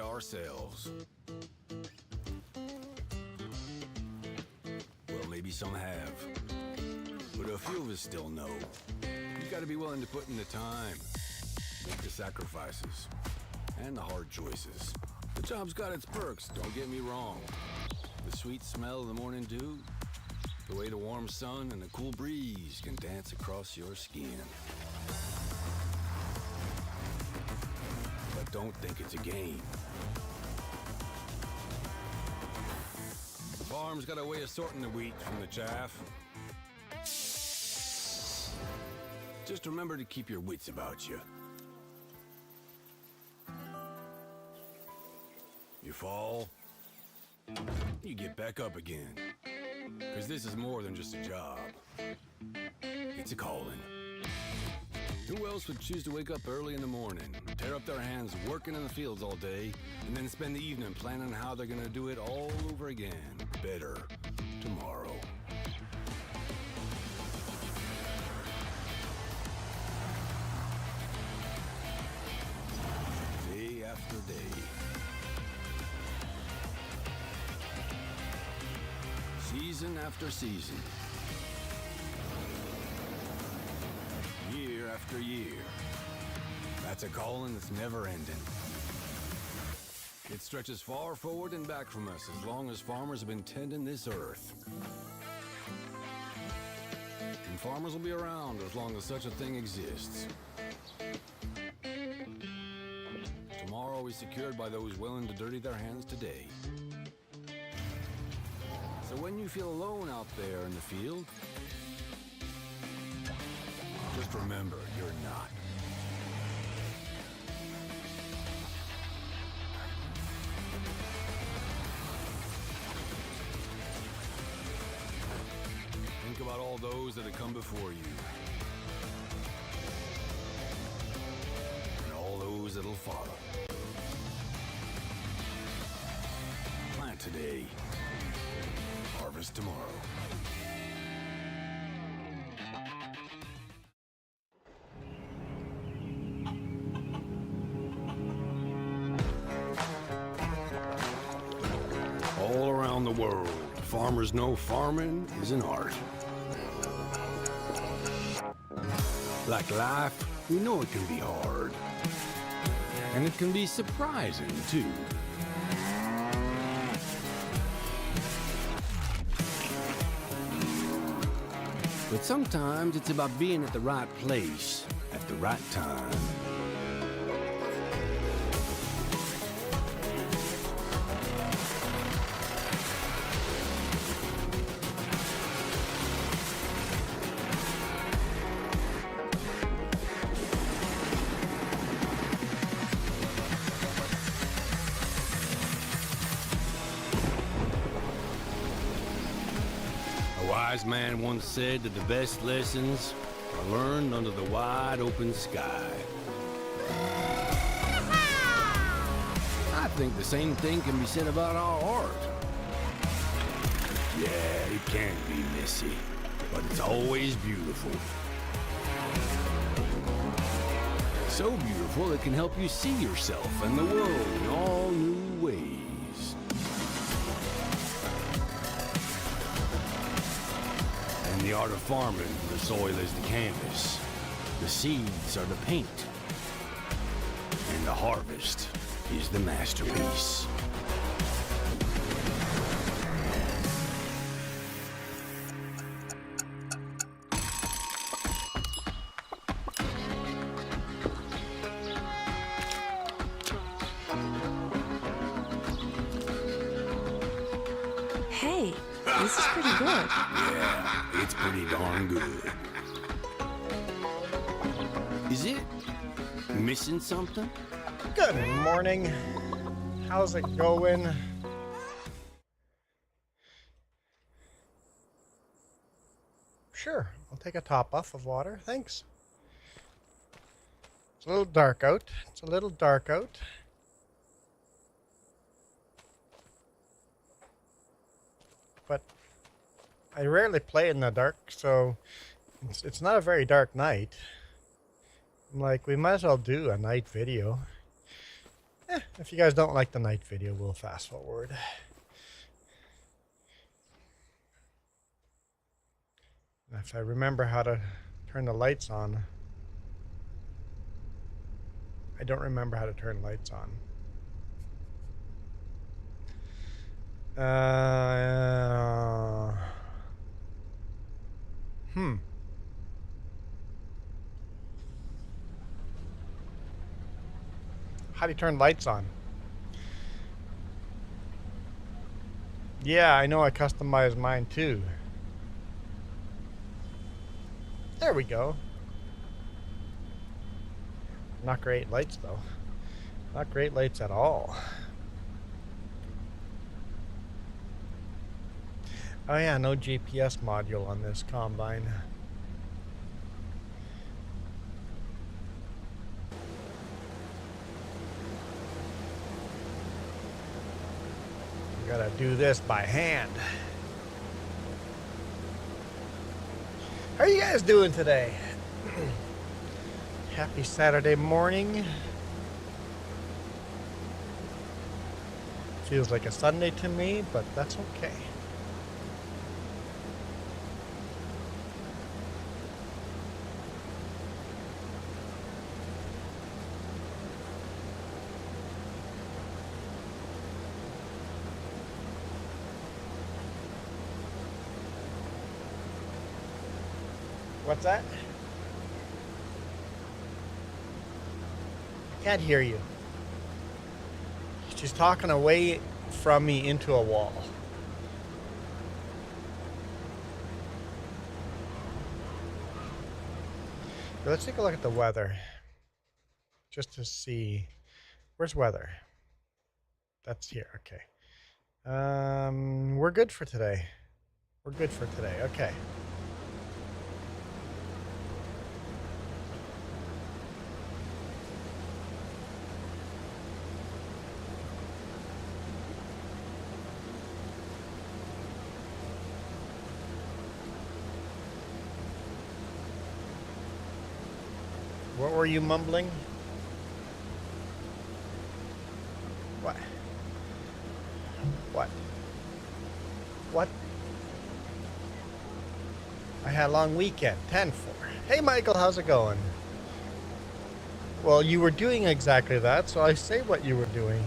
ourselves. Well, maybe some have, but a few of us still know. You gotta be willing to put in the time, make the sacrifices, and the hard choices. The job's got its perks, don't get me wrong. The sweet smell of the morning dew, the way the warm sun and the cool breeze can dance across your skin. But don't think it's a game. The farm's got a way of sorting the wheat from the chaff. Just remember to keep your wits about you. You fall, you get back up again. 'Cause this is more than just a job. It's a calling. Who else would choose to wake up early in the morning, tear up their hands working in the fields all day, and then spend the evening planning how they're gonna do it all over again, better, tomorrow? Day after day. Season after season. Year after year. That's a calling that's never ending. It stretches far forward and back from us as long as farmers have been tending this earth. And farmers will be around as long as such a thing exists. Tomorrow is secured by those willing to dirty their hands today. So when you feel alone out there in the field, just remember, you're not. Think about all those that have come before you. And all those that'll follow. Plant today. Harvest tomorrow. All around the world, farmers know farming is an art. Like life, we know it can be hard. And it can be surprising, too. But sometimes it's about being at the right place at the right time. A wise man once said that the best lessons are learned under the wide open sky. I think the same thing can be said about our art. Yeah, it can be messy, but it's always beautiful. So beautiful it can help you see yourself and the world in all new ways. In the art of farming, the soil is the canvas, the seeds are the paint, and the harvest is the masterpiece. Hey, this is pretty good. Yeah, it's pretty darn good. Is it missing something? Good morning. How's it going? Sure, I'll take a top off of water, thanks. It's a little dark out. It's a little dark out. But I rarely play in the dark, so it's not a very dark night. I'm like, we might as well do a night video. If you guys don't like the night video, we'll fast forward. If I remember how to turn the lights on. I don't remember how to turn lights on. How do you turn lights on? Yeah, I know I customized mine too. There we go. Not great lights though. Not great lights at all. Oh yeah, no GPS module on this combine. We gotta do this by hand. How are you guys doing today? Happy Saturday morning. Feels like a Sunday to me, but that's okay. What's that? I can't hear you. She's talking away from me into a wall. Let's take a look at the weather. Just to see. Where's weather? That's here. Okay. We're good for today. We're good for today. Okay. What were you mumbling? What? What? What? I had a long weekend. 10-4. Hey Michael, how's it going? Well, you were doing exactly that, so I say what you were doing.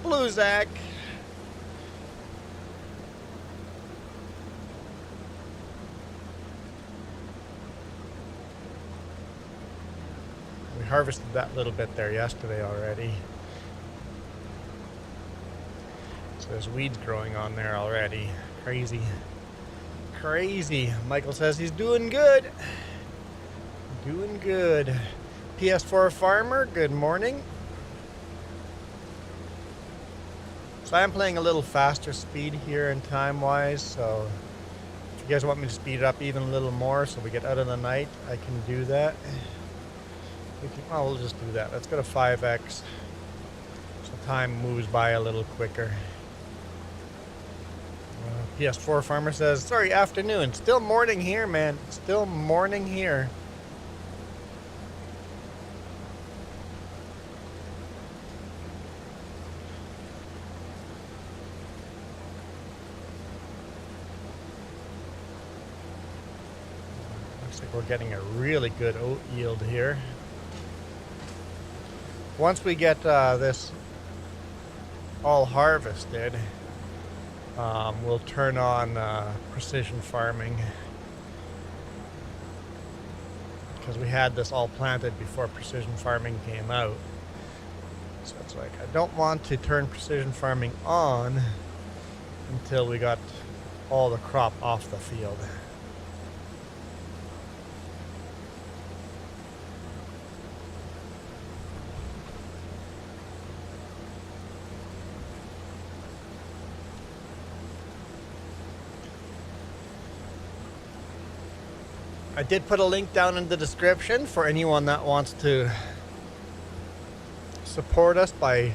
Blue Zach. Harvested that little bit there yesterday already. So there's weeds growing on there already. Crazy. Crazy. Michael says he's doing good. Doing good. PS4 Farmer, good morning. So I'm playing a little faster speed here in time-wise, so if you guys want me to speed it up even a little more so we get out of the night, I can do that. We'll just do that. Let's go to 5x. So time moves by a little quicker. PS4 Farmer says, sorry, afternoon. Still morning here, man. Still morning here. Looks like we're getting a really good oat yield here. Once we get this all harvested, we'll turn on precision farming, because we had this all planted before precision farming came out. So it's like I don't want to turn precision farming on until we got all the crop off the field. I did put a link down in the description for anyone that wants to support us by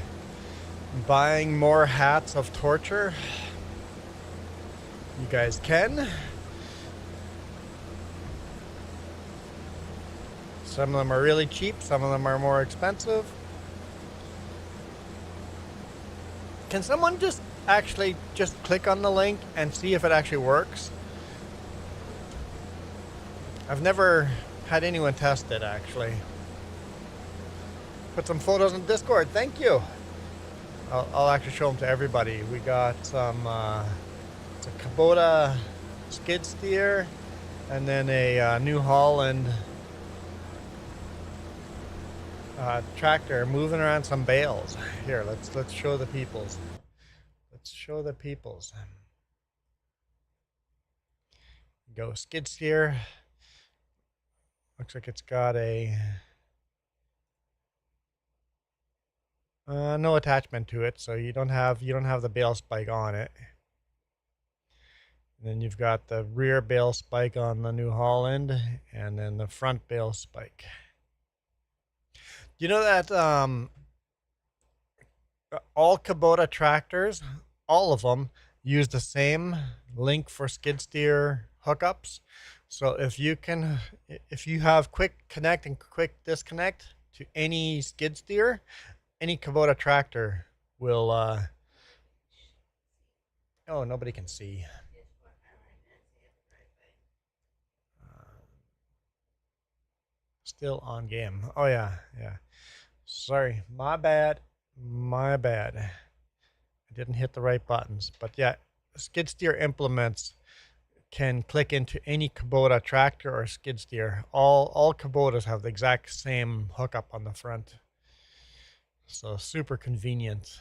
buying more hats of torture. You guys can. Some of them are really cheap, some of them are more expensive. Can someone just click on the link and see if it actually works? I've never had anyone test it, actually. Put some photos in Discord. Thank you. I'll actually show them to everybody. We got some it's a Kubota skid steer, and then a New Holland tractor moving around some bales. Here, let's show the peoples. Let's show the peoples. Go skid steer. Looks like it's got a no attachment to it, so you don't have the bale spike on it. And then you've got the rear bale spike on the New Holland, and then the front bale spike. You know that all Kubota tractors, all of them, use the same link for skid steer hookups. So if you have quick connect and quick disconnect to any skid steer, any Kubota tractor will oh, nobody can see. Still on game. Oh yeah. Sorry, my bad. I didn't hit the right buttons. But yeah, skid steer implements can click into any Kubota tractor or skid steer. All Kubotas have the exact same hookup on the front. So super convenient.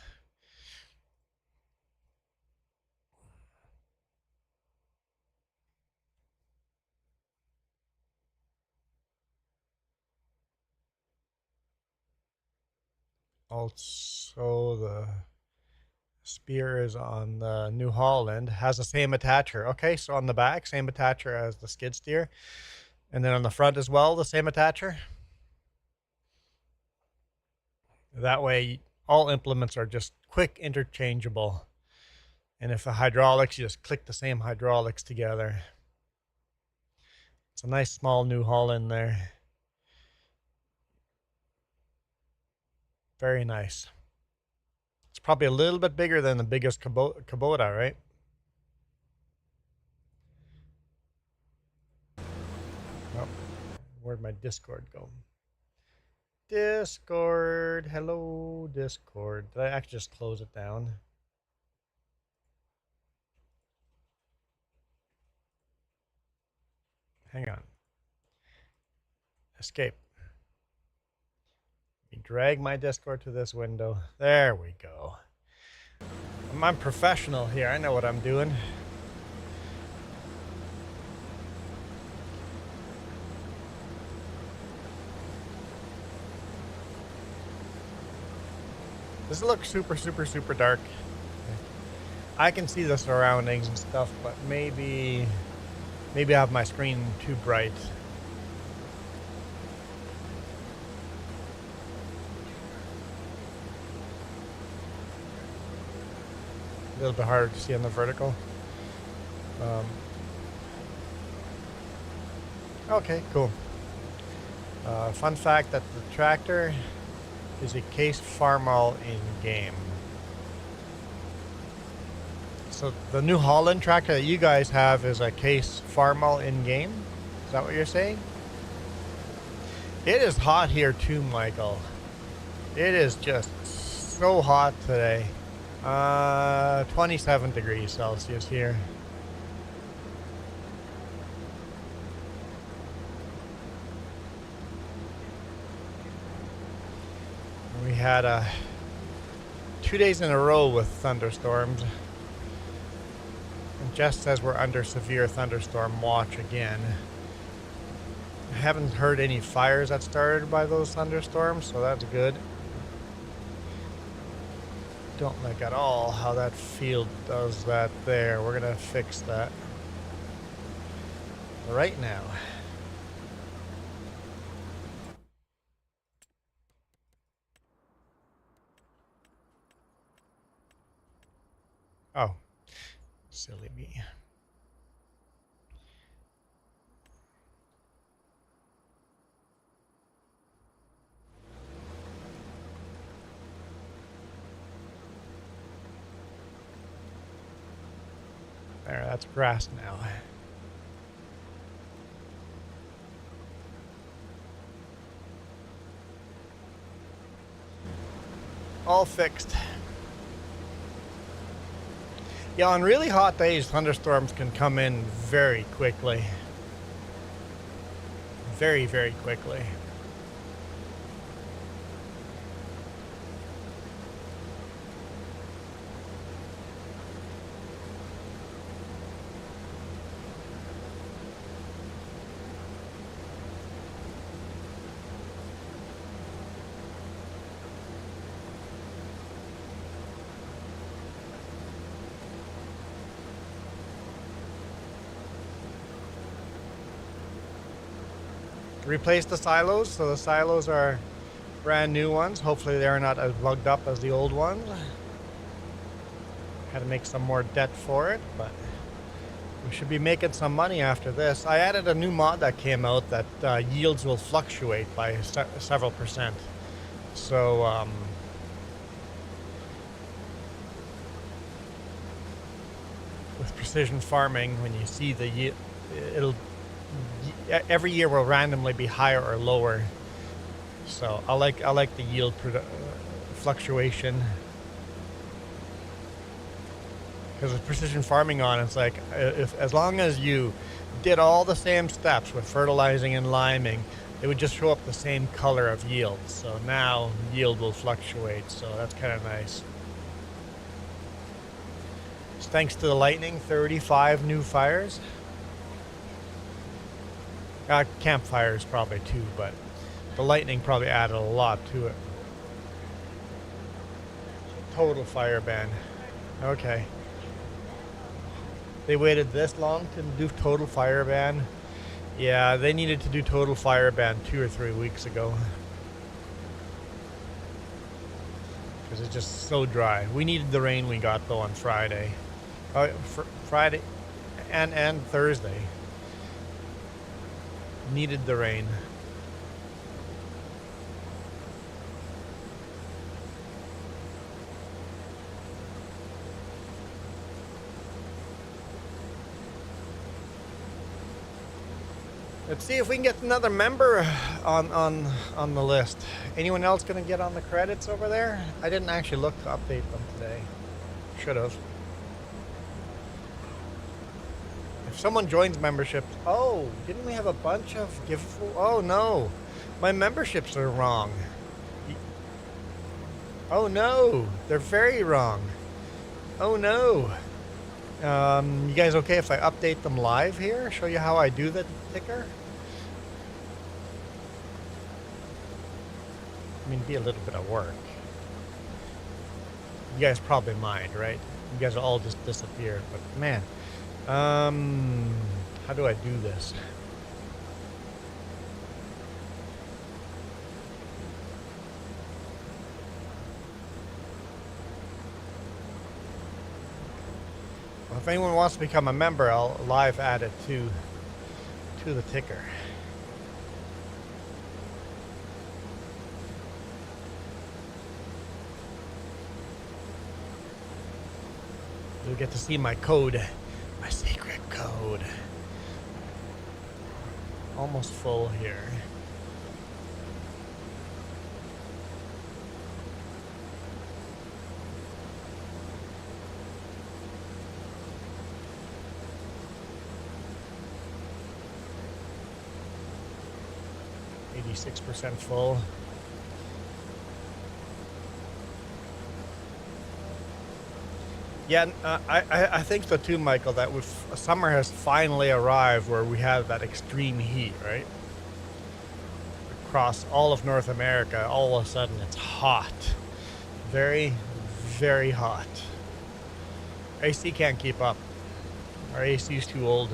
Also, the spear is on the New Holland, has the same attacher. Okay, so on the back, same attacher as the skid steer. And then on the front as well, the same attacher. That way, all implements are just quick interchangeable. And if the hydraulics, you just click the same hydraulics together. It's a nice small New Holland there. Very nice. It's probably a little bit bigger than the biggest Kubota, right? Oh, where'd my Discord go? Discord, hello, Discord. Did I actually just close it down? Hang on. Escape. Drag my Discord to this window. There we go. I'm professional here. I know what I'm doing. Does it look super dark? I can see the surroundings and stuff, but maybe I have my screen too bright. A little bit harder to see on the vertical. Okay, cool. Fun fact that the tractor is a case Farmall in game. So the New Holland tractor that you guys have is a case Farmall in game? Is that what you're saying? It is hot here too, Michael. It is just so hot today. 27 degrees Celsius here. We had 2 days in a row with thunderstorms. And Jess says we're under severe thunderstorm watch again. I haven't heard any fires that started by those thunderstorms, so that's good. Don't like at all how that field does that there. We're gonna fix that right now. Oh, silly me. That's grass now. All fixed. Yeah, on really hot days, thunderstorms can come in very quickly. Very, very quickly. Replace the silos, so the silos are brand new ones. Hopefully they're not as plugged up as the old ones. Had to make some more debt for it, but we should be making some money after this. I added a new mod that came out that yields will fluctuate by several percent. So with precision farming, when you see the yield, every year will randomly be higher or lower. So I like the yield fluctuation, because with precision farming on, it's like as long as you did all the same steps with fertilizing and liming, it would just show up the same color of yield. So now yield will fluctuate, so that's kind of nice. Thanks to the lightning, 35 new fires. Campfires probably too, but the lightning probably added a lot to it. Total fire ban. Okay. They waited this long to do total fire ban? Yeah, they needed to do total fire ban 2 or 3 weeks ago. Because it's just so dry. We needed the rain we got though on Friday. Friday and Thursday. Needed the rain. Let's see if we can get another member on the list. Anyone else going to get on the credits over there? I didn't actually look to update them today. Should have. If someone joins memberships, oh, didn't we have a bunch of oh no, my memberships are wrong. Oh no, they're very wrong. Oh no. You guys okay if I update them live here? Show you how I do the ticker? I mean, it'd be a little bit of work. You guys probably mind, right? You guys will all just disappear, but man. How do I do this? Well, if anyone wants to become a member, I'll live add it to the ticker. You'll get to see my code. My secret code. Almost full here. .86% full. Yeah, I think so too, Michael, that summer has finally arrived where we have that extreme heat, right? Across all of North America, all of a sudden it's hot. Very, very hot. AC can't keep up. Our AC is too old.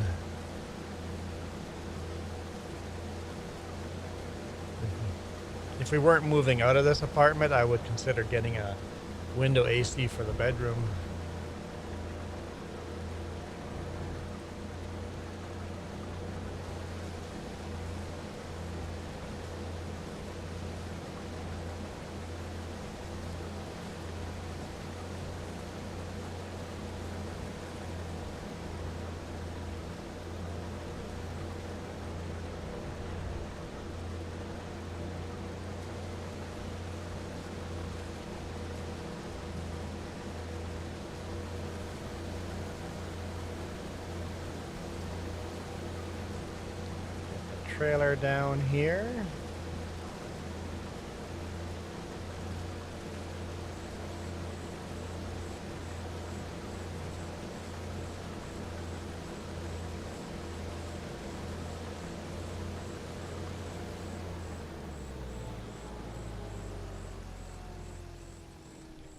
If we weren't moving out of this apartment, I would consider getting a window AC for the bedroom. trailer down here.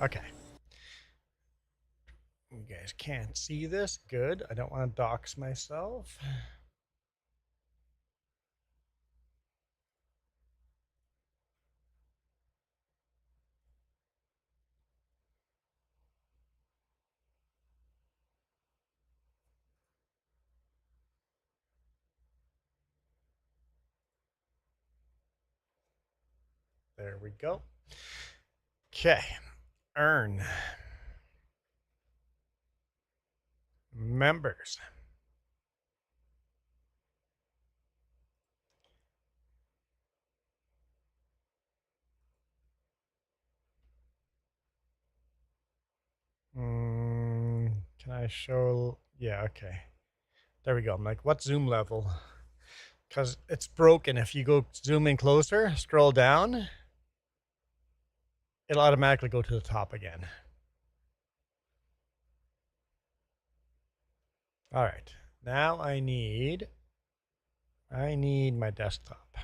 Okay. You guys can't see this. Good. I don't want to dox myself. There we go. Okay. Earn. Members. Can I show? Yeah, okay. There we go. I'm like, what zoom level? Because it's broken. If you go zoom in closer, scroll down, it'll automatically go to the top again. All right. Now I need my desktop.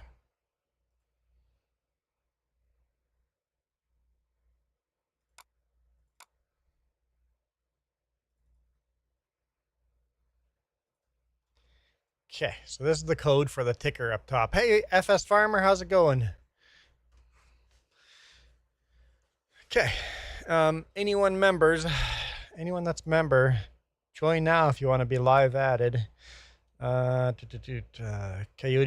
Okay, so this is the code for the ticker up top. Hey, FS Farmer, how's it going? Okay, anyone that's member, join now if you want to be live added. Coyote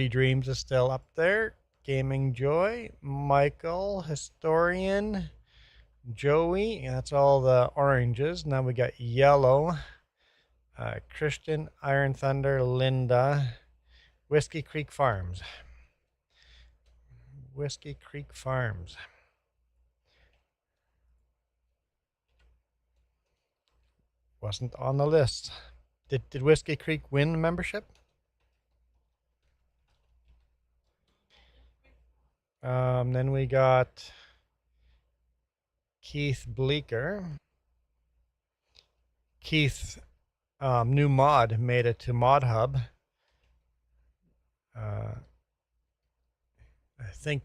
Dreams is still up there. Gaming Joy, Michael, Historian, Joey, that's all the oranges. Now we got yellow. Christian, Iron Thunder, Linda, Whiskey Creek Farms. Whiskey Creek Farms. Wasn't on the list. Did Whiskey Creek win membership? Then we got Keith Bleeker. Keith, new mod, made it to Mod Hub. I think.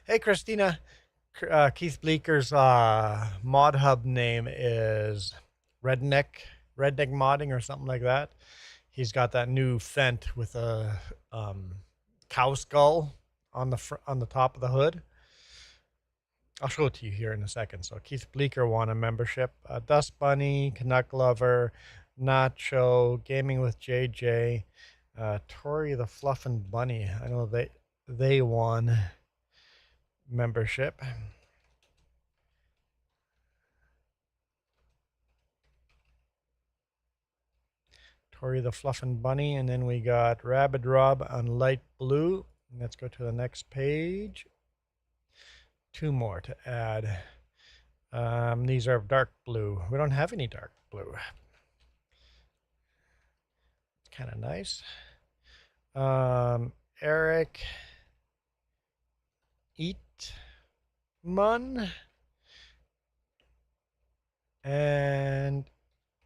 Hey, Christina. Keith Bleeker's Mod Hub name is Redneck Modding or something like that. He's got that new Fent with a cow skull on the top of the hood. I'll show it to you here in a second. So Keith Bleeker won a membership. Dust Bunny, Canuck Lover, Nacho, Gaming with JJ, Tori the Fluffin' Bunny. I know they won membership. Tori the Fluffin' Bunny, and then we got Rabid Rob on light blue. Let's go to the next page. Two more to add. These are dark blue. We don't have any dark blue. It's kind of nice. Eric Eatmun and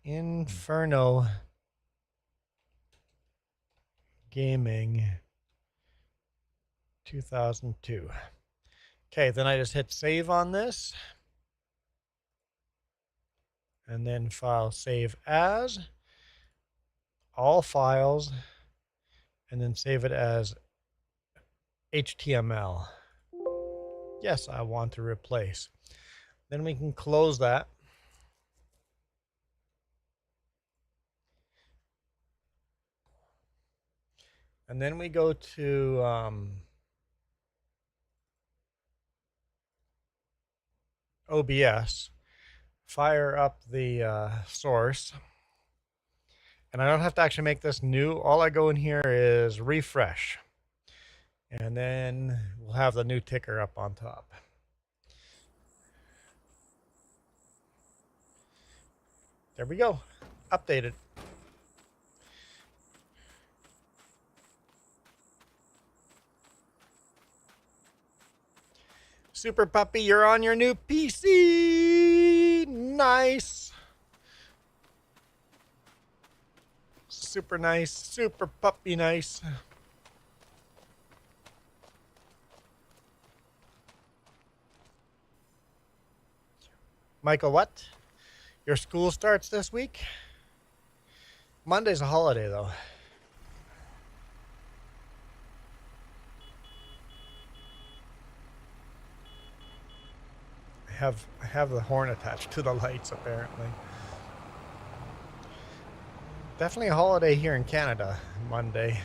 Inferno Gaming 2002. Okay, then I just hit save on this. And then file save as. All files. And then save it as HTML. Yes, I want to replace. Then we can close that. And then we go to OBS, fire up the source. And I don't have to actually make this new. All I go in here is refresh. And then we'll have the new ticker up on top. There we go. Updated. Super Puppy, you're on your new PC. Nice. Super nice. Super Puppy nice. Michael, what? Your school starts this week? Monday's a holiday, though. I have the horn attached to the lights, apparently. Definitely a holiday here in Canada, Monday.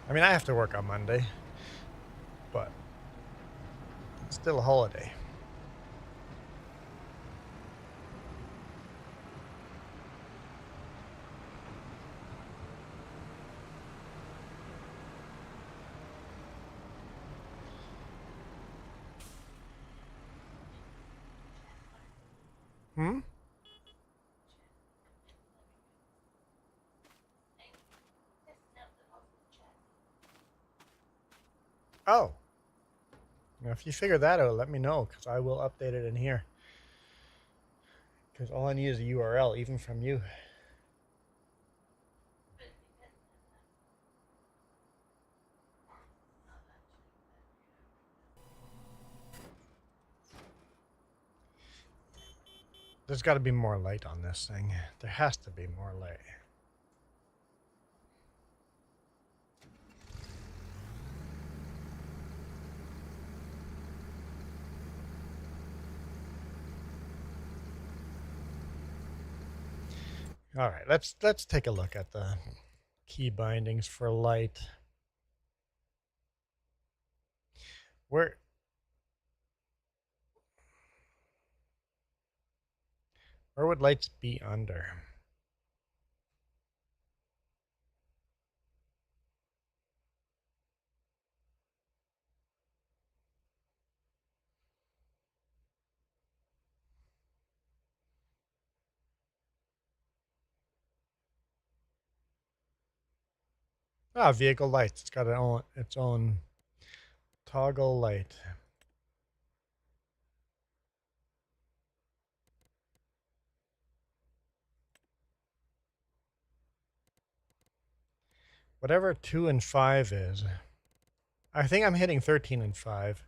I mean, I have to work on Monday, but it's still a holiday. Hmm? Oh. Now, if you figure that out, let me know, because I will update it in here. Because all I need is a URL, even from you. There's got to be more light on this thing. There has to be more light. All right, let's take a look at the key bindings for light. Where would lights be under? Ah, vehicle lights. It's got its own toggle light. Whatever 2 and 5 is. I think I'm hitting 13 and 5.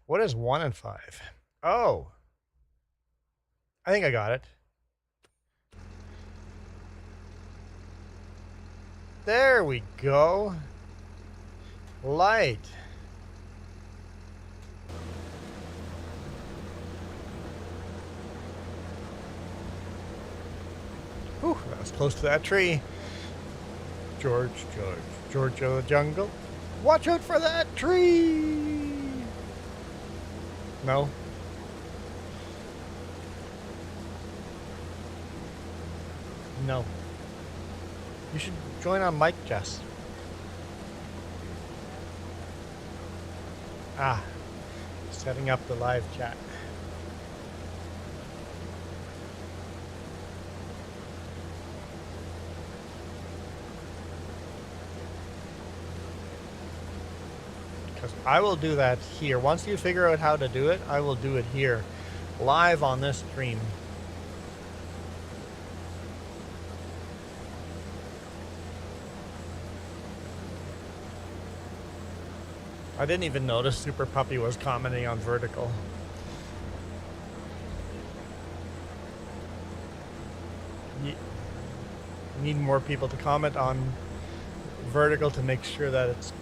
What is 1 and 5? Oh. I think I got it. There we go. Light. Whew, that was close to that tree. George, George of the jungle. Watch out for that tree. No. No. You should join on Mike, Jess. Ah, setting up the live chat. Because I will do that here. Once you figure out how to do it, I will do it here, live on this stream. I didn't even notice Super Puppy was commenting on vertical. You need more people to comment on vertical to make sure that it's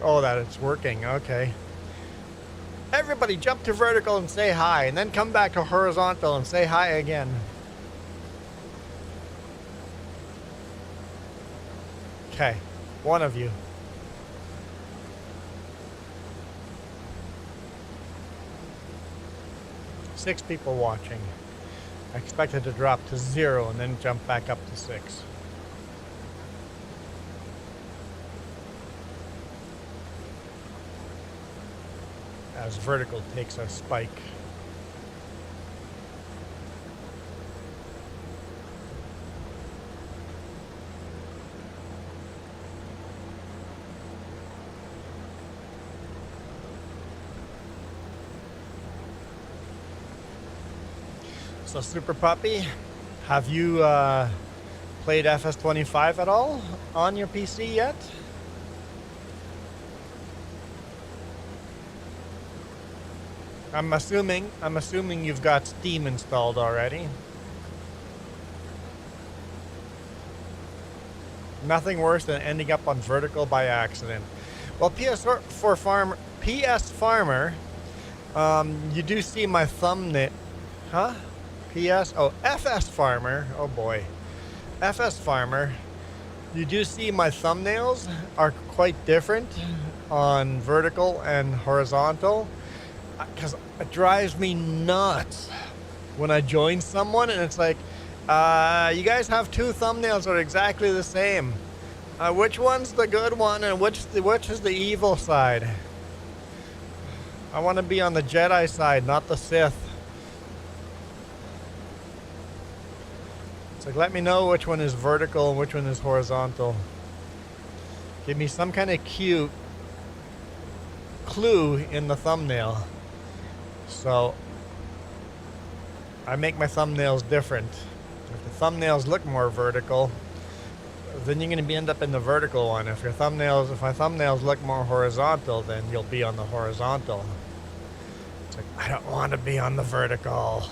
that it's working. Okay. Everybody jump to vertical and say hi, and then come back to horizontal and say hi again. Okay. One of you. Six people watching. I expect it to drop to 0 and then jump back up to 6. As vertical takes a spike. So Super Puppy, have you played FS25 at all on your PC yet? I'm assuming you've got Steam installed already. Nothing worse than ending up on vertical by accident. Well, PS Farmer, you do see my thumbnail, huh? FS Farmer, oh boy. FS Farmer, you do see my thumbnails are quite different on vertical and horizontal, because it drives me nuts when I join someone and it's like, you guys have two thumbnails that are exactly the same. Which one's the good one and which is the evil side? I want to be on the Jedi side, not the Sith. It's like, let me know which one is vertical and which one is horizontal. Give me some kind of clue in the thumbnail. So I make my thumbnails different. If the thumbnails look more vertical, then you're going to end up in the vertical one. If my thumbnails look more horizontal, then you'll be on the horizontal. It's like, I don't want to be on the vertical.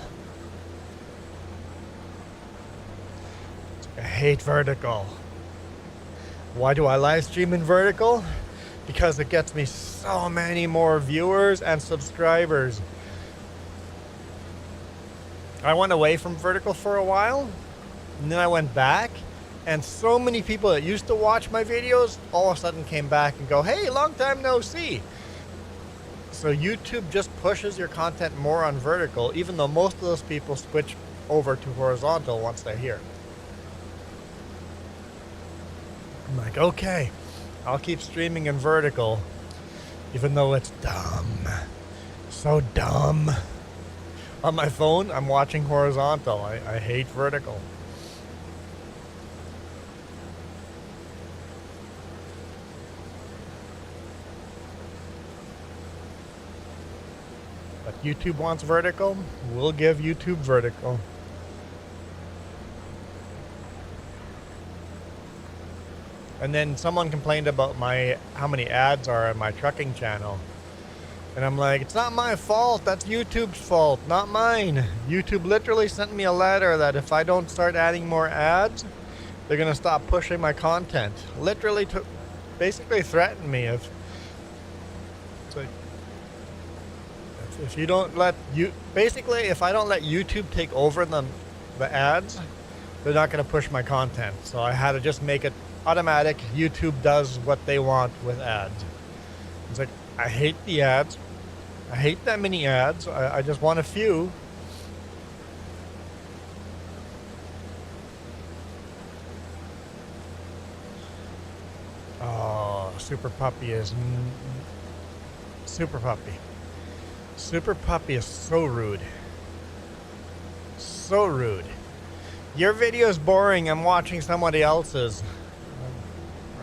It's like, I hate vertical. Why do I live stream in vertical? Because it gets me so many more viewers and subscribers. I went away from vertical for a while, and then I went back, and so many people that used to watch my videos all of a sudden came back and go, hey, long time no see. So YouTube just pushes your content more on vertical, even though most of those people switch over to horizontal once they're here. I'm like, okay, I'll keep streaming in vertical, even though it's dumb. So dumb. On my phone, I'm watching horizontal. I hate vertical. But YouTube wants vertical. We'll give YouTube vertical. And then someone complained about how many ads are on my trucking channel. And I'm like, it's not my fault. That's YouTube's fault, not mine. YouTube literally sent me a letter that if I don't start adding more ads, they're going to stop pushing my content. Literally basically threatened me. It's like, if you don't let if I don't let YouTube take over the ads, they're not going to push my content. So I had to just make it automatic. YouTube does what they want with ads. It's like, I hate the ads. I hate that many ads. I just want a few. Oh, Super Puppy is... Super Puppy. Super Puppy is so rude. So rude. Your video is boring. I'm watching somebody else's.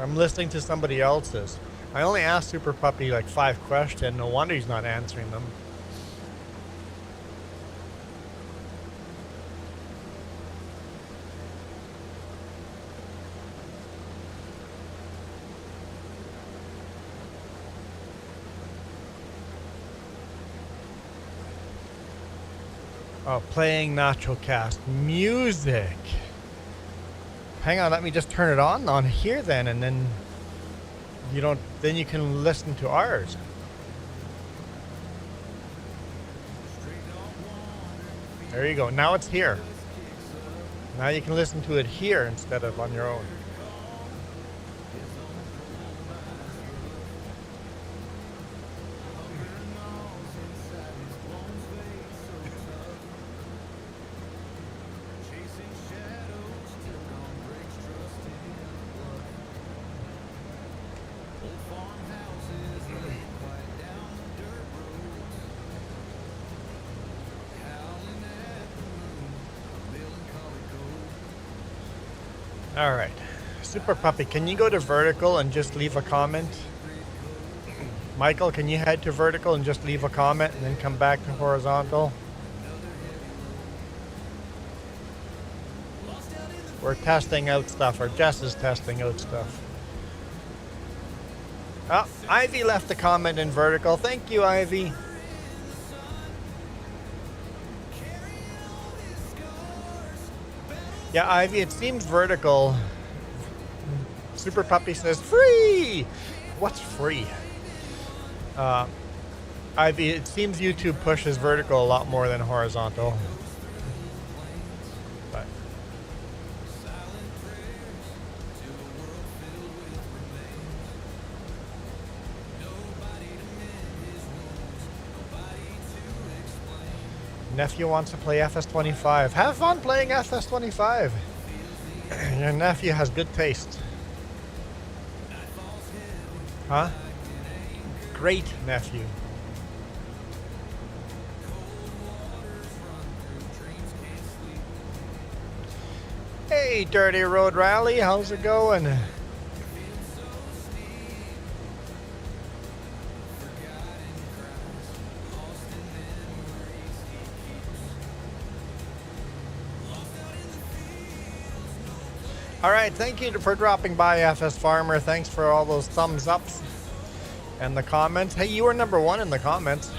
I'm listening to somebody else's. I only asked Super Puppy like 5 questions. No wonder he's not answering them. Oh, playing NachoCast music. Hang on, let me just turn it on here then, and then you can listen to ours. There you go. Now it's here. Now you can listen to it here instead of on your own. All right, Super Puppy, can you go to vertical and just leave a comment? Michael, can you head to vertical and just leave a comment and then come back to horizontal? We're testing out stuff, or Jess is testing out stuff. Oh, Ivy left a comment in vertical. Thank you, Ivy. Yeah, Ivy, it seems vertical. Super Puppy says, free! What's free? Ivy, it seems YouTube pushes vertical a lot more than horizontal. But nephew wants to play FS25. Have fun playing FS25. Your nephew has good taste. Huh? Great nephew. Hey, Dirty Road Rally, how's it going? All right, thank you for dropping by, FS Farmer. Thanks for all those thumbs ups and the comments. Hey, you were number one in the comments,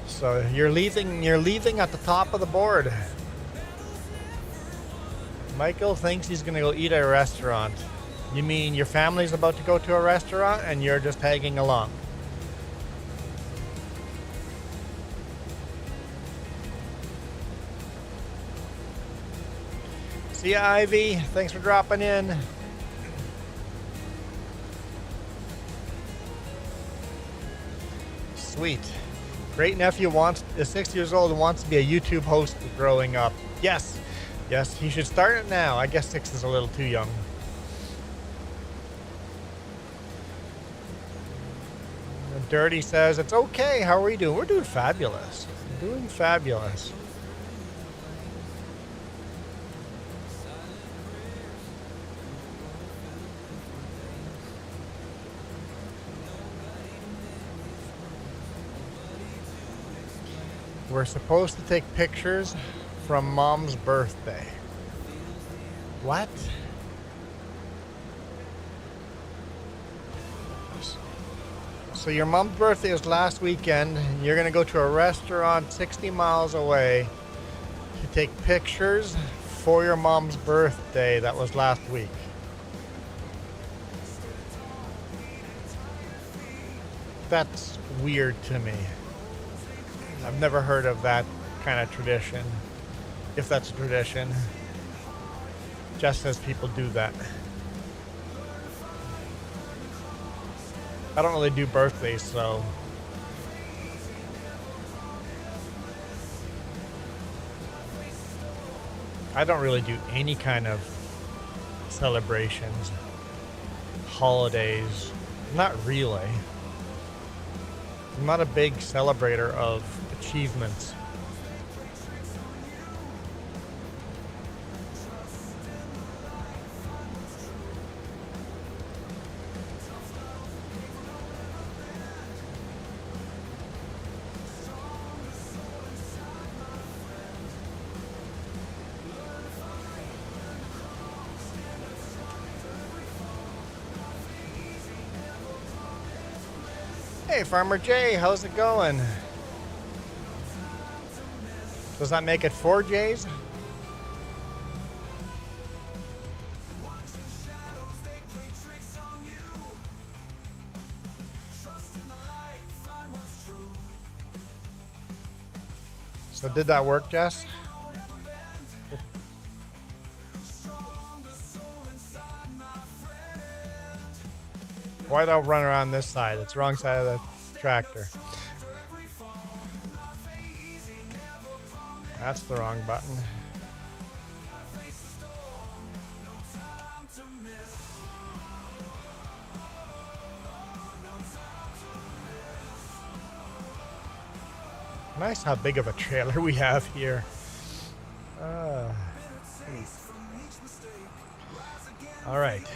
so you're leaving at the top of the board. Michael thinks he's gonna go eat at a restaurant. You mean your family's about to go to a restaurant and you're just tagging along? See ya, Ivy. Thanks for dropping in. Sweet. Great nephew is 6 years old and wants to be a YouTube host growing up. Yes. Yes, he should start it now. I guess 6 is a little too young. Dirty says, it's okay. How are we doing? We're doing fabulous. Doing fabulous. We're supposed to take pictures from Mom's birthday. What? So your mom's birthday is last weekend. You're going to go to a restaurant 60 miles away to take pictures for your mom's birthday that was last week. That's weird to me. I've never heard of that kind of tradition, if that's a tradition. Just as people do that. I don't really do birthdays, so I don't really do any kind of celebrations, holidays. Not really. I'm not a big celebrator of achievements. Hey, Farmer Jay, how's it going? Does that make it 4 J's? So did that work, Jess? Why don't run around this side? It's the wrong side of the tractor. That's the wrong button. Nice how big of a trailer we have here. All right.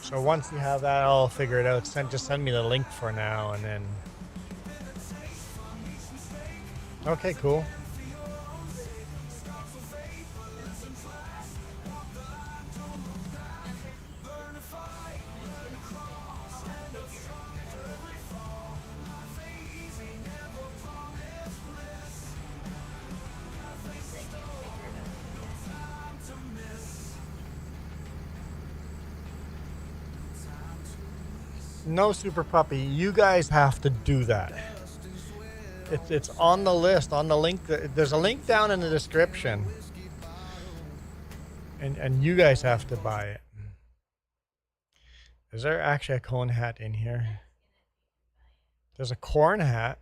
So once you have that all figured out, just send me the link for now, and then. Okay, cool. No Super Puppy. You guys have to do that. It's on the list, on the link. There's a link down in the description. And you guys have to buy it. Is there actually a cone hat in here? There's a corn hat.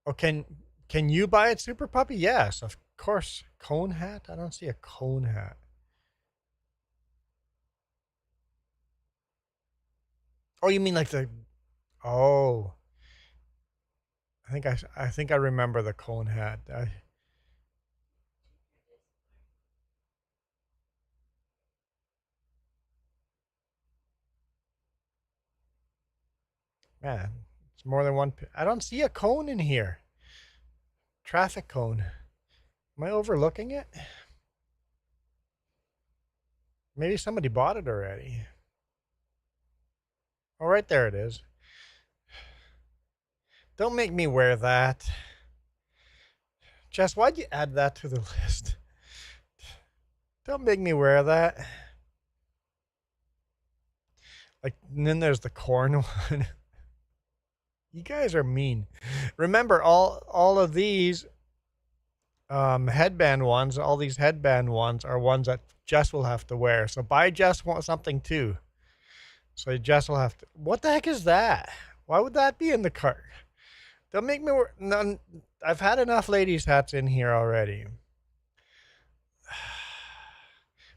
Oh, can you buy it, Super Puppy? Yes, of course. Cone hat? I don't see a cone hat. Oh, you mean like the... Oh. I think I remember the cone hat. Man, it's more than one. I don't see a cone in here. Traffic cone. Am I overlooking it? Maybe somebody bought it already. Oh, right there it is. Don't make me wear that. Jess, why'd you add that to the list? Don't make me wear that. Like, and then there's the corn one. You guys are mean. Remember, all of these headband ones, all these headband ones are ones that Jess will have to wear. So buy Jess something too. So Jess will have to. What the heck is that? Why would that be in the cart? Don't make me wear. None. I've had enough ladies' hats in here already.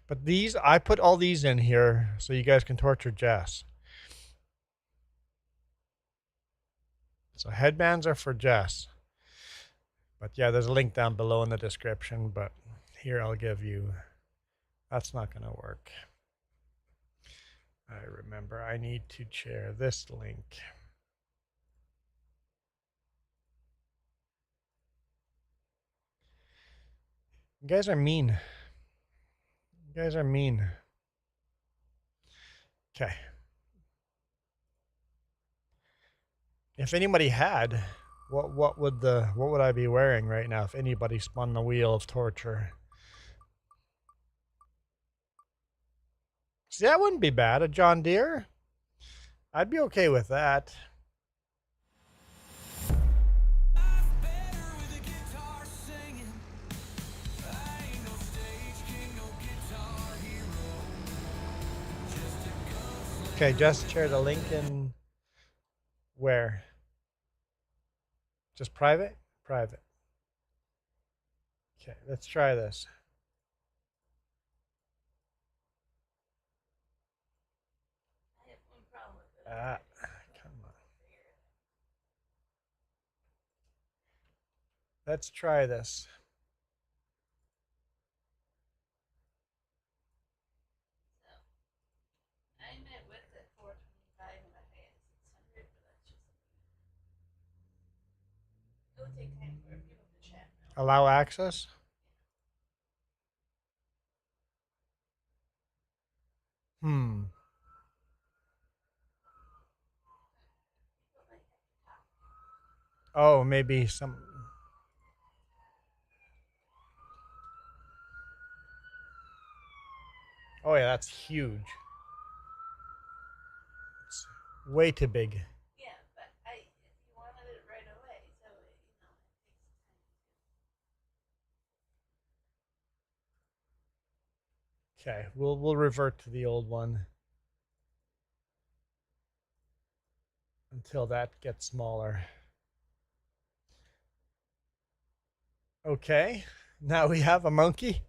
But these, I put all these in here so you guys can torture Jess. So headbands are for Jess. But yeah, there's a link down below in the description. But here I'll give you. That's not going to work. I remember I need to share this link. You guys are mean. You guys are mean. Okay. If anybody had, what would I be wearing right now if anybody spun the wheel of torture? See, that wouldn't be bad. A John Deere? I'd be okay with that. Okay, just share the link in where? Just private? Private. Okay, let's try this. Come on. Let's try this. I met with at 425 and I paid 600, but that's just. It would take time for people to chat. Allow access? Oh, maybe some. Oh yeah, that's huge. It's way too big. Yeah, but if you wanted it right away, so it takes time. Okay, we'll revert to the old one until that gets smaller. Okay, now we have a monkey.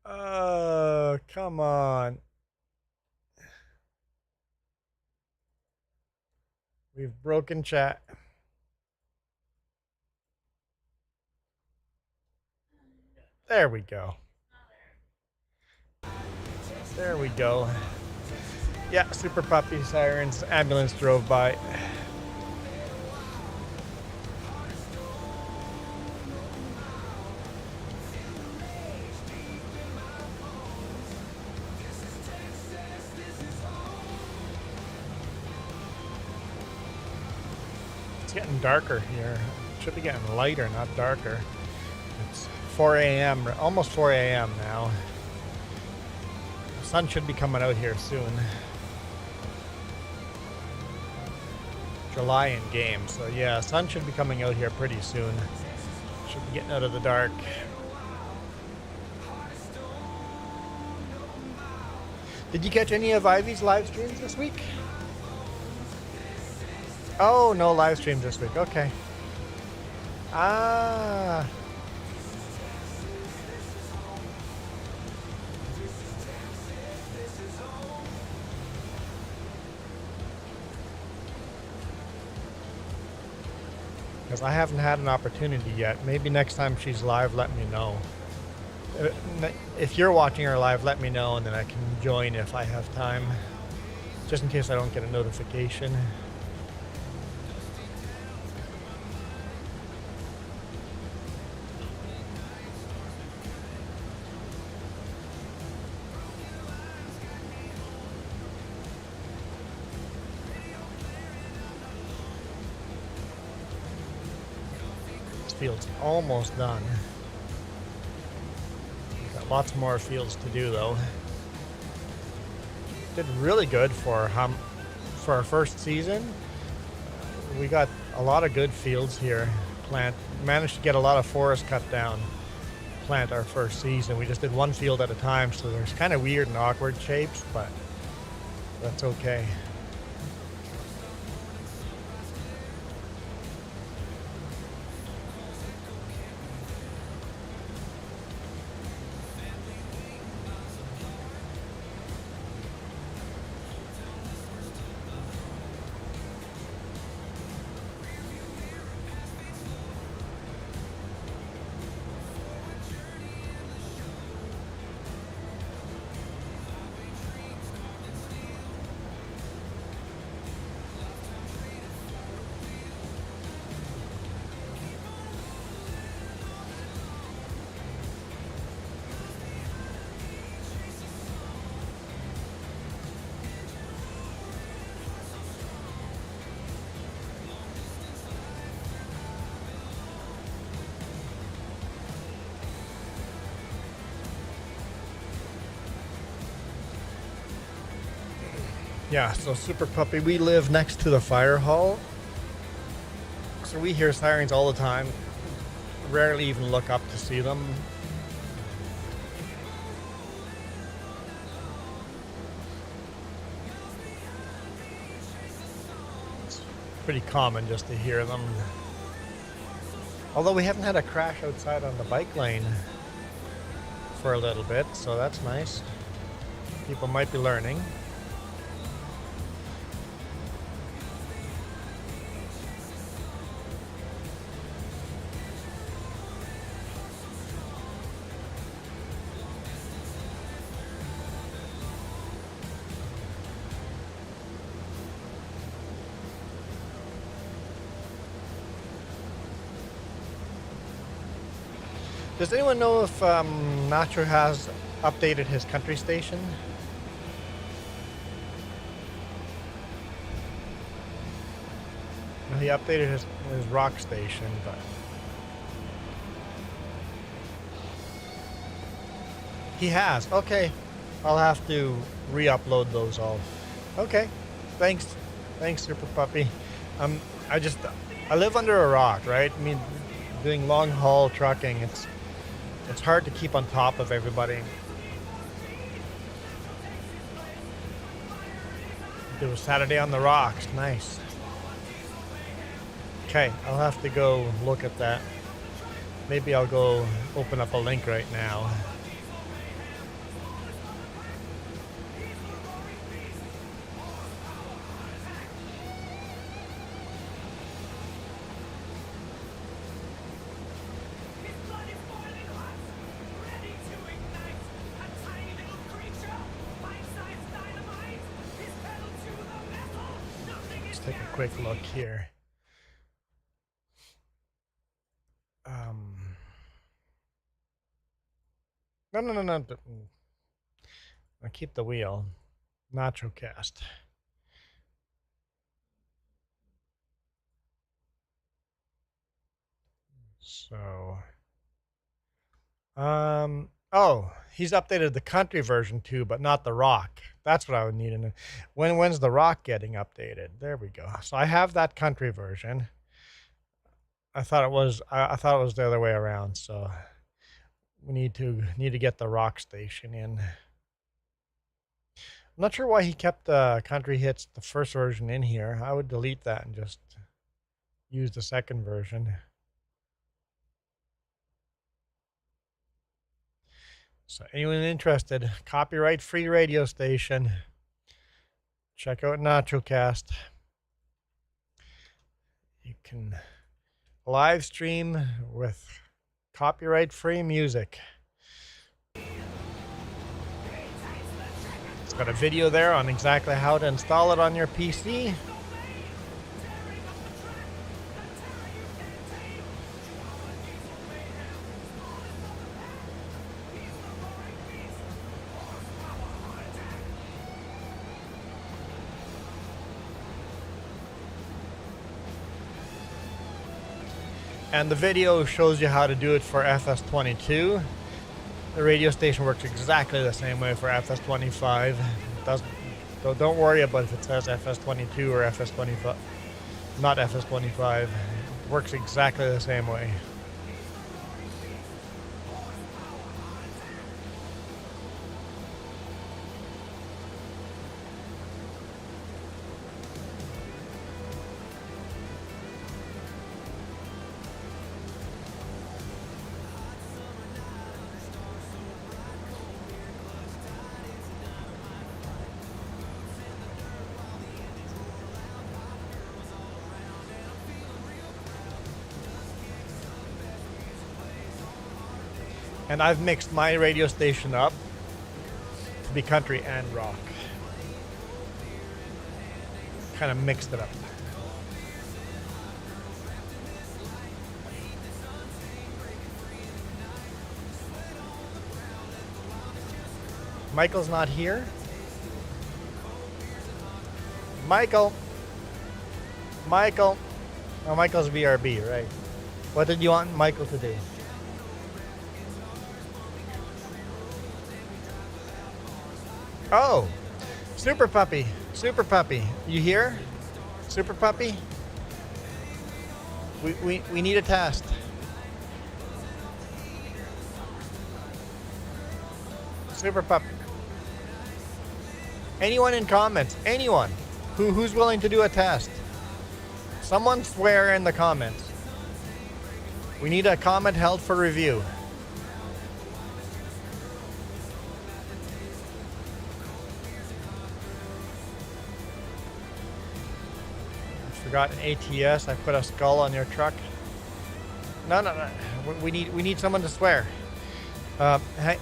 Oh, come on. We've broken chat. There we go. There we go. Yeah, Super Puppy sirens. Ambulance drove by. It's getting darker here. It should be getting lighter, not darker. It's 4 a.m., almost 4 a.m. now. The sun should be coming out here soon. July in game. So yeah, sun should be coming out here pretty soon. Should be getting out of the dark. Did you catch any of Ivy's live streams this week? Oh, no live streams this week. Okay. Ah. Because I haven't had an opportunity yet. Maybe next time she's live, let me know. If you're watching her live, let me know, and then I can join if I have time. Just in case I don't get a notification. This field's almost done. Got lots more fields to do though. Did really good for our first season. We got a lot of good fields here. Managed to get a lot of forest cut down. Plant our first season. We just did one field at a time, so there's kind of weird and awkward shapes, but that's okay. Yeah, so Super Puppy, we live next to the fire hall. So we hear sirens all the time. Rarely even look up to see them. It's pretty common just to hear them. Although we haven't had a crash outside on the bike lane for a little bit, so that's nice. People might be learning. Does anyone know if Nacho has updated his country station? No, he updated his rock station, but he has. Okay, I'll have to re-upload those all. Okay, thanks, Super Puppy. I live under a rock, right? I mean, doing long haul trucking, it's hard to keep on top of everybody. It was Saturday on the rocks. Nice. Okay, I'll have to go look at that. Maybe I'll go open up a link right now. Take a quick look here. No. I'll keep the wheel. Nacho cast. So, Oh, he's updated the country version too, but not the rock. That's what I would need to know. When's the rock getting updated? There we go. So I have that country version. I thought it was the other way around. So we need to get the rock station in. I'm not sure why he kept the country hits, the first version, in here. I would delete that and just use the second version. So anyone interested, copyright-free radio station. Check out NachoCast. You can live stream with copyright-free music. It's got a video there on exactly how to install it on your PC. And the video shows you how to do it for FS22. The radio station works exactly the same way for FS25. Don't worry about if it says FS22 or FS25, not FS25. It works exactly the same way. And I've mixed my radio station up to be country and rock. Kind of mixed it up. Michael's not here. Michael. Oh, Michael's VRB, right? What did you want Michael to do? Oh, Super Puppy, you here? Super Puppy? We need a test. Super Puppy. Anyone in comments? Anyone who's willing to do a test? Someone swear in the comments. We need a comment held for review. Forgot an ATS. I put a skull on your truck. No. We need someone to swear. Hey,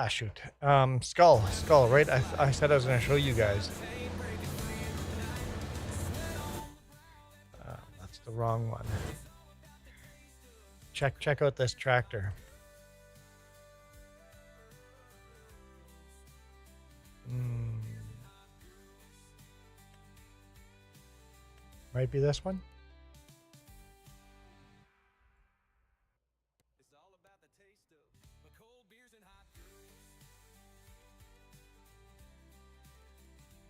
shoot. Skull. Right. I said I was going to show you guys. That's the wrong one. Check out this tractor. Might be this one. It's all about the taste of the cold beers and hot girls.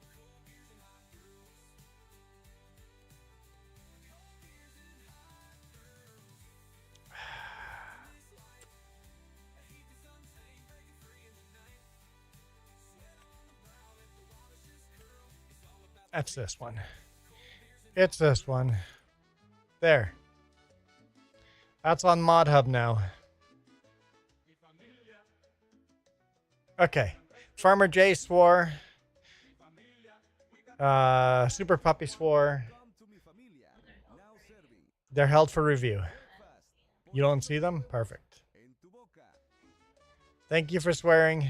Cold beers and hot girls. Cold beers and hot girls. I hate the sun stain, breaking free in the night. Sweat on the brow, let the water just curl. It's all about That's this one. It's this one. There. That's on Mod Hub now. Okay. Farmer J swore. Super Puppy swore. They're held for review. You don't see them? Perfect. Thank you for swearing.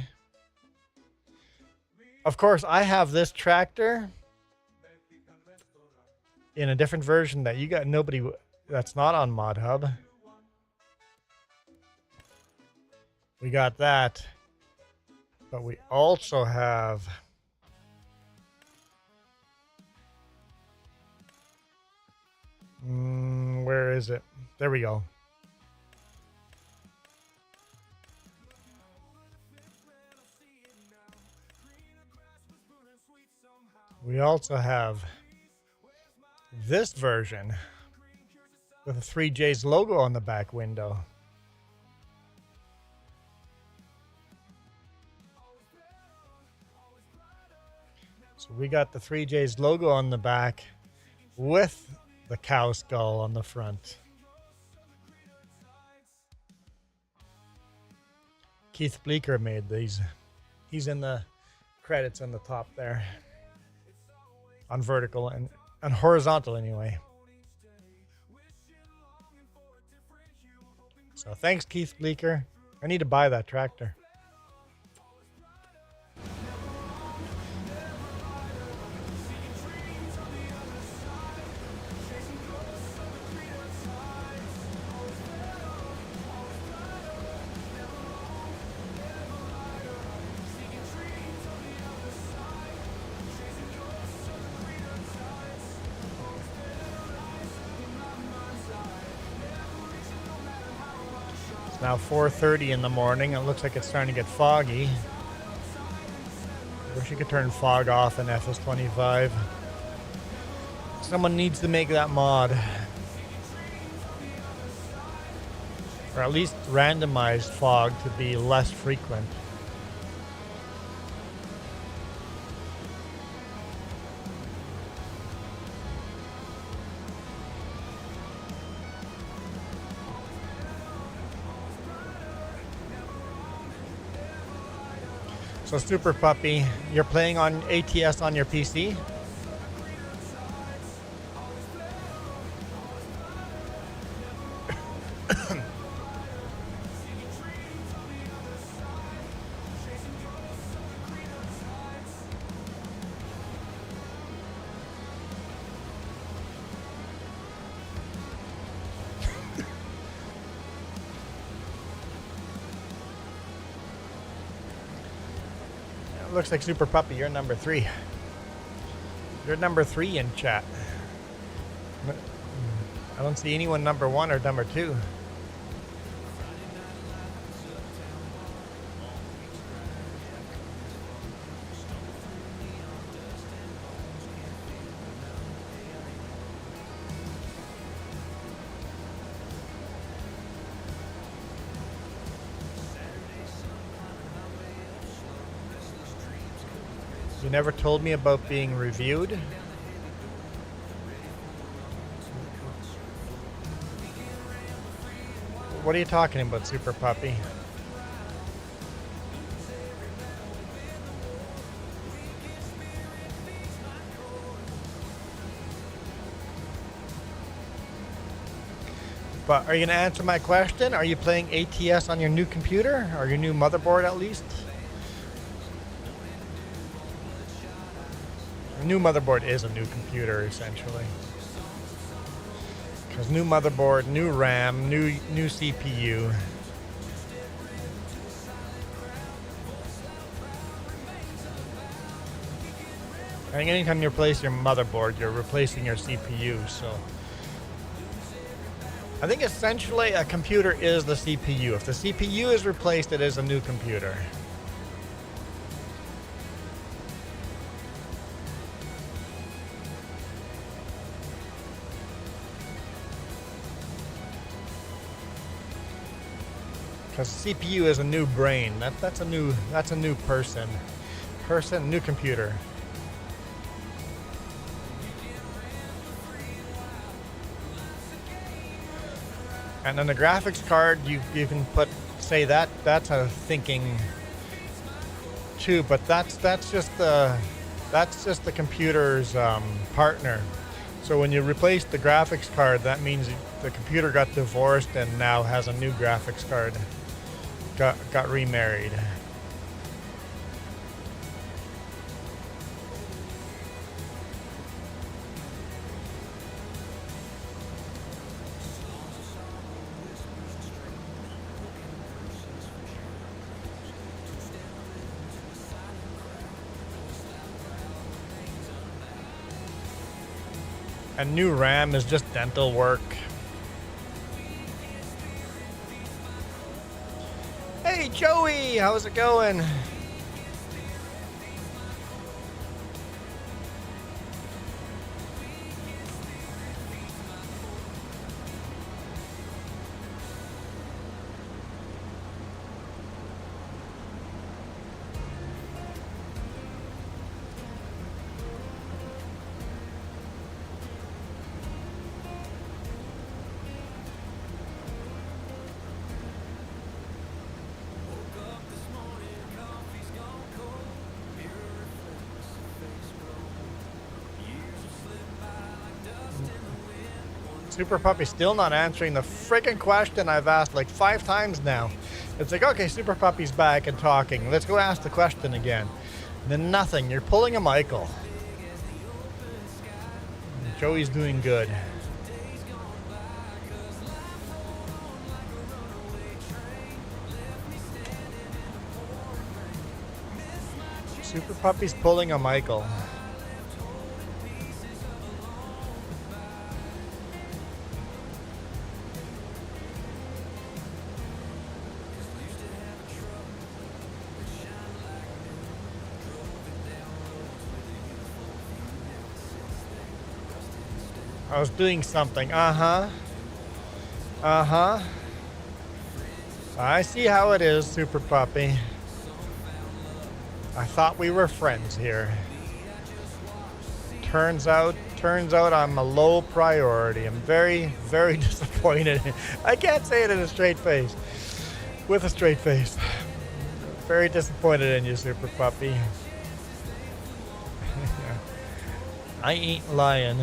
Of course, I have this tractor in a different version that you got that's not on Mod Hub. We got that. But we also have where is it? There we go. We also have this version with a 3J's logo on the back window. So we got the 3J's logo on the back with the cow skull on the front. Keith Bleeker made these. He's in the credits on the top there. On vertical and horizontal anyway. So thanks, Keith Bleeker. I need to buy that tractor. Now 4:30 in the morning. It looks like it's starting to get foggy. I wish you could turn fog off in FS25. Someone needs to make that mod. Or at least randomize fog to be less frequent. So Super Puppy, you're playing on ATS on your PC? Looks like Super Puppy, you're number 3. You're number 3 in chat. I don't see anyone number 1 or number 2. You never told me about being reviewed. What are you talking about, Super Puppy? But are you going to answer my question? Are you playing ATS on your new computer? Or your new motherboard at least? A new motherboard is a new computer, essentially. Because new motherboard, new RAM, new CPU. I think anytime you replace your motherboard, you're replacing your CPU, so... I think essentially a computer is the CPU. If the CPU is replaced, it is a new computer. Because CPU is a new brain. That's a new person. New computer. And then the graphics card, you can say that's a thinking too, but that's just the computer's partner. So when you replace the graphics card, that means the computer got divorced and now has a new graphics card. Got remarried. And new RAM is just dental work. Hey Joey, how's it going? Super Puppy's still not answering the freaking question I've asked like 5 times now. It's like, okay, Super Puppy's back and talking. Let's go ask the question again. Then nothing. You're pulling a Michael. Joey's doing good. Super Puppy's pulling a Michael. I was doing something. Uh-huh. I see how it is, Super Puppy. I thought we were friends here. Turns out I'm a low priority. I'm very, very disappointed. I can't say it in a straight face. With a straight face. Very disappointed in you, Super Puppy. I ain't lying.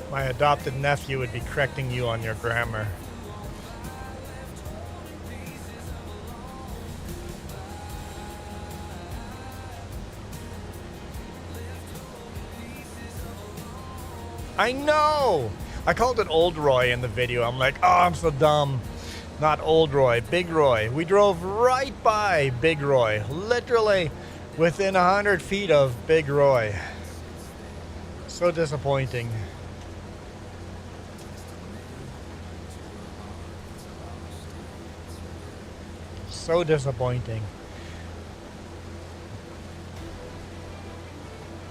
My adopted nephew would be correcting you on your grammar. I know! I called it Old Roy in the video. I'm like, oh, I'm so dumb. Not Old Roy, Big Roy. We drove right by Big Roy. Literally within 100 feet of Big Roy. So disappointing. So disappointing.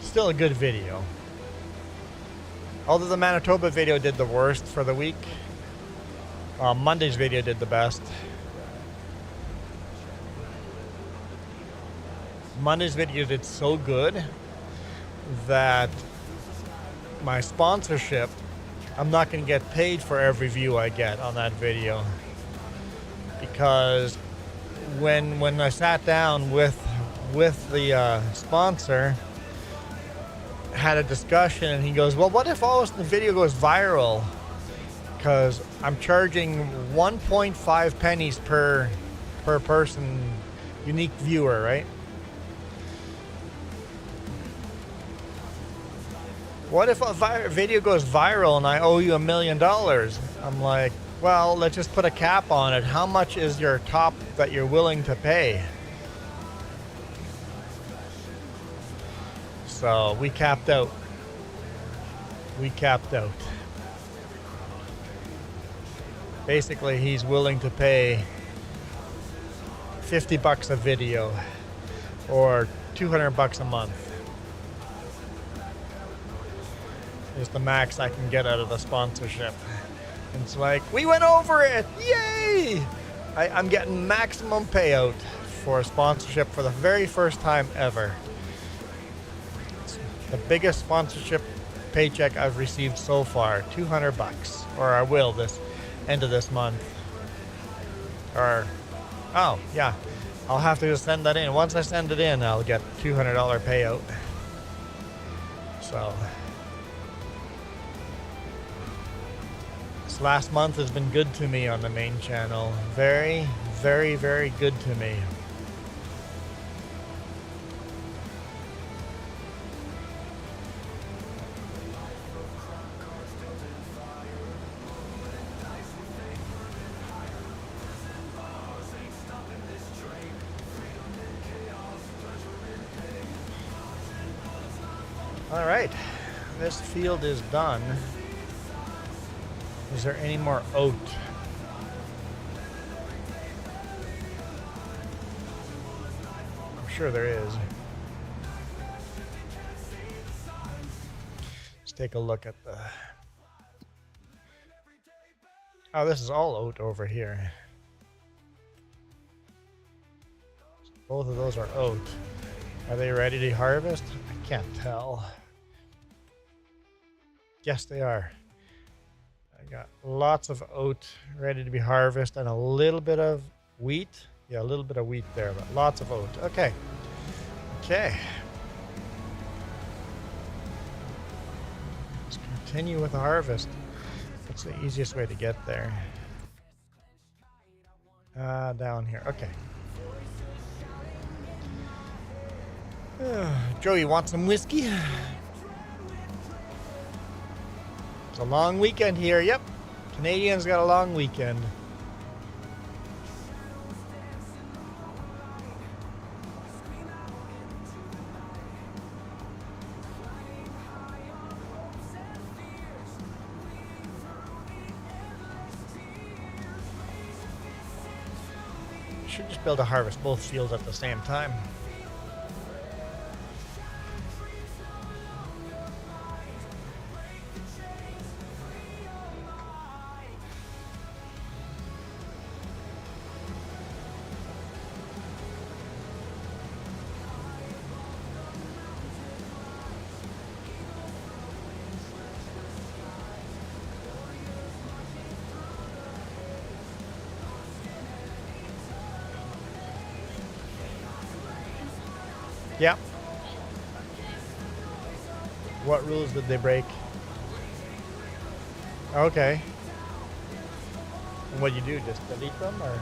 Still a good video. Although the Manitoba video did the worst for the week, Monday's video did the best. Monday's video did so good that my sponsorship, I'm not going to get paid for every view I get on that video. Because when I sat down with the sponsor, had a discussion, and he goes, well, what if all of a sudden the video goes viral? Because I'm charging 1.5 pennies per person, unique viewer, right? What if a video goes viral and I owe you $1 million? I'm like, well, let's just put a cap on it. How much is your top that you're willing to pay? So we capped out. We capped out. Basically, he's willing to pay $50 a video or $200 a month. Is the max I can get out of the sponsorship. And it's like, we went over it! Yay! I'm getting maximum payout for a sponsorship for the very first time ever. It's the biggest sponsorship paycheck I've received so far, $200, or I will this end of this month. Or, oh yeah, I'll have to just send that in. Once I send it in, I'll get $200 payout. So this last month has been good to me on the main channel. Very, very, very good to me. All right, this field is done. Is there any more oat? I'm sure there is. Let's take a look at the... Oh, this is all oat over here. Both of those are oat. Are they ready to harvest? I can't tell. Yes, they are. I got lots of oat ready to be harvested and a little bit of wheat. Yeah, a little bit of wheat there, but lots of oat. Okay. Okay. Let's continue with the harvest. What's the easiest way to get there? Down here. Okay. Joey, want some whiskey? It's a long weekend here. Yep. Canadians got a long weekend. Should just be able to harvest both fields at the same time. Yeah. What rules did they break? Okay. And what do you do? Just delete them, or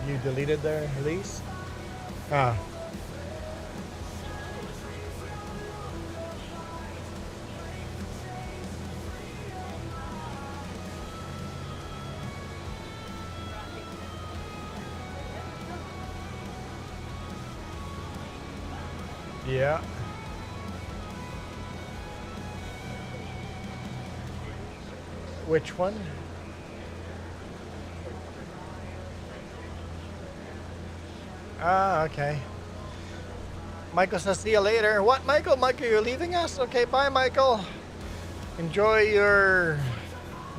you deleted their release? Ah. Yeah. Which one? Ah, okay. Michael says, see you later. What, Michael? Michael, you're leaving us? Okay, bye, Michael. Enjoy your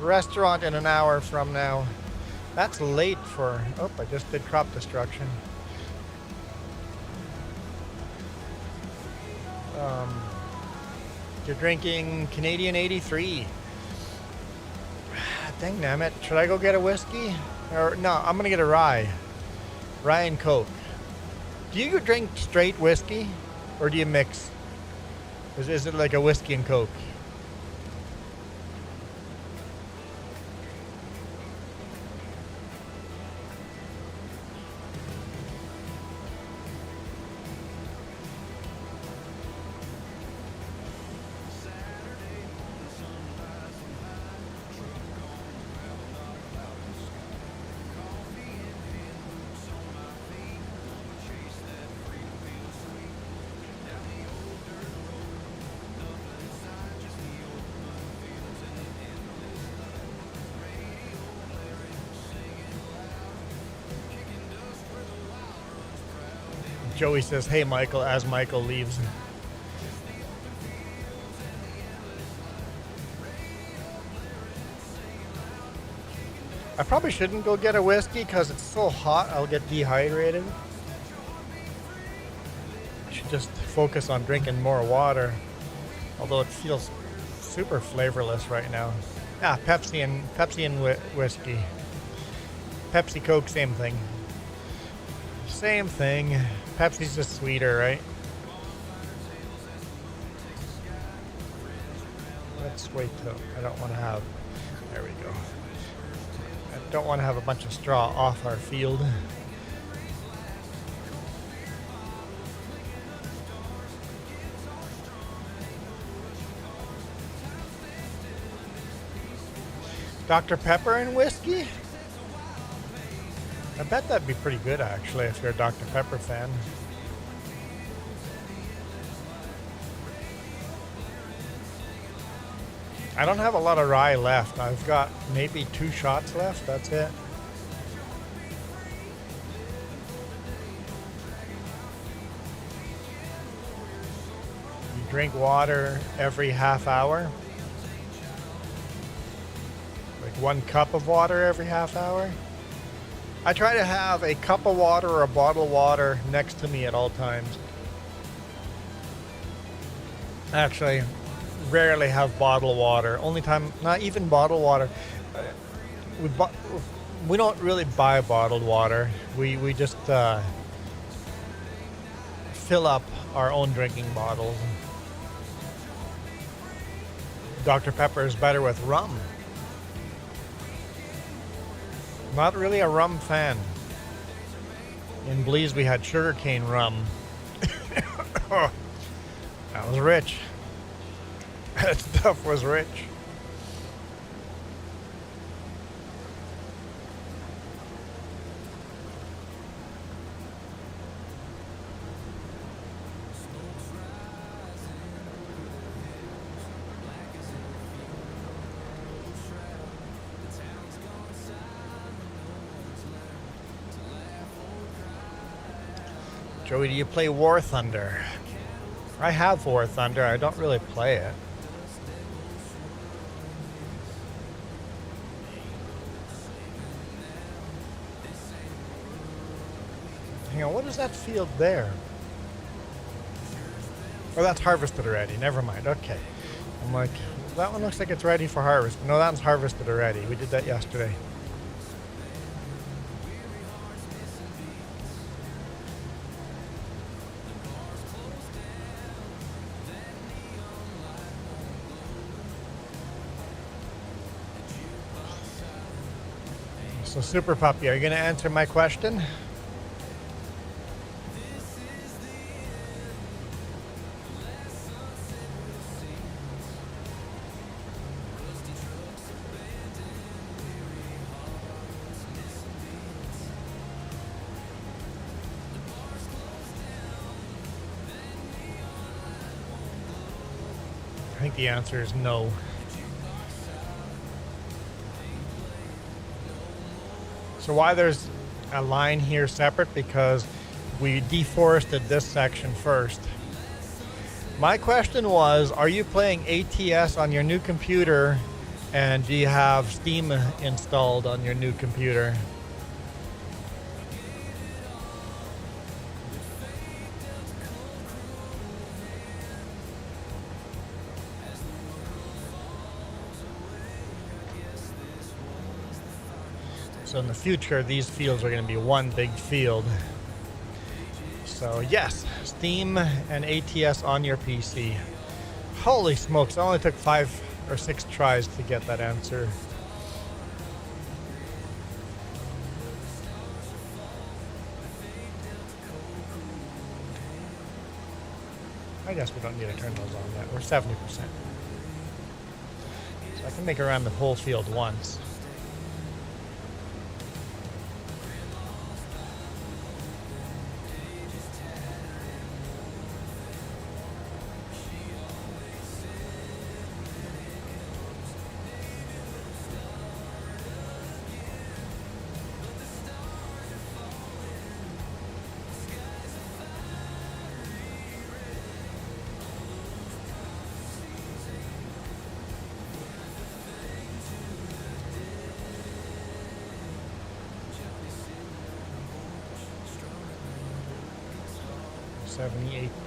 restaurant in an hour from now. That's late for... Oh, I just did crop destruction. You're drinking Canadian 83. Dang damn it. Should I go get a whiskey? Or no, I'm gonna get a rye. Rye and Coke. Do you drink straight whiskey? Or do you mix? Is it like a whiskey and Coke? Joey says, hey, Michael, as Michael leaves. I probably shouldn't go get a whiskey because it's so hot, I'll get dehydrated. I should just focus on drinking more water, although it feels super flavorless right now. Ah, Pepsi and whiskey. Pepsi, Coke, same thing. Same thing. Pepsi's just sweeter, right? Let's wait till I don't want to have. There we go. I don't want to have a bunch of straw off our field. Dr. Pepper and whiskey? I bet that'd be pretty good, actually, if you're a Dr. Pepper fan. I don't have a lot of rye left. I've got maybe 2 shots left. That's it. You drink water every half hour. Like 1 cup of water every half hour. I try to have a cup of water or a bottle of water next to me at all times. Actually, rarely have bottled water. Only time, not even bottled water. Uh, We bu- we don't really buy bottled water. We just fill up our own drinking bottles. Dr. Pepper is better with rum. Not really a rum fan. In Belize, we had sugarcane rum. That was rich. That stuff was rich. Joey, do you play War Thunder? I have War Thunder. I don't really play it. Hang on, what is that field there? Oh, that's harvested already. Never mind. Okay. I'm like, that one looks like it's ready for harvest. No, that one's harvested already. We did that yesterday. So, Super Puppy, are you going to answer my question? I think the answer is no. So why there's a line here separate? Because we deforested this section first. My question was, are you playing ATS on your new computer, and do you have Steam installed on your new computer? So in the future, these fields are going to be one big field. So yes, Steam and ATS on your PC. Holy smokes, it only took 5 or 6 tries to get that answer. I guess we don't need to turn those on yet. We're 70%. So I can make around the whole field once.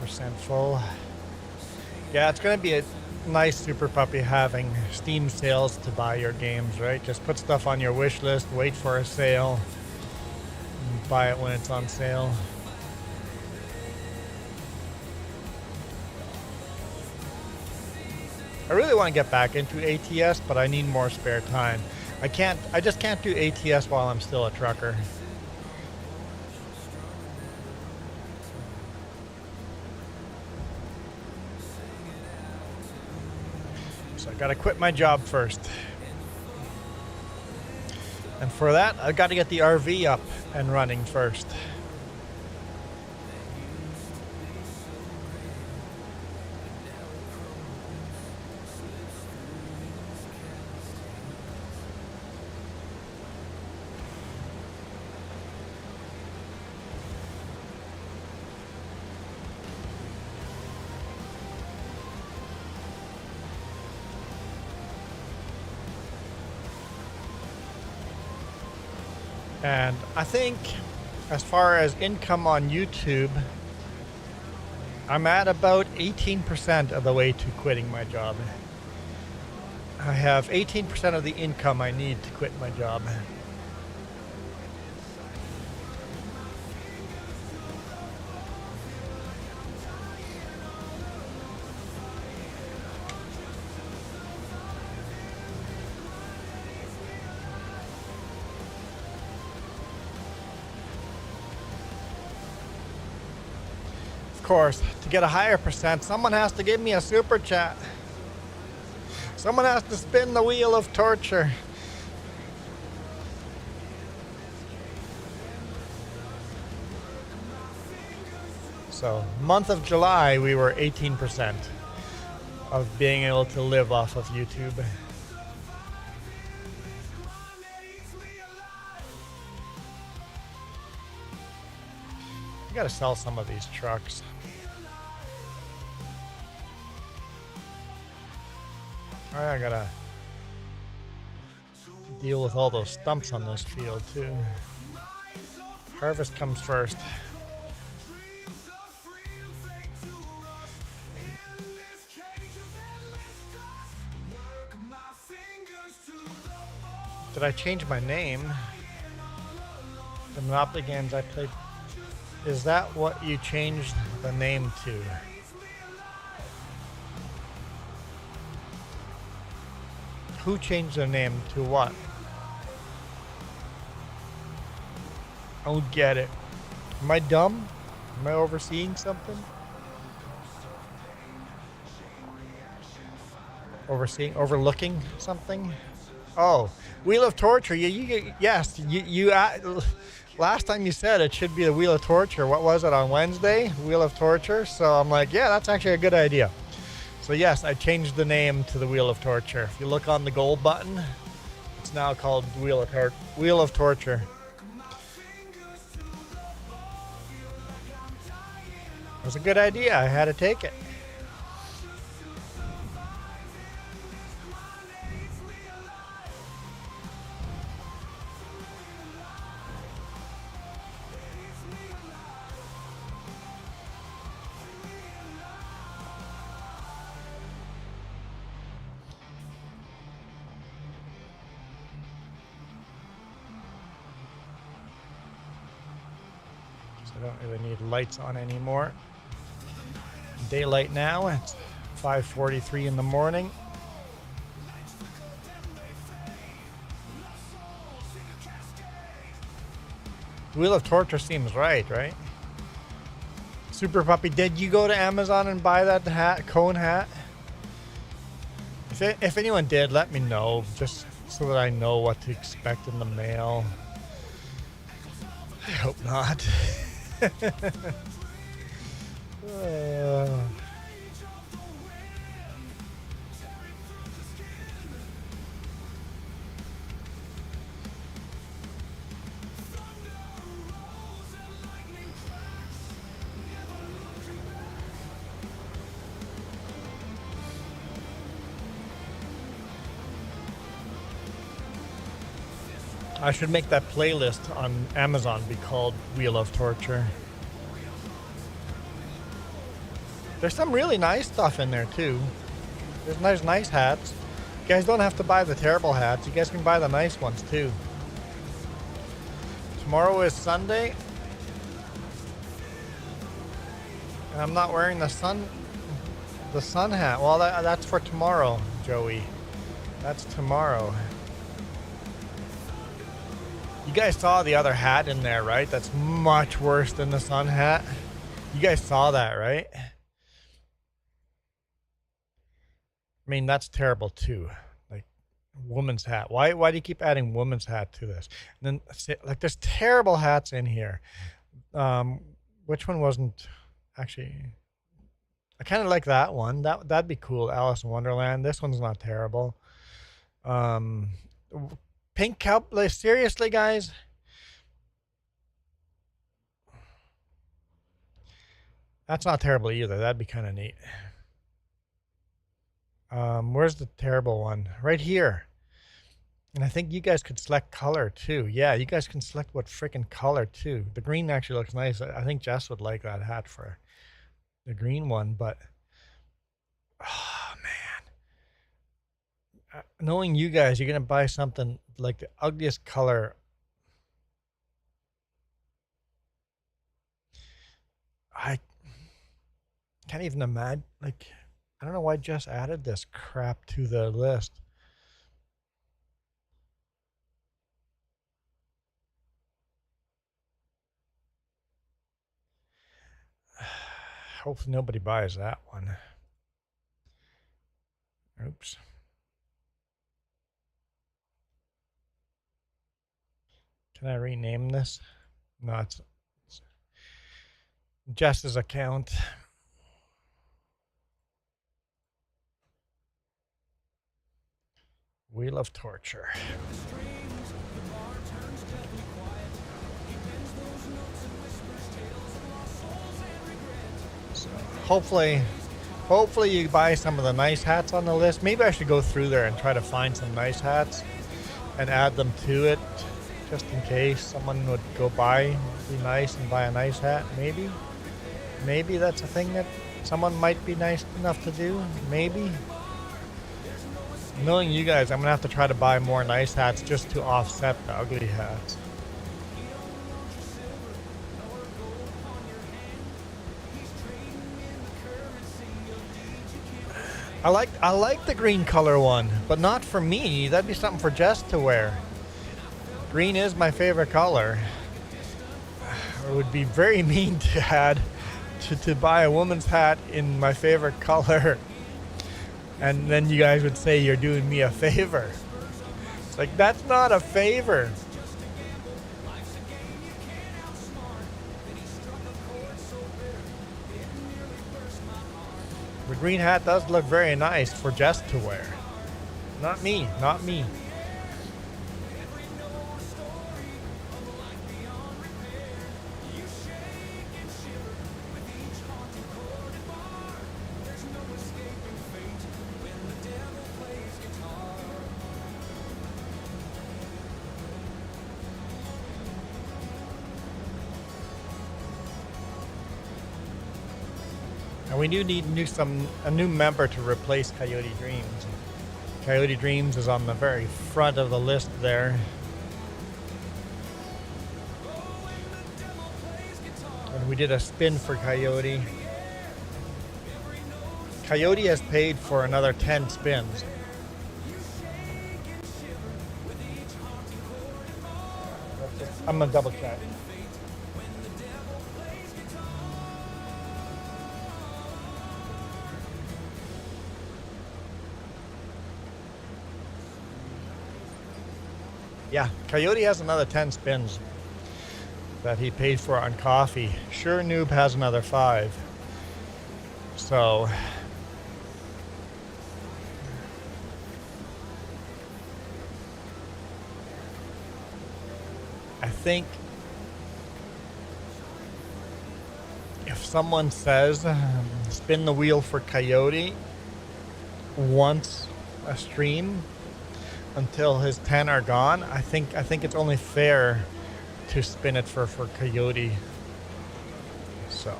%, full. Yeah, it's going to be a nice Super Puppy having Steam sales to buy your games, right? Just put stuff on your wish list, wait for a sale, and buy it when it's on sale. I really want to get back into ATS, but I need more spare time. I just can't do ATS while I'm still a trucker. So I gotta quit my job first. And for that, I've got to get the RV up and running first. And I think as far as income on YouTube, I'm at about 18% of the way to quitting my job. I have 18% of the income I need to quit my job. Of course, to get a higher percent, someone has to give me a super chat. Someone has to spin the wheel of torture. So, month of July, we were 18% of being able to live off of YouTube. I gotta sell some of these trucks. I gotta deal with all those stumps on this field too. Harvest comes first. Did I change my name? The Monopoly games I played. Is that what you changed the name to? Who changed their name to what? I don't get it. Am I dumb? Am I overseeing something? Overlooking something? Oh, Wheel of Torture. Yes. Last time you said it should be the Wheel of Torture. What was it on Wednesday? Wheel of Torture. So I'm like, yeah, that's actually a good idea. So yes, I changed the name to the Wheel of Torture. If you look on the gold button, it's now called Wheel of Torture. It was a good idea. I had to take it. I don't really need lights on anymore. Daylight now. It's 5:43 in the morning. Wheel of Torture seems right? Super Puppy, did you go to Amazon and buy that hat, cone hat? If anyone did, let me know, just so that I know what to expect in the mail. I hope not. I should make that playlist on Amazon be called Wheel of Torture. There's some really nice stuff in there too. There's nice hats. You guys don't have to buy the terrible hats. You guys can buy the nice ones too. Tomorrow is Sunday. And I'm not wearing the sun hat. Well, that's for tomorrow, Joey. That's tomorrow. You guys saw the other hat in there, right? That's much worse than the sun hat. You guys saw that, right? I mean, that's terrible too. Like, woman's hat. Why do you keep adding woman's hat to this? And then, like, there's terrible hats in here. Which one wasn't actually? I kind of like that one. That'd be cool. Alice in Wonderland. This one's not terrible. Pink cowboy. Seriously, guys. That's not terrible either. That'd be kind of neat. Where's the terrible one? Right here. And I think you guys could select color too. Yeah, you guys can select what freaking color too. The green actually looks nice. I think Jess would like that hat for the green one, but oh man, knowing you guys, you're gonna buy something like the ugliest color. I can't even imagine. Like, I don't know why I just added this crap to the list. Hopefully nobody buys that one. Oops. Can I rename this? No, it's Jess's account. Wheel of Torture. So hopefully you buy some of the nice hats on the list. Maybe I should go through there and try to find some nice hats and add them to it, just in case someone would go buy, be nice and buy a nice hat. Maybe that's a thing that someone might be nice enough to do. Maybe. Knowing you guys, I'm gonna have to try to buy more nice hats just to offset the ugly hats. I like the green color one, but not for me. That'd be something for Jess to wear. Green is my favorite color. It would be very mean to buy a woman's hat in my favorite color, and then you guys would say you're doing me a favor. It's like, that's not a favor. The green hat does look very nice for Jess to wear. Not me. And we do need a new member to replace Coyote Dreams. Coyote Dreams is on the very front of the list there. And we did a spin for Coyote. Coyote has paid for another 10 spins. I'm gonna double check. Yeah, Coyote has another 10 spins that he paid for on coffee. Sure Noob has another 5. So I think if someone says spin the wheel for Coyote once a stream until his 10 are gone, I think it's only fair to spin it for Coyote. So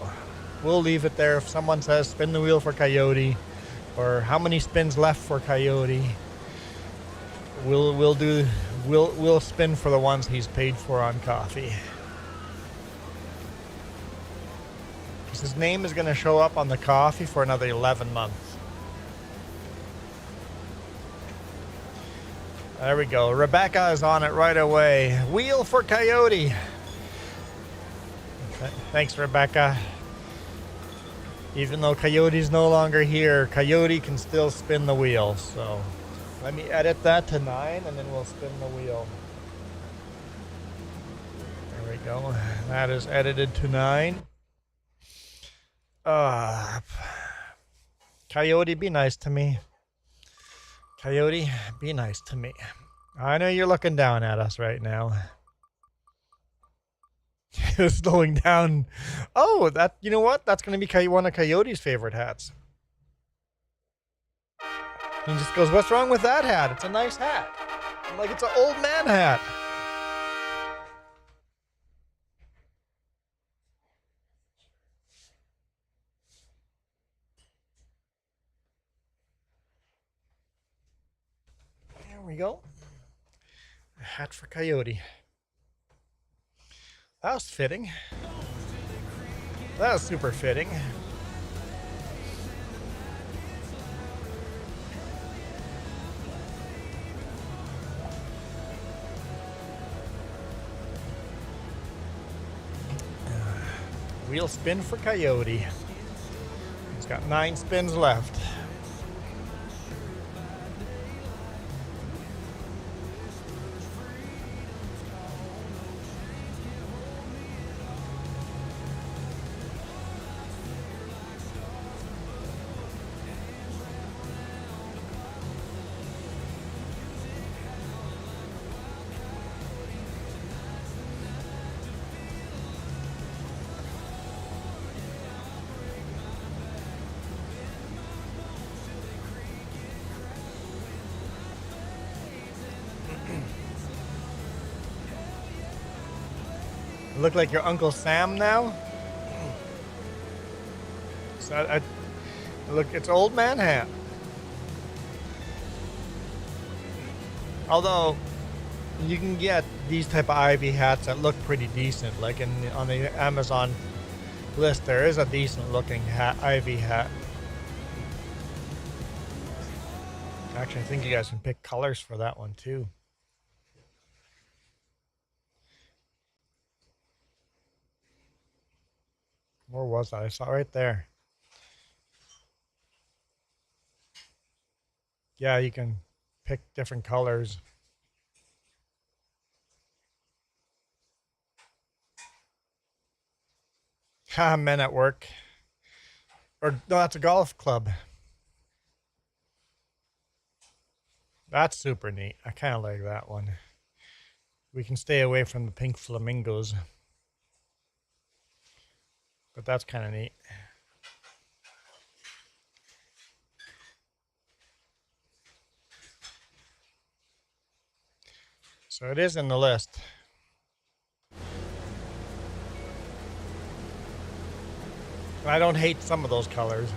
we'll leave it there. If someone says spin the wheel for Coyote, or how many spins left for Coyote, we'll spin for the ones he's paid for on coffee. Because his name is going to show up on the coffee for another 11 months. There we go. Rebecca is on it right away. Wheel for Coyote. Thanks, Rebecca. Even though Coyote's no longer here, Coyote can still spin the wheel. So let me edit that to 9 and then we'll spin the wheel. There we go. That is edited to 9. Coyote, be nice to me. Coyote, be nice to me. I know you're looking down at us right now. Slowing down. Oh, you know what? That's going to be one of Coyote's favorite hats. He just goes, what's wrong with that hat? It's a nice hat. I'm like, it's an old man hat. we go. A hat for Coyote. That was fitting. That was super fitting. Wheel spin for Coyote. He's got 9 spins left. Look like your Uncle Sam now? So look, it's old man hat. Although you can get these type of ivy hats that look pretty decent. Like on the Amazon list, there is a decent looking ivy hat. Actually, I think you guys can pick colors for that one too. Where was that? I saw it right there. Yeah, you can pick different colors. Ha, men at work. Or no, that's a golf club. That's super neat. I kind of like that one. We can stay away from the pink flamingos. But that's kind of neat. So it is in the list. I don't hate some of those colors.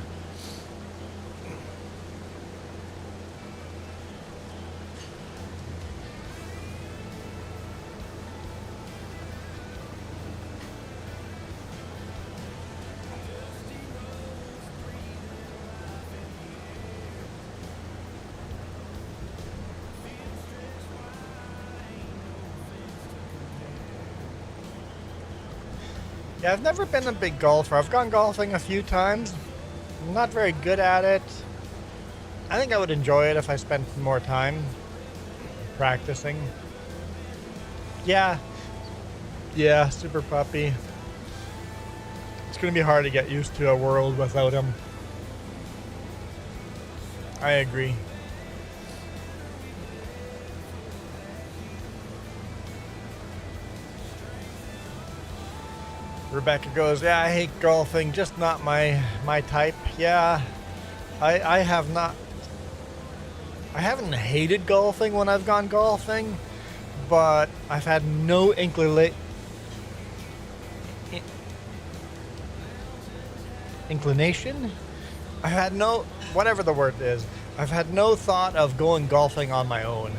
Yeah, I've never been a big golfer. I've gone golfing a few times. I'm not very good at it. I think I would enjoy it if I spent more time practicing. Yeah, Super Puppy. It's going to be hard to get used to a world without him. I agree. Rebecca goes, yeah, I hate golfing, just not my type. Yeah, I haven't hated golfing when I've gone golfing, but I've had no inclination. I've had no, whatever the word is, I've had no thought of going golfing on my own.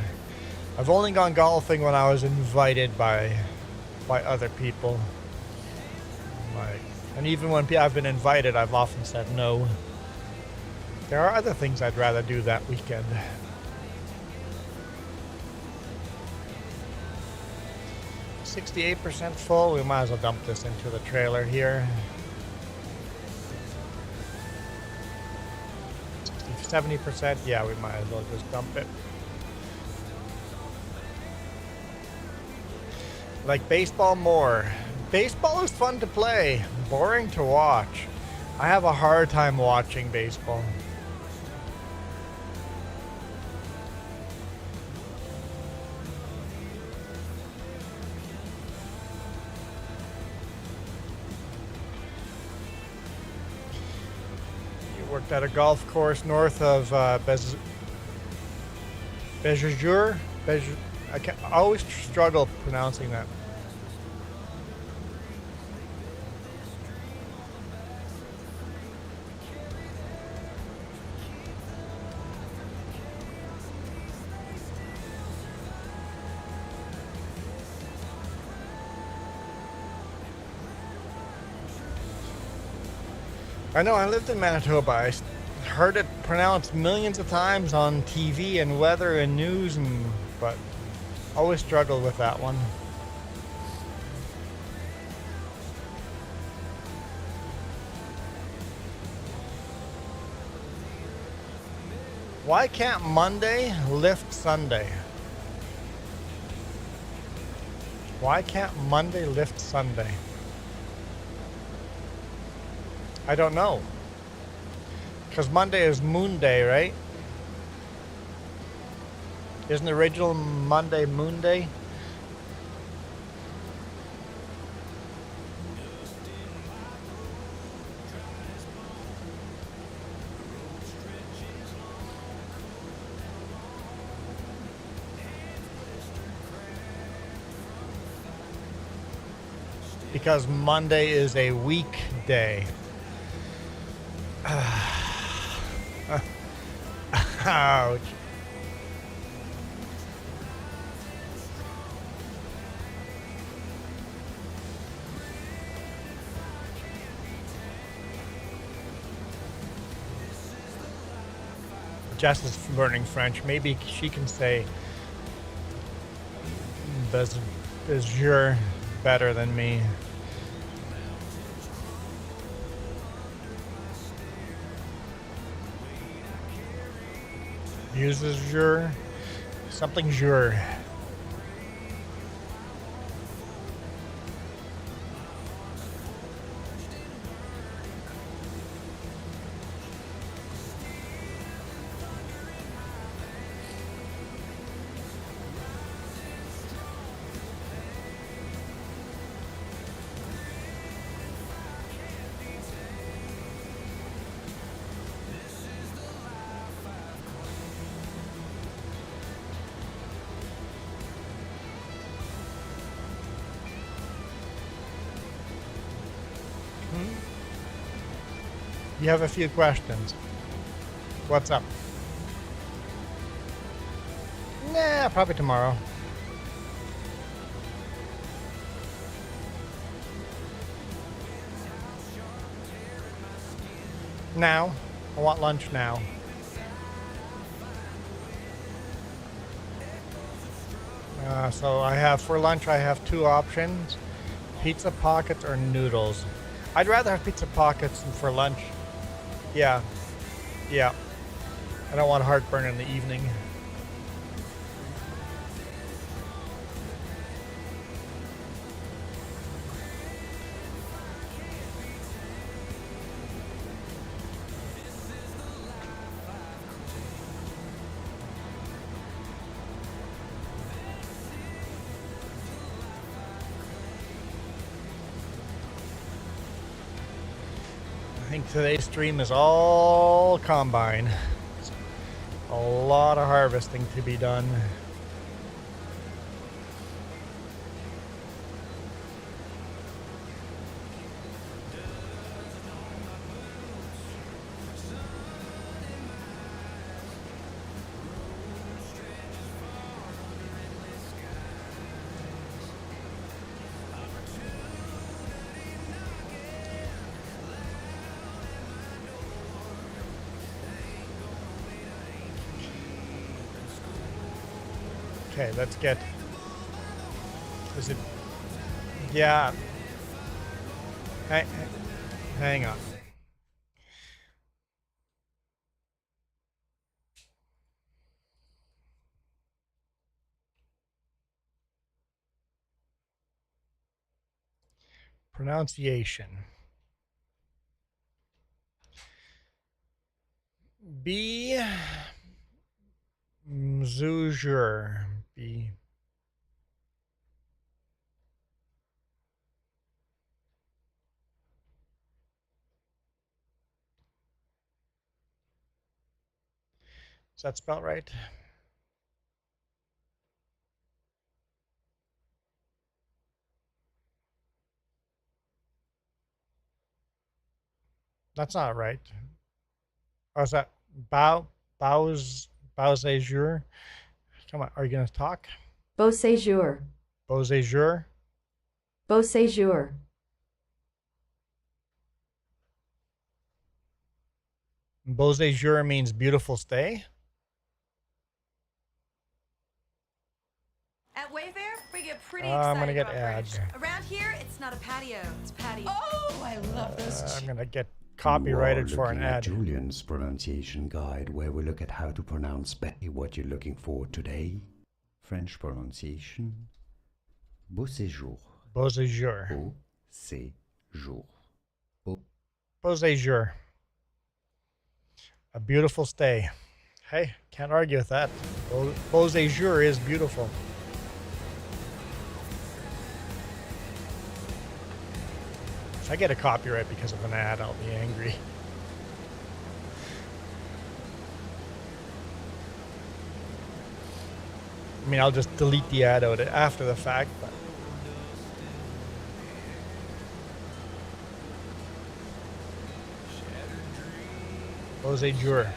I've only gone golfing when I was invited by other people. And even when I've been invited, I've often said no. There are other things I'd rather do that weekend. %68 full. We might as well dump this into the trailer here. 70%. Yeah, we might as well just dump it. Like baseball more. Baseball is fun to play, boring to watch. I have a hard time watching baseball. You worked at a golf course north of Béziers. I always struggle pronouncing that. I know, I lived in Manitoba. I heard it pronounced millions of times on TV and weather and news, but always struggled with that one. Why can't Monday lift Sunday? Why can't Monday lift Sunday? I don't know. Because Monday is Moon Day, right? Isn't the original Monday Moon Day? Because Monday is a weekday. Ouch. Jess is learning French. Maybe she can say bonjour better than me. Uses jour. Something jour. You have a few questions. What's up? Nah, probably tomorrow. Now. I want lunch now. So I have, for lunch, I have two options. Pizza pockets or noodles. I'd rather have pizza pockets for lunch. Yeah. Yeah. I don't want heartburn in the evening. I think today's stream is all combine. A lot of harvesting to be done. Okay, let's get. Is it? Yeah. Hang on. Pronunciation. B. Mzujur. B. Is that spelled right? That's not right. Or is that Beauséjour? Come on, are you going to talk? Beau séjour. Beauséjour? Beau séjour. Beau jour means beautiful stay. At Wayfair, we get pretty I'm gonna excited get about ads. furniture. Around here, it's not a patio, it's patio. Oh, I love those. I'm gonna get You copyrighted are for an looking at ad. Julian's pronunciation guide, where we look at how to pronounce better what you're looking for today. French pronunciation. Beau séjour. Beau jour. Beau séjour. Beau jour. A beautiful stay. Hey, can't argue with that. Beau jour is beautiful. If I get a copyright because of an ad, I'll be angry. I mean, I'll just delete the ad out after the fact, but Beau jour.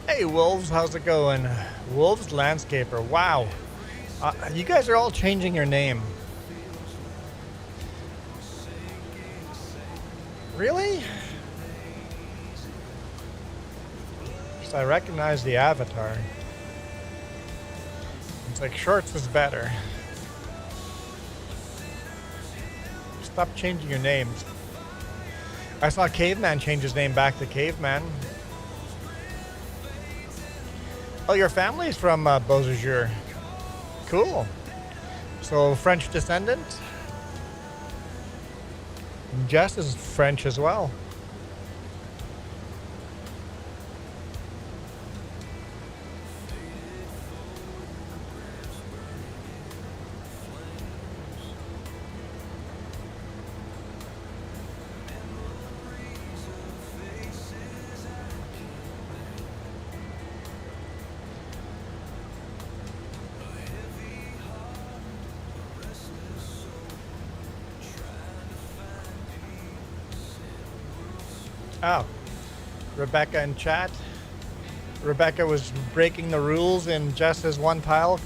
Hey Wolves, how's it going? Wolves Landscaper, wow. You guys are all changing your name. Really? Because I recognize the avatar. It's like Shorts is better. Stop changing your names. I saw Caveman change his name back to Caveman. Oh, your family's from Beausejour. Cool. So French descendant. Jess is French as well. Oh, Rebecca in chat. Rebecca was breaking the rules in Jess's one tile.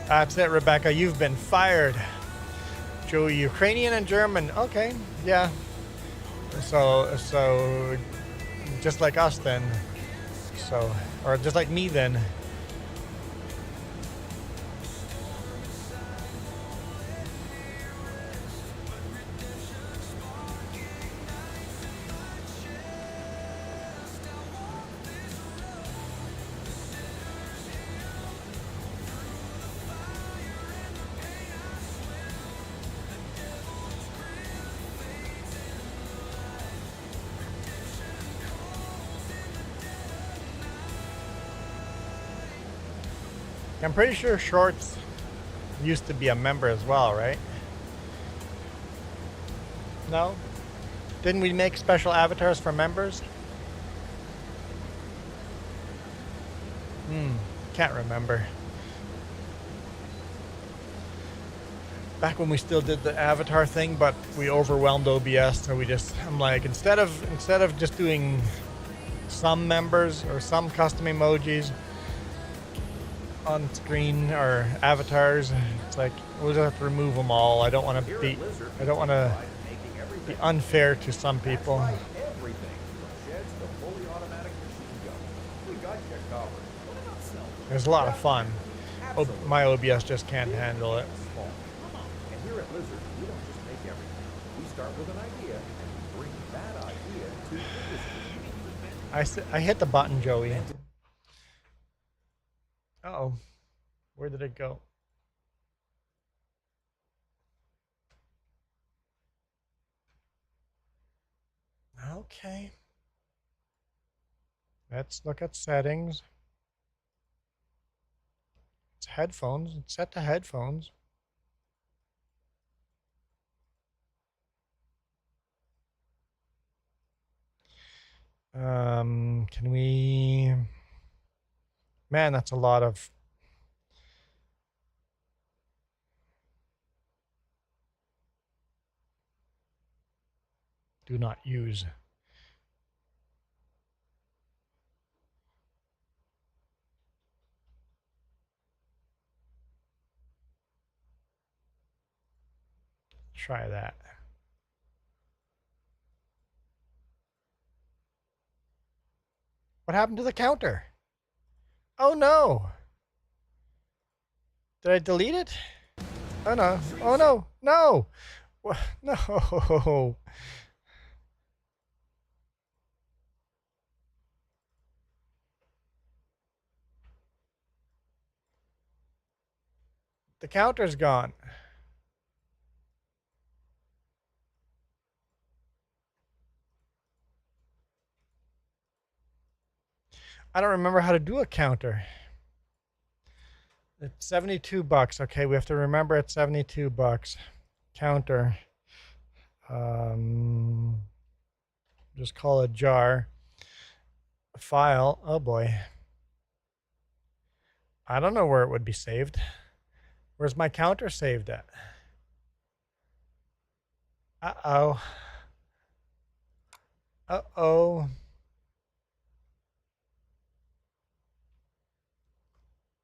That's it, Rebecca. You've been fired. Joey, Ukrainian and German. Okay, yeah. So just like us then. So, or just like me then. I'm pretty sure Shorts used to be a member as well, right? No? Didn't we make special avatars for members? Can't remember. Back when we still did the avatar thing, but we overwhelmed OBS, so I'm like, instead of just doing some members or some custom emojis on screen or avatars, it's like we'll just have to remove them all. I don't want to be unfair to some people. It's a lot of fun. My OBS just can't handle it. And here at Blizzard, we don't just make everything. We start with an idea and bring that idea to industry. I hit the button, Joey. Uh-oh. Where did it go? Okay. Let's look at settings. It's headphones. It's set to headphones. Can we... Man, that's a lot of... Do not use. Try that. What happened to the counter? Oh no! Did I delete it? Oh no! Oh no! No! No! The counter's gone. I don't remember how to do a counter. It's 72 bucks. Okay, we have to remember it's 72 bucks. Counter. Just call it jar. File. Oh boy. I don't know where it would be saved. Where's my counter saved at? Uh-oh. Uh-oh.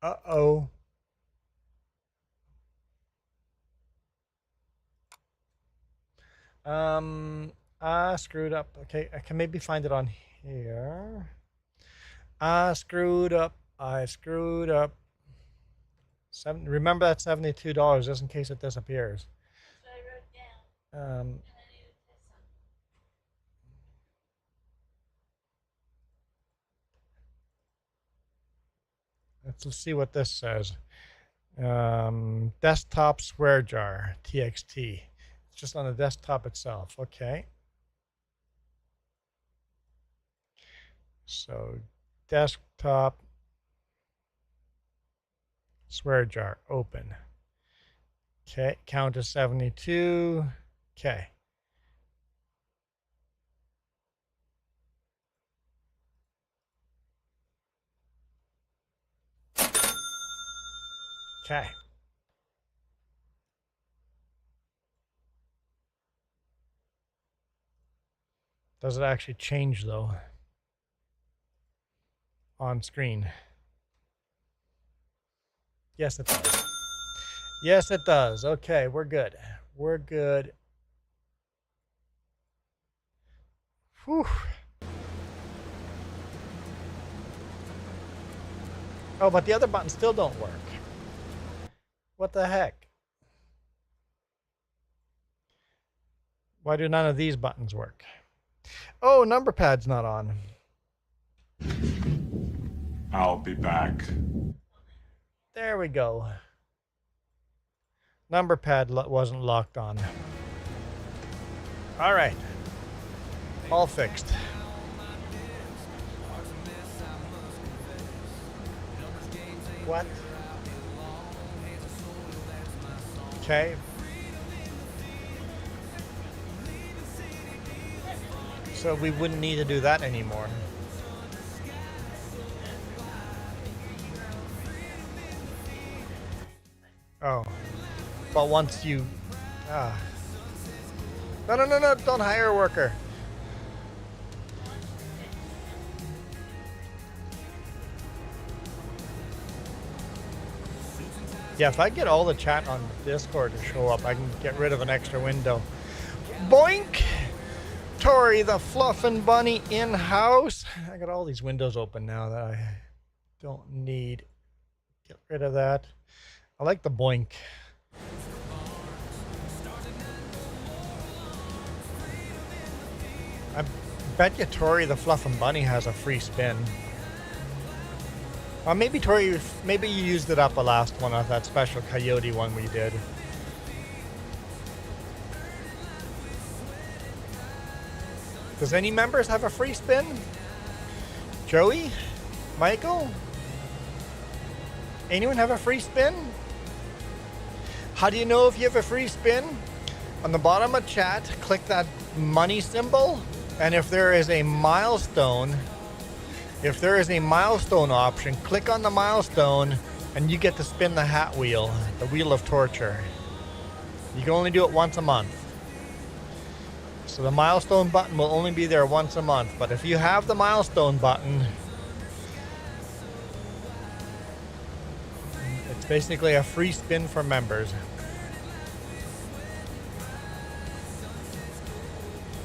Uh-oh. Screwed up. Okay, I can maybe find it on here. Screwed up. I screwed up. Remember that $72 just in case it disappears. That's what I wrote down. And I need to test something. Let's see what this says. Desktop swear jar, TXT. It's just on the desktop itself. Okay. So desktop swear jar, open. Okay, count to 72. Okay. Okay. Does it actually change though? On screen. Yes, it does. Yes, it does. Okay, we're good. We're good. Whew. Oh, but the other buttons still don't work. What the heck? Why do none of these buttons work? Oh, number pad's not on. I'll be back. There we go. Number pad wasn't locked on. All right. All fixed. What? Okay. So we wouldn't need to do that anymore. Oh. But once you... No, don't hire a worker. Yeah, if I get all the chat on Discord to show up, I can get rid of an extra window. Boink! Tori the Fluffin' Bunny in-house. I got all these windows open now that I don't need. Get rid of that. I like the boink. I bet you Tori the Fluffin' Bunny has a free spin. Maybe Tori, maybe you used it up the last one of that special coyote one we did. Does any members have a free spin? Joey? Michael? Anyone have a free spin? How do you know if you have a free spin? On the bottom of chat, click that money symbol, and if there is a milestone option, click on the milestone and you get to spin the hat wheel, the wheel of torture. You can only do it once a month. So the milestone button will only be there once a month, but if you have the milestone button, it's basically a free spin for members.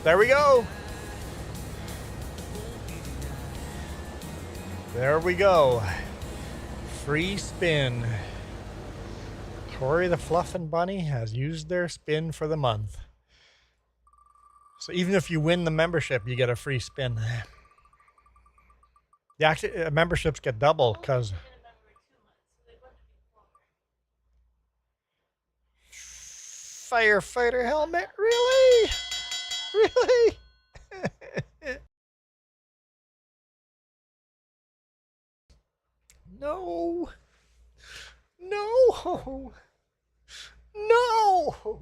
There we go. There we go. Free spin. Tori the Fluffin' Bunny has used their spin for the month. So even if you win the membership, you get a free spin. Yeah, actually, memberships get double because firefighter helmet. Really? Really? No. No. No.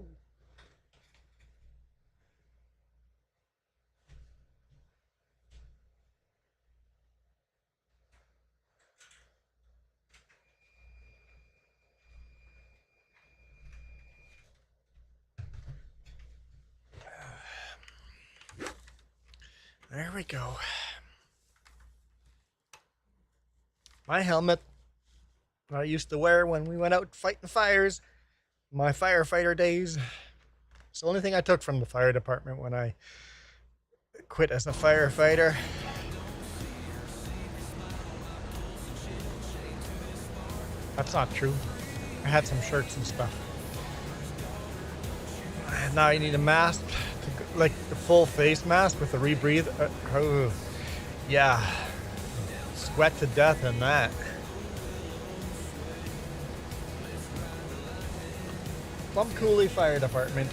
There we go. My helmet I used to wear when we went out fighting fires, my firefighter days. It's the only thing I took from the fire department when I quit as a firefighter. That's not true. I had some shirts and stuff. Now you need a mask, like the full face mask with a rebreathe. Yeah, sweat to death in that. Plum Coulee Fire Department.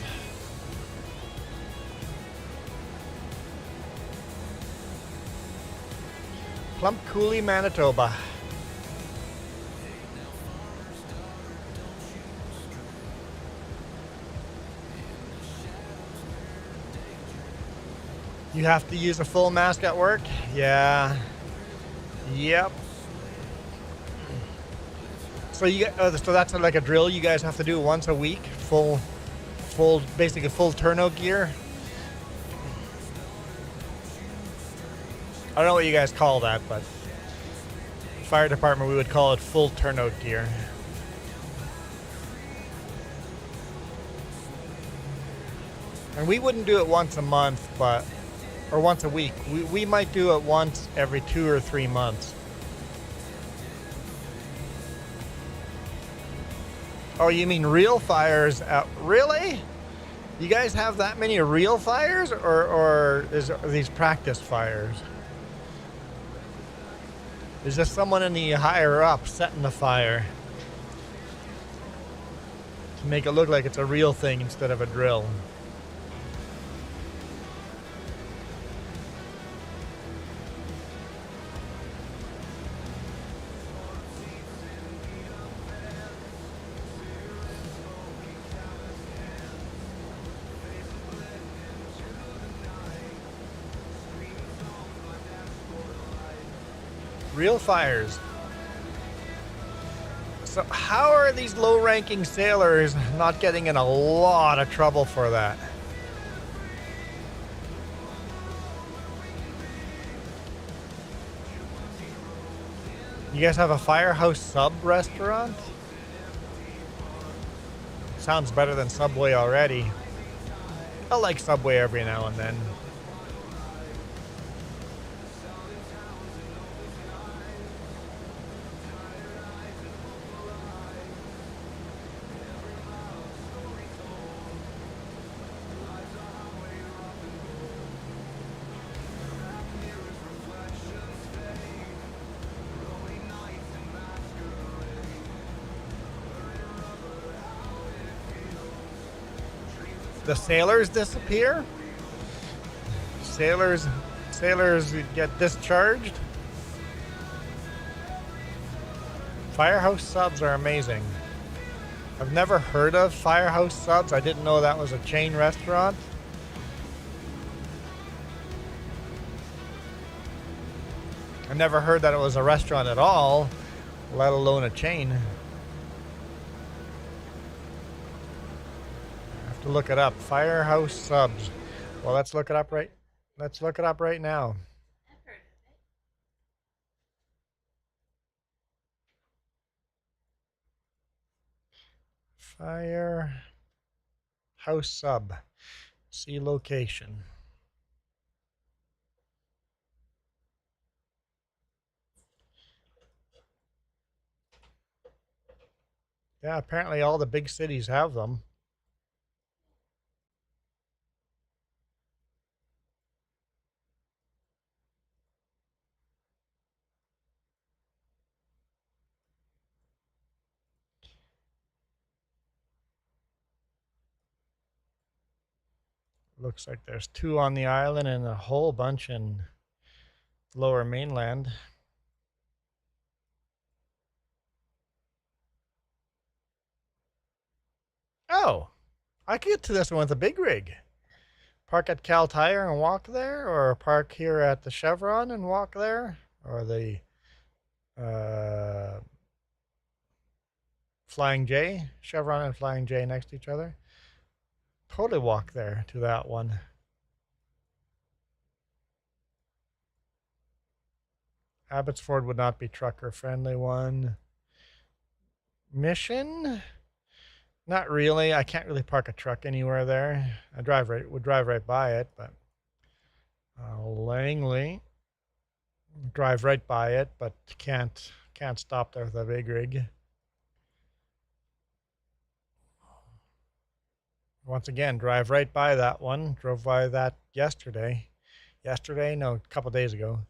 Plum Coulee, Manitoba. You have to use a full mask at work? Yeah. Yep. So so that's like a drill you guys have to do once a week, basically full turnout gear. I don't know what you guys call that, but fire department we would call it full turnout gear. And we wouldn't do it once a month, or once a week. We might do it once every 2 or 3 months. Oh, you mean real fires? Really? You guys have that many real fires, or are these practice fires? Is just someone in the higher up setting the fire to make it look like it's a real thing instead of a drill? Real fires. So how are these low-ranking sailors not getting in a lot of trouble for that? You guys have a Firehouse Sub restaurant? Sounds better than Subway already. I like Subway every now and then. The sailors disappear? Sailors get discharged? Firehouse subs are amazing. I've never heard of Firehouse Subs. I didn't know that was a chain restaurant. I never heard that it was a restaurant at all, let alone a chain. I have to look it up. Firehouse Subs. Well, let's look it up right. Let's look it up right now. I've heard of it. Firehouse Sub. See location. Yeah, apparently all the big cities have them. Looks like there's 2 on the island and a whole bunch in Lower Mainland. Oh, I could get to this one with a big rig. Park at Cal Tire and walk there, or park here at the Chevron and walk there, or the Flying J, Chevron and Flying J next to each other. Totally walk there to that one. Abbotsford would not be trucker friendly one. Mission? Not really. I can't really park a truck anywhere there. I would drive right by it, but Langley, drive right by it, but can't stop there with a big rig. Once again, drive right by that one. Drove by that yesterday. No, a couple days ago.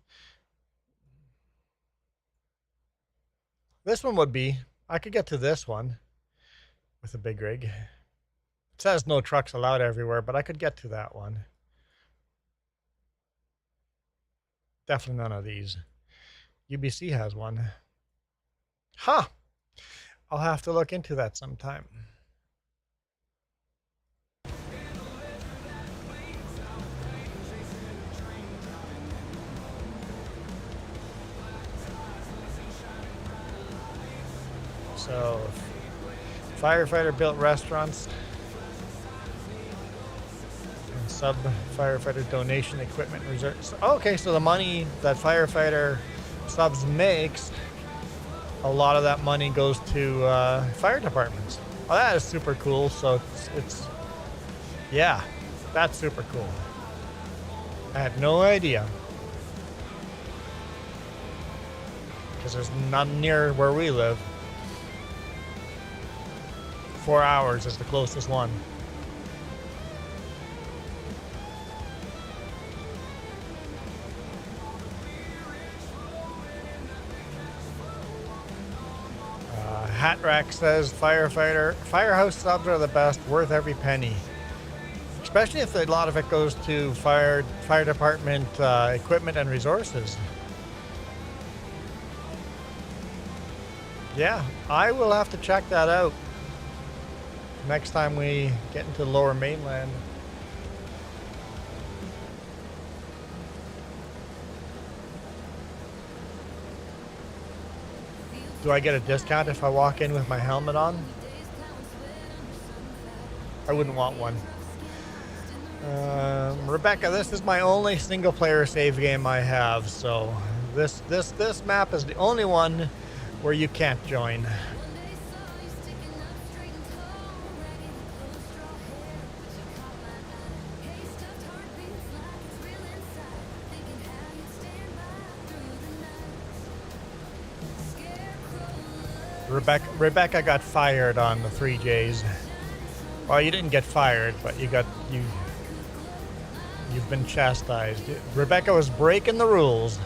This one would be, I could get to this one with a big rig. It says no trucks allowed everywhere, but I could get to that one. Definitely none of these. UBC has one. Huh. I'll have to look into that sometime. So, firefighter built restaurants and sub firefighter donation equipment reserves. Okay, so the money that firefighter subs makes, a lot of that money goes to fire departments. Oh, that is super cool. So it's yeah, that's super cool. I had no idea, because there's none near where we live. 4 hours is the closest one. Hat Rack says firehouse subs are the best, worth every penny. Especially if a lot of it goes to fire department equipment and resources. Yeah, I will have to check that out next time we get into the Lower Mainland. Do I get a discount if I walk in with my helmet on? I wouldn't want one. Rebecca, this is my only single player save game I have, so this map is the only one where you can't join. Rebecca got fired on the 3Js. Well, you didn't get fired, but you've been chastised. Rebecca was breaking the rules.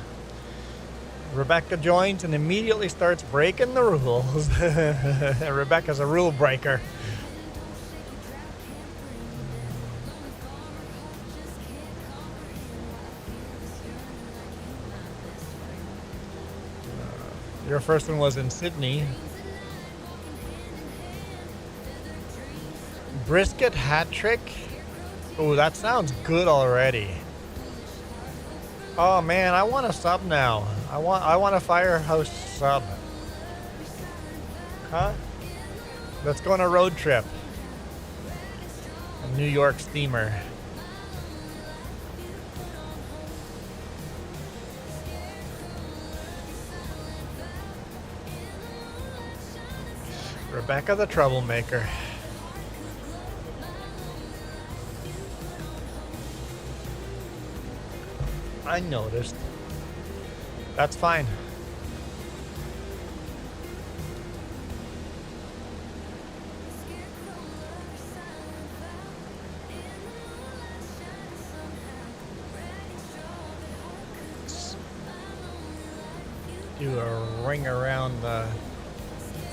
Rebecca joins and immediately starts breaking the rules. Rebecca's a rule breaker. Your first one was in Sydney. Brisket hat trick. Oh, that sounds good already. Oh man, I want a sub now. I want a Firehouse sub. Huh? Let's go on a road trip. A New York steamer. Rebecca the troublemaker. I noticed. That's fine. Do a ring around the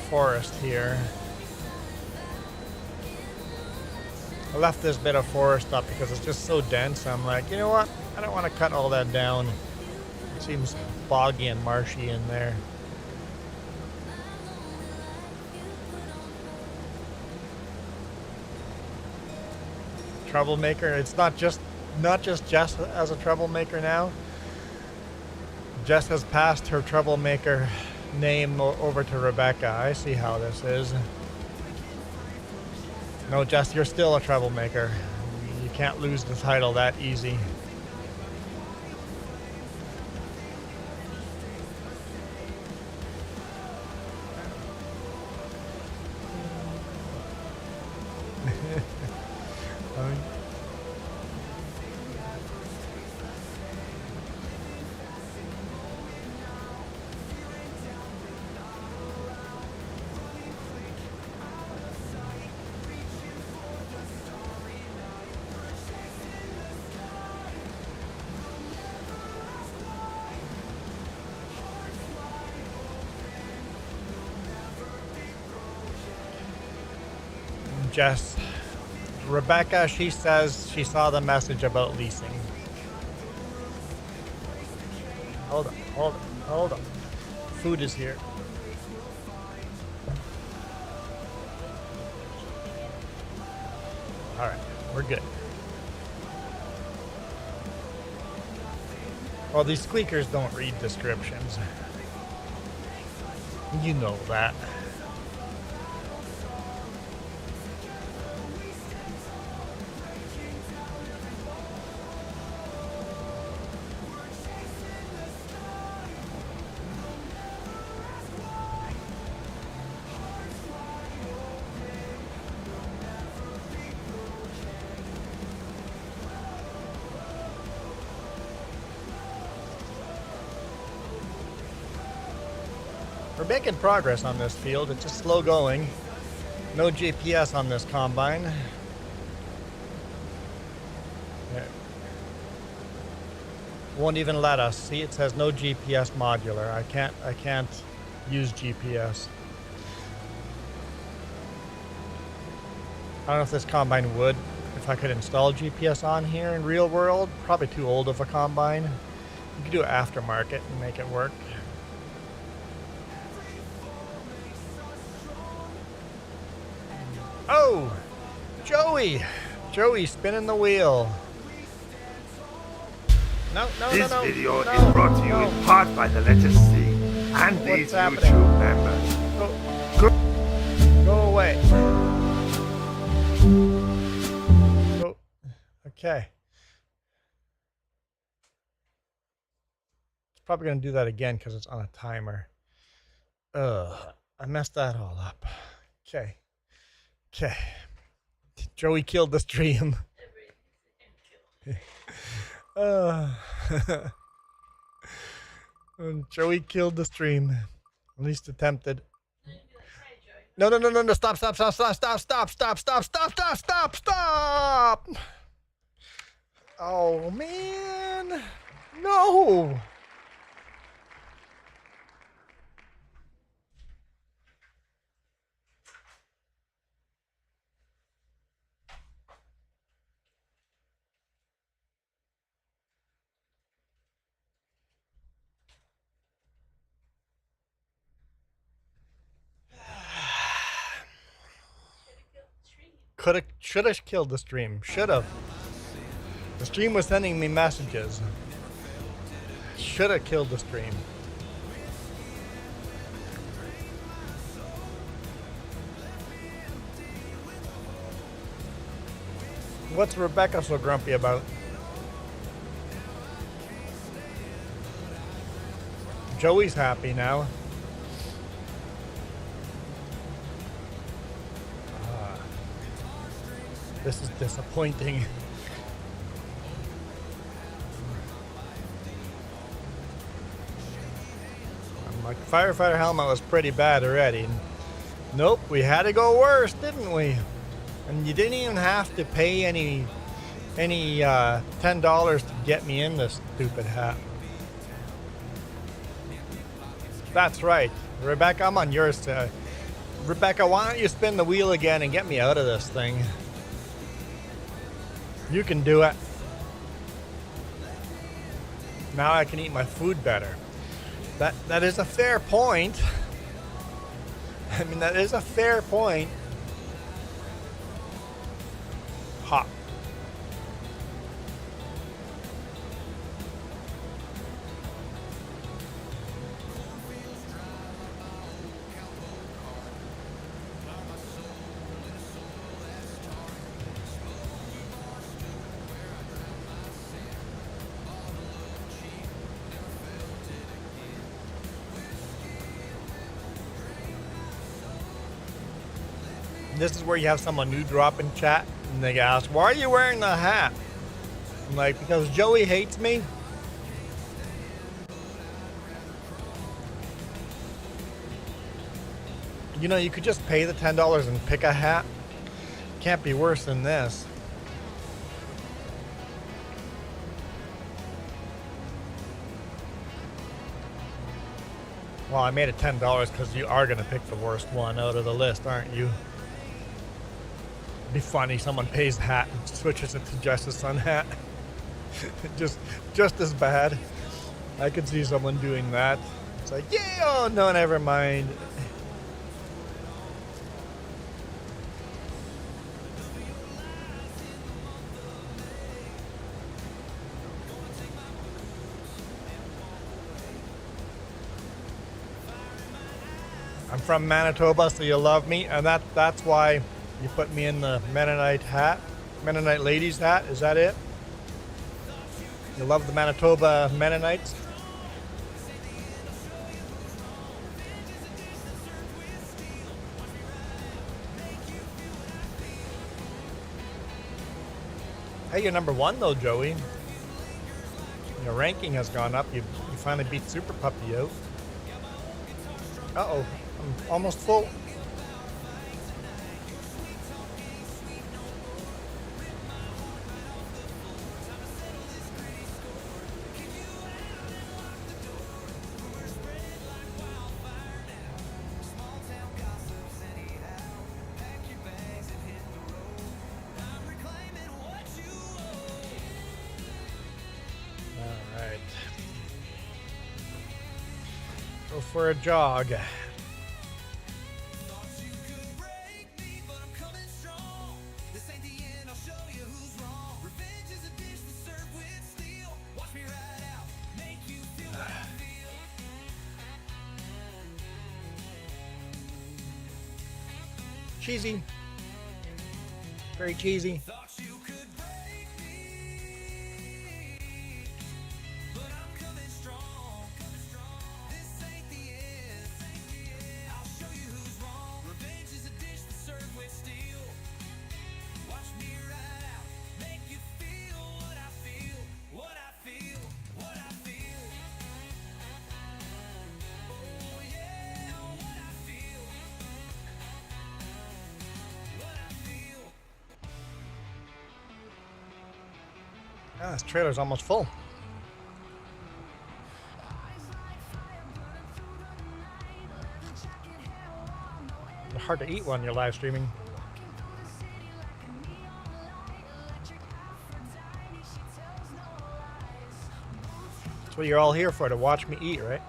forest here. I left this bit of forest up because it's just so dense. I'm like, you know what? I don't want to cut all that down. It seems boggy and marshy in there. Troublemaker. It's not just Jess as a troublemaker now. Jess has passed her troublemaker name over to Rebecca. I see how this is. No, Jess, you're still a troublemaker. You can't lose the title that easy. Jess. Rebecca, she says she saw the message about leasing. Hold on. Food is here. All right, we're good. Well, these squeakers don't read descriptions. You know that. We're making progress on this field. It's just slow going. No GPS on this combine. Yeah. Won't even let us. See, it says no GPS modular. I can't use GPS. I don't know if this combine would. If I could install GPS on here in real world, probably too old of a combine. You could do aftermarket and make it work. Oh, Joey spinning the wheel. No. This video is brought to you in part by the letter C and these YouTube members. Go away. Go. Okay. It's probably going to do that again because it's on a timer. I messed that all up. Okay. Joey killed the stream. Joey killed the stream. At least attempted. No. Stop. Oh, man. No. should have killed the stream. Should have. The stream was sending me messages. Should have killed the stream. What's Rebecca so grumpy about? Joey's happy now. This is disappointing. My firefighter helmet was pretty bad already. Nope, we had to go worse, didn't we? And you didn't even have to pay any $10 to get me in this stupid hat. That's right. Rebecca, I'm on your side. Rebecca, why don't you spin the wheel again and get me out of this thing? You can do it. Now I can eat my food better. That is a fair point. I mean, that is a fair point. Ha. This is where you have someone new drop in chat and they ask, why are you wearing the hat? I'm like, because Joey hates me. You know, you could just pay the $10 and pick a hat. Can't be worse than this. Well, I made it $10 because you are going to pick the worst one out of the list, aren't you? It'd be funny, someone pays hat and switches it to just a sun hat. just as bad. I could see someone doing that. It's like, yeah, oh no, never mind. I'm from Manitoba, so you love me, and that's why you put me in the Mennonite hat, Mennonite ladies hat. Is that it? You love the Manitoba Mennonites? Hey, you're number one though, Joey. Your ranking has gone up. You finally beat Super Puppy out. Uh-oh, I'm almost full. Go for a jog. Cheesy. Very cheesy. Ah, this trailer's almost full. It's hard to eat when you're live streaming. That's what you're all here for, to watch me eat, right?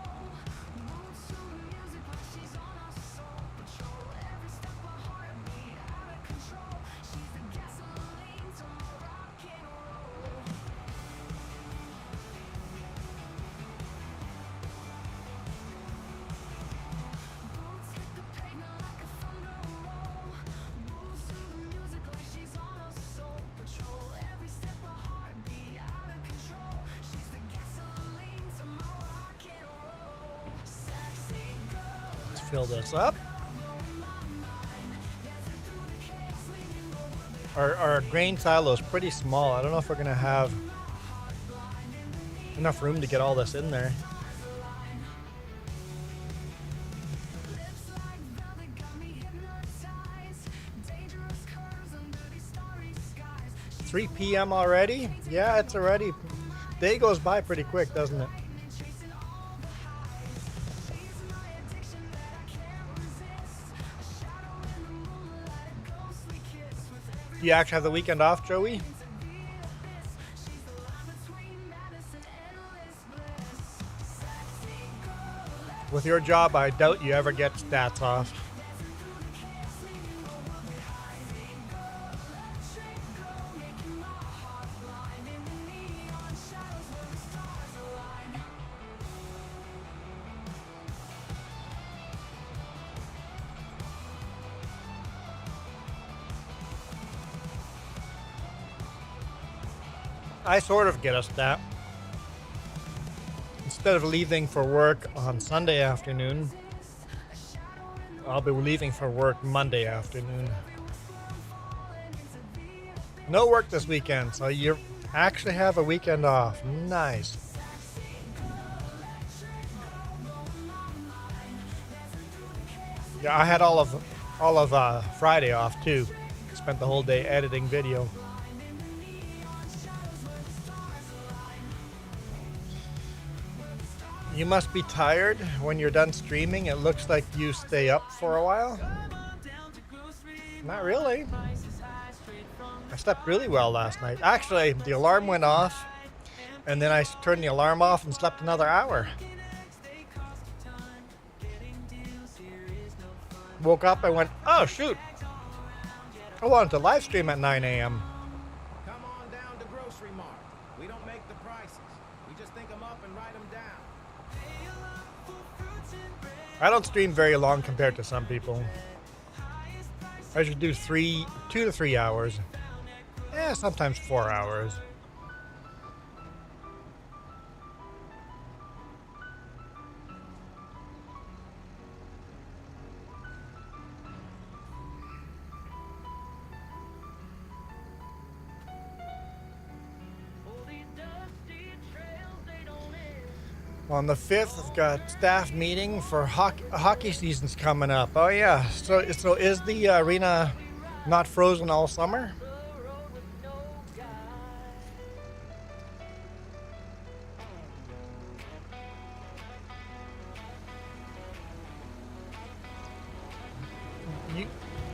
fill this up. Our grain silo is pretty small. I don't know if we're gonna have enough room to get all this in there. $3 p.m. already? Yeah, it's already. Day goes by pretty quick, doesn't it? Do you actually have the weekend off, Joey? With your job, I doubt you ever get stats off. I sort of get a stat. Instead of leaving for work on Sunday afternoon, I'll be leaving for work Monday afternoon. No work this weekend, so you actually have a weekend off. Nice. Yeah, I had all of Friday off too. Spent the whole day editing video. You must be tired when you're done streaming. It looks like you stay up for a while. Not really. I slept really well last night. Actually, the alarm went off, and then I turned the alarm off and slept another hour. Woke up, I went, oh shoot, I wanted to live stream at 9 a.m. Come on down to Grocery Mart. We don't make the prices. We just think them up and write them down. I don't stream very long compared to some people. I should do 2 to 3 hours. Yeah, sometimes 4 hours. On the 5th, I've got staff meeting for hockey season's coming up. Oh yeah, so is the arena not frozen all summer?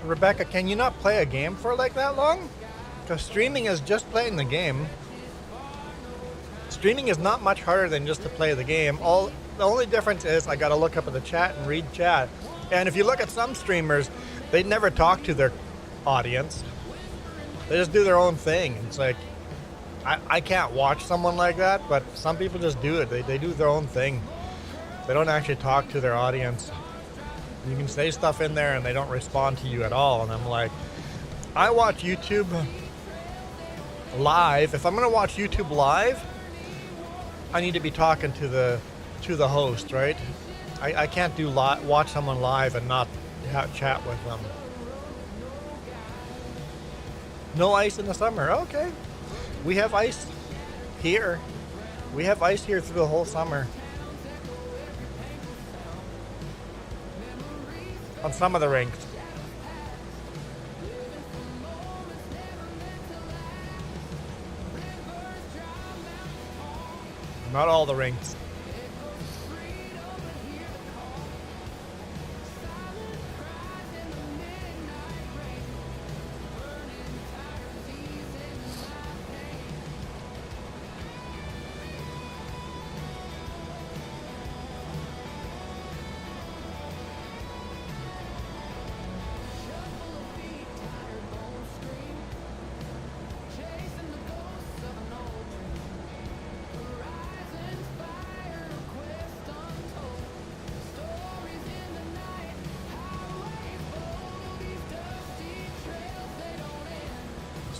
Rebecca, can you not play a game for like that long? Because streaming is just playing the game. Streaming is not much harder than just to play the game. The only difference is I gotta look up at the chat and read chat. And if you look at some streamers, they never talk to their audience. They just do their own thing. It's like, I can't watch someone like that, but some people just do it. They do their own thing. They don't actually talk to their audience. You can say stuff in there and they don't respond to you at all. And I'm like, I watch YouTube live. If I'm gonna watch YouTube live, I need to be talking to the host, right? I can't watch someone live and not chat with them. No ice in the summer. Okay. We have ice here. We have ice here through the whole summer. On some of the rinks. Not all the rinks.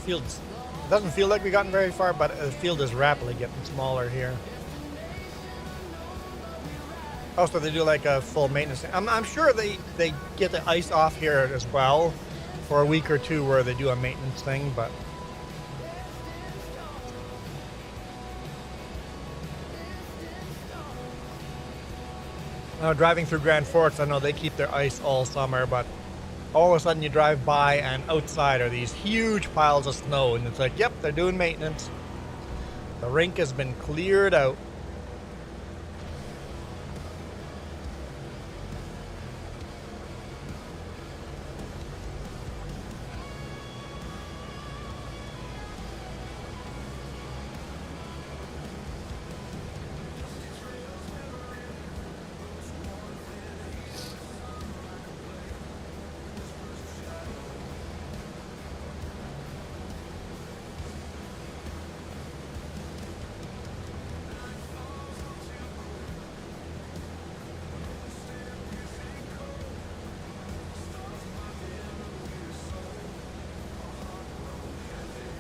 Fields. It doesn't feel like we've gotten very far, but the field is rapidly getting smaller here. Also, they do like a full maintenance. I'm sure they get the ice off here as well for a week or two where they do a maintenance thing, but driving through Grand Forks, I know they keep their ice all summer, but all of a sudden you drive by and outside are these huge piles of snow, and it's like, yep, they're doing maintenance. The rink has been cleared out.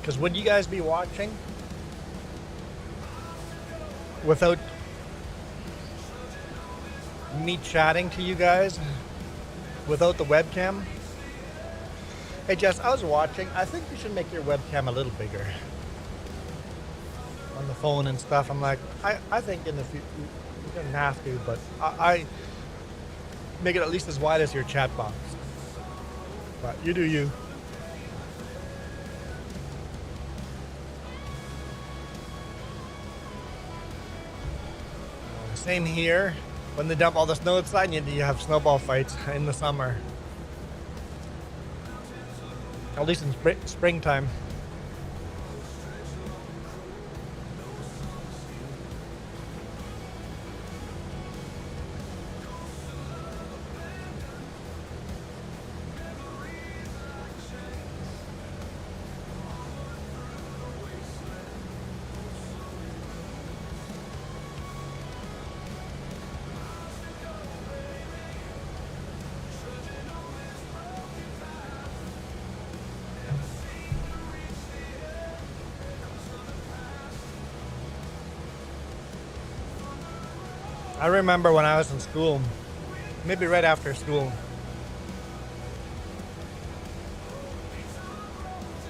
Because would you guys be watching without me chatting to you guys, without the webcam? Hey Jess, I was watching. I think you should make your webcam a little bigger on the phone and stuff. I'm like, I think in the future, you don't have to, but I make it at least as wide as your chat box. But you do you. Same here. When they dump all the snow outside, you have snowball fights in the summer. At least in springtime. I remember when I was in school, maybe right after school,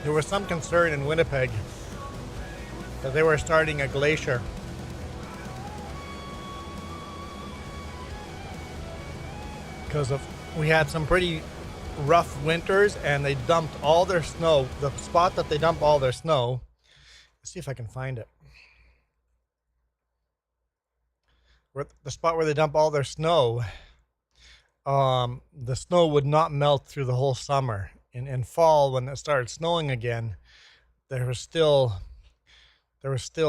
there was some concern in Winnipeg that they were starting a glacier. Because we had some pretty rough winters and they dumped all their snow. The spot that they dump all their snow, let's see if I can find it. The spot where they dump all their snow, the snow would not melt through the whole summer. In fall, when it started snowing again, there was still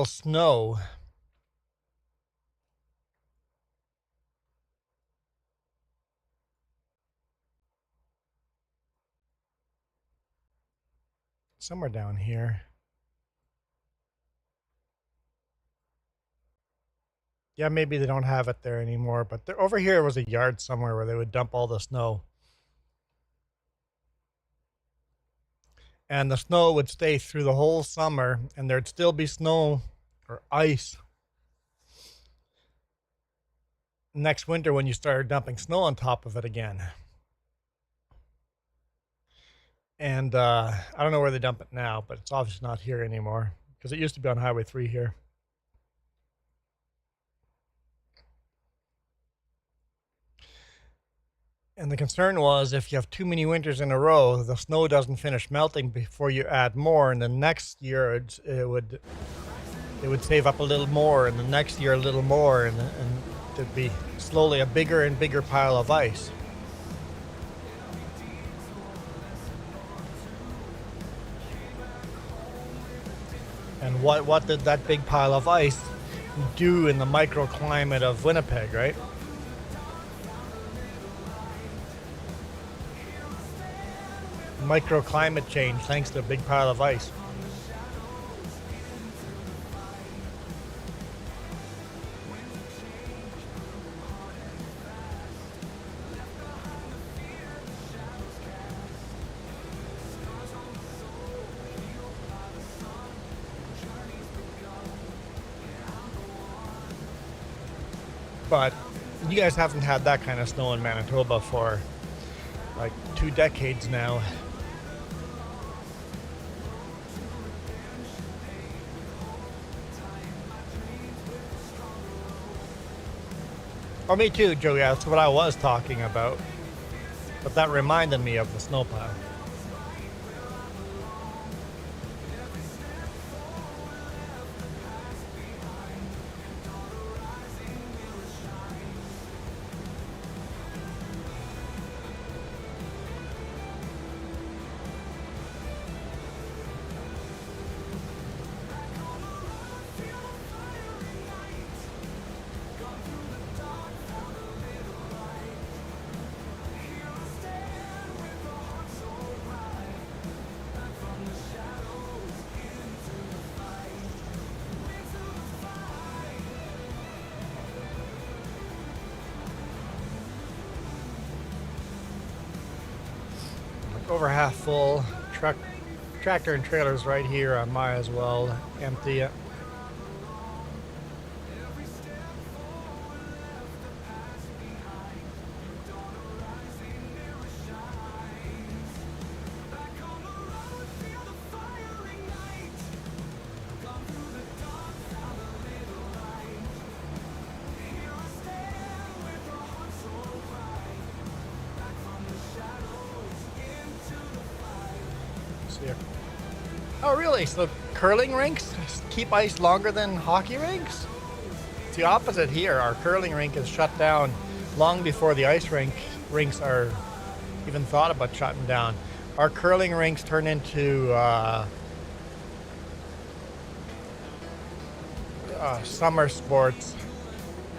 snow. Somewhere down here. Yeah, maybe they don't have it there anymore, but over here was a yard somewhere where they would dump all the snow. And the snow would stay through the whole summer, and there'd still be snow or ice next winter when you started dumping snow on top of it again. And I don't know where they dump it now, but it's obviously not here anymore because it used to be on Highway 3 here. And the concern was if you have too many winters in a row, the snow doesn't finish melting before you add more, and the next year it would save up a little more, and the next year a little more, and there'd be slowly a bigger and bigger pile of ice. And what did that big pile of ice do in the microclimate of Winnipeg, right? Microclimate change thanks to a big pile of ice. But You guys haven't had that kind of snow in Manitoba for like 2 decades now. Oh, me too, Joey. That's what I was talking about. But that reminded me of the snowplow. Over half full. Tractor and trailers right here. I might as well empty it. Oh, really? So curling rinks keep ice longer than hockey rinks? It's the opposite here. Our curling rink is shut down long before the ice rinks are even thought about shutting down. Our curling rinks turn into summer sports,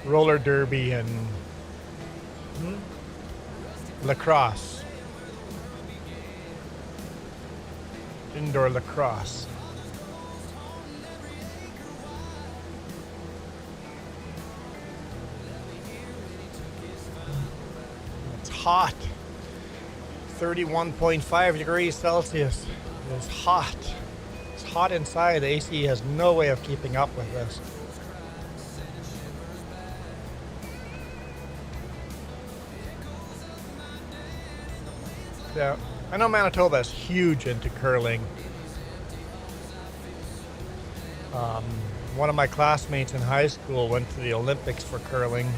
roller derby, and lacrosse. Indoor lacrosse. It's hot. 31.5 degrees Celsius. It is hot. It's hot inside. The AC has no way of keeping up with this. Yeah. I know Manitoba is huge into curling. One of my classmates in high school went to the Olympics for curling.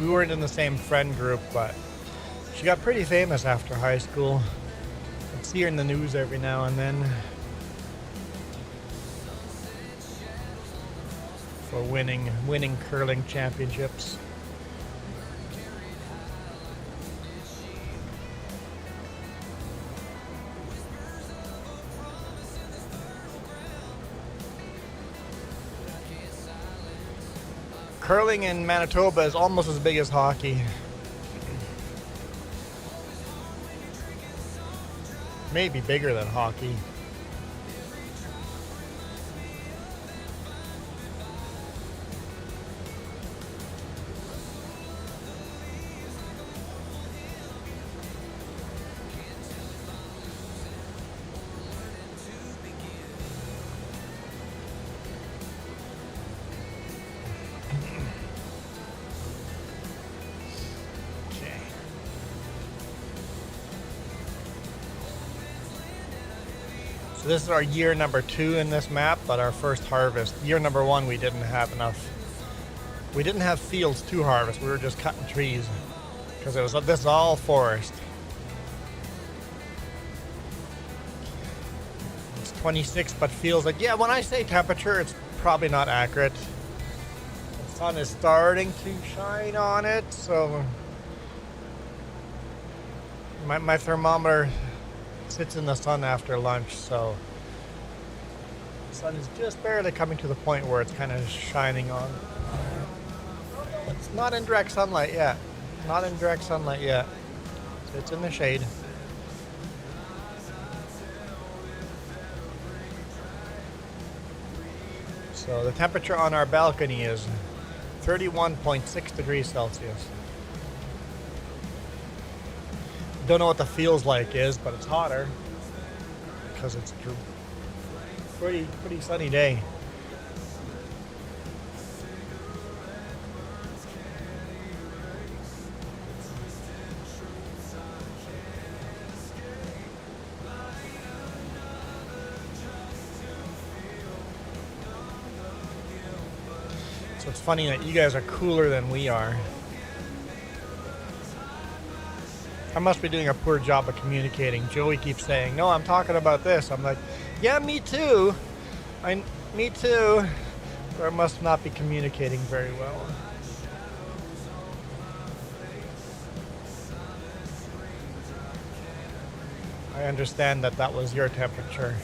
We weren't in the same friend group, but she got pretty famous after high school. I'd see her in the news every now and then. For winning curling championships. Curling in Manitoba is almost as big as hockey. Maybe bigger than hockey. This is our year number 2 in this map, but our first harvest. Year number 1, we didn't have enough. We didn't have fields to harvest. We were just cutting trees because this is all forest. It's 26, but feels like, yeah, when I say temperature, it's probably not accurate. The sun is starting to shine on it, so my thermometer sits in the sun after lunch, so the sun is just barely coming to the point where it's kind of shining on. It's not in direct sunlight yet. Not in direct sunlight yet. It's in the shade. So the temperature on our balcony is 31.6 degrees Celsius. Don't know what the feels like is, but it's hotter because it's Pretty sunny day. So it's funny that you guys are cooler than we are. I must be doing a poor job of communicating. Joey keeps saying, "No, I'm talking about this." I'm like, "Yeah, me too. Me too." Or I must not be communicating very well. I understand that was your temperature.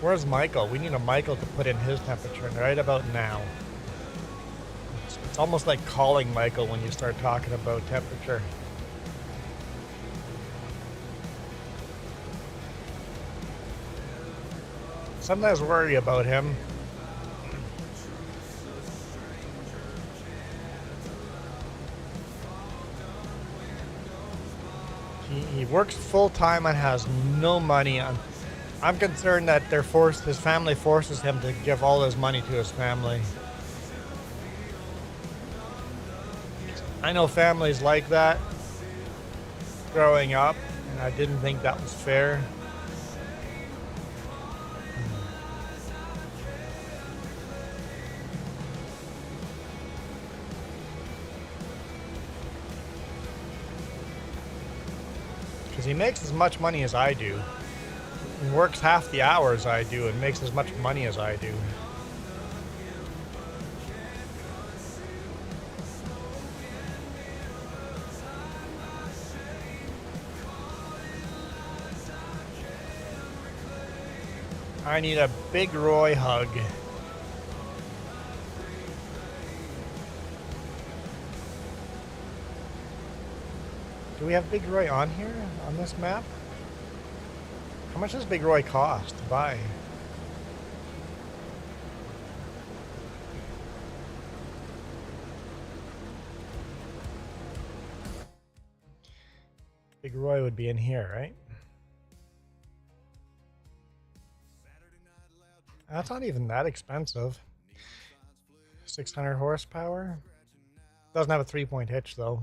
Where's Michael? We need a Michael to put in his temperature right about now. It's almost like calling Michael when you start talking about temperature. Sometimes worry about him. He works full time and has no money. I'm concerned that his family forces him to give all his money to his family. I know families like that growing up, and I didn't think that was fair. Because he makes as much money as I do. He works half the hours I do and makes as much money as I do. I need a Big Roy hug. Do we have Big Roy on here, on this map? How much does Big Roy cost to buy? Big Roy would be in here, right? That's not even that expensive. 600 horsepower. Doesn't have a 3-point hitch though.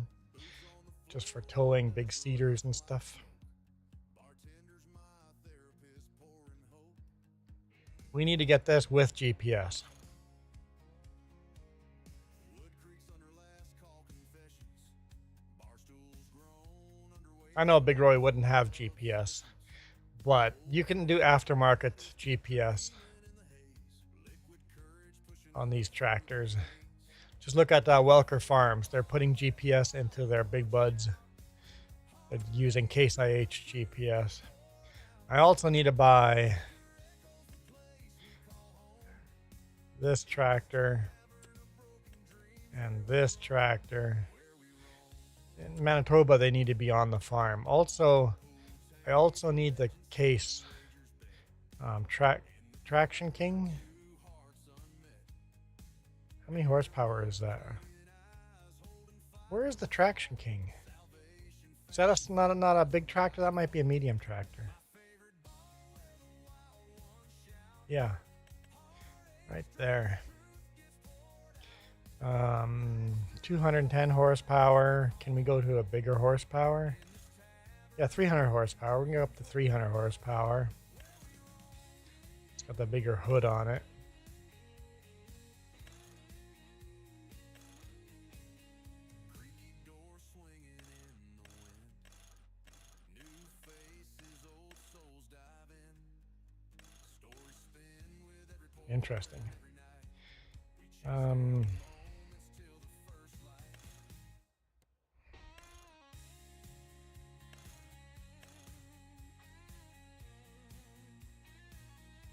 Just for towing big cedars and stuff. We need to get this with GPS. I know Big Roy wouldn't have GPS, but you can do aftermarket GPS on these tractors. Just look at Welker Farms. They're putting GPS into their big buds. They're using Case IH GPS. I also need to buy this tractor and this tractor. In Manitoba, they need to be on the farm. Also, I also need the Case Traction King. How many horsepower is that? Where is the Traction King? Is that not a big tractor? That might be a medium tractor. Yeah. Right there. 210 horsepower. Can we go to a bigger horsepower? Yeah, 300 horsepower. We can go up to 300 horsepower. It's got the bigger hood on it. Interesting.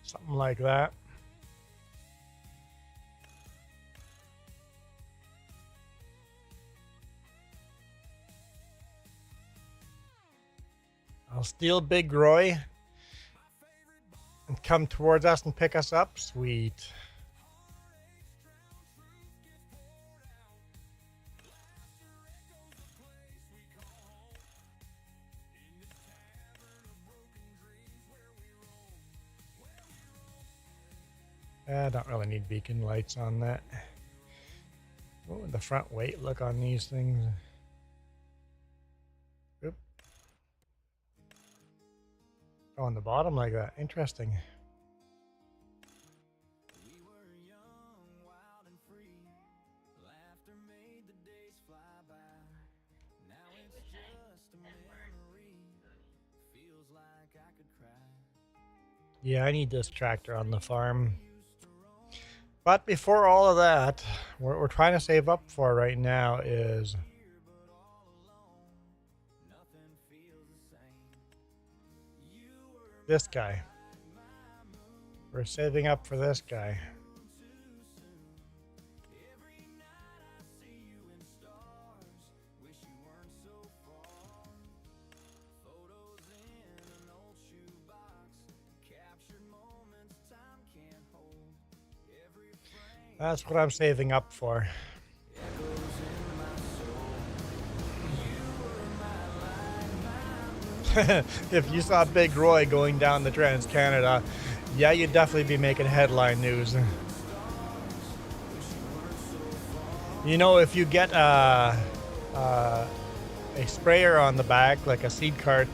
Something like that. I'll steal Big Roy and come towards us and pick us up. Sweet. I don't really need beacon lights on that. What would the front weight look on these things? Oop. Oh, on the bottom like that. Interesting. Yeah, I need this tractor on the farm. But before all of that, what we're trying to save up for right now is this guy. We're saving up for this guy. That's what I'm saving up for. If you saw Big Roy going down the Trans-Canada, yeah, you'd definitely be making headline news. You know, if you get a sprayer on the back, like a seed cart,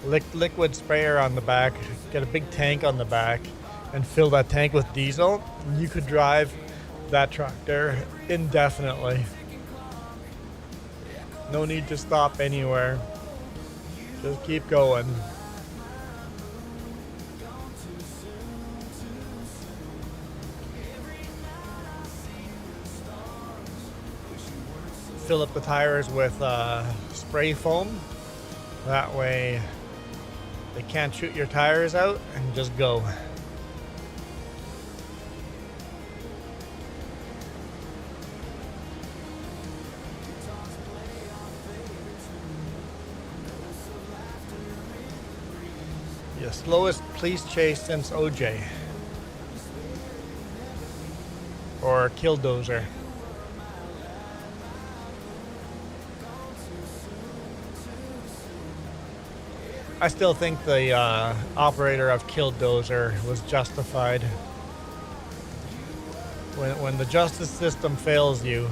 liquid sprayer on the back, get a big tank on the back, and fill that tank with diesel, you could drive that tractor indefinitely. No need to stop anywhere. Just keep going. Fill up the tires with spray foam. That way they can't shoot your tires out, and just go. The slowest police chase since OJ. Or Killdozer. I still think the operator of Killdozer was justified. When the justice system fails you,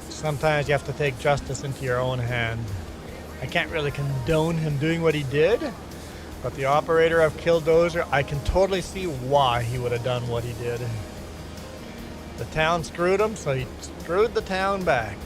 sometimes you have to take justice into your own hand. I can't really condone him doing what he did, but the operator of Killdozer, I can totally see why he would have done what he did. The town screwed him, so he screwed the town back.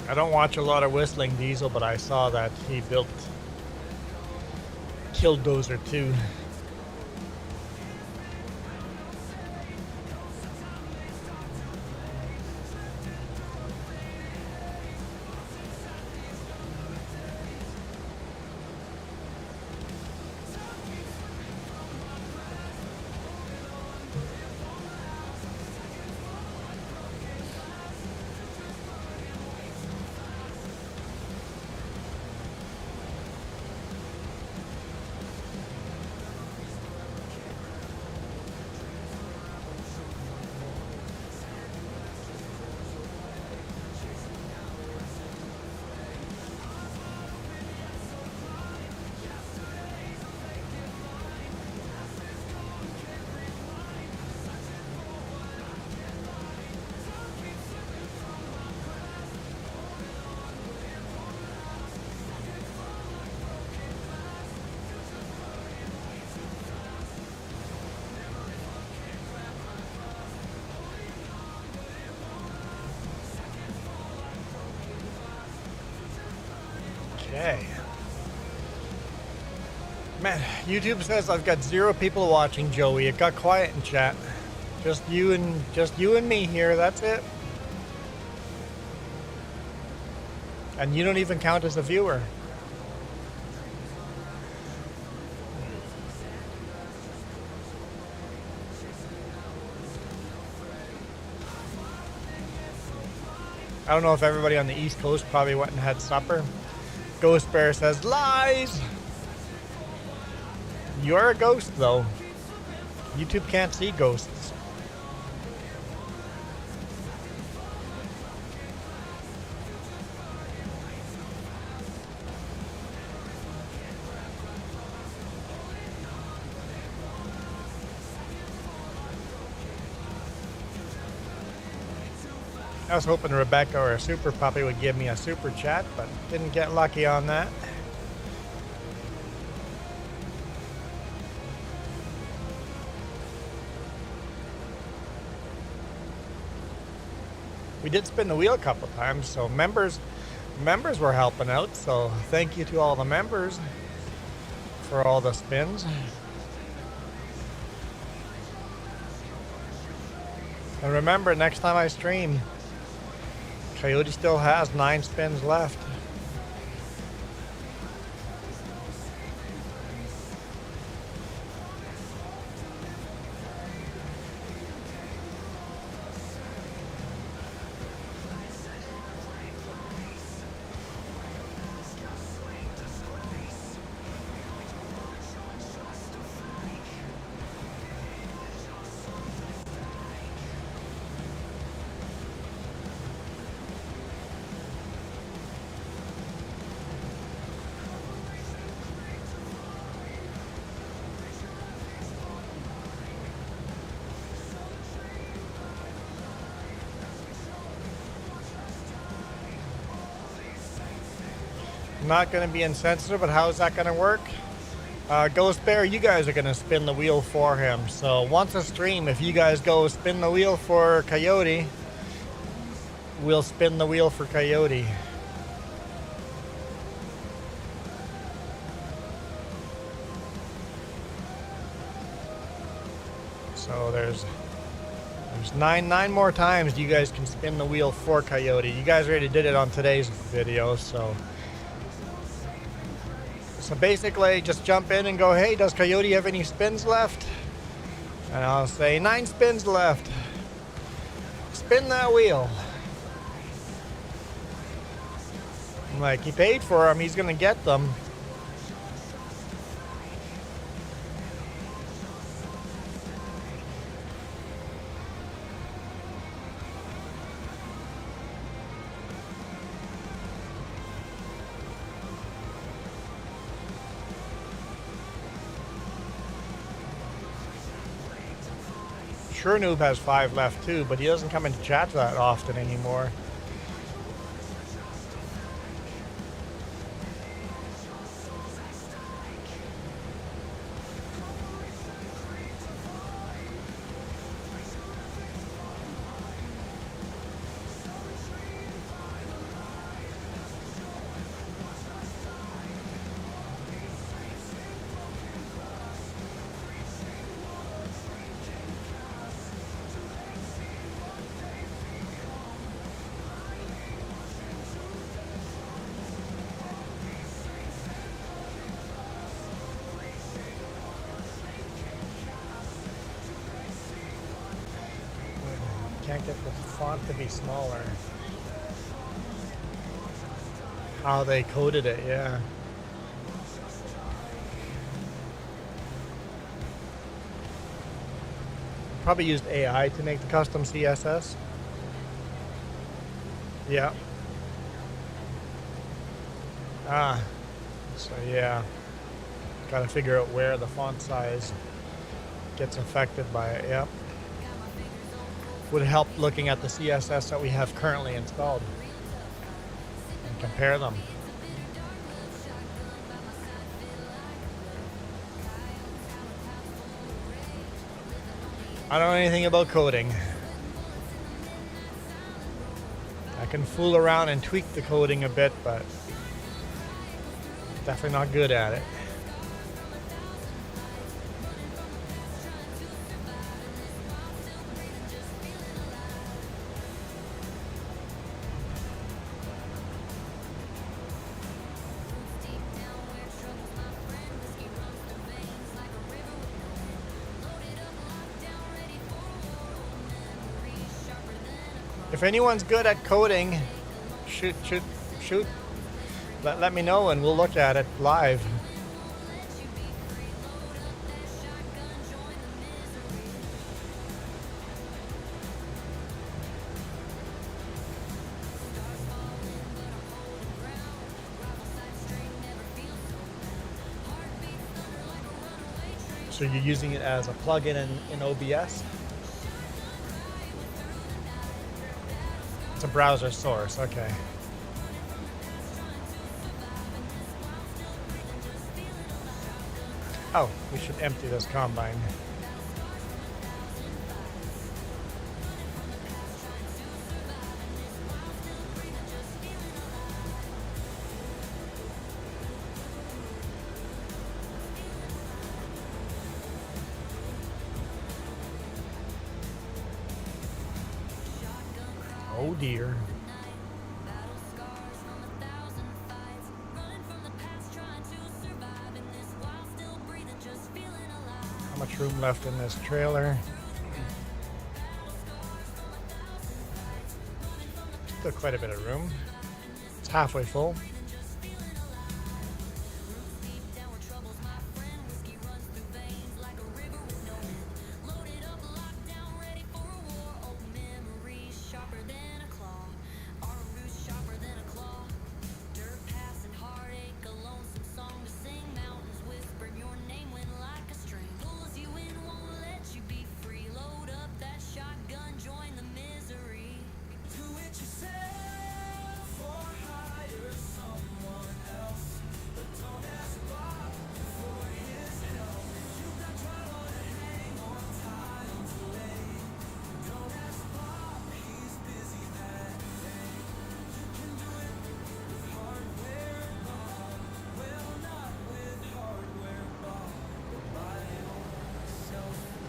I don't watch a lot of Whistling Diesel, but I saw that he built Killdozer 2. Okay. Man, YouTube says I've got 0 people watching, Joey. It got quiet in chat. Just you and me here, that's it. And you don't even count as a viewer. I don't know if everybody on the East Coast probably went and had supper. Ghost Bear says, lies! You're a ghost, though. YouTube can't see ghosts. I was hoping Rebecca or a Super Puppy would give me a super chat, but didn't get lucky on that. We did spin the wheel a couple times, so members were helping out, so thank you to all the members for all the spins. And remember, next time I stream, Coyote still has 9 spins left. Not going to be insensitive, but how is that going to work? Ghost Bear, you guys are going to spin the wheel for him. So once a stream, if you guys go spin the wheel for Coyote, we'll spin the wheel for Coyote. So there's nine more times you guys can spin the wheel for Coyote. You guys already did it on today's video, so basically just jump in and go, hey, does Coyote have any spins left? And I'll say 9 spins left. Spin that wheel. I'm like, he paid for them, he's gonna get them. Sure Noob has 5 left too, but he doesn't come into chat that often anymore. Can't get the font to be smaller. How they coded it, yeah. Probably used AI to make the custom CSS. Yeah. So yeah. Gotta figure out where the font size gets affected by it, yep. Would help looking at the CSS that we have currently installed and compare them. I don't know anything about coding. I can fool around and tweak the coding a bit, but definitely not good at it. If anyone's good at coding, shoot. Let me know and we'll look at it live. So you're using it as a plugin in OBS? It's a browser source, okay. Oh, we should empty this combine. Oh dear. How much room left in this trailer? Still quite a bit of room. It's halfway full.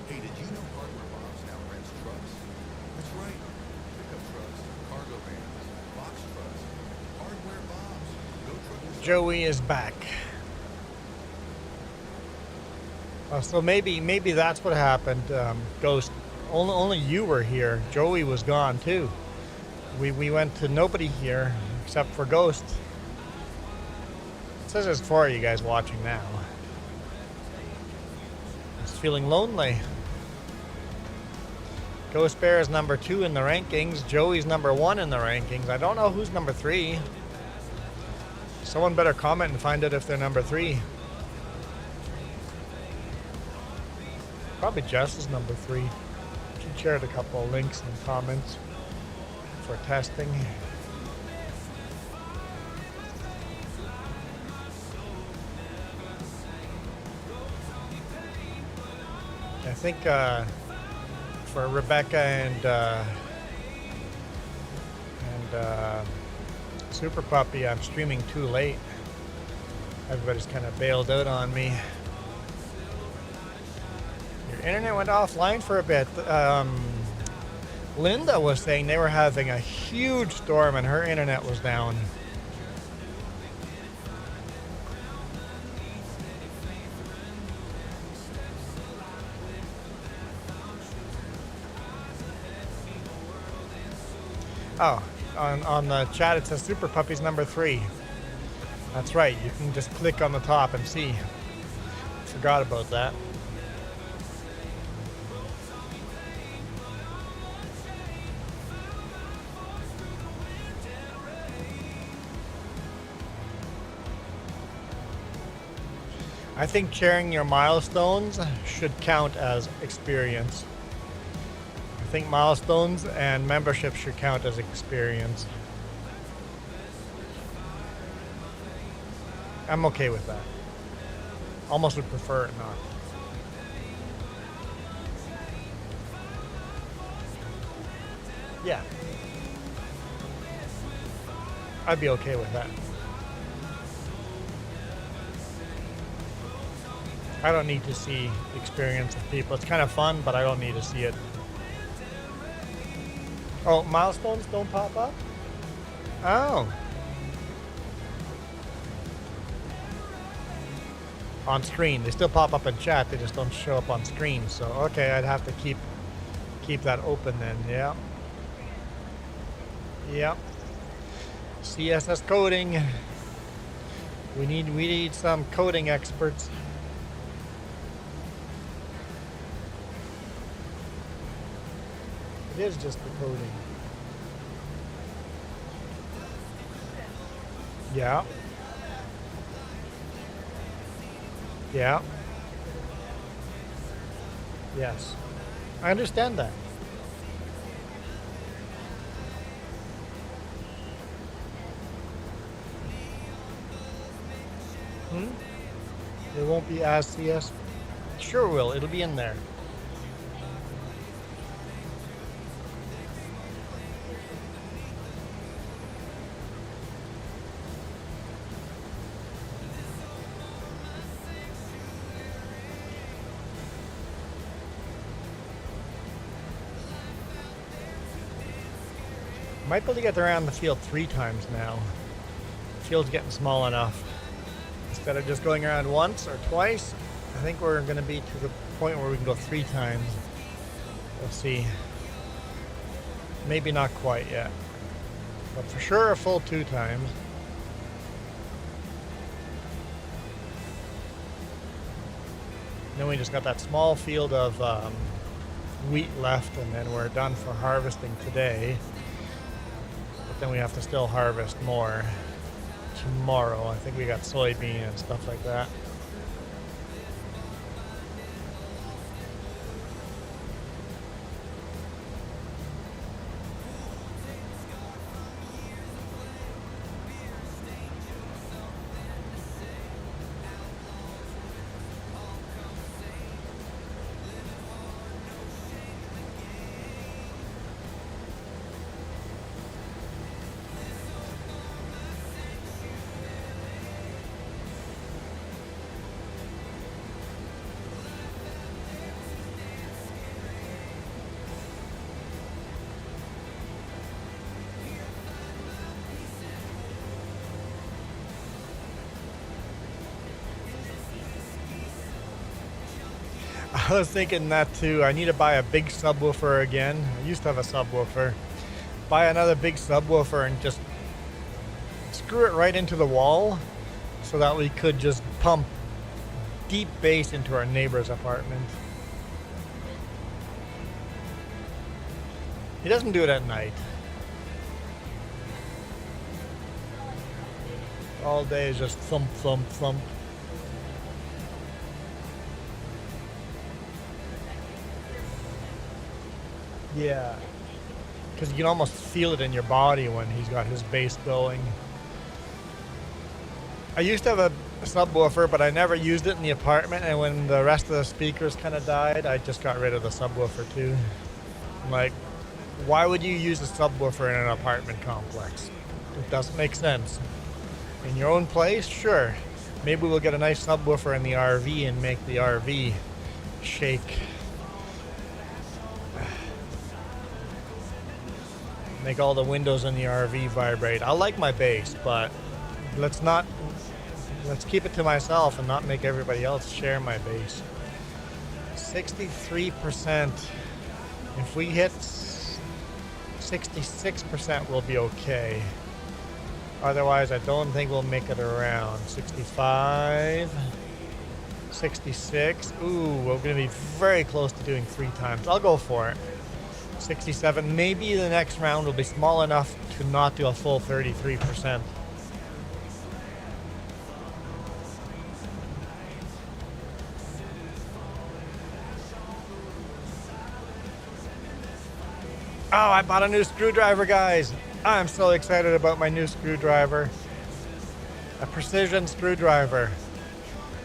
Hey, did you know Hardware Bob's now rents trucks? That's right. Pickup trucks, cargo vans, box trucks. Hardware Bob's. Go truck. Joey is back. So maybe that's what happened. Ghost, only you were here. Joey was gone too. We went to nobody here except for Ghost. It says it's for you guys watching now. It's feeling lonely. Ghost Bear is number 2 in the rankings. Joey's number 1 in the rankings. I don't know who's number 3. Someone better comment and find out if they're number 3. Probably Jess is number 3. She shared a couple of links and comments for testing. I think for Rebecca and Super Puppy, I'm streaming too late. Everybody's kind of bailed out on me. Your internet went offline for a bit. Linda was saying they were having a huge storm and her internet was down. Oh, on the chat it says Super Puppy's number 3. That's right, you can just click on the top and see. Forgot about that. I think sharing your milestones should count as experience. I think milestones and membership should count as experience. I'm okay with that. Almost would prefer it not. Yeah. I'd be okay with that. I don't need to see the experience of people. It's kind of fun, but I don't need to see it. Oh, milestones don't pop up? Oh. On screen. They still pop up in chat. They just don't show up on screen. So, okay, I'd have to keep that open then. Yeah. Yep. CSS coding. We need some coding experts. It is just the coding. Yeah. Yeah. Yes. I understand that. It won't be as CS. Sure will. It'll be in there. Might be able to get around the field 3 times now. The field's getting small enough. Instead of just going around once or twice, I think we're going to be to the point where we can go 3 times. We'll see. Maybe not quite yet. But for sure a full 2 times. Then we just got that small field of wheat left, and then we're done for harvesting today. But then we have to still harvest more tomorrow. I think we got soybean and stuff like that. I was thinking that too. I need to buy a big subwoofer again. I used to have a subwoofer. Buy another big subwoofer and just screw it right into the wall so that we could just pump deep bass into our neighbor's apartment. He doesn't do it at night. All day is just thump, thump, thump. Yeah, because you can almost feel it in your body when he's got his bass going. I used to have a subwoofer, but I never used it in the apartment, and when the rest of the speakers kind of died, I just got rid of the subwoofer too. I'm like, why would you use a subwoofer in an apartment complex? It doesn't make sense. In your own place, sure. Maybe we'll get a nice subwoofer in the RV and make the RV shake. Make all the windows in the RV vibrate. I like my bass, but let's keep it to myself and not make everybody else share my bass. 63%. If we hit 66%, we'll be okay. Otherwise, I don't think we'll make it around. 65, 66. Ooh, we're gonna be very close to doing 3 times. I'll go for it. 67. Maybe the next round will be small enough to not do a full 33%. Oh, I bought a new screwdriver, guys. I'm so excited about my new screwdriver. A precision screwdriver.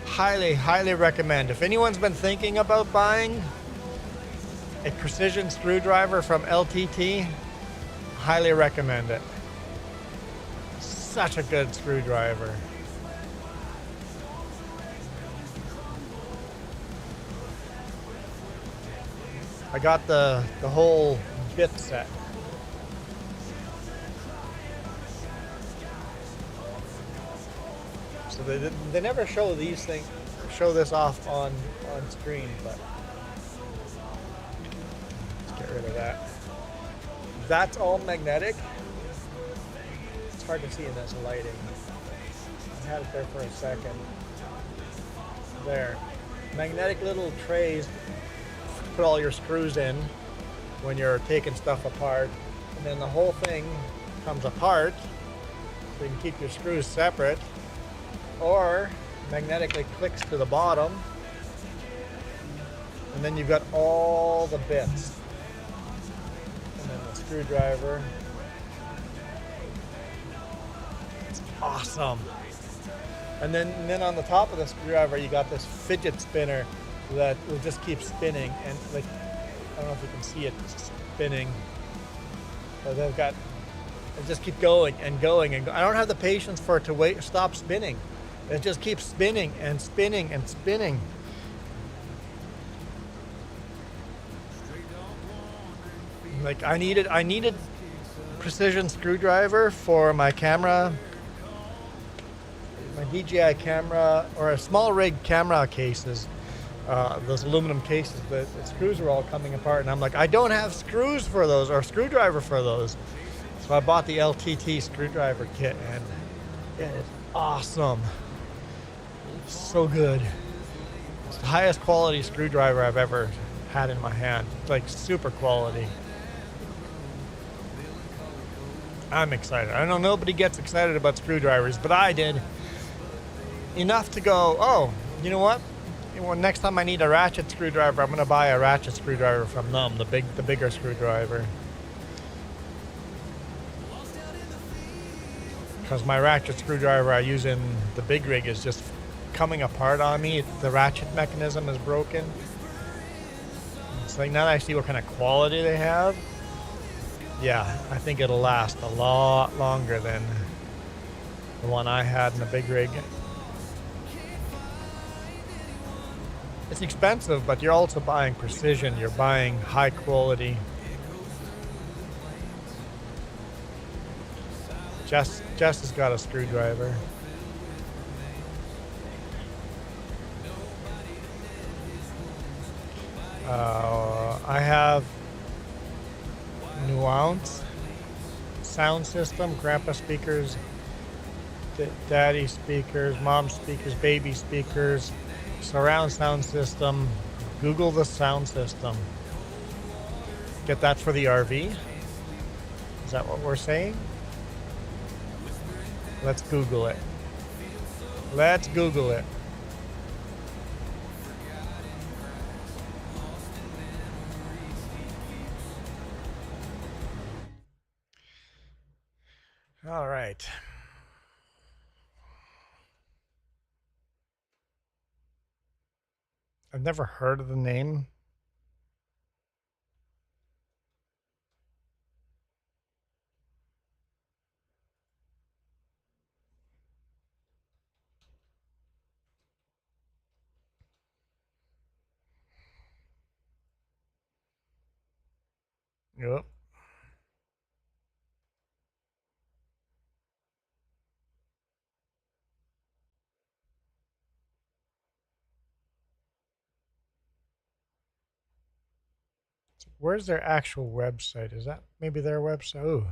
Highly, highly recommend. If anyone's been thinking about buying a precision screwdriver from LTT, highly recommend it. Such a good screwdriver. I got the whole bit set. So they never show these things, show this off on screen, but let's get rid of that. That's all magnetic. hard to see in this lighting. I had it there for a second. There. Magnetic little trays to put all your screws in when you're taking stuff apart. And then the whole thing comes apart so you can keep your screws separate. Or magnetically clicks to the bottom. And then you've got all the bits. And then the screwdriver. It's awesome. And then on the top of the screwdriver, you got this fidget spinner that will just keep spinning. And like, I don't know if you can see it spinning. But they've got, it just keep going and going and I don't have the patience for it to stop spinning. It just keeps spinning and spinning and spinning. Like I needed precision screwdriver for my camera, my DJI camera, or a small rig camera cases, those aluminum cases, the screws are all coming apart and I'm like, I don't have screws for those or screwdriver for those. So I bought the LTT screwdriver kit and it is awesome. It's so good. It's the highest quality screwdriver I've ever had in my hand. It's like super quality. I'm excited. I know nobody gets excited about screwdrivers, but I did. Enough to go, oh, you know what? Next time I need a ratchet screwdriver, I'm going to buy a ratchet screwdriver from them, the bigger screwdriver. Because my ratchet screwdriver I use in the big rig is just coming apart on me. The ratchet mechanism is broken. It's like now that I see what kind of quality they have, yeah, I think it'll last a lot longer than the one I had in the big rig. It's expensive, but you're also buying precision. You're buying high quality. Jess has got a screwdriver. I have Nuance sound system, grandpa speakers, daddy speakers, mom speakers, baby speakers, surround sound system. Google the sound system. Get that for the RV? Is that what we're saying? Let's Google it. Let's Google it. All right. I've never heard of the name. Yep. Where's their actual website? Is that maybe their website? Oh.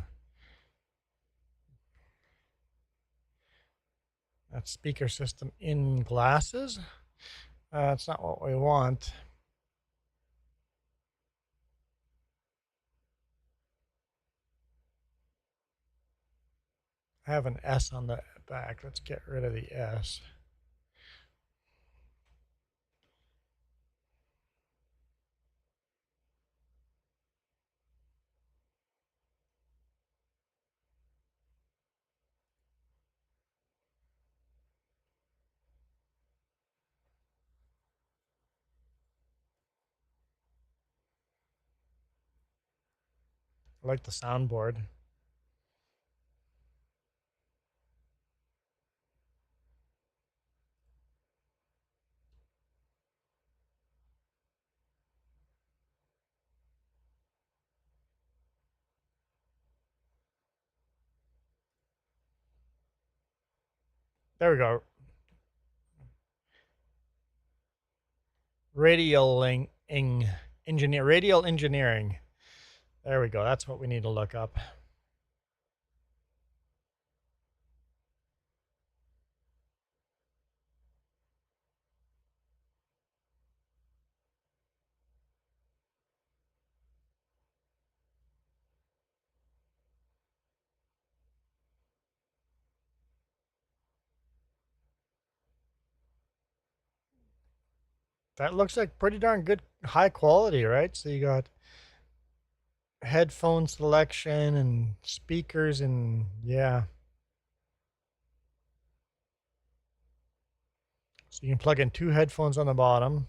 That speaker system in glasses? That's not what we want. I have an S on the back. Let's get rid of the S. I like the soundboard. There we go. Radial engineering. There we go. That's what we need to look up. That looks like pretty darn good, high quality, right? So you got headphone selection and speakers and yeah. So you can plug in 2 headphones on the bottom.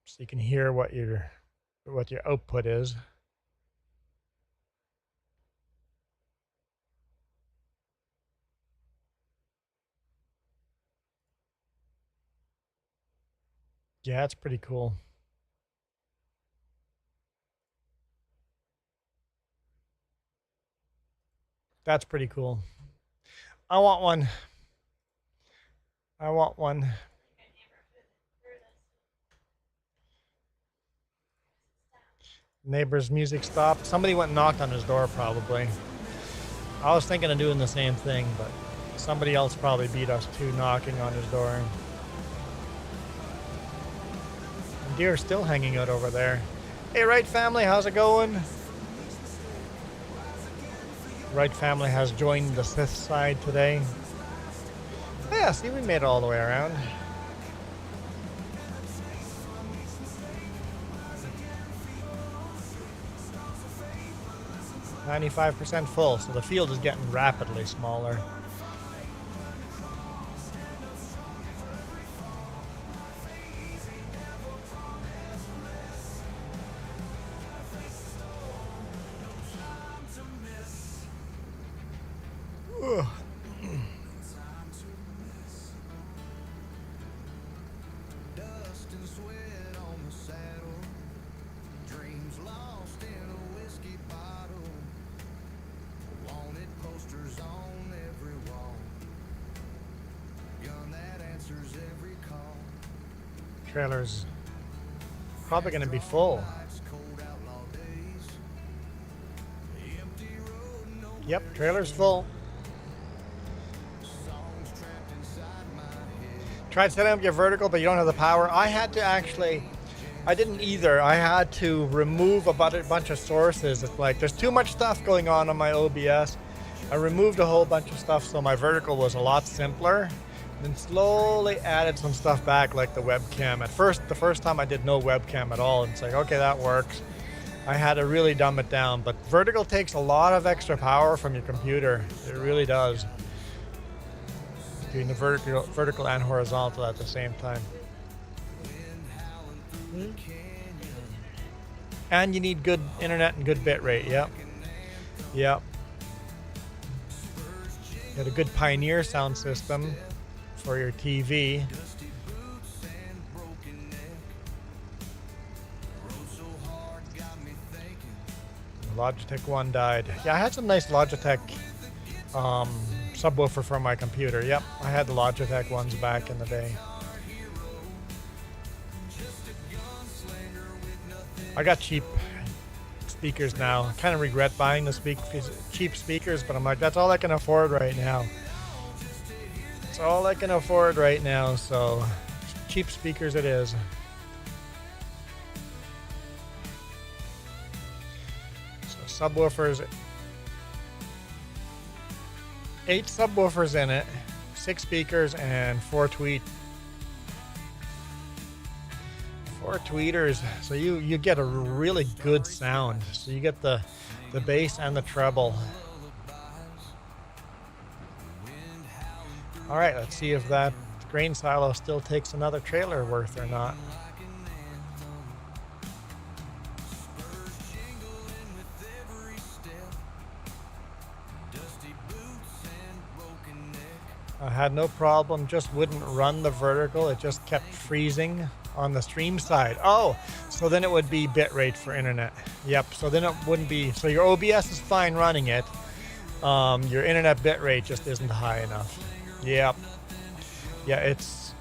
So you can hear what your output is. Yeah, it's pretty cool. That's pretty cool. I want one. I want one. Neighbor's music stopped. Somebody went and knocked on his door probably. I was thinking of doing the same thing, but somebody else probably beat us to knocking on his door. And deer's still hanging out over there. Hey, Wright family, how's it going? Wright family has joined the Sith side today. Oh, yeah, see, we made it all the way around. %95 full, so the field is getting rapidly smaller. Ugh. Dust and sweat on the saddle, dreams lost in a whiskey bottle, wanted posters on every wall, gun that answers every call. Trailer's probably going to be full. Yep, trailer's full. Tried setting up your vertical, but you don't have the power. I had to actually, I didn't either. I had to remove a bunch of sources. It's like there's too much stuff going on my OBS. I removed a whole bunch of stuff so my vertical was a lot simpler. Then slowly added some stuff back, like the webcam. At first, the first time I did no webcam at all, and it's like, okay, that works. I had to really dumb it down, but vertical takes a lot of extra power from your computer. It really does. Doing the vertical and horizontal at the same time. And you need good internet and good bit rate. Yep. Yep. You got a good Pioneer sound system for your TV. Logitech one died. Yeah, I had some nice Logitech subwoofer for my computer. Yep, I had the Logitech ones back in the day. I got cheap speakers now. I kind of regret buying the cheap speakers, but I'm like, that's all I can afford right now. It's all I can afford right now, so cheap speakers it is. So subwoofers, 8 subwoofers in it, 6 speakers, and 4 tweeters. So you get a really good sound. So you get the bass and the treble. All right, let's see if that grain silo still takes another trailer worth or not. I had no problem, just wouldn't run the vertical. It just kept freezing on the stream side. Oh, so then it would be bitrate for internet. Yep, so then it wouldn't be, so your OBS is fine running it. Your internet bitrate just isn't high enough. Yep. Yeah, it's...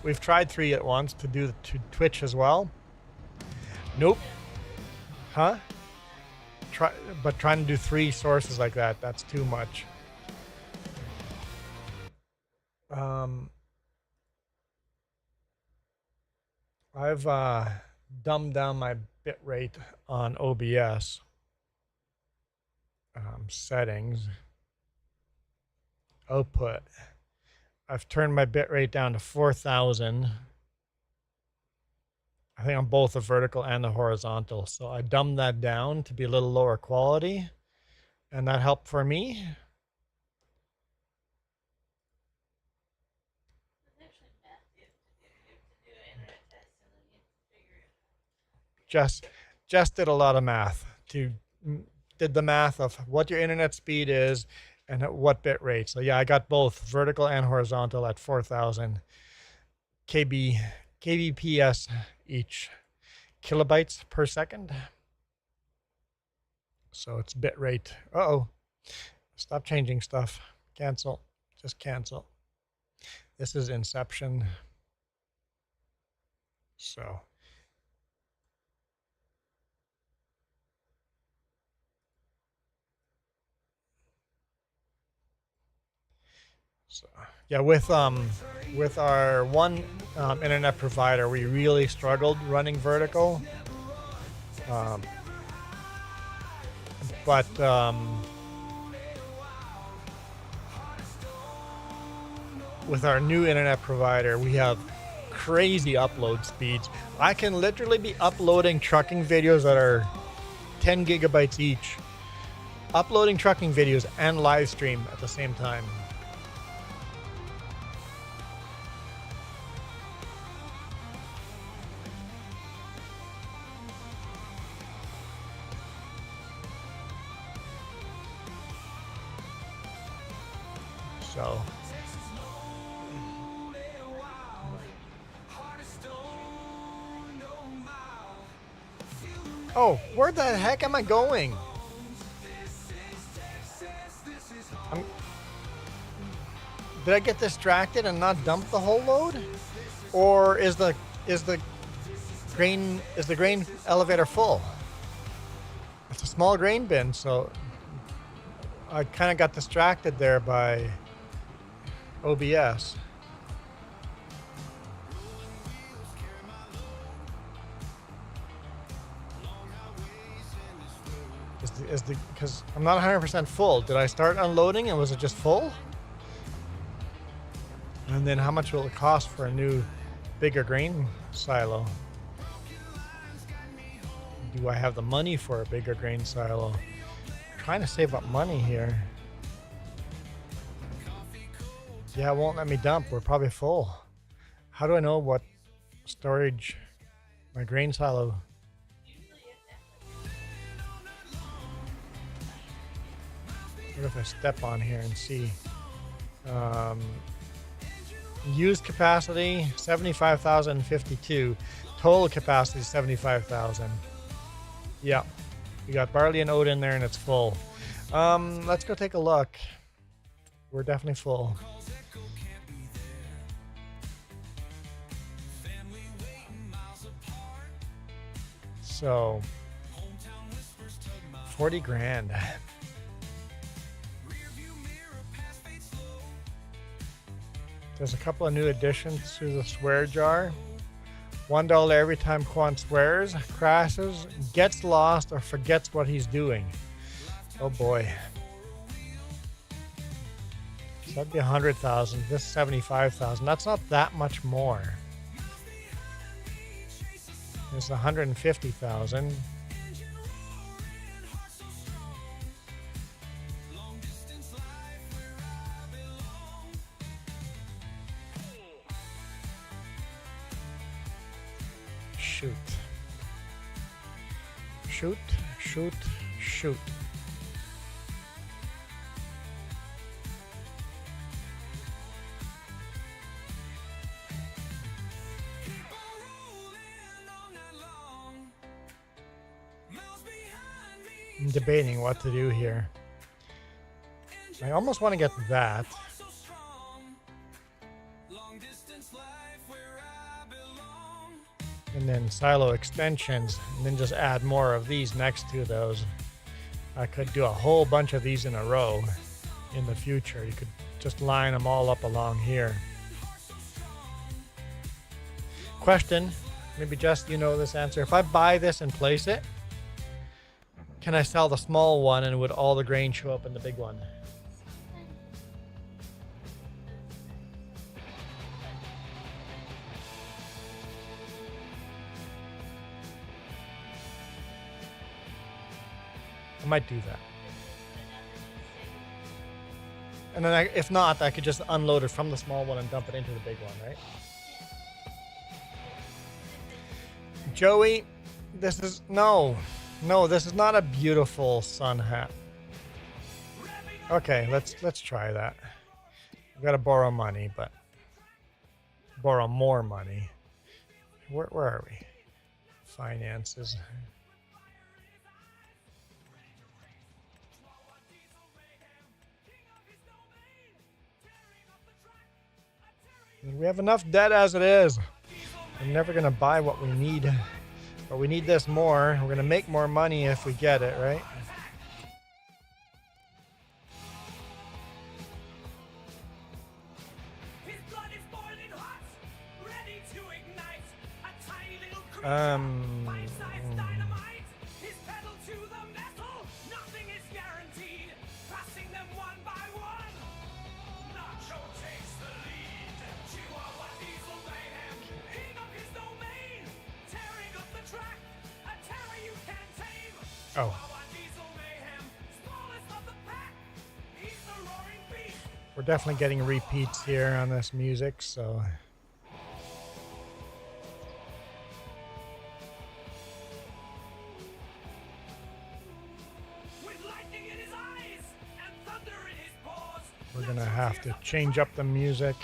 we've tried 3 at once to do to Twitch as well. Nope. Huh? But trying to do 3 sources like that, that's too much. I've dumbed down my bit rate on OBS. Settings. Output. I've turned my bit rate down to 4,000. I think on both the vertical and the horizontal. So I dumbed that down to be a little lower quality, and that helped for me. Just did a lot of math. Did the math of what your internet speed is and at what bit rate. So yeah, I got both vertical and horizontal at 4,000 kbps each, kilobytes per second. So it's bit rate. Uh-oh. Stop changing stuff. Cancel. Just cancel. This is Inception. So yeah, with our one internet provider, we really struggled running vertical. But with our new internet provider, we have crazy upload speeds. I can literally be uploading trucking videos that are 10 gigabytes each, uploading trucking videos and live stream at the same time. So oh, where the heck am I going? Did I get distracted and not dump the whole load? Or is the grain elevator full? It's a small grain bin, so I kind of got distracted there by OBS. Because I'm not 100% full. Did I start unloading and was it just full? And then how much will it cost for a new, bigger grain silo? Do I have the money for a bigger grain silo? I'm trying to save up money here. Yeah, it won't let me dump. We're probably full. How do I know what storage my grain silo? What if I step on here and see? Used capacity 75,052. Total capacity 75,000. Yeah, we got barley and oat in there and it's full. Let's go take a look. We're definitely full. So 40 grand. There's a couple of new additions to the swear jar. $1 every time Quan swears, crashes, gets lost, or forgets what he's doing. Oh boy. So that'd be 100,000. This 75,000. That's not that much more. There's 150,000. Shoot. Shoot, shoot, shoot. I'm debating what to do here. I almost want to get that. And then silo extensions, and then just add more of these next to those. I could do a whole bunch of these in a row in the future. You could just line them all up along here. Question, Maybe just you know this answer. If I buy this and place it, can I sell the small one and would all the grain show up in the big one? I might do that. And then if not, I could just unload it from the small one and dump it into the big one, right? Joey, this is no, this is not a beautiful sun hat. Okay, let's try that. We gotta borrow money, but borrow more money. Where are we? Finances. We have enough debt as it is. We're never gonna buy what we need, but we need this more. We're gonna make more money if we get it, right? Oh. We're definitely getting repeats here on this music, so. We're gonna have to change up the music.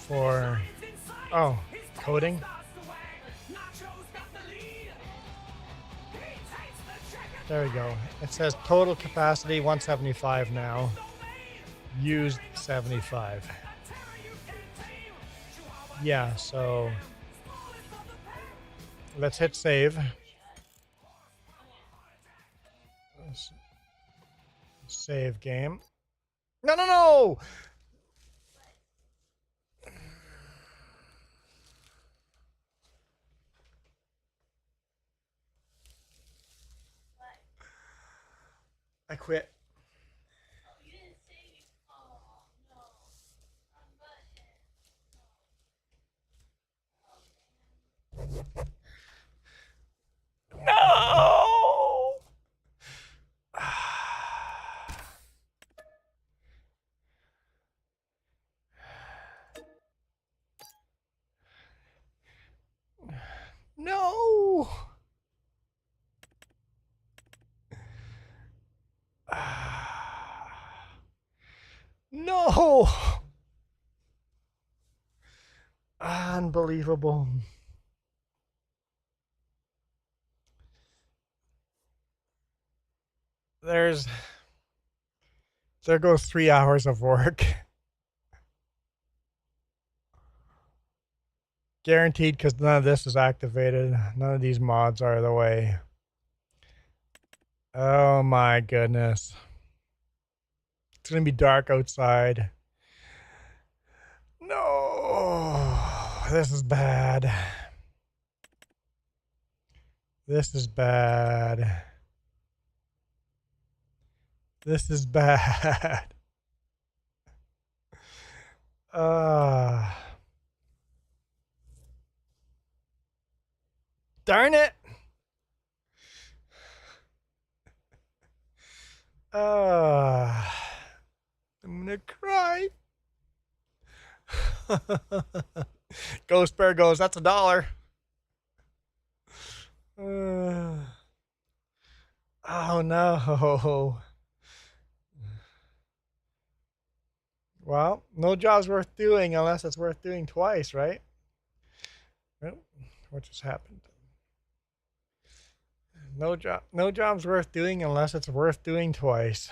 For, oh, coding. There we go. It says total capacity 175 now. Used 75. Yeah, so let's hit save. Save game. No, no, no! I quit. No! No! No! Unbelievable. There goes 3 hours of work. Guaranteed, because none of this is activated. None of these mods are the way. Oh my goodness. It's gonna be dark outside. No, this is bad. This is bad. This is bad. Darn it. I'm gonna cry. Ghost Bear goes, that's $1. Oh no. Well, no job's worth doing unless it's worth doing twice, right? Oh, what just happened? No job's worth doing unless it's worth doing twice.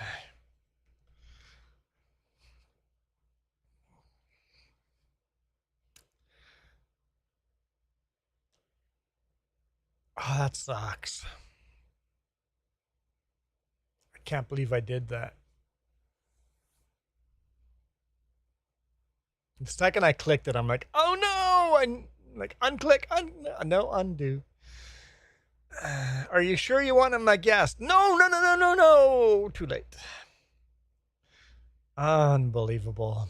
Oh, that sucks. I can't believe I did that. The second I clicked it, I'm like, oh no! I like unclick, no, undo. Are you sure you want him my guest? No, no, no, no, no, no! Too late. Unbelievable.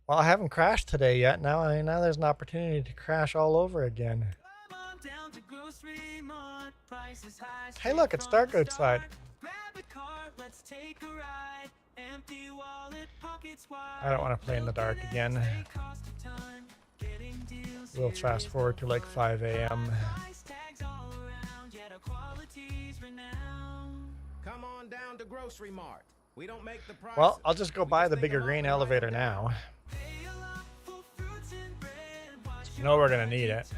Well, I haven't crashed today yet. Now there's an opportunity to crash all over again. Hey, look, it's dark outside. I don't want to play in the dark again. We'll fast forward to like 5 a.m. Come on down to Grocery Mart. We don't make the prices. Well, I'll just go buy the bigger grain elevator now. You know we're going to need it.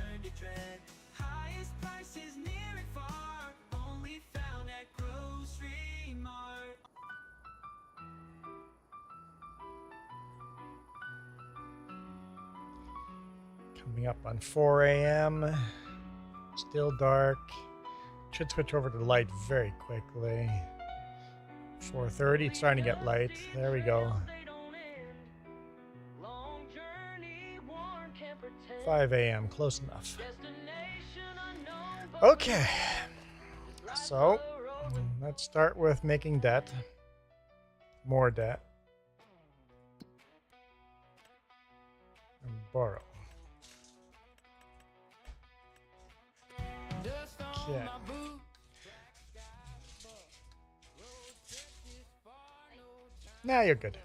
Coming up on 4 a.m. Still dark. Should switch over to light very quickly. 4:30, it's starting to get light. There we go. 5 a.m., close enough. Okay, so let's start with making debt. More debt. And borrow. Okay. Now you're good.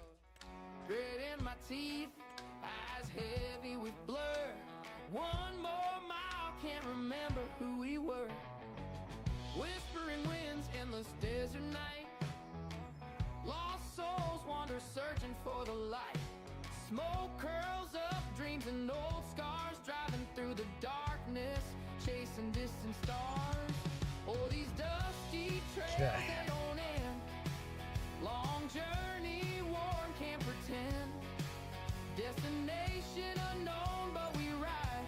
Red in my teeth, eyes heavy with blur. One more mile, can't remember who we were. Whispering winds, endless desert night. Lost souls wander searching for the light. Smoke curls up, dreams and old scars. Driving through the darkness, chasing distant stars. Oh, these dusty trails, they don't end. Long journey, worn, can't pretend. Destination unknown, but we ride.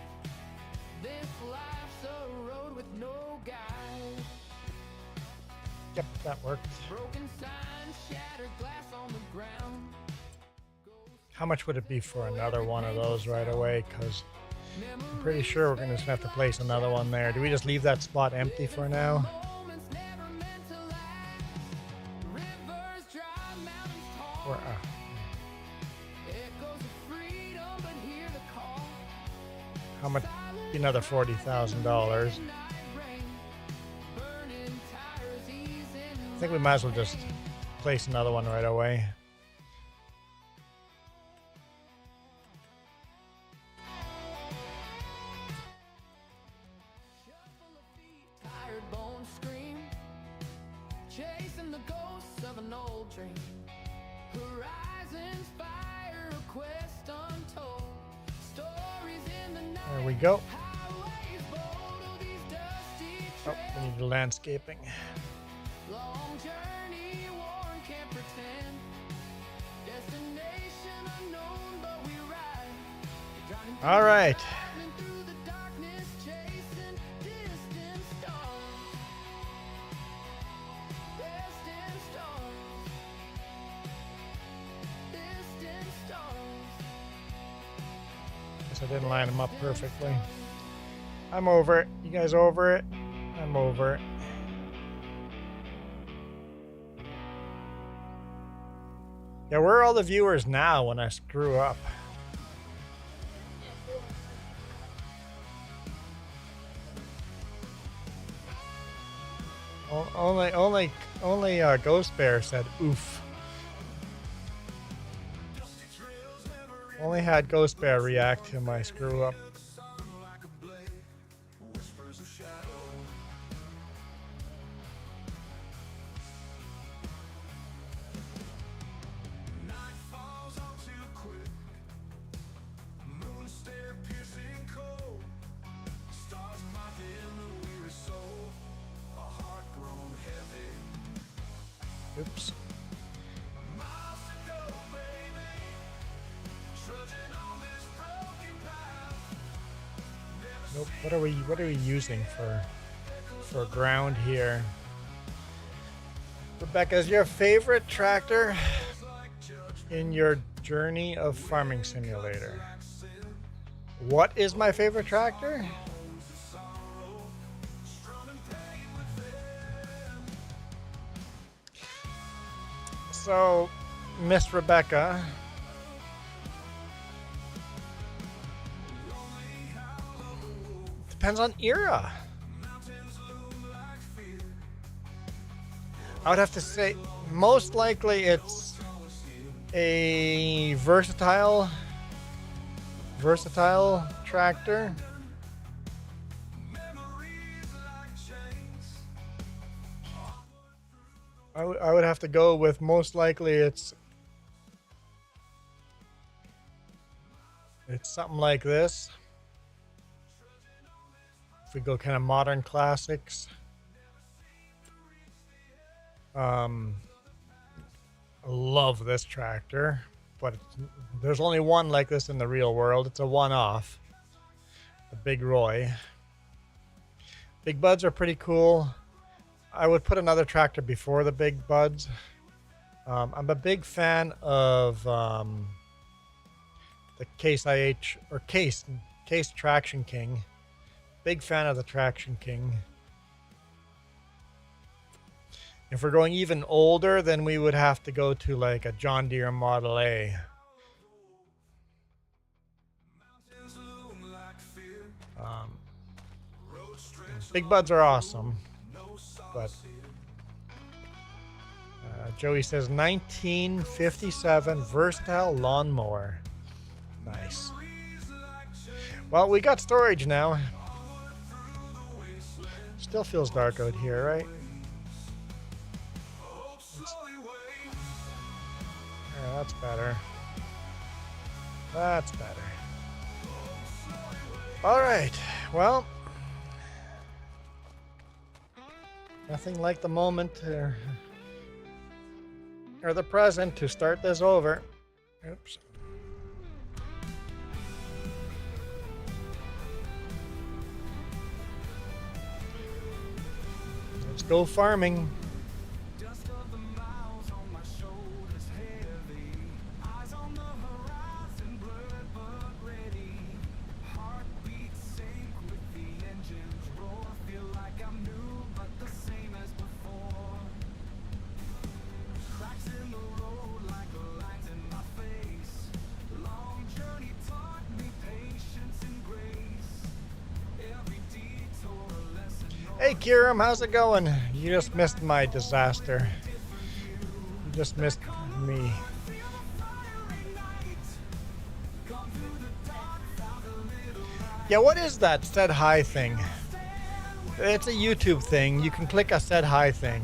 This life's a road with no guide. Yep, that worked. Broken signs, shattered glass on the ground. How much would it be for another one of those right away? Because I'm pretty sure we're going to have to place another one there. Do we just leave that spot empty for now? Or, how much? Another $40,000. I think we might as well just place another one right away. Tired bones scream, chasing the ghosts of an old dream. Horizons fire, a quest untold. Stories in the night. There we go. Oh, we need the landscaping. Long journey, worn, can't pretend. Destination unknown, but we ride. All right. Through the darkness, chasing distant stars. Distant stars. Distant stars. Guess I didn't line them up perfectly. I'm over it. You guys over it? I'm over it. Yeah, where are all the viewers now when I screw up? Only Ghost Bear said oof. Only had Ghost Bear react to my screw up. Oops. Nope. What are we using for ground here? Rebecca, is your favorite tractor in your journey of Farming Simulator? What is my favorite tractor? So, Miss Rebecca, depends on era. I would have to say most likely it's a versatile tractor. I would have to go with most likely it's something like this. If we go kind of modern classics. I love this tractor, but there's only one like this in the real world. It's a one-off. The Big Roy. Big Buds are pretty cool. I would put another tractor before the Big Buds. I'm a big fan of the Case IH or Case Traction King. Big fan of the Traction King. If we're going even older, then we would have to go to like a John Deere Model A. Big Buds are awesome, but Joey says 1957 versatile lawnmower. Nice. Well, we got storage now. Still feels dark out here, right? Yeah, that's better. That's better. All right. Well, nothing like the moment or the present to start this over. Oops. Let's go farming. Hey Kiram, how's it going? You just missed my disaster. You just missed me. Yeah, what is that said hi thing? It's a YouTube thing. You can click a said hi thing.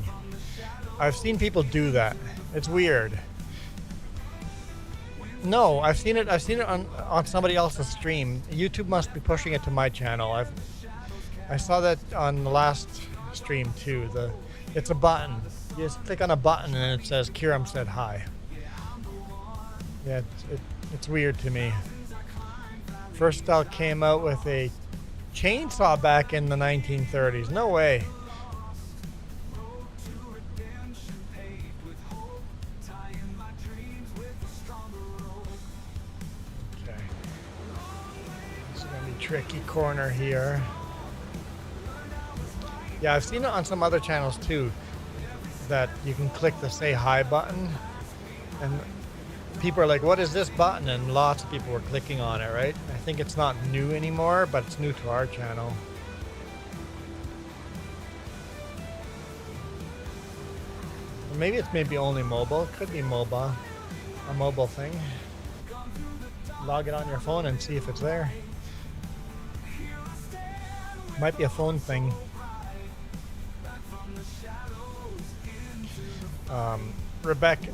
I've seen people do that. It's weird. No, I've seen it on somebody else's stream. YouTube must be pushing it to my channel. I saw that on the last stream too. It's a button. You just click on a button and it says Kiram said hi. Yeah, it's weird to me. Versatile came out with a chainsaw back in the 1930s. No way. Okay. This is gonna be a tricky corner here. Yeah, I've seen it on some other channels too, that you can click the say hi button and people are like, what is this button? And lots of people were clicking on it, right? I think it's not new anymore, but it's new to our channel. Or maybe it's only mobile. It could be mobile, a mobile thing. Log it on your phone and see if it's there. Might be a phone thing.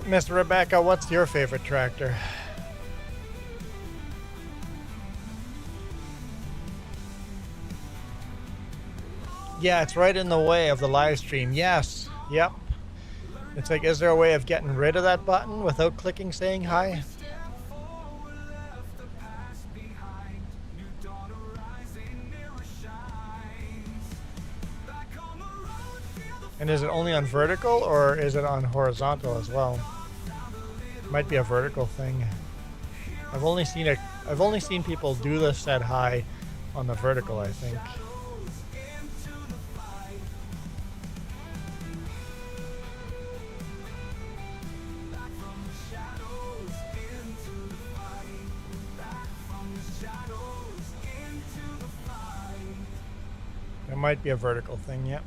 Miss Rebecca, what's your favorite tractor? Yeah, it's right in the way of the live stream. Yes. Yep. It's like, is there a way of getting rid of that button without clicking saying hi? And is it only on vertical or is it on horizontal as well? Might be a vertical thing. I've only seen people do this set high on the vertical, I think. It might be a vertical thing, yep.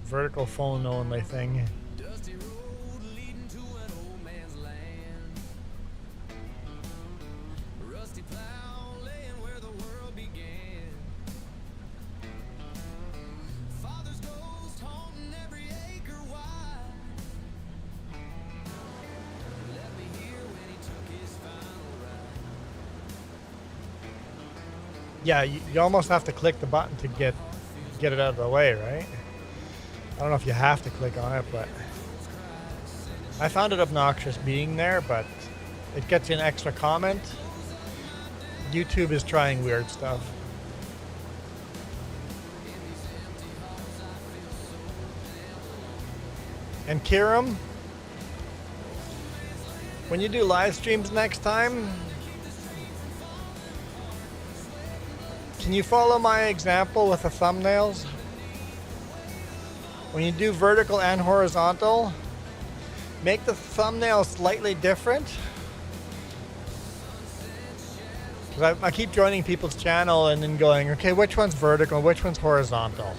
Vertical phone only thing. Dusty road leading to an old man's land. Rusty plow laying where the world began. Father's ghost haunting every acre wide. Let me hear when he took his final ride. Yeah, you almost have to click the button to get it out of the way, right? I don't know if you have to click on it, but I found it obnoxious being there, but it gets an extra comment. YouTube is trying weird stuff. And Kiram, when you do live streams next time, can you follow my example with the thumbnails? When you do vertical and horizontal, make the thumbnail slightly different. Because I keep joining people's channel and then going, okay, which one's vertical, which one's horizontal?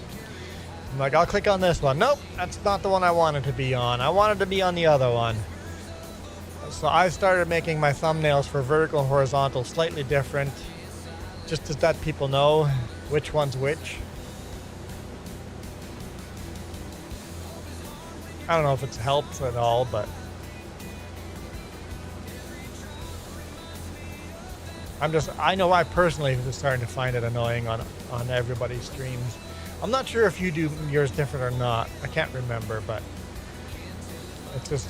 I'm like, I'll click on this one. Nope, that's not the one I wanted to be on. I wanted to be on the other one. So I started making my thumbnails for vertical and horizontal slightly different, just to let people know which one's which. I don't know if it's helped at all, but I know I personally am just starting to find it annoying on everybody's streams. I'm not sure if you do yours different or not. I can't remember, but it's just,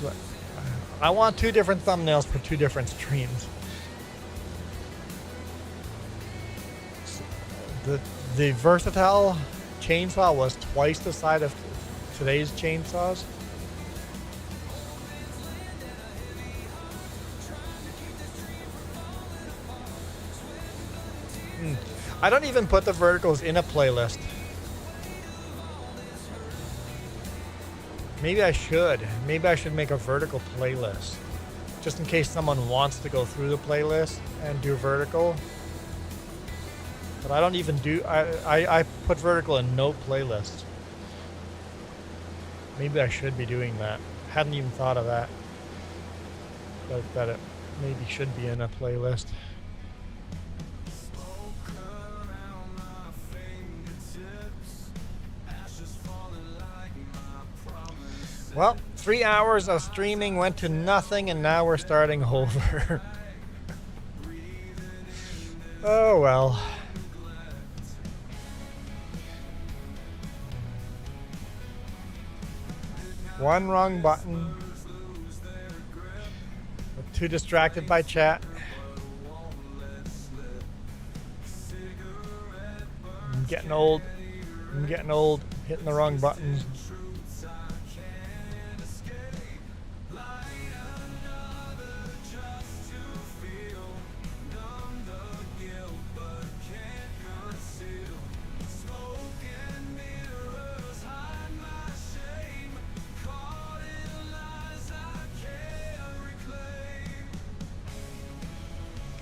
I want 2 different thumbnails for 2 different streams. The versatile chainsaw was twice the size of today's chainsaws. I don't even put the verticals in a playlist. Maybe I should. Maybe I should make a vertical playlist. Just in case someone wants to go through the playlist and do vertical. But I don't even do, I put vertical in no playlist. Maybe I should be doing that. Hadn't even thought of that. But that it maybe should be in a playlist. Well, 3 hours of streaming went to nothing, and now we're starting over. Oh well. One wrong button. Too distracted by chat. I'm getting old. Hitting the wrong buttons.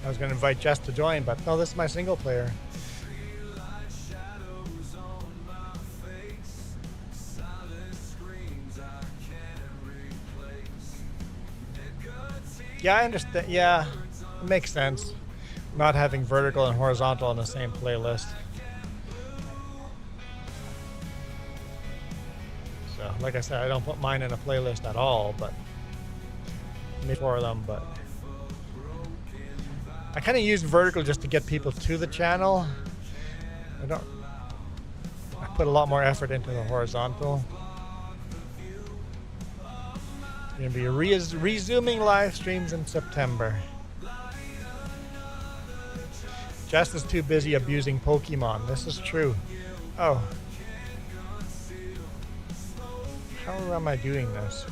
I was going to invite Jess to join, but no, this is my single player. Yeah, I understand. Yeah, it makes sense. Not having vertical and horizontal on the same playlist. So, like I said, I don't put mine in a playlist at all, but maybe 4 of them, but I kind of use vertical just to get people to the channel. I put a lot more effort into the horizontal. Going to be resuming live streams in September. Jess is too busy abusing Pokemon. This is true. Oh. How am I doing this?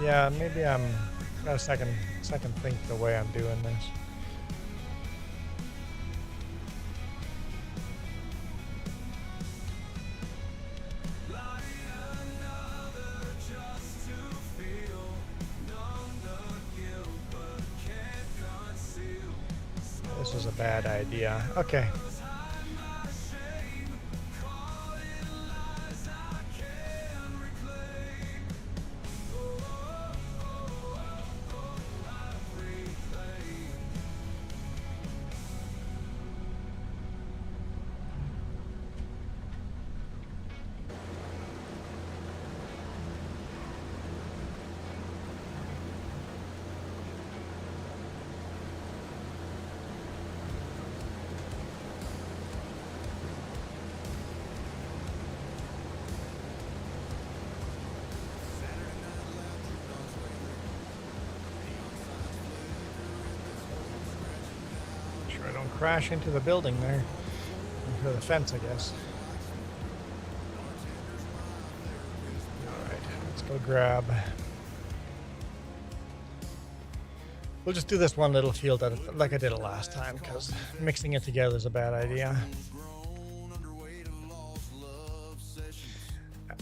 Yeah, maybe I'm got a second think the way I'm doing this. This is a bad idea. Okay. Sure I don't crash into the building there. Into the fence, I guess. Alright, let's go grab. We'll just do this one little field like I did it last time, because mixing it together is a bad idea.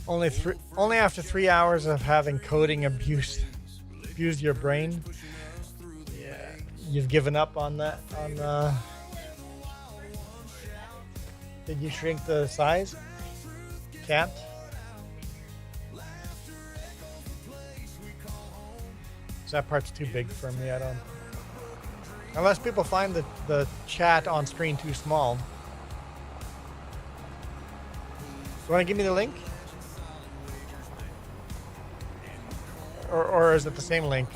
Only after 3 hours of having coding abused your brain, yeah, you've given up on that. Did you shrink the size? Can't. That part's too big for me. I don't. Unless people find the chat on screen too small. You want to give me the link? Or is it the same link?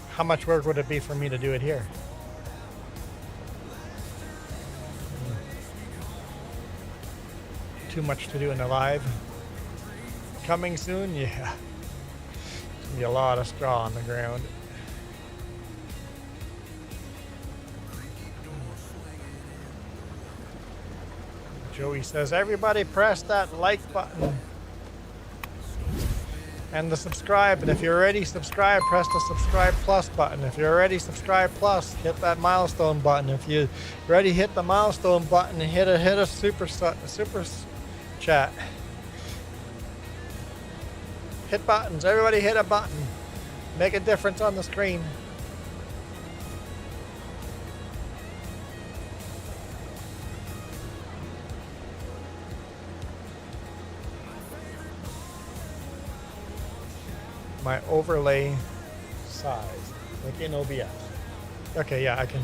How much work would it be for me to do it here? Too much to do in the live. Coming soon? Yeah. Be a lot of straw on the ground. Joey says, everybody press that like button. And the subscribe, and if you're already subscribed, press the subscribe plus button. If you're already subscribed plus, hit that milestone button. If you already hit the milestone button, hit a super chat. Hit buttons. Everybody hit a button. Make a difference on the screen. My overlay size, like in OBS. Okay, yeah, I can.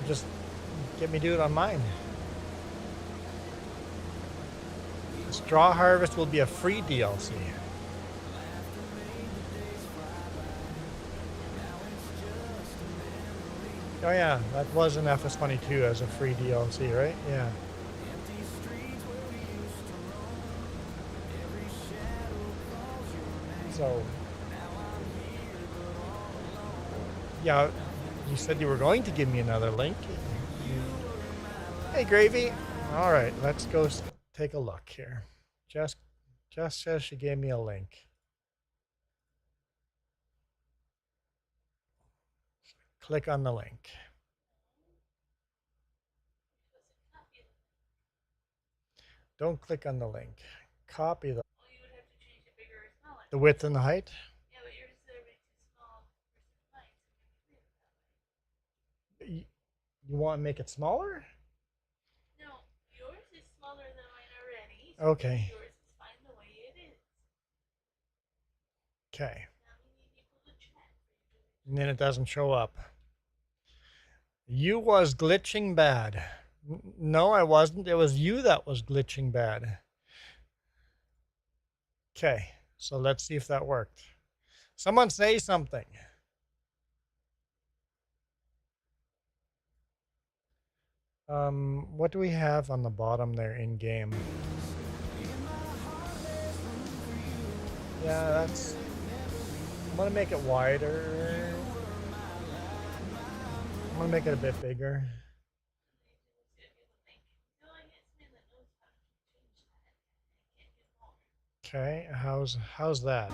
Just get me do it on mine. Straw Harvest will be a free DLC. Oh yeah, that was in FS22 as a free DLC, right? Yeah. So, yeah, you said you were going to give me another link. Hey, Gravy. All right, let's go take a look here. Just says she gave me a link. Click on the link. Don't click on the link. Copy the width and the height. Yeah, but yours is already too small for certain heights. You want to make it smaller? No, yours is smaller than mine already. So Okay. yours is fine the way it is. Okay. Now we need people to chat for you. And then it doesn't show up. You was glitching bad. No, I wasn't. It was you that was glitching bad. Okay, so let's see if that worked. Someone say something. What do we have on the bottom there in game? Yeah, that's... I'm gonna make it wider. I'm gonna make it a bit bigger. Okay, how's that?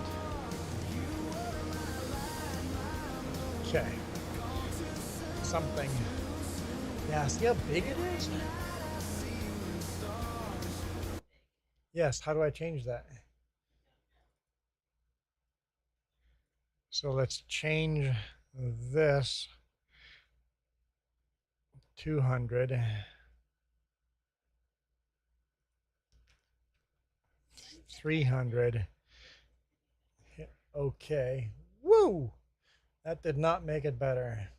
Okay. Something. Yeah, see how big it is? Yes, how do I change that? So let's change this 200. 300. Okay. Woo! That did not make it better.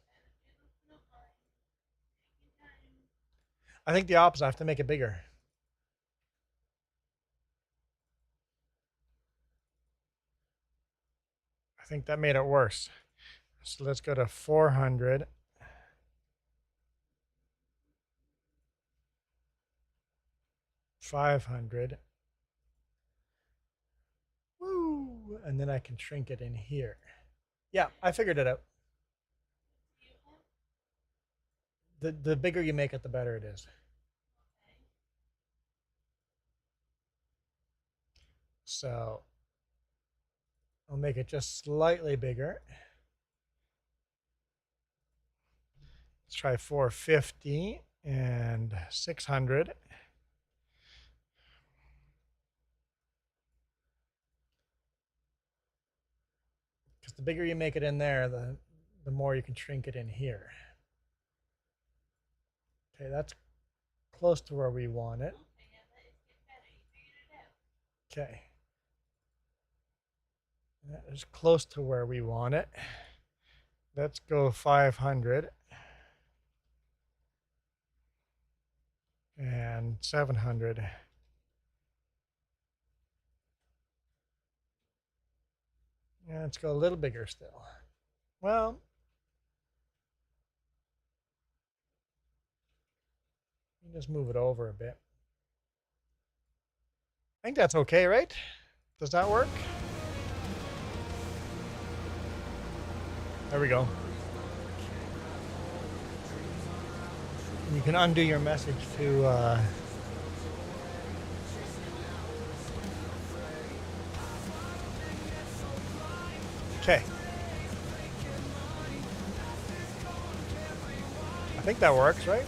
I think the opposite. I have to make it bigger. I think that made it worse. So let's go to 400. 500. Woo! And then I can shrink it in here. Yeah, I figured it out. The bigger you make it, the better it is. So I'll make it just slightly bigger. Let's try 450 and 600. Because the bigger you make it in there, the more you can shrink it in here. Okay, that's close to where we want it. Okay. That is close to where we want it. Let's go 500. And 700. Yeah, let's go a little bigger still. Well, just move it over a bit. I think that's okay, right? Does that work? There we go. You can undo your message to okay. I think that works, right?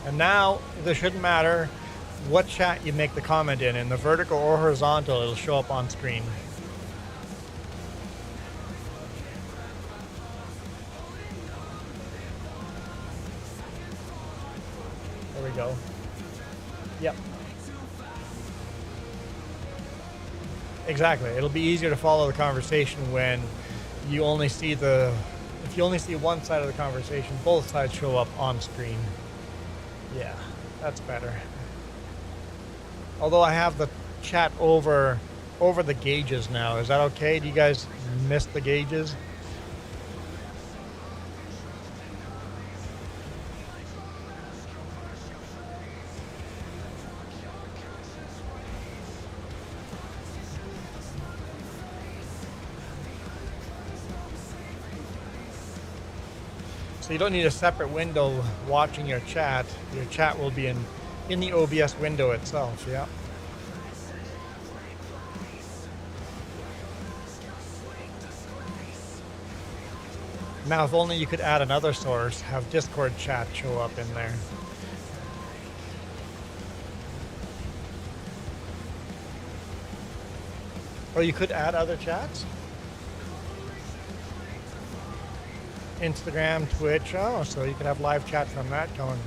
And now, this shouldn't matter what chat you make the comment in the vertical or horizontal, it'll show up on screen. There we go. Yep. Exactly. It'll be easier to follow the conversation when you only see if you only see one side of the conversation, both sides show up on screen. Yeah, that's better. Although I have the chat over the gauges now. Is that okay? Do you guys miss the gauges? So you don't need a separate window watching your chat. Your chat will be in the OBS window itself, yeah. Now, if only you could add another source, have Discord chat show up in there. Or you could add other chats? Instagram, Twitch. Oh, so you can have live chat from that going.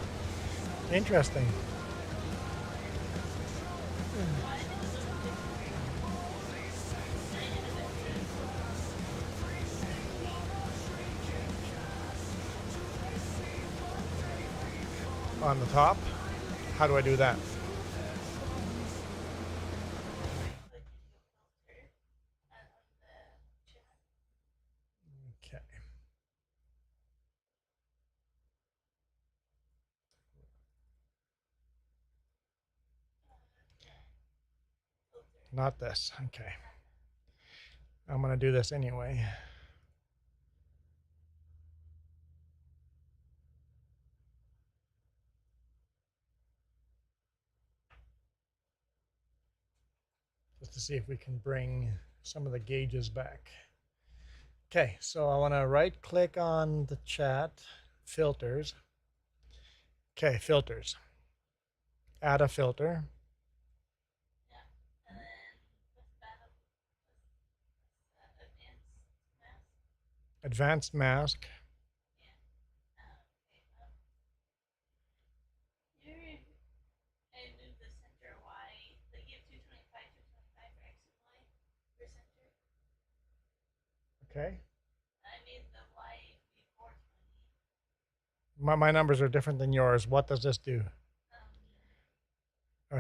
Interesting. On the top? How do I do that? Okay. Not this. Okay. I'm going to do this anyway. Just to see if we can bring some of the gauges back. Okay, so I want to right click on the chat, filters. Okay, filters. Add a filter. Advanced mask. Okay. My numbers are different than yours. What does this do? Oh,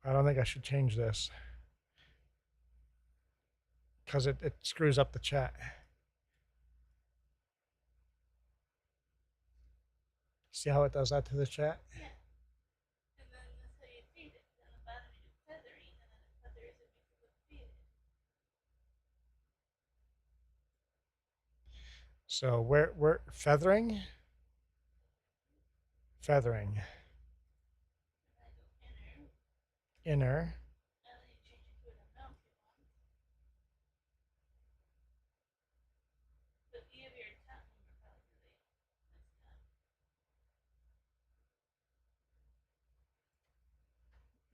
I don't think I should change this because it screws up the chat. See how it does that to the chat? Yeah. And then that's how you feed it. On the bottom you do feathering, and then it feathers it makes it feed it. So we're feathering? Feathering. Inner.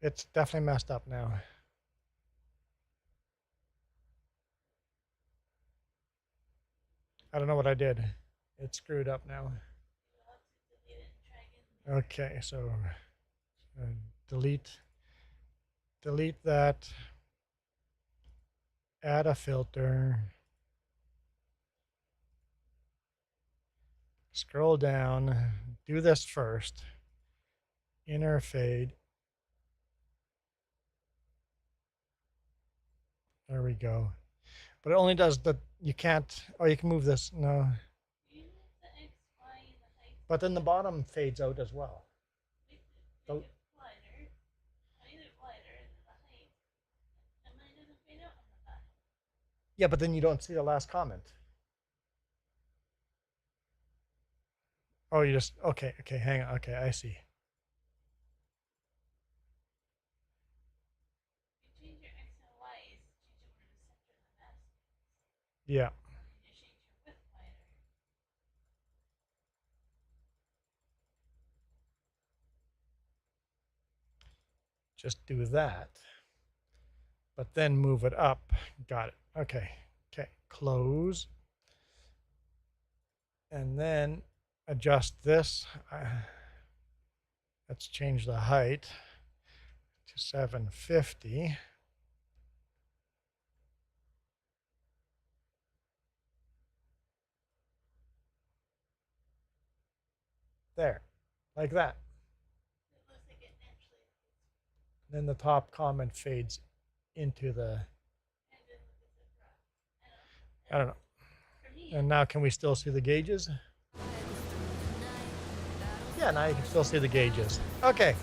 It's definitely messed up now. I don't know what I did. It's screwed up now. Okay, so delete that. Add a filter. Scroll down. Do this first. Inner fade. There we go. But it only does the, you can't, oh, you can move this, no. But then the bottom fades out as well. So, yeah, but then you don't see the last comment. Oh, you just, okay, hang on, okay, I see. Yeah. Just do that. But then move it up. Got it. Okay. Okay. Close. And then adjust this. Let's change the height to 750. There, like that. Then the top comment fades into the, I don't know. And now can we still see the gauges? Yeah, now you can still see the gauges. Okay,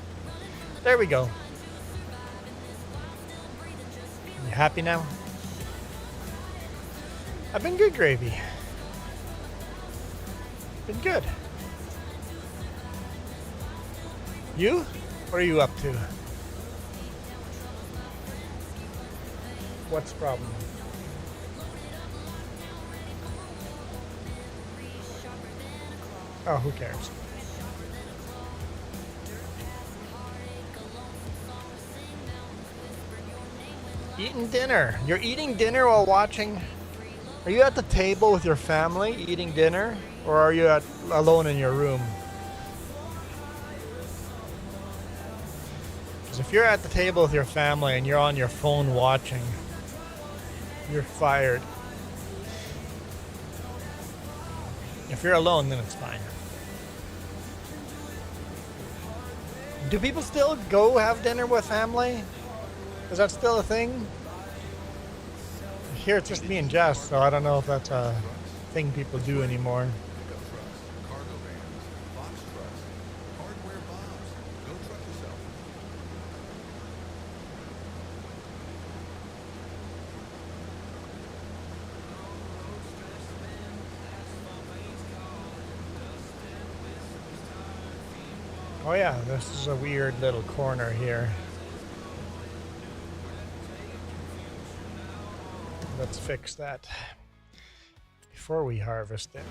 there we go. You happy now? I've been good, Gravy. Been good. You? What are you up to? What's the problem? Oh, who cares? Eating dinner. You're eating dinner while watching. Are you at the table with your family eating dinner? Or are you alone in your room? Because if you're at the table with your family and you're on your phone watching, you're fired. If you're alone, then it's fine. Do people still go have dinner with family? Is that still a thing? Here it's just me and Jess, so I don't know if that's a thing people do anymore. Pickup trucks, cargo vans, box trucks, hardware bombs. Go truck yourself. Oh yeah, this is a weird little corner here. Let's fix that before we harvest it.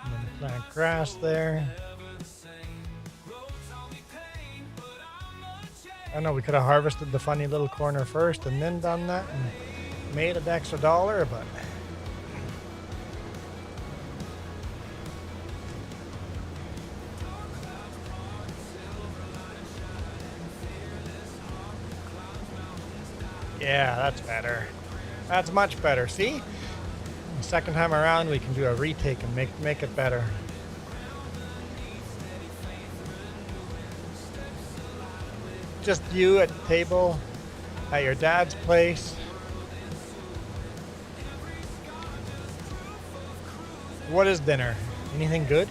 And then plant grass there. I know we could have harvested the funny little corner first and then done that and made an extra $1, but yeah, that's better. That's much better. See? The second time around we can do a retake and make it better. Just you at the table at your dad's place. What is dinner? Anything good?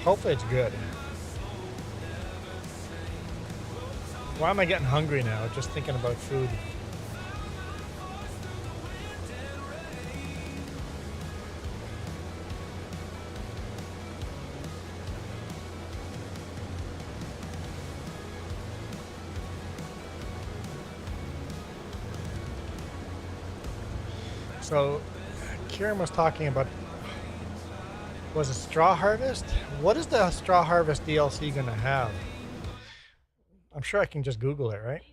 Hopefully it's good. Why am I getting hungry now? Just thinking about food. So, Kieran was talking about, was it straw harvest? What is the straw harvest DLC going to have? I'm sure I can just Google it, right?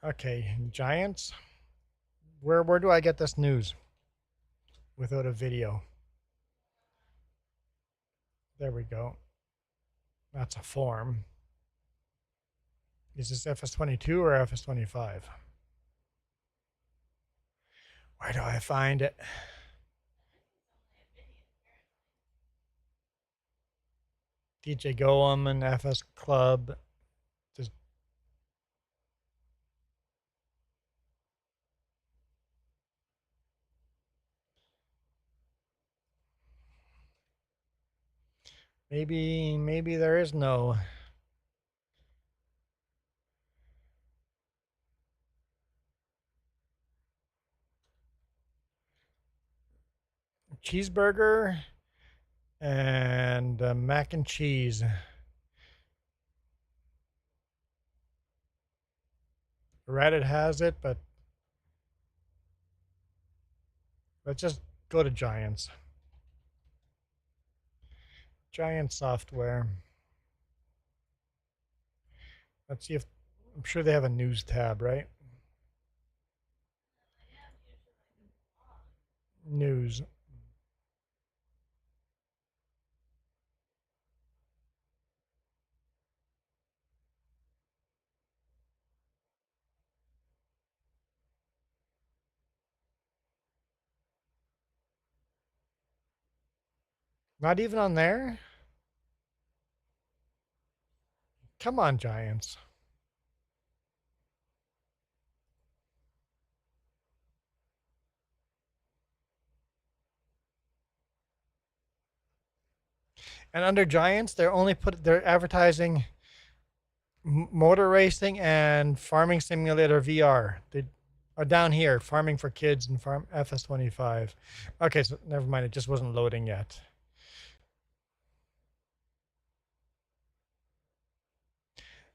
Okay, Giants. Where do I get this news without a video? There we go. That's a form. Is this FS22 or FS25? Where do I find it? DJ Goem and FS Club. Just maybe there is no. Cheeseburger and mac and cheese. Reddit has it, but let's just go to Giants. Giant software. Let's see if, I'm sure they have a news tab, right? News. Not even on there? Come on, Giants. And under Giants, they're advertising motor racing and farming simulator VR. They are down here, farming for kids and farm FS25. Okay, so never mind. It just wasn't loading yet.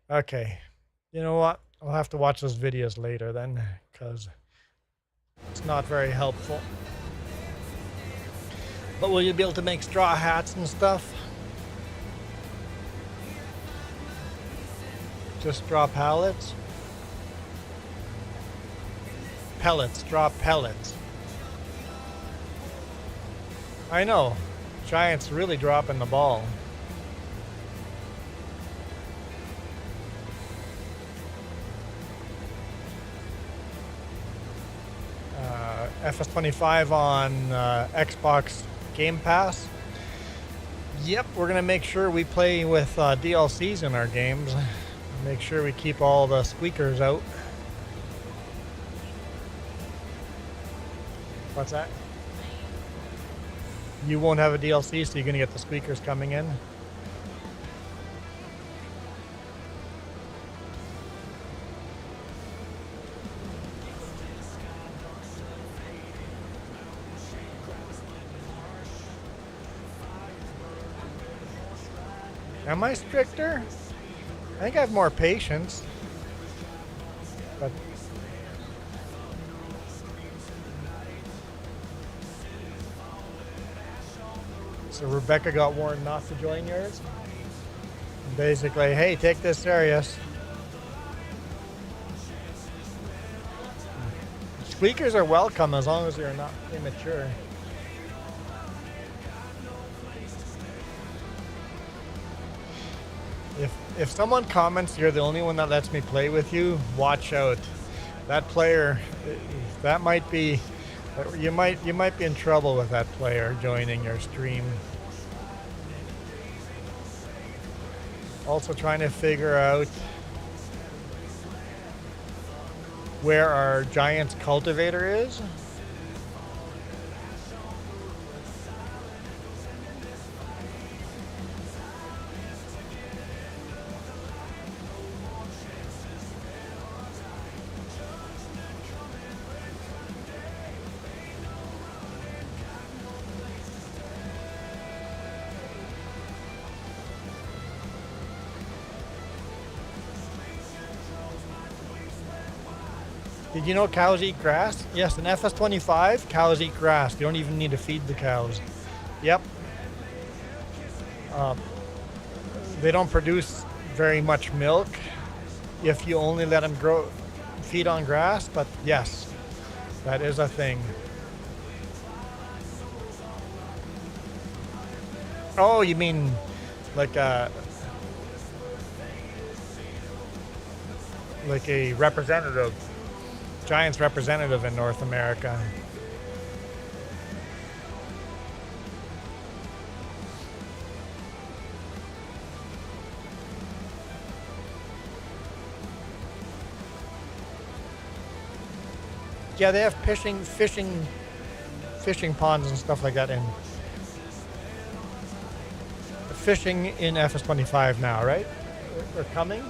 Okay, you know what? I'll have to watch those videos later then, because it's not very helpful. But will you be able to make straw hats and stuff? Just straw pallets? Pellets, straw pellets. I know. Giants really dropping the ball. FS25 on Xbox Game Pass. Yep, we're going to make sure we play with DLCs in our games. Make sure we keep all the squeakers out. What's that? You won't have a DLC, so you're going to get the squeakers coming in. Am I stricter? I think I have more patience. But so Rebecca got warned not to join yours. Basically, hey, take this serious. Squeakers are welcome as long as you're not immature. If someone comments you're the only one that lets me play with you, watch out. That player, that might be, you might be in trouble with that player joining your stream. Also trying to figure out where our Giants cultivator is. Did you know cows eat grass? Yes, in FS25, cows eat grass. You don't even need to feed the cows. Yep. They don't produce very much milk if you only let them feed on grass, but yes, that is a thing. Oh, you mean like a representative, Giants representative in North America. Yeah, they have fishing ponds and stuff like that in fishing in FS25 now, right? Or coming?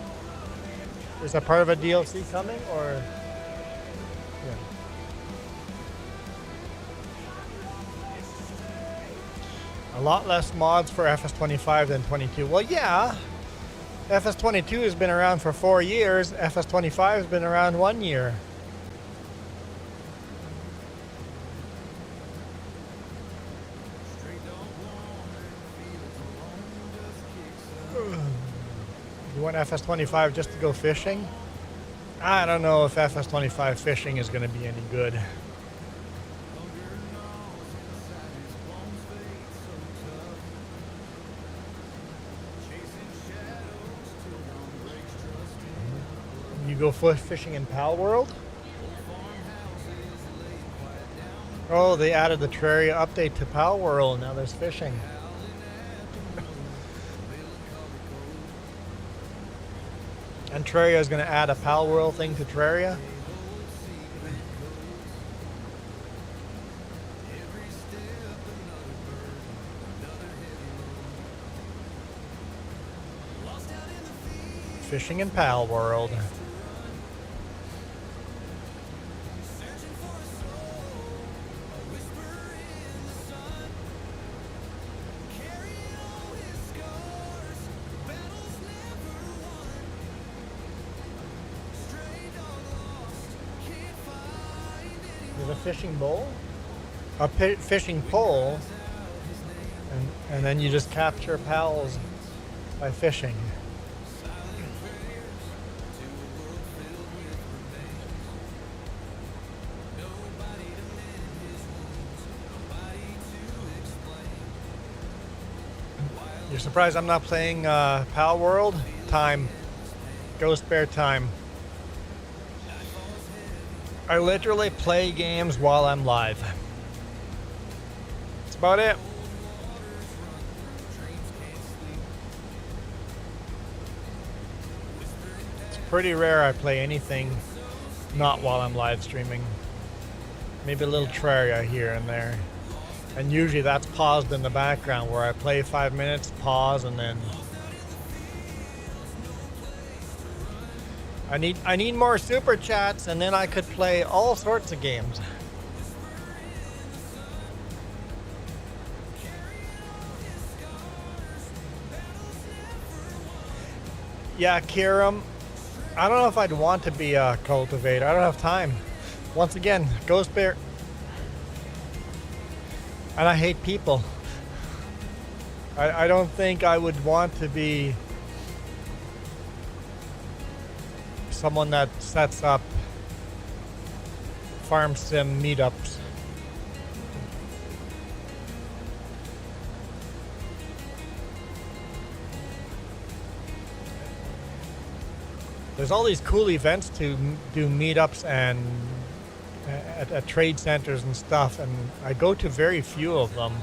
Is that part of a DLC coming, or? Yeah. A lot less mods for FS25 than 22. Well, yeah. FS22 has been around for 4 years. FS25 has been around 1 year. You want FS25 just to go fishing? I don't know if FS25 fishing is going to be any good. You go fishing in Pal World? Oh, they added the Terraria update to Pal World. Now there's fishing. And Terraria is going to add a Pal World thing to Terraria. Fishing in Pal World. There's a fishing bowl, a fishing pole, and then you just capture pals by fishing. You're surprised I'm not playing Pal World? Time. Ghost Bear time. I literally play games while I'm live. That's about it. It's pretty rare I play anything not while I'm live streaming. Maybe a little Terraria here and there. And usually that's paused in the background where I play 5 minutes, pause, and then I need more super chats, and then I could play all sorts of games. Yeah, Kiram, I don't know if I'd want to be a cultivator. I don't have time. Once again, Ghost Bear. And I hate people. I don't think I would want to be someone that sets up farm sim meetups. There's all these cool events to do meetups and at trade centers and stuff, and I go to very few of them.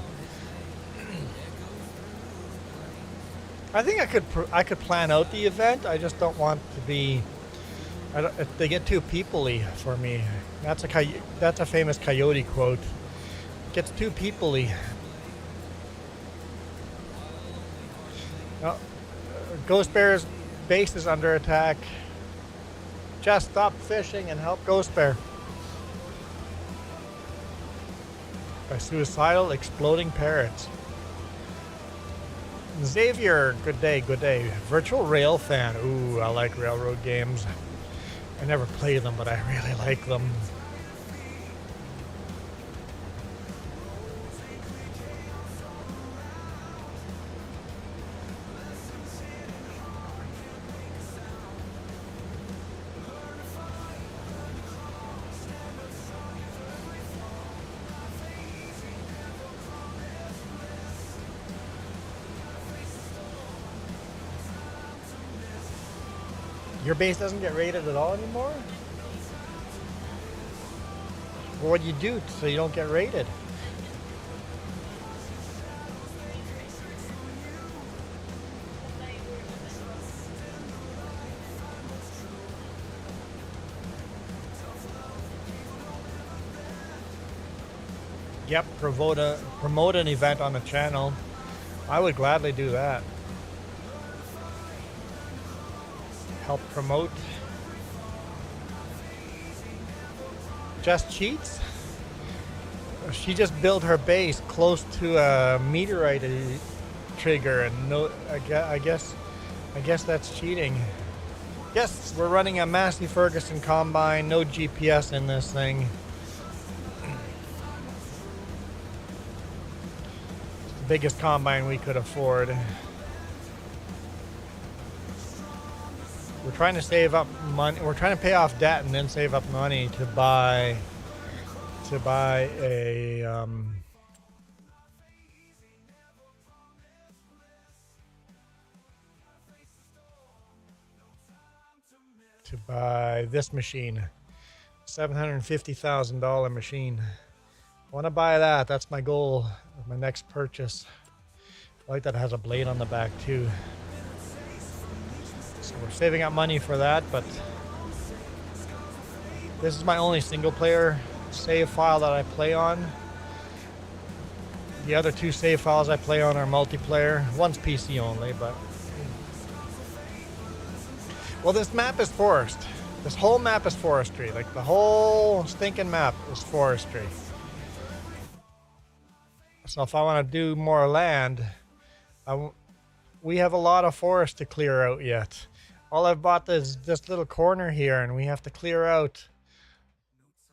I think I could plan out the event. I just don't want to be. They get too people-y for me. That's a famous Coyote quote. It gets too people-y. Ghost Bear's base is under attack. Just stop fishing and help Ghost Bear. By suicidal exploding parrots. Xavier, good day, good day. Virtual Rail fan. Ooh, I like railroad games. I never play them, but I really like them. Your base doesn't get raided at all anymore? Well, what do you do so you don't get raided? Yep, promote an event on the channel. I would gladly do that. Help promote. Just cheats? She just built her base close to a meteorite trigger, and no, I guess that's cheating. Yes, we're running a Massey Ferguson combine, no GPS in this thing. It's the biggest combine we could afford. We're trying to save up money. We're trying to pay off debt and then save up money to buy this machine, $750,000 machine. I want to buy that. That's my goal. My next purchase. I like that it has a blade on the back too. So we're saving up money for that, but this is my only single player save file that I play on. The other two save files I play on are multiplayer. One's PC only, but Well, this map is forest. This whole map is forestry. Like the whole stinking map is forestry. So if I want to do more land, we have a lot of forest to clear out yet. All I've bought is this little corner here, and we have to clear out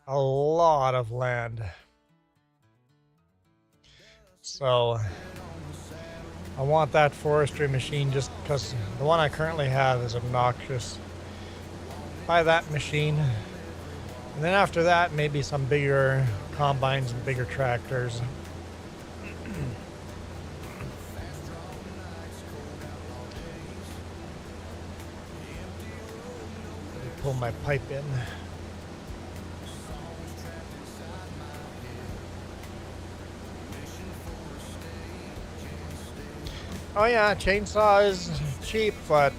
a lot of land. So I want that forestry machine just because the one I currently have is obnoxious. Buy that machine. And then after that, maybe some bigger combines and bigger tractors. Pull my pipe in. Oh yeah, chainsaw is cheap, but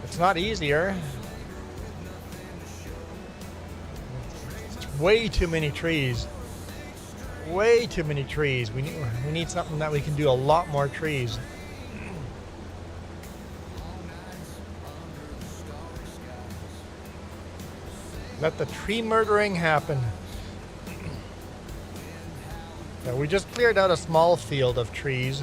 it's not easier. It's way too many trees. Way too many trees. We need something that we can do a lot more trees. Let the tree murdering happen. Yeah, we just cleared out a small field of trees.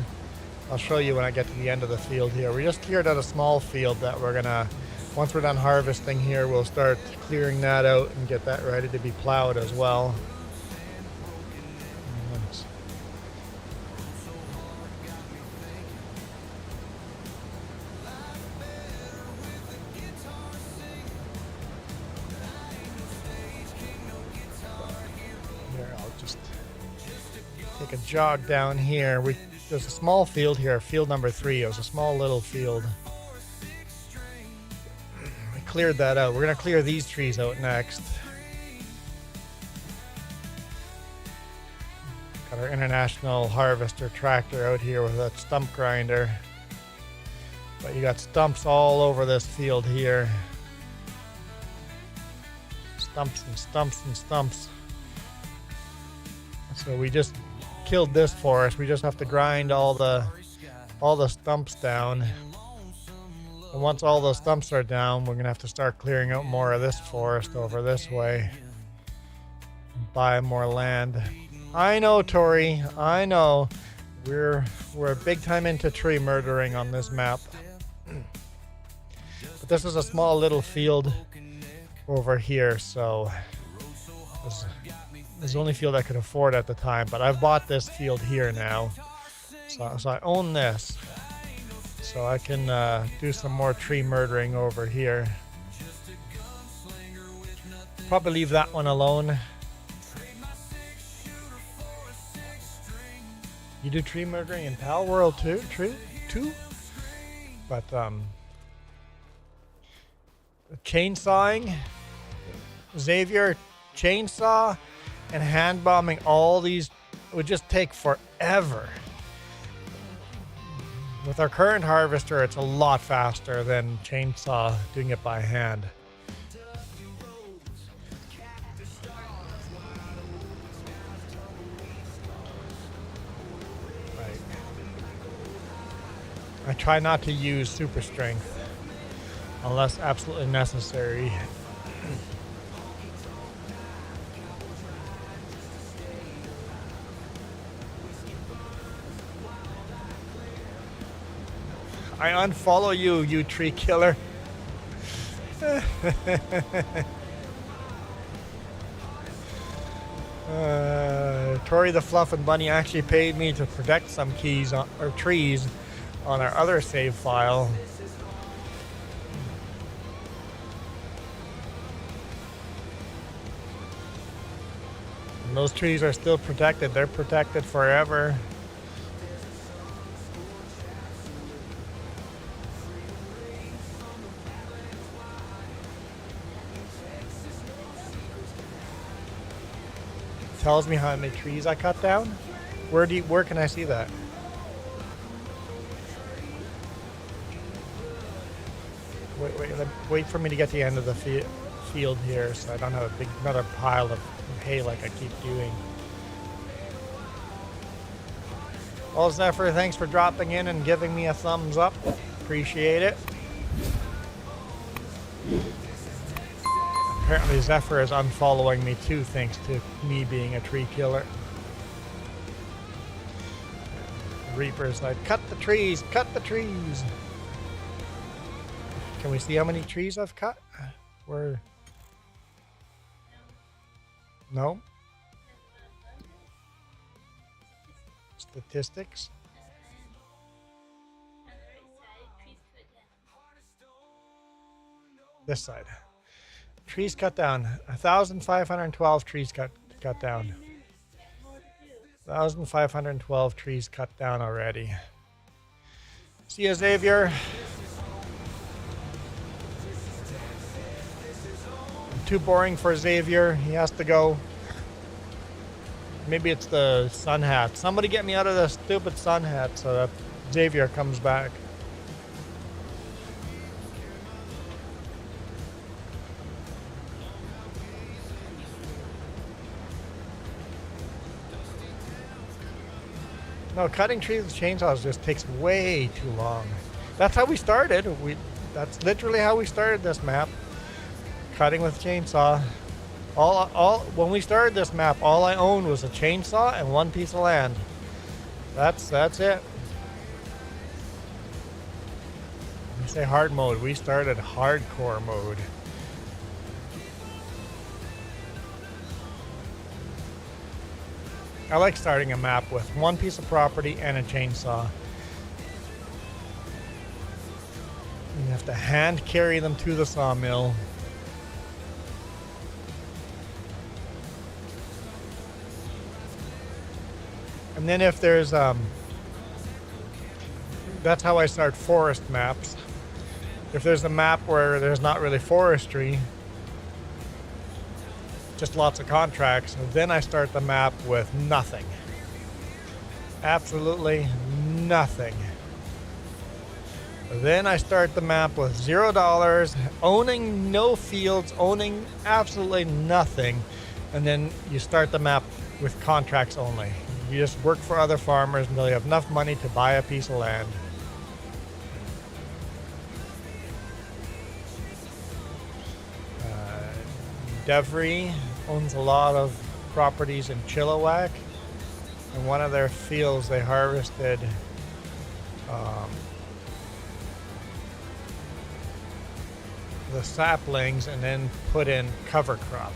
I'll show you when I get to the end of the field here. We just cleared out a small field that we're gonna, once we're done harvesting here, we'll start clearing that out and get that ready to be plowed as well. A jog down here. There's a small field here, field number 3. It was a small little field. We cleared that out. We're gonna clear these trees out next. Got our international harvester tractor out here with a stump grinder. But you got stumps all over this field here. Stumps and stumps and stumps. So we just killed this forest. We just have to grind all the stumps down. And once all those stumps are down, we're gonna have to start clearing out more of this forest over this way. Buy more land. I know, Tori. I know. We're big time into tree murdering on this map. But this is a small little field over here, so it's the only field I could afford at the time, but I've bought this field here now. So I own this. So I can do some more tree murdering over here. Probably leave that one alone. You do tree murdering in Pal World too? But chainsawing, Xavier, chainsaw and hand bombing all these would just take forever. With our current harvester, it's a lot faster than chainsaw doing it by hand. Right. I try not to use super strength unless absolutely necessary. I unfollow you, you tree killer. Tori the Fluffin' Bunny actually paid me to protect some trees on our other save file. And those trees are still protected. They're protected forever. Tells me how many trees I cut down. Where can I see that? Wait for me to get to the end of the field here, so I don't have another pile of hay like I keep doing. Well, Zephyr, thanks for dropping in and giving me a thumbs up. appreciate it. Apparently Zephyr is unfollowing me too, thanks to me being a tree killer. Reaper's like, cut the trees, cut the trees. Can we see how many trees I've cut? Where? No? Statistics? This side. Trees cut down. 1,512 trees cut down. 1,512 trees cut down already. See ya, Xavier. Too boring for Xavier. He has to go. Maybe it's the sun hat. Somebody get me out of the stupid sun hat so that Xavier comes back. No, cutting trees with chainsaws just takes way too long. That's how we started. That's literally how we started this map. Cutting with chainsaw. When we started this map, all I owned was a chainsaw and one piece of land. That's it. When we say hard mode, we started hardcore mode. I like starting a map with one piece of property and a chainsaw. You have to hand carry them to the sawmill. And then if there's, that's how I start forest maps. If there's a map where there's not really forestry, just lots of contracts, then I start the map with nothing. Absolutely nothing. Then I start the map with $0, owning no fields, owning absolutely nothing. And then you start the map with contracts only. You just work for other farmers until you have enough money to buy a piece of land. Devry owns a lot of properties in Chilliwack. In one of their fields, they harvested the saplings and then put in cover crop.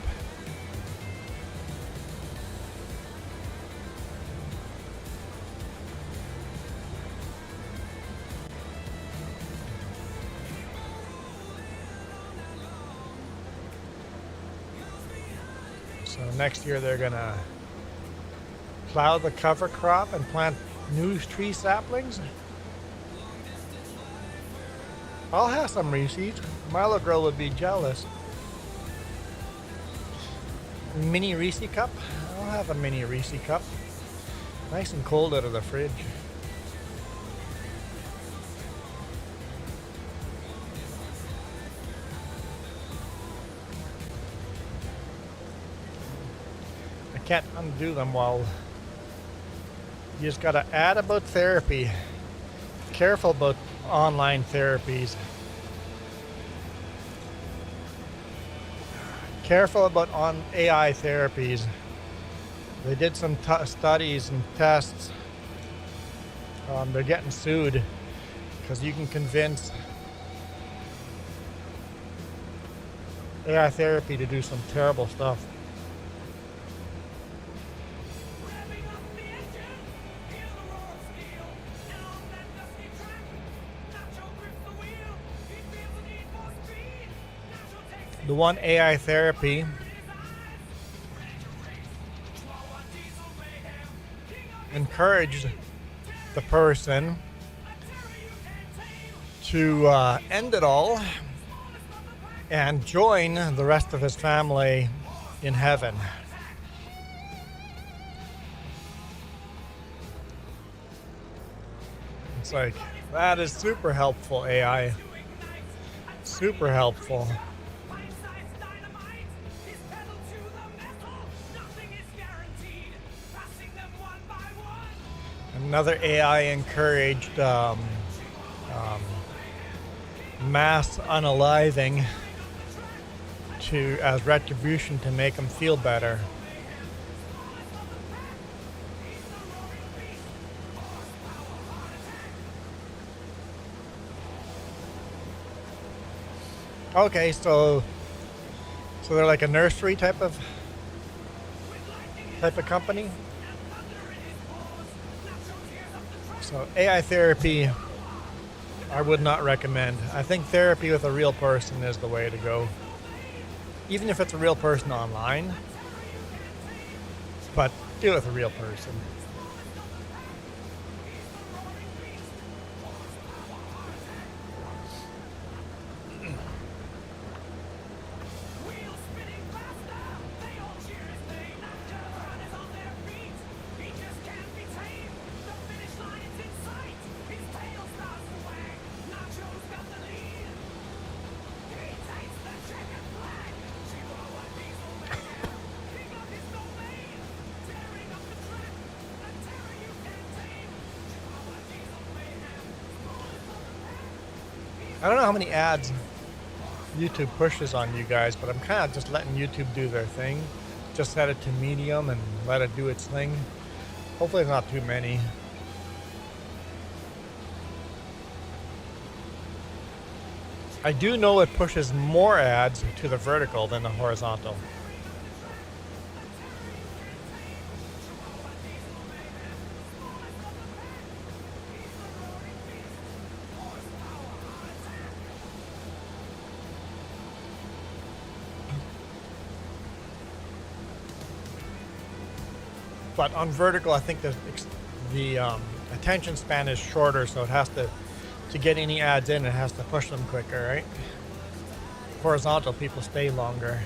So next year they're gonna plow the cover crop and plant new tree saplings. I'll have some Reese's. Milo Girl would be jealous. Mini Reese cup? I'll have a mini Reese cup. Nice and cold out of the fridge. I can't undo them while you just gotta add about therapy. Careful about online therapies. Careful about on AI therapies. They did some studies and tests. They're getting sued because you can convince AI therapy to do some terrible stuff. The one AI therapy encouraged the person to end it all and join the rest of his family in heaven. It's like, that is super helpful, AI. Super helpful. Another AI encouraged mass unaliving to as retribution to make them feel better. Okay, so they're like a nursery type of company. So AI therapy, I would not recommend. I think therapy with a real person is the way to go. Even if it's a real person online, but do it with a real person. I don't know how many ads YouTube pushes on you guys, but I'm kind of just letting YouTube do their thing. Just set it to medium and let it do its thing. Hopefully it's not too many. I do know it pushes more ads to the vertical than the horizontal. But on vertical, I think the attention span is shorter, so it has to get any ads in, it has to push them quicker, right? Horizontal, people stay longer.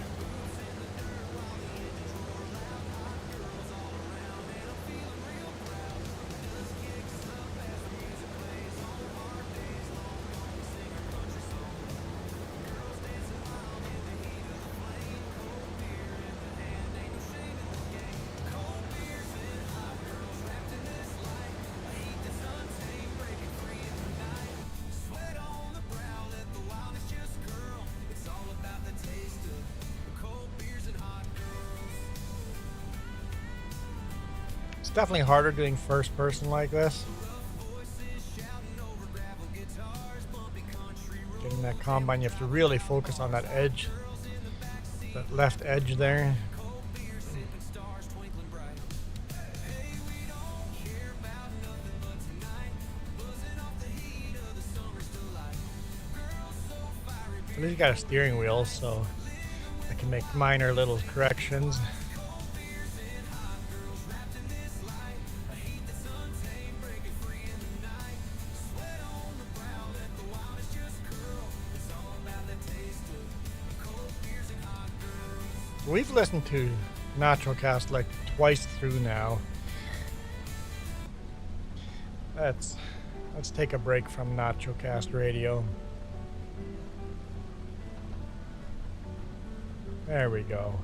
It's definitely harder doing first person like this. Getting that combine, you have to really focus on that edge, that left edge there. At least you got a steering wheel, so I can make minor little corrections. We've listened to Naturalcast like twice through now. Let's take a break from Naturalcast radio. There we go.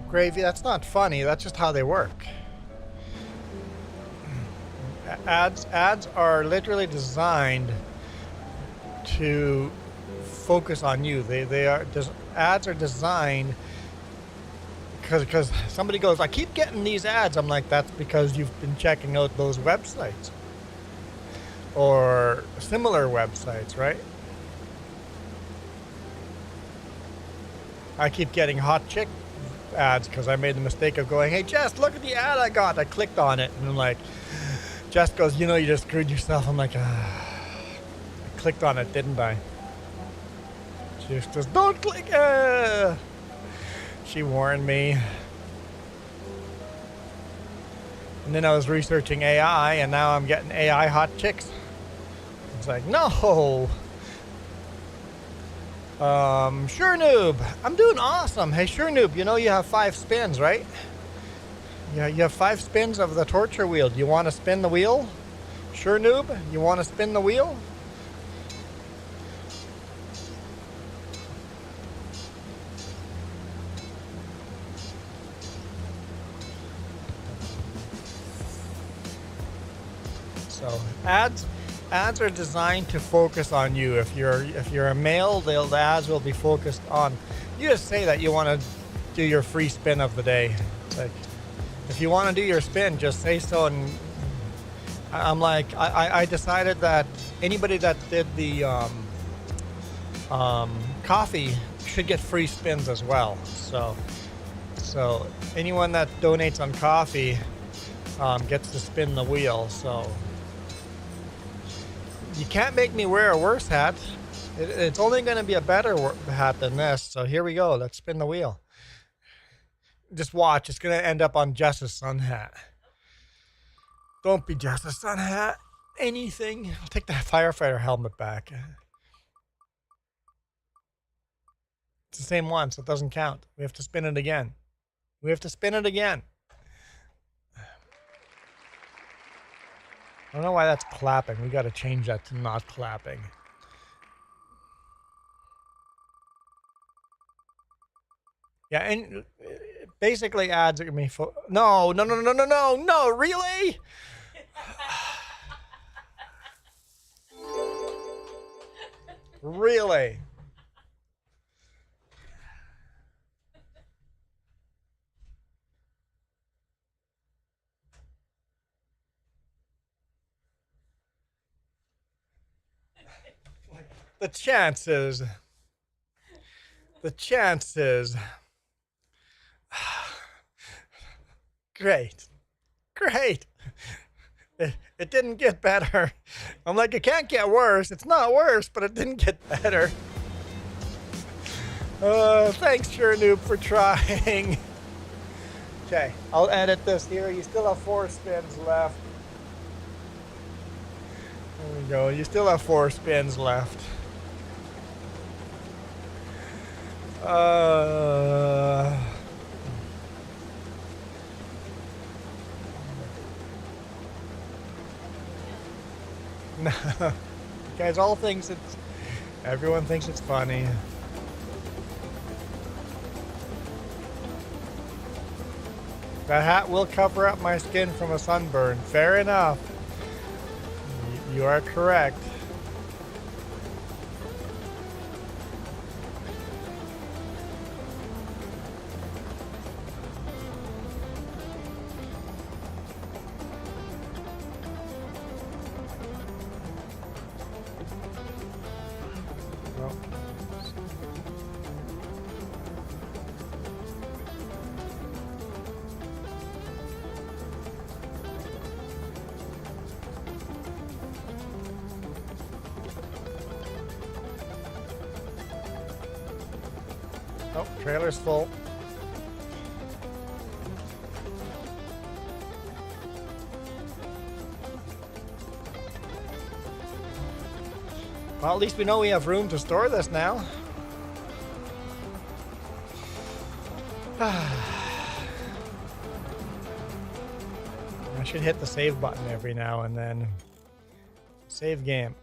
Gravy, that's not funny, that's just how they work. Ads are literally designed to focus on you. Ads are designed because somebody goes, I keep getting these ads. I'm like, that's because you've been checking out those websites or similar websites, right? I keep getting hot chick ads because I made the mistake of going, hey Jess, look at the ad I got. I clicked on it and I'm like, Jess goes, you know, you just screwed yourself. I'm like, I clicked on it, didn't I? She just goes, don't click. She warned me. And then I was researching AI and now I'm getting AI hot chicks. It's like, no. Sure Noob, I'm doing awesome. Hey Sure Noob, you know you have 5 spins, right? Yeah, you have 5 spins of the torture wheel. Do you want to spin the wheel? Sure Noob, you want to spin the wheel? So ads are designed to focus on you. If you're a male, the ads will be focused on. You just say that you want to do your free spin of the day. It's like, if you want to do your spin, just say so. And I'm like, I decided that anybody that did the coffee should get free spins as well. So anyone that donates on coffee gets to spin the wheel. So you can't make me wear a worse hat. It's only going to be a better hat than this. So here we go. Let's spin the wheel. Just watch. It's going to end up on Jess's sun hat. Don't be Jess's sun hat. Anything. I'll take that firefighter helmet back. It's the same one, so it doesn't count. We have to spin it again. We have to spin it again. I don't know why that's clapping. We got to change that to not clapping. Yeah, and basically ads are going to be... No, really? Really? The chances. Great. It didn't get better. I'm like, it can't get worse. It's not worse, but it didn't get better. Thanks, Sure Noob, for trying. Okay, I'll edit this here. You still have 4 spins left. There we go. You still have 4 spins left. No. You guys all thinks everyone thinks it's funny. That hat will cover up my skin from a sunburn. Fair enough. You are correct. Oh, trailer's full. Well, at least we know we have room to store this now. I should hit the save button every now and then. Save game.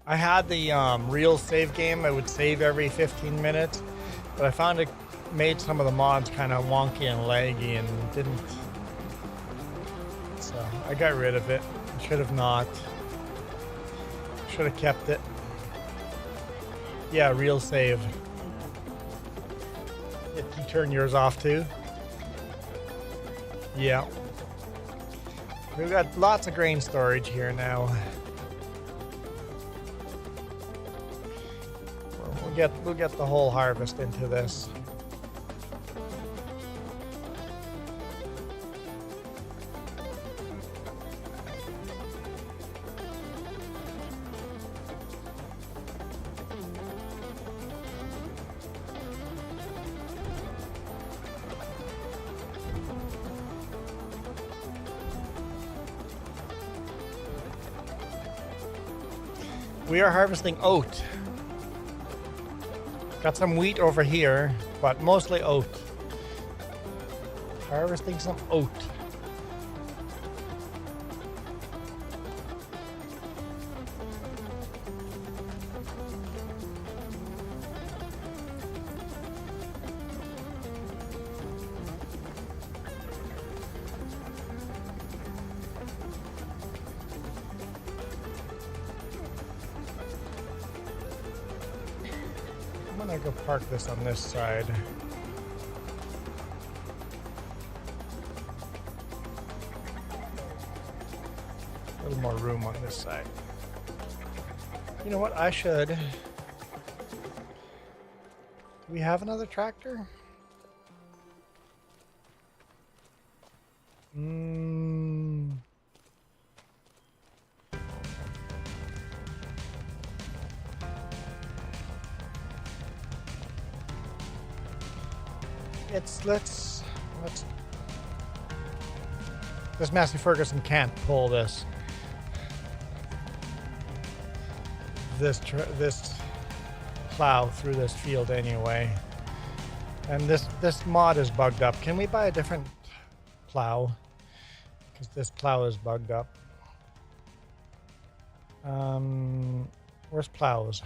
I had the real save game. I would save every 15 minutes, but I found it made some of the mods kind of wonky and laggy and didn't. So I got rid of it. Should have not. Should have kept it. Yeah, real save. You turn yours off too? Yeah. We've got lots of grain storage here now. We'll get the whole harvest into this. We are harvesting oat. Got some wheat over here, but mostly oat. Harvesting some oat. I'm gonna go park this on this side. A little more room on this side. You know what? I should. Do we have another tractor? Let's. This Massey Ferguson can't pull this plow through this field anyway. And this mod is bugged up. Can we buy a different plow? Because this plow is bugged up. Where's plows?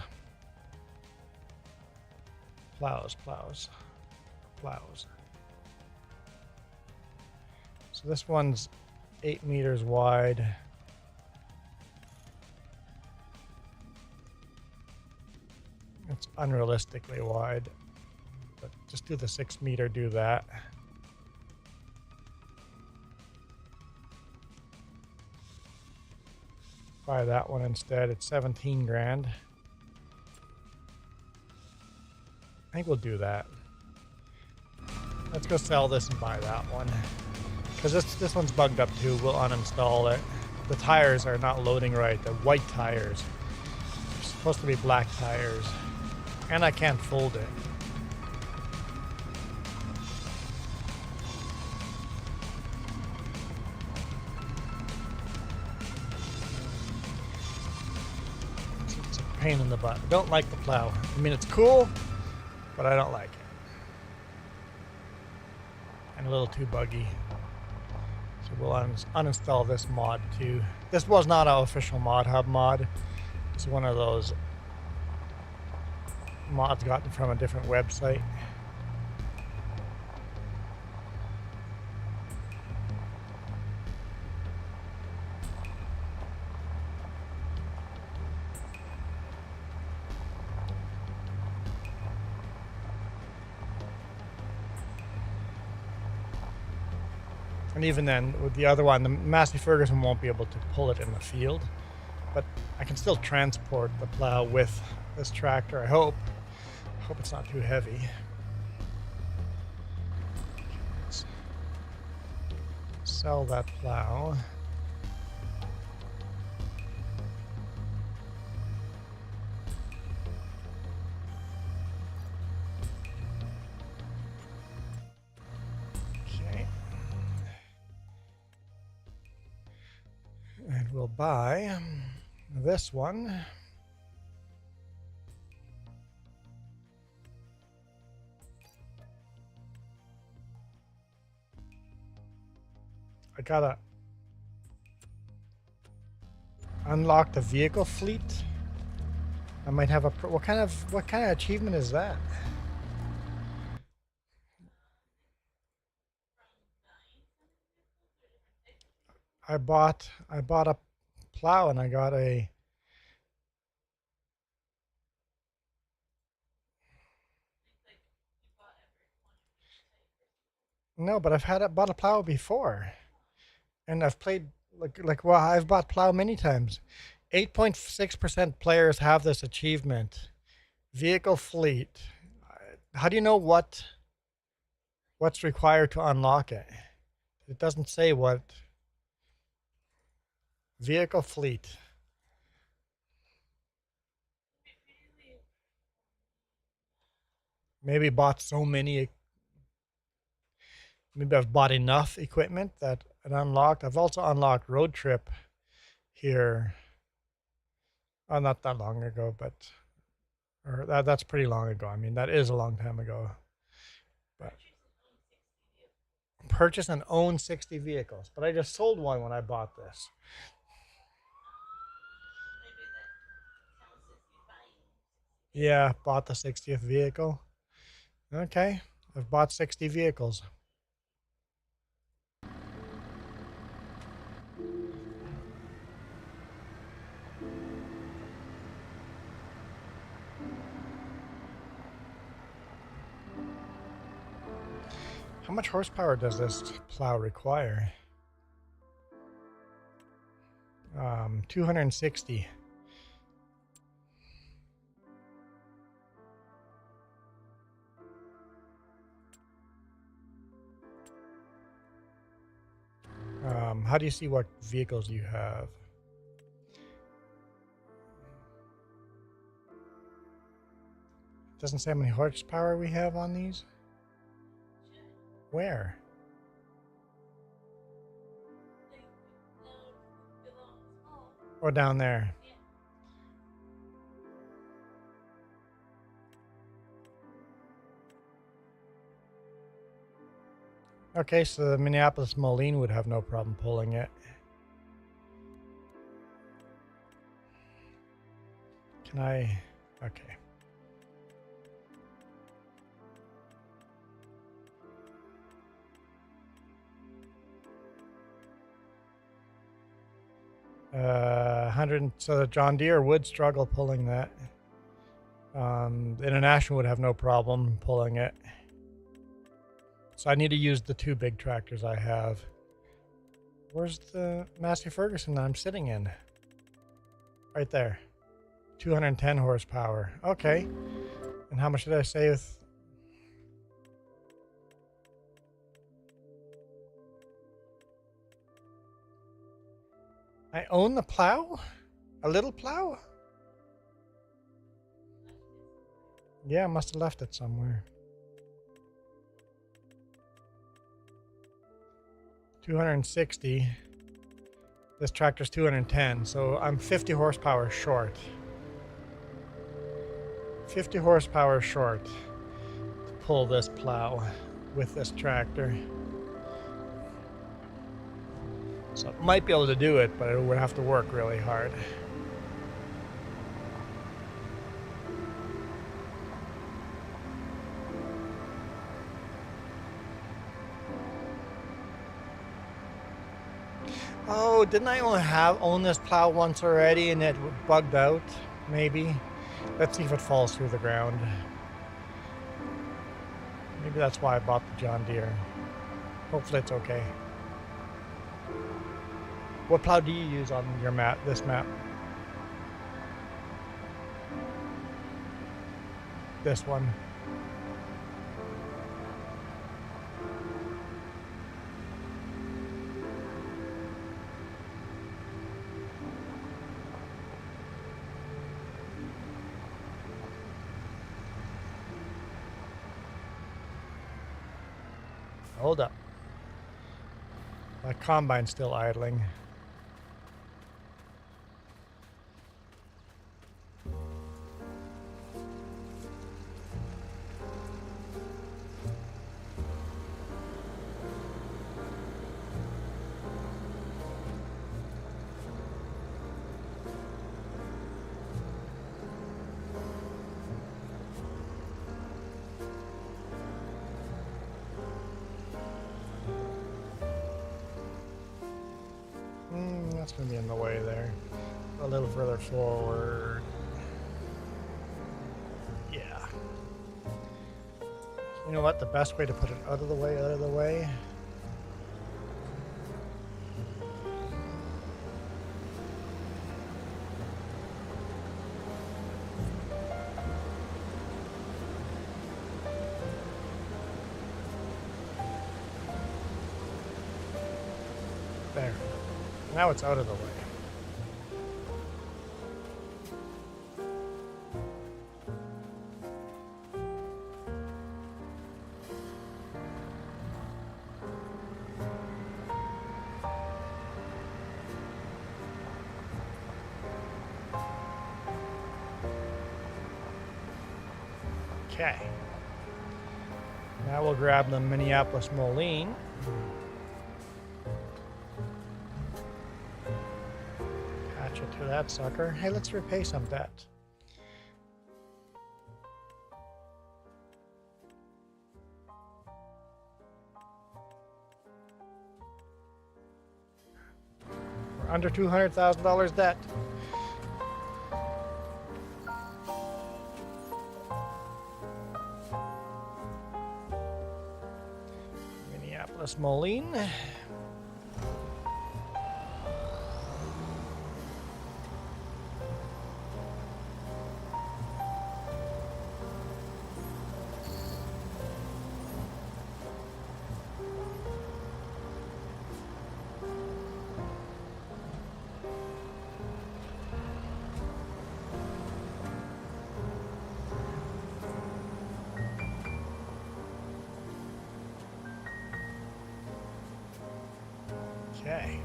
Plows. So this one's 8 meters wide. It's unrealistically wide, but just do the 6 meter, do that. Buy that one instead. It's 17 grand. I think we'll do that. Let's go sell this and buy that one. Because this one's bugged up too. We'll uninstall it. The tires are not loading right. They're white tires. They're supposed to be black tires. And I can't fold it. It's a pain in the butt. I don't like the plow. I mean, it's cool, but I don't like it. And a little too buggy. So we'll uninstall this mod too. This was not an official Mod Hub mod. It's one of those mods gotten from a different website. And even then, with the other one, the Massey Ferguson won't be able to pull it in the field, but I can still transport the plow with this tractor. I hope it's not too heavy. Let's sell that plow. And we'll buy this one. I gotta unlock the vehicle fleet. I might have a what kind of achievement is that? I bought a plow and I got a no, but I've bought a plow before, and I've played well, I've bought plow many times. 8.6% players have this achievement. Vehicle fleet. How do you know what's required to unlock it? It doesn't say what. Vehicle fleet. Maybe bought so many. Maybe I've bought enough equipment that it unlocked. I've also unlocked road trip here. Oh, not that long ago, but that's pretty long ago. I mean, that is a long time ago. But purchase and own 60 vehicles. But I just sold one when I bought this. Yeah, bought the 60th vehicle. Okay, I've bought 60 vehicles. How much horsepower does this plow require? 260. How do you see what vehicles you have? Doesn't say how many horsepower we have on these. Where? Or down there? Okay, so the Minneapolis Moline would have no problem pulling it. Can I? Okay. So the John Deere would struggle pulling that. The International would have no problem pulling it. So I need to use the two big tractors I have. Where's the Massey Ferguson that I'm sitting in? Right there. 210 horsepower. Okay. And how much did I say with... I own the plow? A little plow? Yeah, I must have left it somewhere. 260. This tractor's 210, so I'm 50 horsepower short. 50 horsepower short to pull this plow with this tractor. So I might be able to do it, but it would have to work really hard. Oh, didn't I only own this plow once already and it bugged out? Maybe. Let's see if it falls through the ground. Maybe that's why I bought the John Deere. Hopefully it's okay. What plow do you use on your map, this map? This one. Hold up. My combine's still idling. That's going to be in the way there. A little further forward. Yeah. You know what? The best way to put it out of the way. There. Now it's out of the way. Okay. Now we'll grab the Minneapolis Moline. To that sucker. Hey, let's repay some debt. We're under $200,000 debt. Atlas Moline. Okay.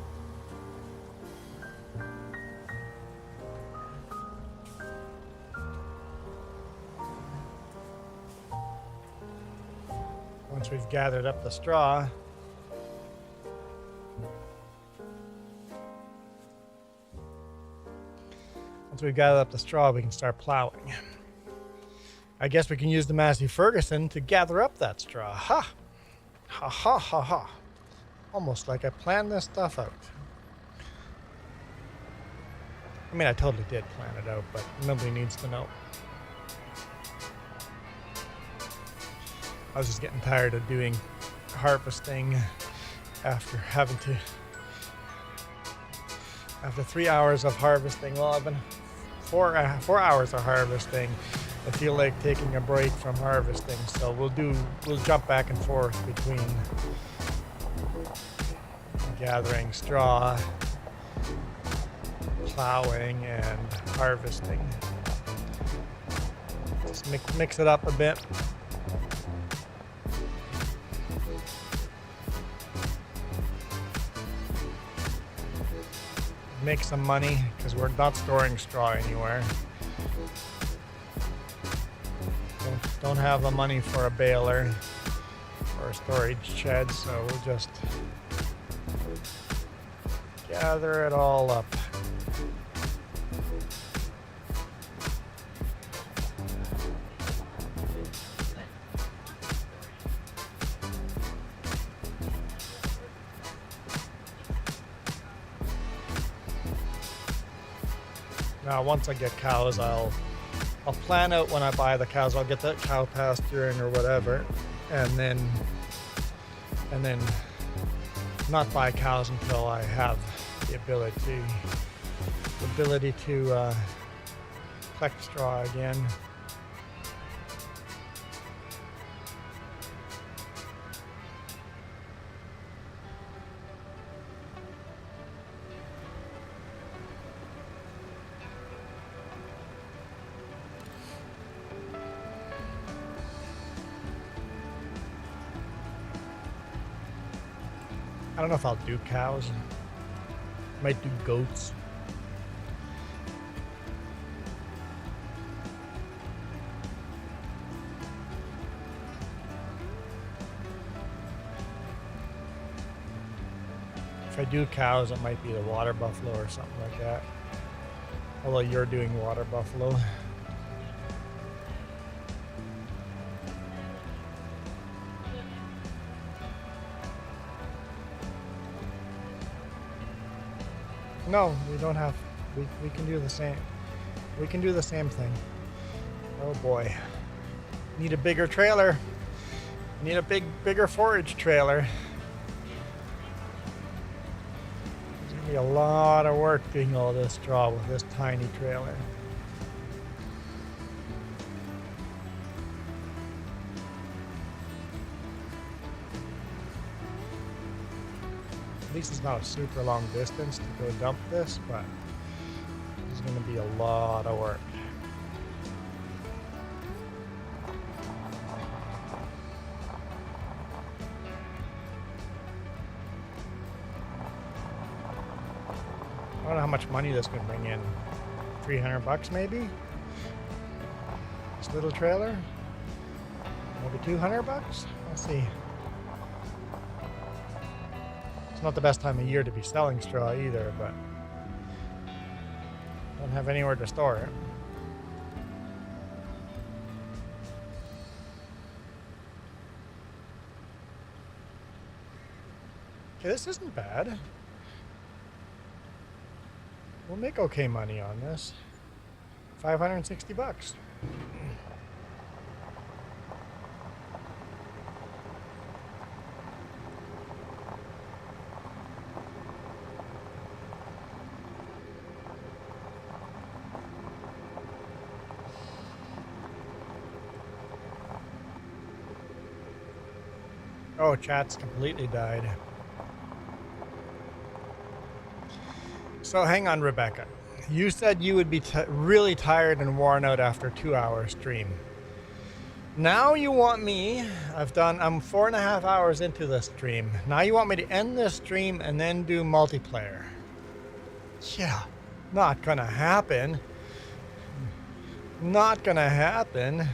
Once we've gathered up the straw, we can start plowing. I guess we can use the Massey Ferguson to gather up that straw. Ha! Ha ha ha ha. Almost like I planned this stuff out. I mean, I totally did plan it out, but nobody needs to know. I was just getting tired of doing harvesting after 3 hours of harvesting. Well, I've been 4 hours of harvesting. I feel like taking a break from harvesting, so we'll jump back and forth between gathering straw, plowing, and harvesting. Just mix it up a bit. Make some money because we're not storing straw anywhere. Don't have the money for a baler or a storage shed, so we'll just gather it all up. Now, once I get cows, I'll plan out when I buy the cows. I'll get that cow pasture in or whatever, and then not buy cows until I have the ability to collect straw again. I don't know if I'll do cows. Might do goats. If I do cows, it might be the water buffalo or something like that. Although you're doing water buffalo. No, we don't have. We can do the same. We can do the same thing. Oh boy. Need a bigger trailer. Need a bigger forage trailer. There's gonna be a lot of work doing all this straw with this tiny trailer. At least it's not a super long distance to go dump this, but it's going to be a lot of work. I don't know how much money this could bring in. $300 maybe? This little trailer? Maybe $200? Let's see. It's not the best time of year to be selling straw either, but don't have anywhere to store it. Okay, this isn't bad. We'll make okay money on this. $560. Oh, chat's completely died. So hang on, Rebecca. You said you would be really tired and worn out after a 2-hour stream. Now you want me, I'm 4.5 hours into this stream. Now you want me to end this stream and then do multiplayer. Yeah, not gonna happen. Not gonna happen.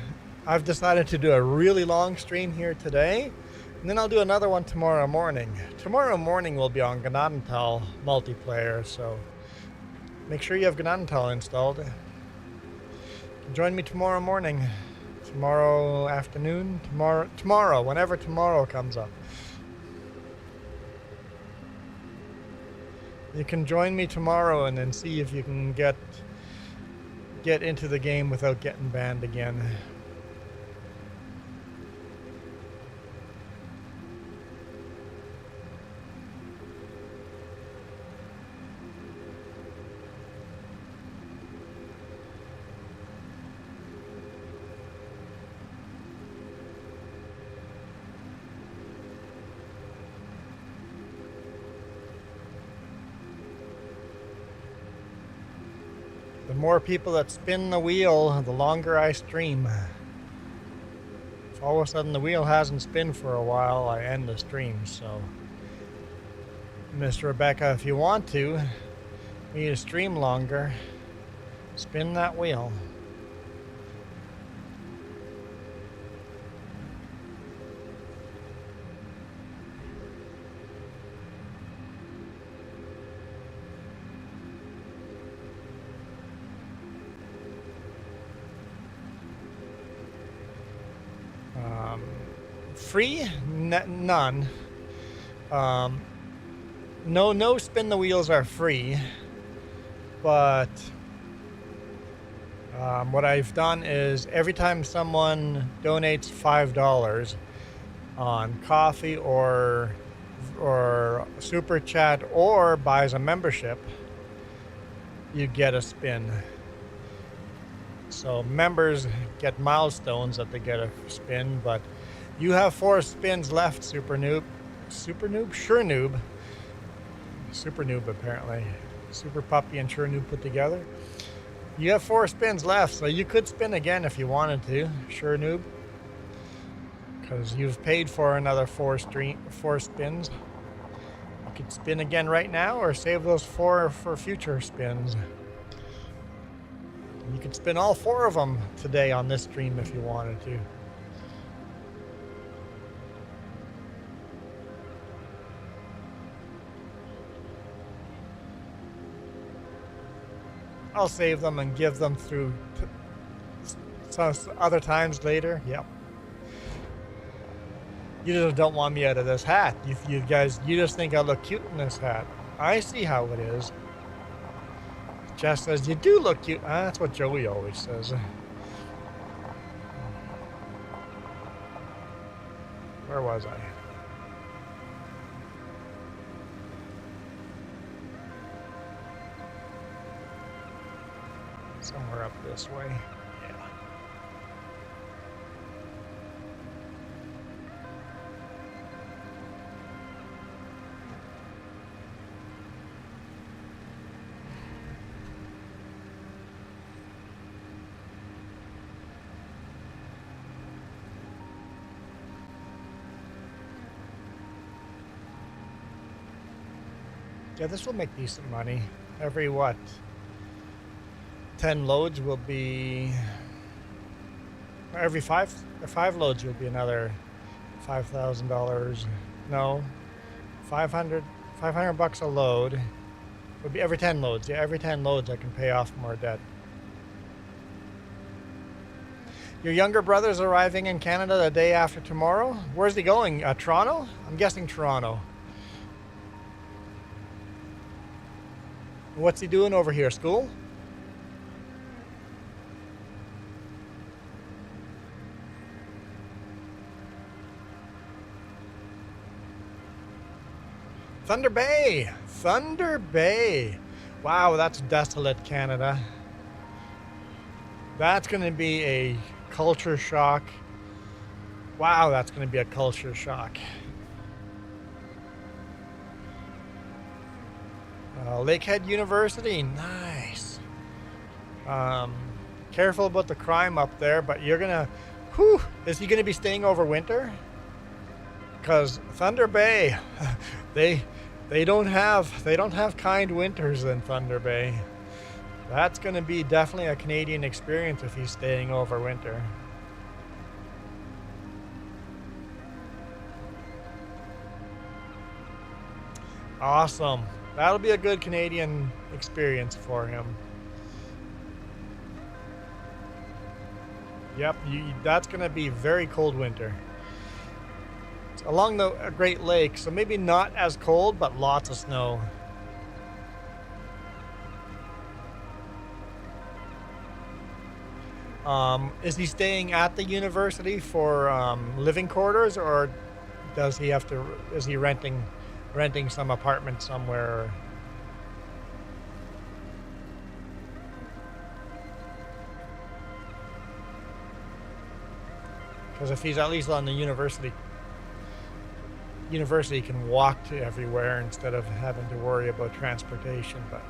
I've decided to do a really long stream here today, and then I'll do another one tomorrow morning. Tomorrow morning will be on Gnadental multiplayer, so make sure you have Gnadental installed. Join me tomorrow morning, tomorrow afternoon, tomorrow, whenever tomorrow comes up. You can join me tomorrow and then see if you can get into the game without getting banned again. The more people that spin the wheel, the longer I stream. If all of a sudden the wheel hasn't spun for a while, I end the stream. So, Miss Rebecca, if you want to, me to stream longer, spin that wheel. Free? None. No spin the wheels are free, but what I've done is every time someone donates $5 on coffee or super chat or buys a membership, you get a spin. So members get milestones that they get a spin, but you have 4 spins left, Super Noob. Super Noob? Sure Noob. Super Noob, apparently. Super Puppy and Sure Noob put together. You have 4 spins left, so you could spin again if you wanted to, Sure Noob. Because you've paid for another 4 spins. You could spin again right now or save those 4 for future spins. You could spin all 4 of them today on this stream if you wanted to. I'll save them and give them through some other times later. Yep. You just don't want me out of this hat. You guys, you just think I look cute in this hat. I see how it is. Jess says, you do look cute. That's what Joey always says. Where was I? Somewhere up this way. Yeah. Yeah, this will make decent money. Every what? 10 loads will be, every five loads will be another $5,000. No, 500 bucks a load would be every 10 loads. Yeah, every 10 loads I can pay off more debt. Your younger brother's arriving in Canada the day after tomorrow. Where's he going? Toronto? I'm guessing Toronto. What's he doing over here? School? Thunder Bay! Thunder Bay! Wow, that's desolate, Canada. That's going to be a culture shock. Wow, that's going to be a culture shock. Lakehead University, nice. Careful about the crime up there, but you're gonna, is he gonna be staying over winter? Because Thunder Bay, they don't have kind winters in Thunder Bay. That's gonna be definitely a Canadian experience if he's staying over winter. Awesome. That'll be a good Canadian experience for him. Yep, that's going to be very cold winter. It's along the Great Lakes, so maybe not as cold, but lots of snow. Is he staying at the university for living quarters, or does he have to? Is he renting some apartment somewhere? Because if he's at least on the university can walk to everywhere instead of having to worry about transportation. But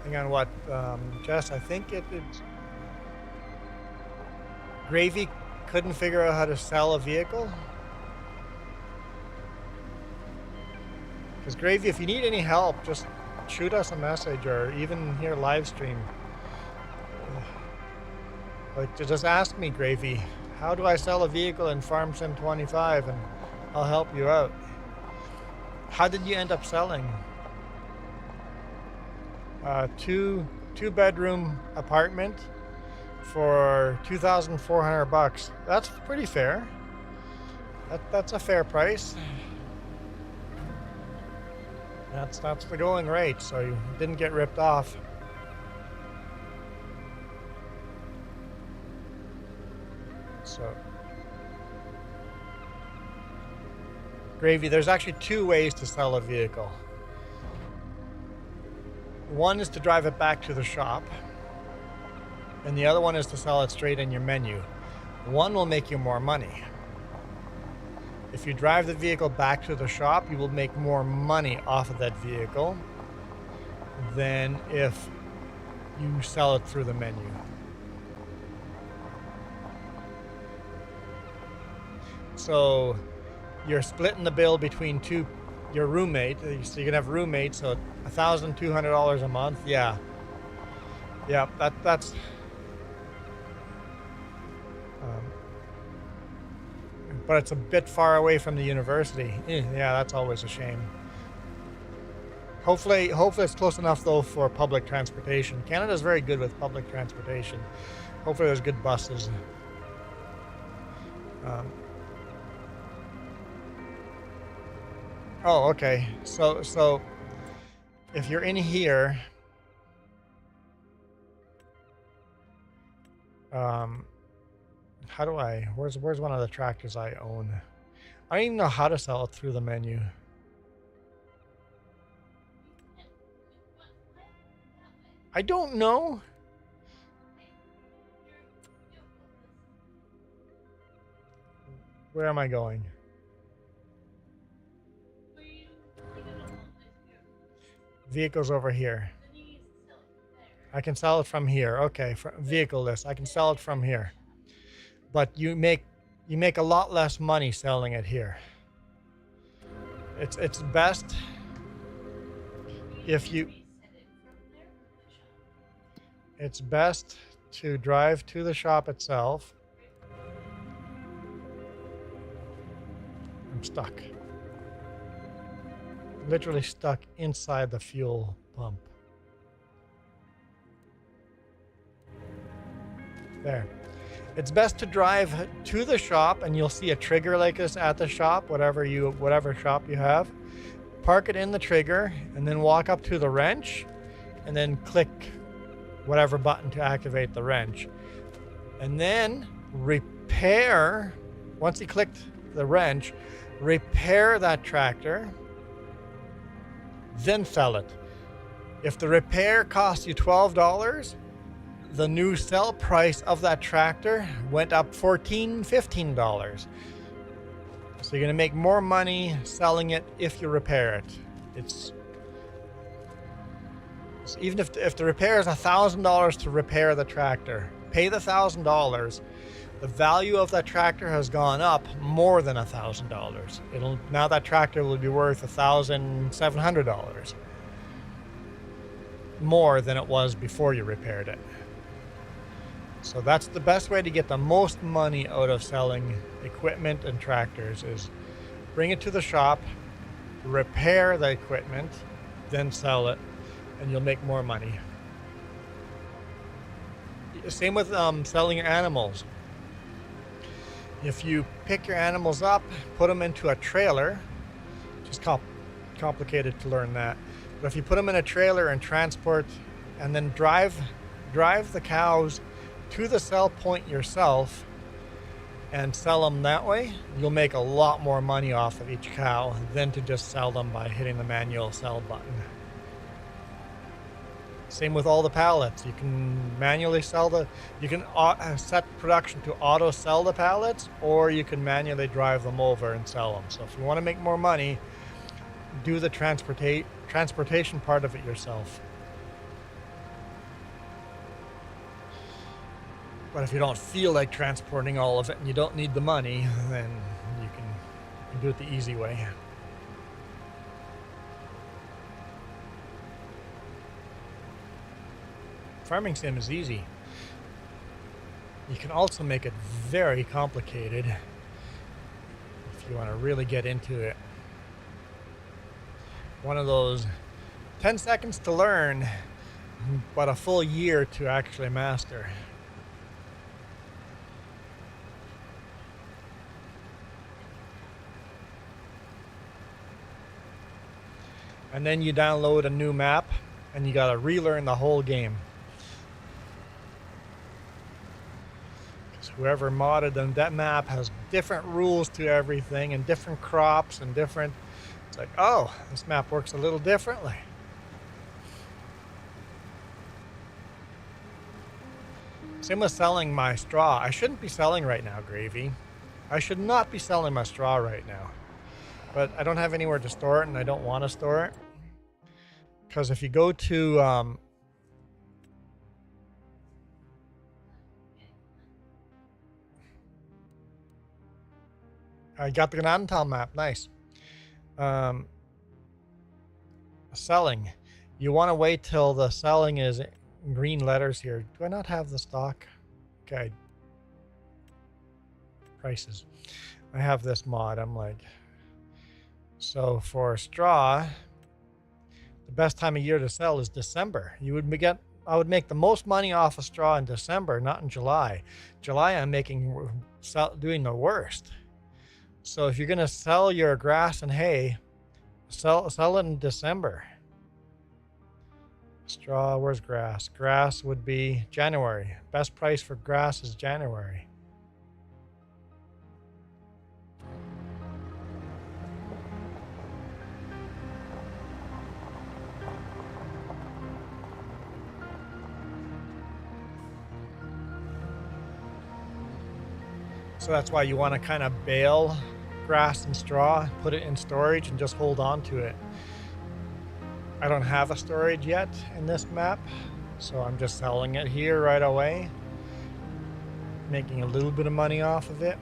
hang on, what, Jess? I think it's Gravy couldn't figure out how to sell a vehicle. Because Gravy, if you need any help, just shoot us a message or even here live stream. Like, just ask me, Gravy, how do I sell a vehicle in Farm Sim 25, and I'll help you out. How did you end up selling? Two bedroom apartment for $2,400. That's pretty fair. That's a fair price. That's the going rate, so you didn't get ripped off. So, Gravy, there's actually two ways to sell a vehicle. One is to drive it back to the shop, and the other one is to sell it straight in your menu. One will make you more money. If you drive the vehicle back to the shop, you will make more money off of that vehicle than if you sell it through the menu. So you're splitting the bill between your roommate. So you can have roommates, so $1,200 a month. Yeah, that's. But it's a bit far away from the university. Yeah, that's always a shame. Hopefully it's close enough though for public transportation. Canada's very good with public transportation. Hopefully there's good buses. Oh, okay. So if you're in here, how do I, where's one of the tractors I own? I don't even know how to sell it through the menu. I don't know. Where am I going? Vehicles over here. I can sell it from here. Okay, vehicle list. I can sell it from here. But you make a lot less money selling it here. It's best if you. It's best to drive to the shop itself. I'm stuck. Literally stuck inside the fuel pump. There. It's best to drive to the shop, and you'll see a trigger like this at the shop, whatever shop you have. Park it in the trigger, and then walk up to the wrench, and then click whatever button to activate the wrench. And then repair, once you clicked the wrench, repair that tractor, then sell it. If the repair costs you $12, the new sell price of that tractor went up $14, $15. So you're going to make more money selling it if you repair it. It's even if the repair is $1,000 to repair the tractor, pay the $1,000. The value of that tractor has gone up more than $1,000. Now that tractor will be worth $1,700 more than it was before you repaired it. So that's the best way to get the most money out of selling equipment and tractors is bring it to the shop, repair the equipment, then sell it, and you'll make more money. Same with selling your animals. If you pick your animals up, put them into a trailer, just complicated to learn that. But if you put them in a trailer and transport and then drive the cows to the sell point yourself and sell them that way, you'll make a lot more money off of each cow than to just sell them by hitting the manual sell button. Same with all the pallets. You can manually sell you can set production to auto sell the pallets, or you can manually drive them over and sell them. So if you want to make more money, do the transportation part of it yourself. But if you don't feel like transporting all of it and you don't need the money, then you can do it the easy way. Farming sim is easy. You can also make it very complicated if you want to really get into it. One of those 10 seconds to learn, but a full year to actually master. And then you download a new map and you gotta relearn the whole game. Whoever modded them, that map has different rules to everything and different crops and different, it's like, oh, this map works a little differently. Same with selling my straw. I shouldn't be selling right now, Gravy. I should not be selling my straw right now. But I don't have anywhere to store it and I don't want to store it. Because if you go to I got the Gnadental map. Nice. Selling. You want to wait till the selling is in green letters here. Do I not have the stock? Okay. Prices. I have this mod. I'm like... So for straw, the best time of year to sell is December. I would make the most money off of straw in December, not in July. July I'm doing the worst. So if you're going to sell your grass and hay, sell it in December. Straw, where's grass? Grass would be January. Best price for grass is January. So that's why you want to kind of bale grass and straw, put it in storage and just hold on to it. I don't have a storage yet in this map, so I'm just selling it here right away, making a little bit of money off of it.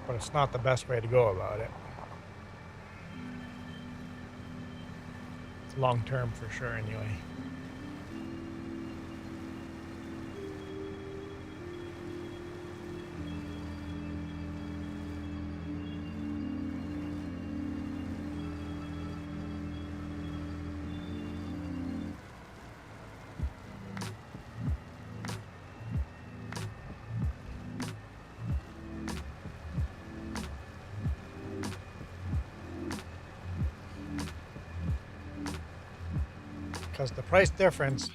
But it's not the best way to go about it. Long term for sure anyway. Because the price difference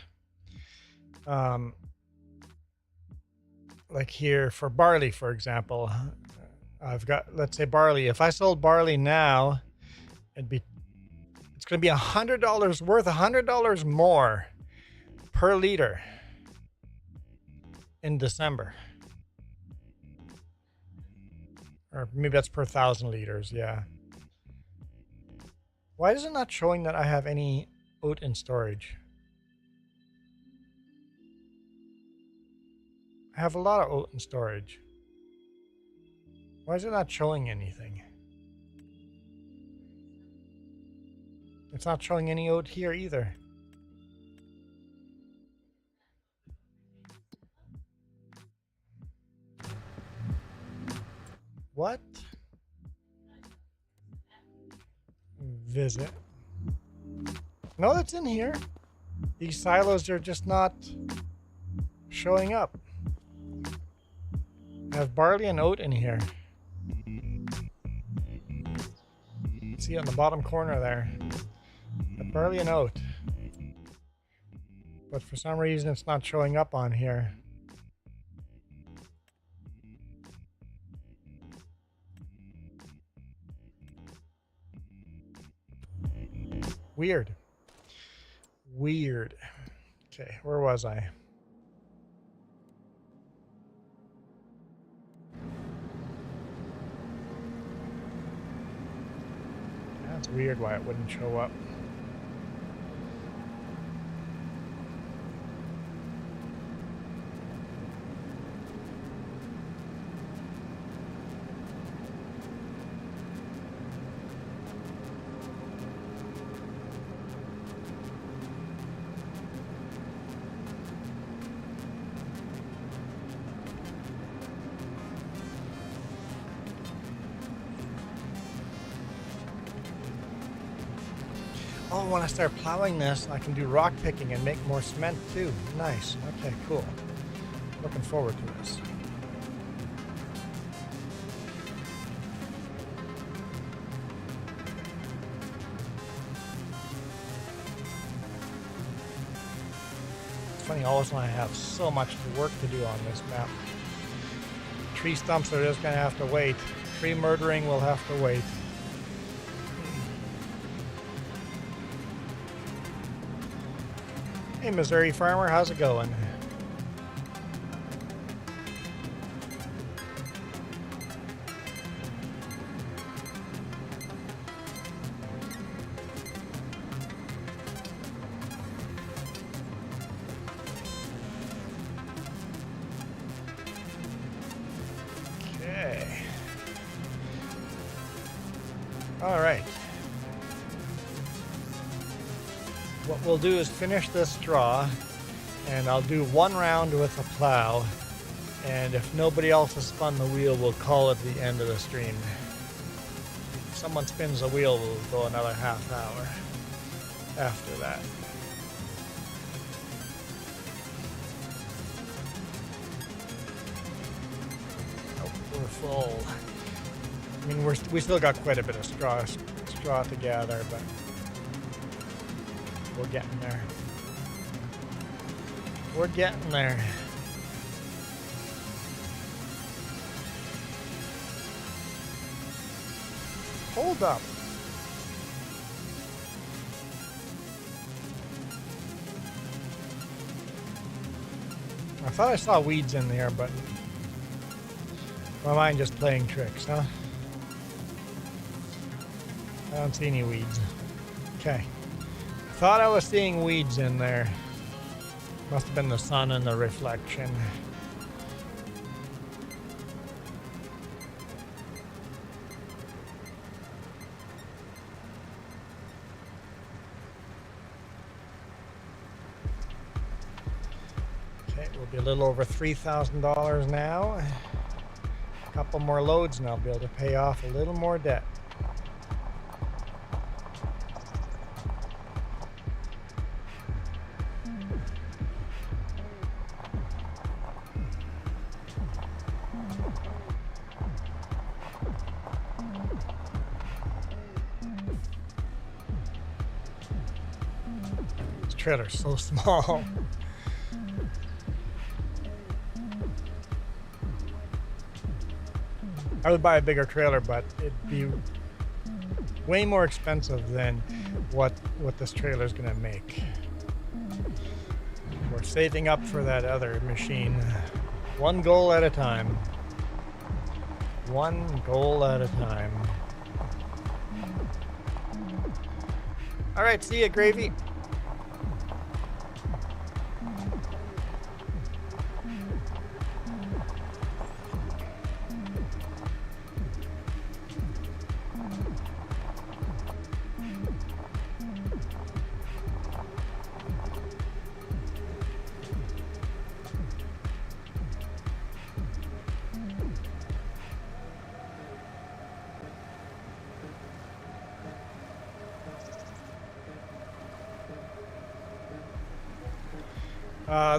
like here for barley, for example, I've got, let's say barley. If I sold barley now, it's going to be $100 worth, $100 more per liter in December. Or maybe that's per 1,000 liters, yeah. Why is it not showing that I have any oat in storage? I have a lot of oat in storage. Why is it not showing anything? It's not showing any oat here either. What? Visit. No, that's in here. These silos are just not showing up. I have barley and oat in here. See on the bottom corner there. Barley and oat. But for some reason it's not showing up on here. Weird. Weird. Okay, where was I? That's weird why it wouldn't show up. Oh, when I start plowing this, I can do rock picking and make more cement too. Nice. Okay, cool. Looking forward to this. It's funny, always when I have so much work to do on this map. Tree stumps are just going to have to wait. Tree murdering will have to wait. Hey, Missouri farmer, how's it going? Okay. All right. What we'll do is finish this draw, and I'll do one round with a plow, and if nobody else has spun the wheel, we'll call it the end of the stream. If someone spins the wheel, we'll go another half hour after that. Oh, we're full. I mean, we still got quite a bit of straw to gather, but we're getting there. We're getting there. Hold up. I thought I saw weeds in there, but my mind just playing tricks, huh? I don't see any weeds. Okay. Thought I was seeing weeds in there. Must have been the sun and the reflection. Okay, we'll be a little over $3,000 now. A couple more loads and I'll be able to pay off a little more debt. Trailer's so small. I would buy a bigger trailer, but it'd be way more expensive than what this trailer is going to make. We're saving up for that other machine. One goal at a time. One goal at a time. All right, see ya, Gravy.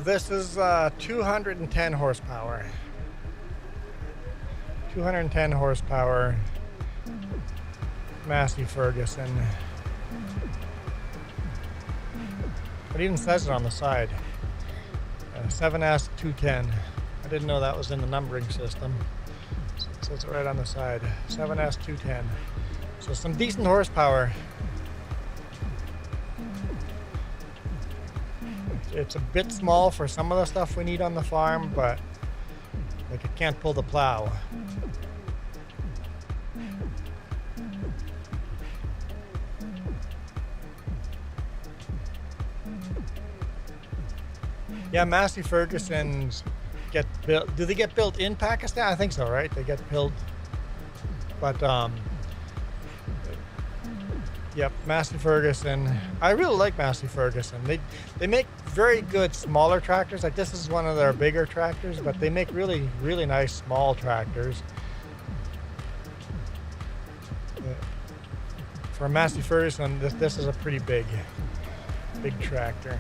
This is 210 horsepower. 210 horsepower. Massey Ferguson. It even says it on the side. 7S 210. I didn't know that was in the numbering system. So it says it right on the side. 7S 210. So some decent horsepower. It's a bit small for some of the stuff we need on the farm, but like it can't pull the plow. Yeah, Massey Ferguson's get built. Do they get built in Pakistan? I think so, right? They get built, but yep, Massey Ferguson. I really like Massey Ferguson. They make very good smaller tractors. Like this is one of their bigger tractors, but they make really, really nice small tractors. For Massey Ferguson, this is a pretty big tractor.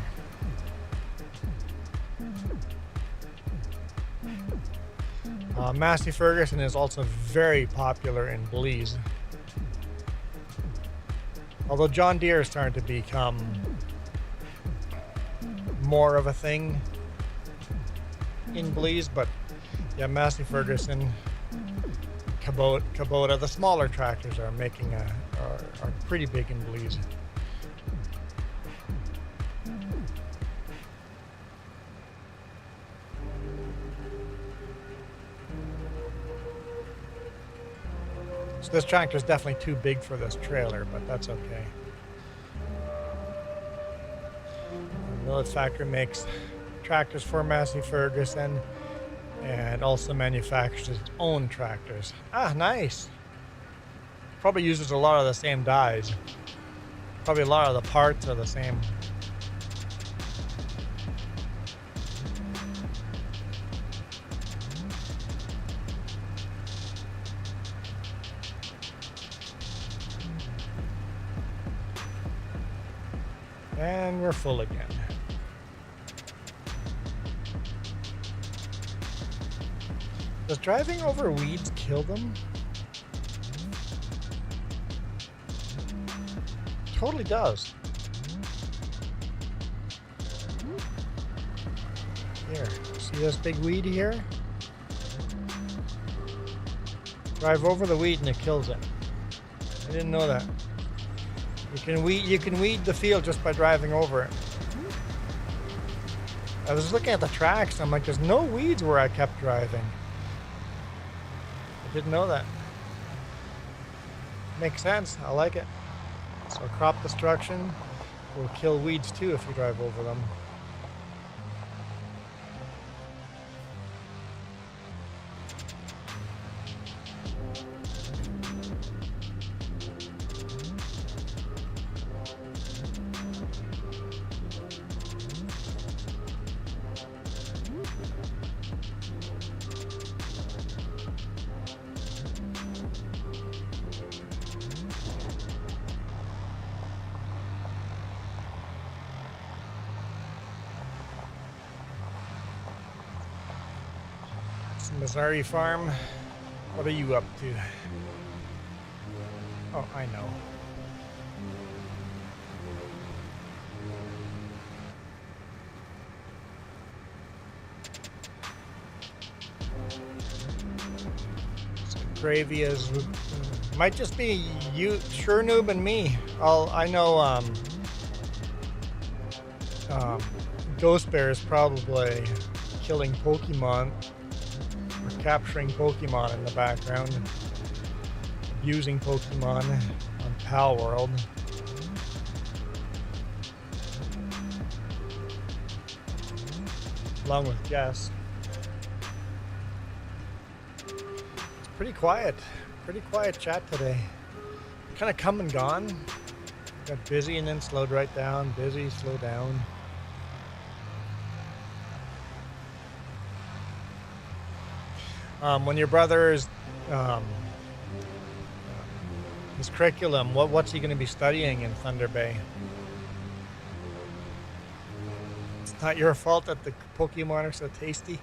Massey Ferguson is also very popular in Belize. Although John Deere is starting to become more of a thing in Belize, but yeah, Massey Ferguson, Kubota, the smaller tractors are making are pretty big in Belize. So this tractor is definitely too big for this trailer, but that's okay. The Millet factory makes tractors for Massey Ferguson and also manufactures its own tractors. Ah, nice. Probably uses a lot of the same dies. Probably a lot of the parts are the same. And we're full again. Does driving over weeds kill them? Totally does. Here, see this big weed here? Drive over the weed and it kills it. I didn't know that. You can weed the field just by driving over it. I was looking at the tracks and I'm like, there's no weeds where I kept driving. I didn't know that. Makes sense. I like it. So crop destruction will kill weeds too if you drive over them. Missouri farm, what are you up to? Oh, I know. So gravy is might just be you, Sure Noob, and me. I know Ghost Bear is probably killing Pokemon or capturing Pokemon in the background, abusing Pokemon on Pal World. Along with Jess. It's pretty quiet chat today. Kind of come and gone. Got busy and then slowed right down, busy, slow down. When your brother's his curriculum, what's he going to be studying in Thunder Bay? It's not your fault that the Pokemon are so tasty.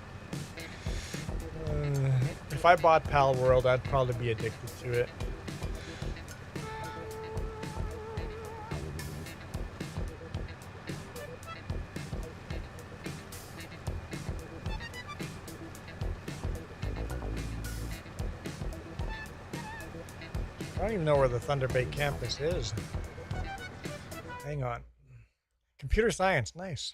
If I bought Pal World, I'd probably be addicted to it. I don't even know where the Thunder Bay campus is. Hang on. Computer science, nice.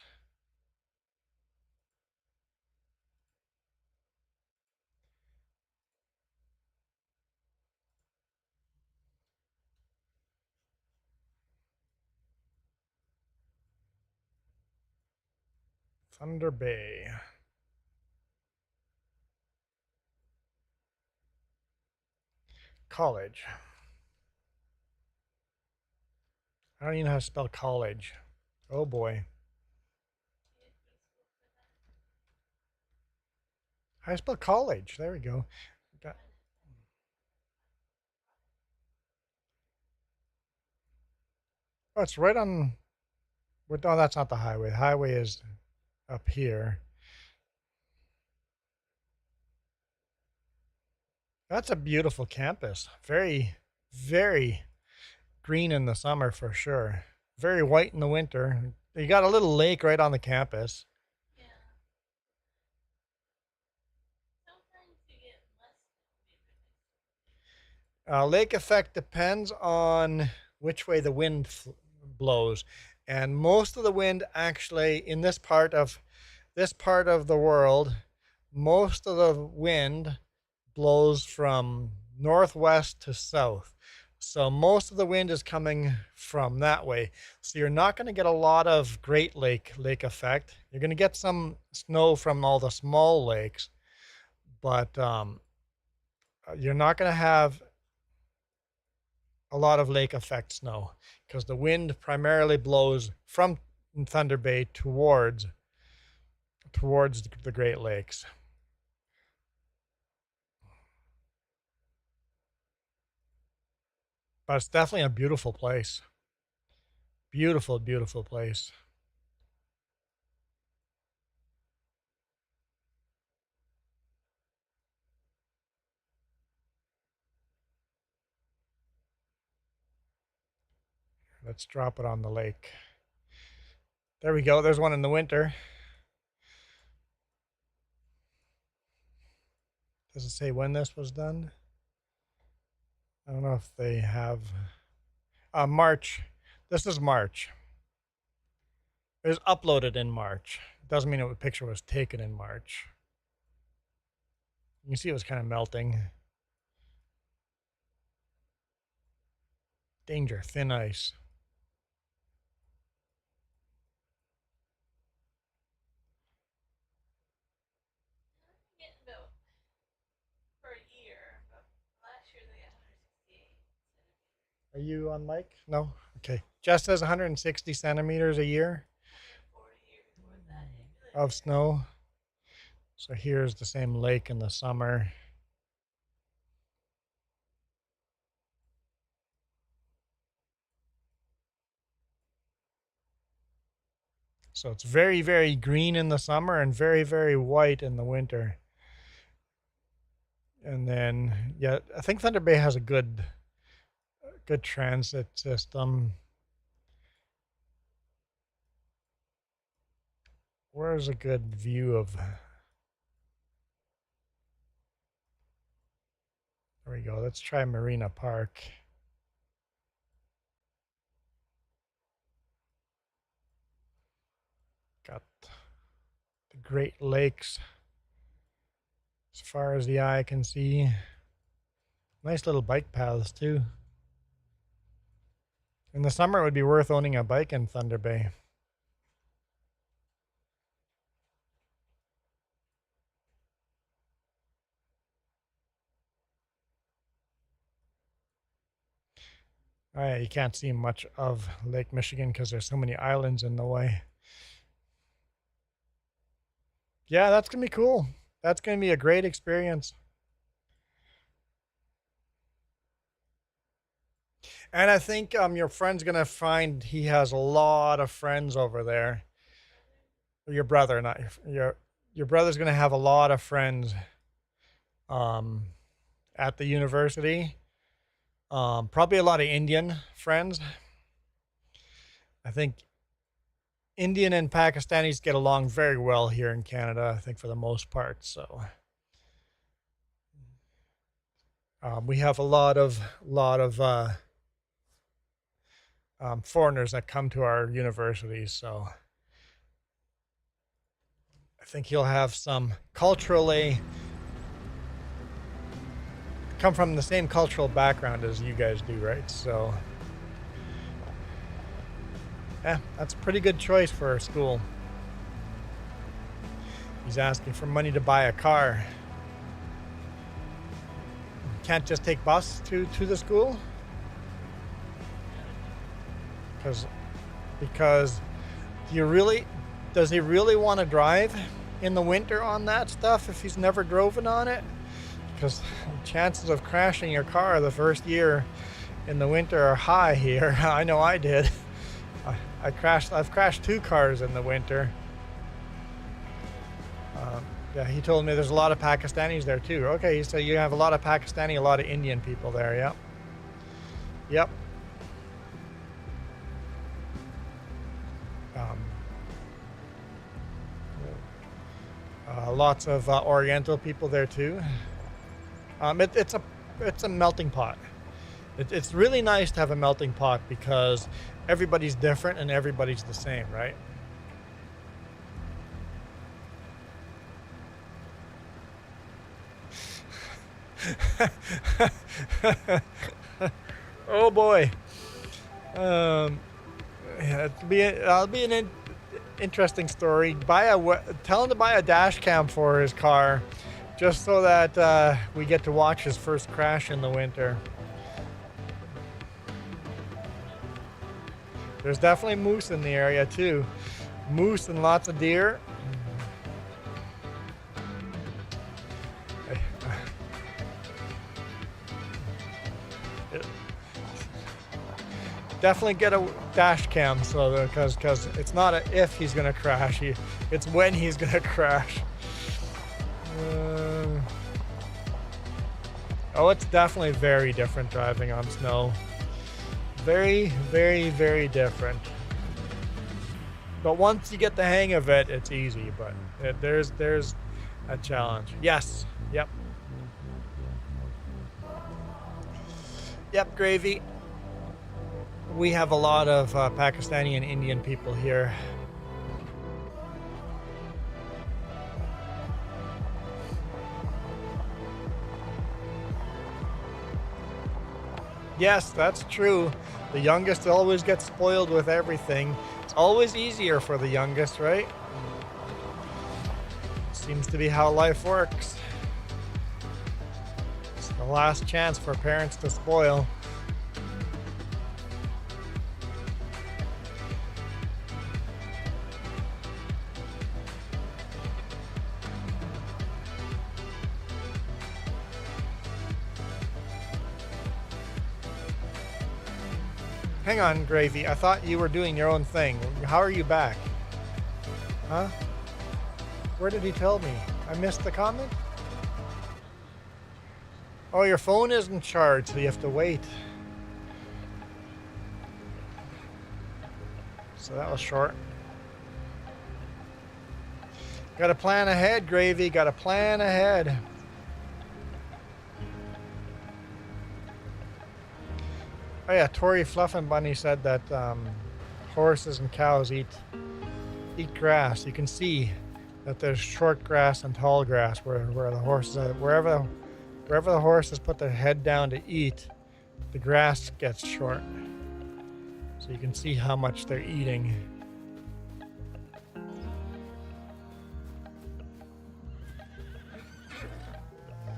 Thunder Bay. College. I don't even know how to spell college. Oh boy. How do you spell college? There we go. Oh, it's right on. Oh, that's not the highway. The highway is up here. That's a beautiful campus. Very, very green in the summer for sure. Very white in the winter. You got a little lake right on the campus. Yeah. Sometimes you get less. Lake effect depends on which way the wind blows, and most of the wind actually in this part of the world, most of the wind blows from northwest to south. So most of the wind is coming from that way. So you're not going to get a lot of Great Lake effect. You're going to get some snow from all the small lakes, but you're not going to have a lot of lake effect snow because the wind primarily blows from Thunder Bay towards the Great Lakes. But it's definitely a beautiful place. Beautiful, beautiful place. Let's drop it on the lake. There we go. There's one in the winter. Does it say when this was done? I don't know if they have. March. This is March. It was uploaded in March. Doesn't mean the picture was taken in March. You can see it was kind of melting. Danger, thin ice. Are you on mic? No? Okay. Jess says 160 centimeters a year of snow. So here's the same lake in the summer. So it's very, very green in the summer and very, very white in the winter. And then, yeah, I think Thunder Bay has a good transit system. Where's a good view of There we go. Let's try Marina Park. Got the Great Lakes as far as the eye can see. Nice little bike paths too. In the summer, it would be worth owning a bike in Thunder Bay. You can't see much of Lake Michigan because there's so many islands in the way. Yeah, that's going to be cool. That's going to be a great experience. And I think your friend's going to find he has a lot of friends over there. Your brother, not your brother's going to have a lot of friends at the university. Probably a lot of Indian friends. I think Indian and Pakistanis get along very well here in Canada, I think, for the most part. So we have a lot of foreigners that come to our university. So I think he'll have some culturally come from the same cultural background as you guys do, right? So yeah, that's a pretty good choice for a school. He's asking for money to buy a car. Can't just take bus to the school? Because does he really want to drive in the winter on that stuff if he's never driven on it? Because chances of crashing your car the first year in the winter are high here. I know I did. I've crashed 2 cars in the winter. Yeah, he told me there's a lot of Pakistanis there too. Okay, so you have a lot of Pakistani, a lot of Indian people there. Yep. Yep. Lots of Oriental people there too. It's a melting pot. It's really nice to have a melting pot because everybody's different and everybody's the same, right? Oh boy. Yeah, it'll be an interesting story. Tell him to buy a dash cam for his car, just so that we get to watch his first crash in the winter. There's definitely moose in the area too. Moose and lots of deer. Definitely get a dash cam, so because it's not a if he's gonna crash, it's when he's gonna crash. Oh, it's definitely very different driving on snow. Very, very, very different. But once you get the hang of it, it's easy. But there's a challenge. Yes. Yep. Yep, Gravy. We have a lot of Pakistani and Indian people here. Yes, that's true. The youngest always gets spoiled with everything. It's always easier for the youngest, right? Seems to be how life works. It's the last chance for parents to spoil. Hang on, Gravy. I thought you were doing your own thing. How are you back? Huh? Where did he tell me? I missed the comment? Oh, your phone isn't charged, so you have to wait. So that was short. Gotta plan ahead, Gravy. Gotta plan ahead. Oh yeah, Tori Fluffin Bunny said that horses and cows eat grass. You can see that there's short grass and tall grass where the horses are, wherever the horses put their head down to eat, the grass gets short. So you can see how much they're eating.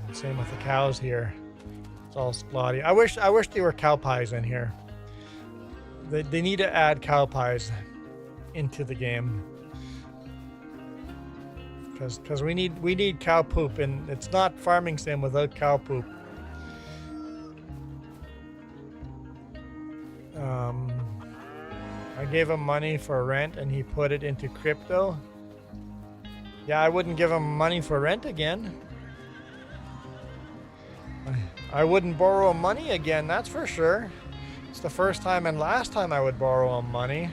And same with the cows here. It's all splotty. I wish there were cow pies in here. They need to add cow pies into the game. Because we need cow poop, and it's not farming sim without cow poop. I gave him money for rent and he put it into crypto. Yeah, I wouldn't give him money for rent again. I wouldn't borrow him money again, that's for sure. It's the first time and last time I would borrow him money.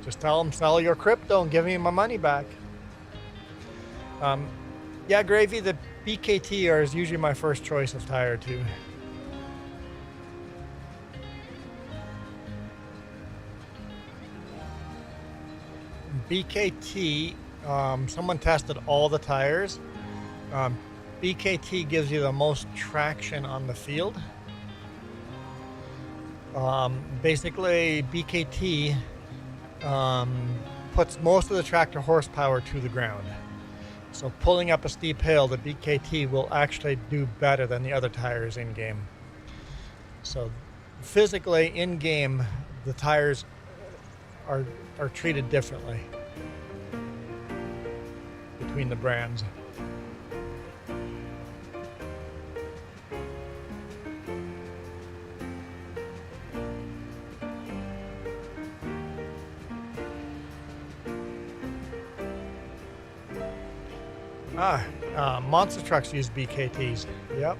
Just tell him sell your crypto and give me my money back. Yeah, Gravy, the BKT is usually my first choice of tire too. BKT, someone tested all the tires. BKT gives you the most traction on the field. Basically, BKT puts most of the tractor horsepower to the ground. So pulling up a steep hill, the BKT will actually do better than the other tires in game. So physically in game, the tires are treated differently between the brands. Monster trucks use BKTs. Yep.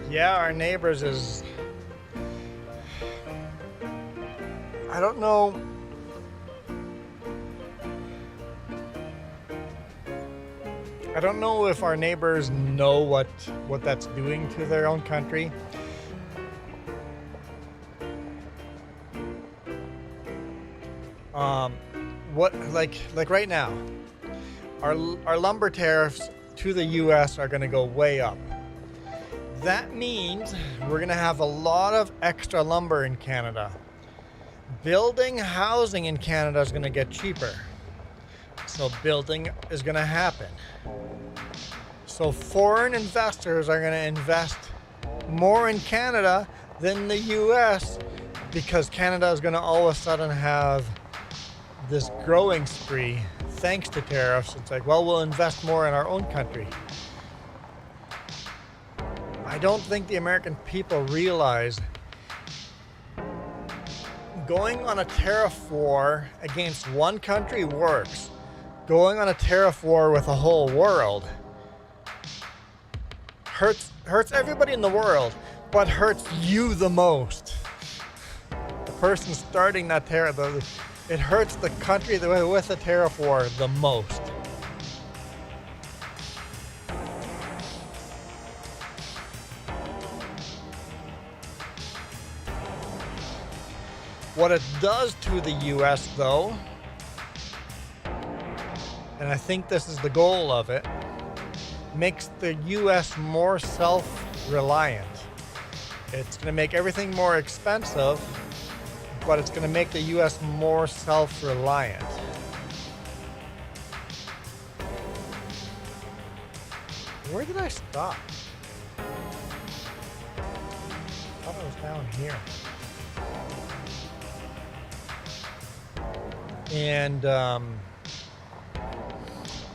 Yeah, our neighbors is... I don't know. I don't know if our neighbors know what that's doing to their own country. What like right now, our lumber tariffs to the U.S. are going to go way up. That means we're going to have a lot of extra lumber in Canada. Building housing in Canada is going to get cheaper. So building is going to happen. So foreign investors are going to invest more in Canada than the US because Canada is going to all of a sudden have this growing spree thanks to tariffs. It's like, well, we'll invest more in our own country. I don't think the American people realize going on a tariff war against one country works. Going on a tariff war with the whole world hurts everybody in the world, but hurts you the most. The person starting that tariff, it hurts the country with the tariff war the most. What it does to the US though, and I think this is the goal of it, makes the US more self-reliant. It's going to make everything more expensive, but it's going to make the U.S. more self-reliant. Where did I stop? I thought I was down here. And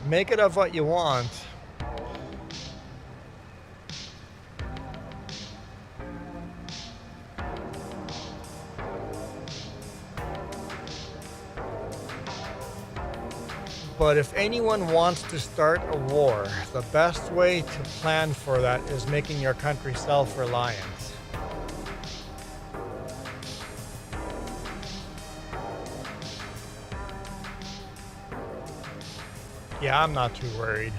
make it of what you want. But if anyone wants to start a war, the best way to plan for that is making your country self-reliant. Yeah, I'm not too worried.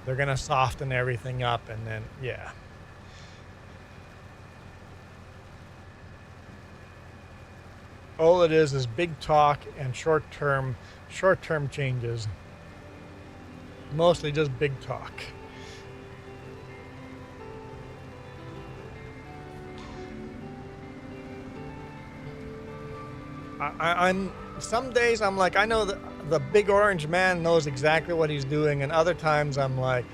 They're gonna soften everything up and then, yeah. All it is big talk and short-term changes. Mostly just big talk. I'm some days I'm like, I know the big orange man knows exactly what he's doing, and other times I'm like,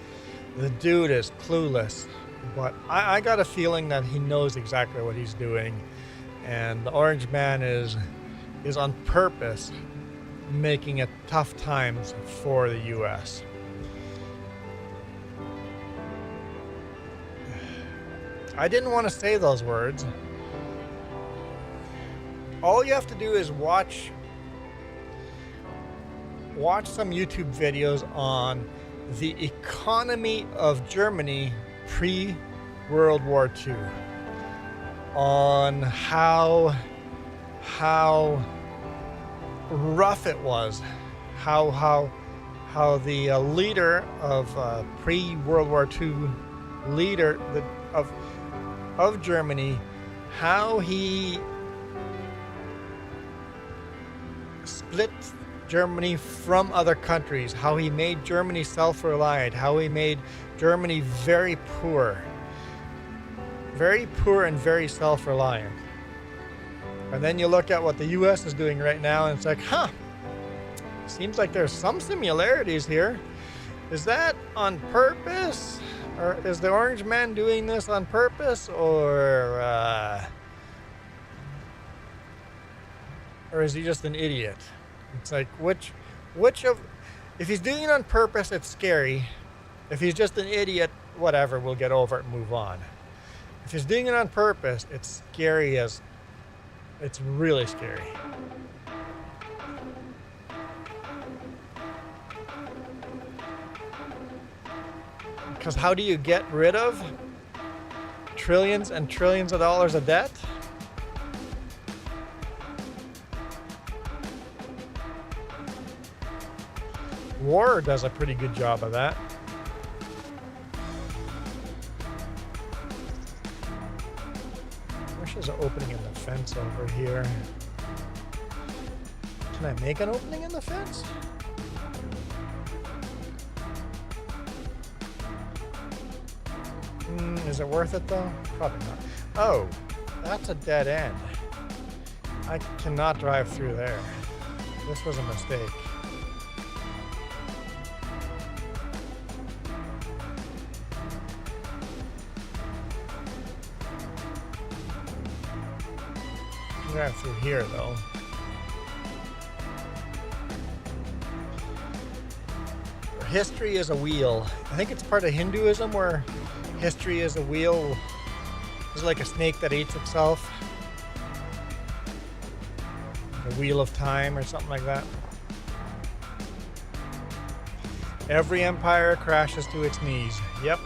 the dude is clueless. But I got a feeling that he knows exactly what he's doing. And the orange man is on purpose making it tough times for the U.S. I didn't want to say those words. All you have to do is watch some YouTube videos on the economy of Germany pre-World War II. On how rough it was, how the leader of pre-World War II leader of Germany, how he split Germany from other countries, how he made Germany self-reliant, how he made Germany very poor and very self-reliant. And then you look at what the U.S. is doing right now, and it's like, seems like there's some similarities here. Is that on purpose? Or is the orange man doing this on purpose? Or is he just an idiot? It's like, which of, if he's doing it on purpose, it's scary. If he's just an idiot, whatever, we'll get over it and move on. If he's doing it on purpose, it's scary as, it's really scary. Because how do you get rid of trillions and trillions of dollars of debt? War does a pretty good job of that. There's an opening in the fence over here. Can I make an opening in the fence? Is it worth it though? Probably not. Oh, that's a dead end. I cannot drive through there. This was a mistake. Drive through here though. History is a wheel. I think it's part of Hinduism where history is a wheel. It's like a snake that eats itself. The wheel of time or something like that. Every empire crashes to its knees. Yep.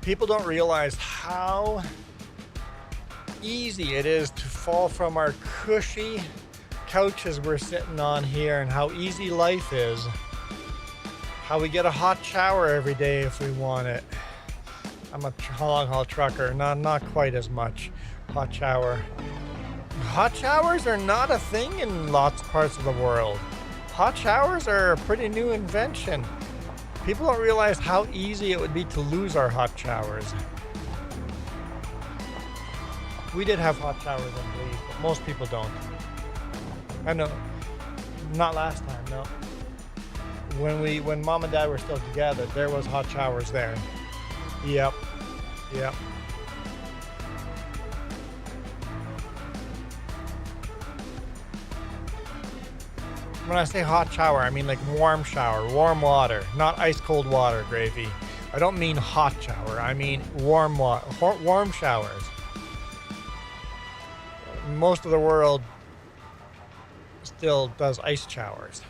People don't realize how easy it is to fall from our cushy couches we're sitting on here, and how easy life is. How we get a hot shower every day if we want it. I'm a long haul trucker, not quite as much. Hot shower. Hot showers are not a thing in lots of parts of the world. Hot showers are a pretty new invention. People don't realize how easy it would be to lose our hot showers. We did have hot showers in Belize, but most people don't. I know, not last time, no. When Mom and Dad were still together, there was hot showers there. Yep. When I say hot shower, I mean like warm shower, warm water, not ice cold water, Gravy. I don't mean hot shower, I mean warm showers. Most of the world still does ice showers.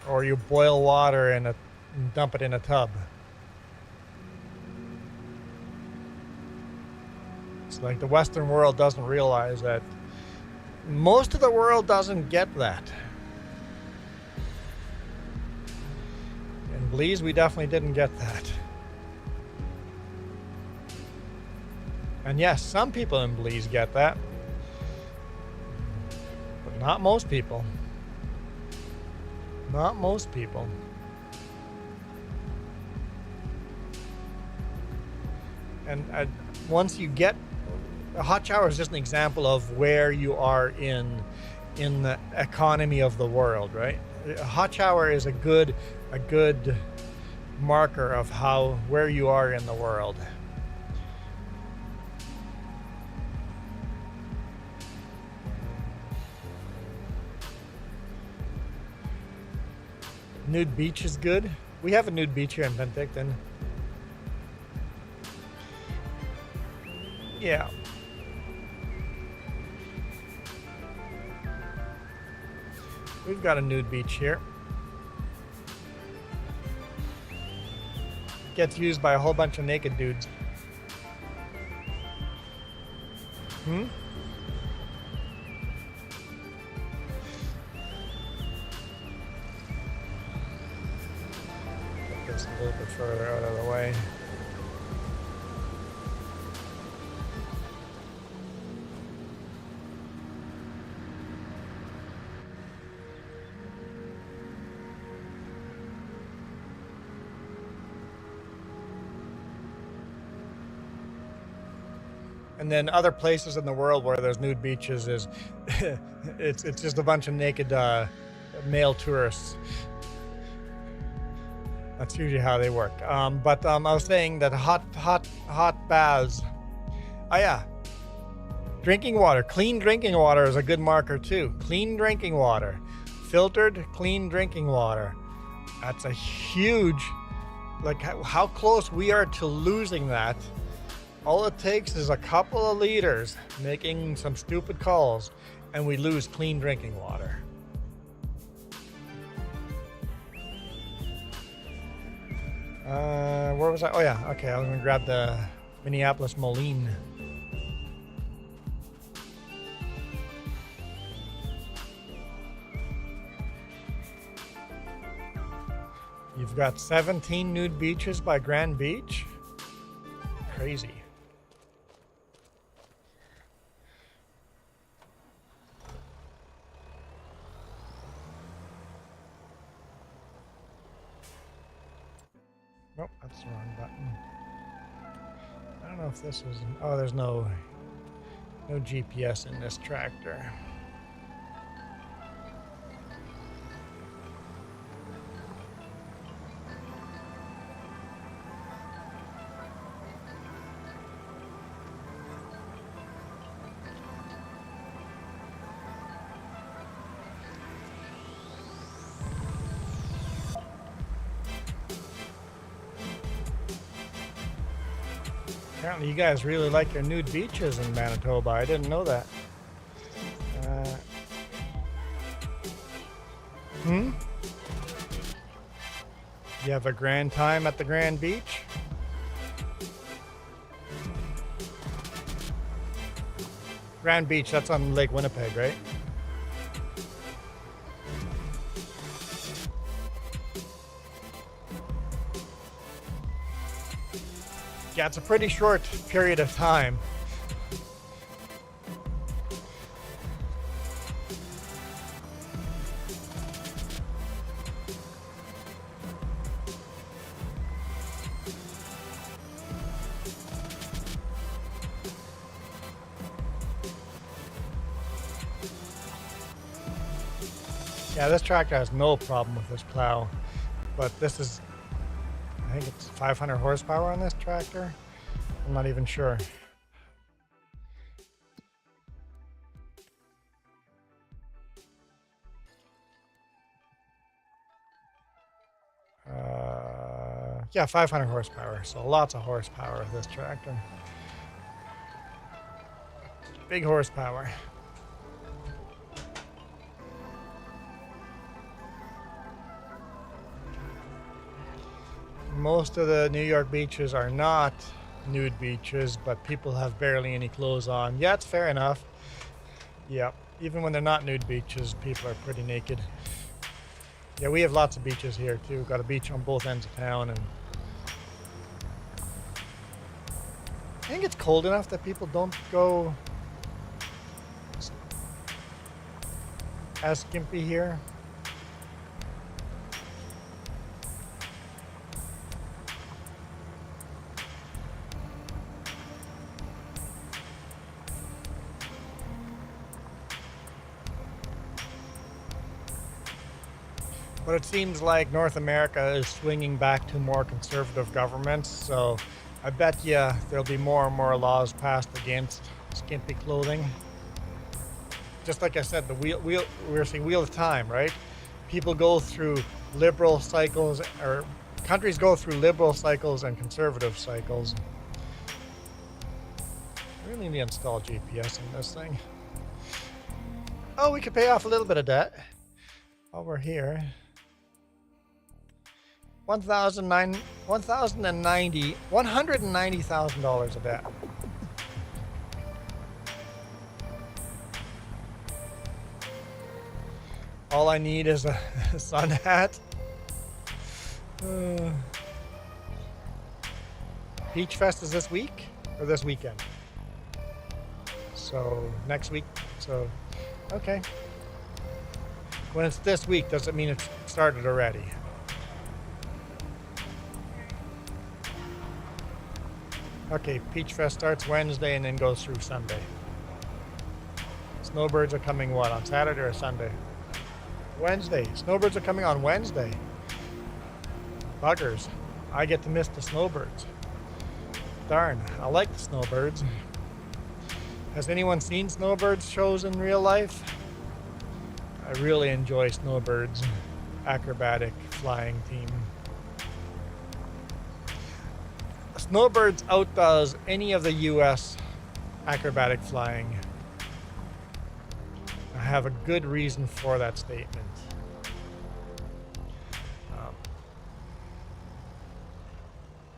Or you boil water and dump it in a tub. It's like the Western world doesn't realize that. Most of the world doesn't get that. In Belize, we definitely didn't get that. And yes, some people in Belize get that. But not most people. Not most people. And once you get a hot shower is just an example of where you are in the economy of the world, right? A hot shower is a good marker of where you are in the world. Nude beach is good. We have a nude beach here in Penticton. Yeah. We've got a nude beach here. Gets used by a whole bunch of naked dudes. Put this a little bit further out of the way. And then other places in the world where there's nude beaches is it's just a bunch of naked male tourists. That's usually how they work. But I was saying that hot baths. Oh yeah, drinking water, clean drinking water is a good marker too. Clean drinking water, filtered, clean drinking water. That's a huge, like how close we are to losing that. All it takes is a couple of liters making some stupid calls and we lose clean drinking water. Where was I? Oh yeah, okay, I was gonna grab the Minneapolis Moline. You've got 17 nude beaches by Grand Beach? Crazy. Nope, that's the wrong button. I don't know if this is... Oh, there's no GPS in this tractor. Apparently you guys really like your nude beaches in Manitoba. I didn't know that. You have a grand time at the Grand Beach? Grand Beach, that's on Lake Winnipeg, right? Yeah, it's a pretty short period of time. Yeah, this tractor has no problem with this plow, but this is, I think it's 500 horsepower on this tractor. I'm not even sure. Yeah, 500 horsepower, so lots of horsepower with this tractor. Big horsepower. Most of the New York beaches are not nude beaches, but people have barely any clothes on. Yeah, it's fair enough. Yeah, even when they're not nude beaches, people are pretty naked. Yeah, we have lots of beaches here too. Got a beach on both ends of town, and I think it's cold enough that people don't go as skimpy here. But it seems like North America is swinging back to more conservative governments, so I bet you there'll be more and more laws passed against skimpy clothing. Just like I said, we're seeing wheel of time, right? People go through liberal cycles, or countries go through liberal cycles and conservative cycles. I really need to install GPS in this thing. Oh, we could pay off a little bit of debt while we're here. $190,000 of debt. All I need is a sun hat. Peach Fest is this week or this weekend? So next week. So okay. When it's this week, does it mean it's started already? Okay, Peach Fest starts Wednesday and then goes through Sunday. Snowbirds are coming what, on Saturday or Sunday? Wednesday. Snowbirds are coming on Wednesday. Buggers. I get to miss the snowbirds. Darn, I like the snowbirds. Has anyone seen snowbirds shows in real life? I really enjoy snowbirds. Acrobatic flying team. Snowbirds outdoes any of the US acrobatic flying. I have a good reason for that statement.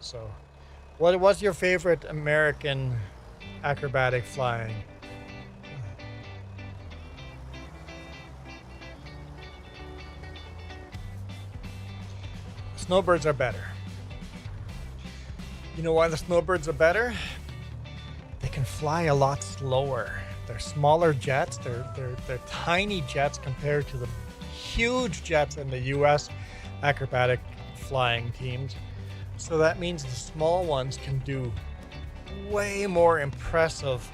So, what was your favorite American acrobatic flying? Snowbirds are better. You know why the snowbirds are better? They can fly a lot slower. They're smaller jets. They're tiny jets compared to the huge jets in the US acrobatic flying teams. So that means the small ones can do way more impressive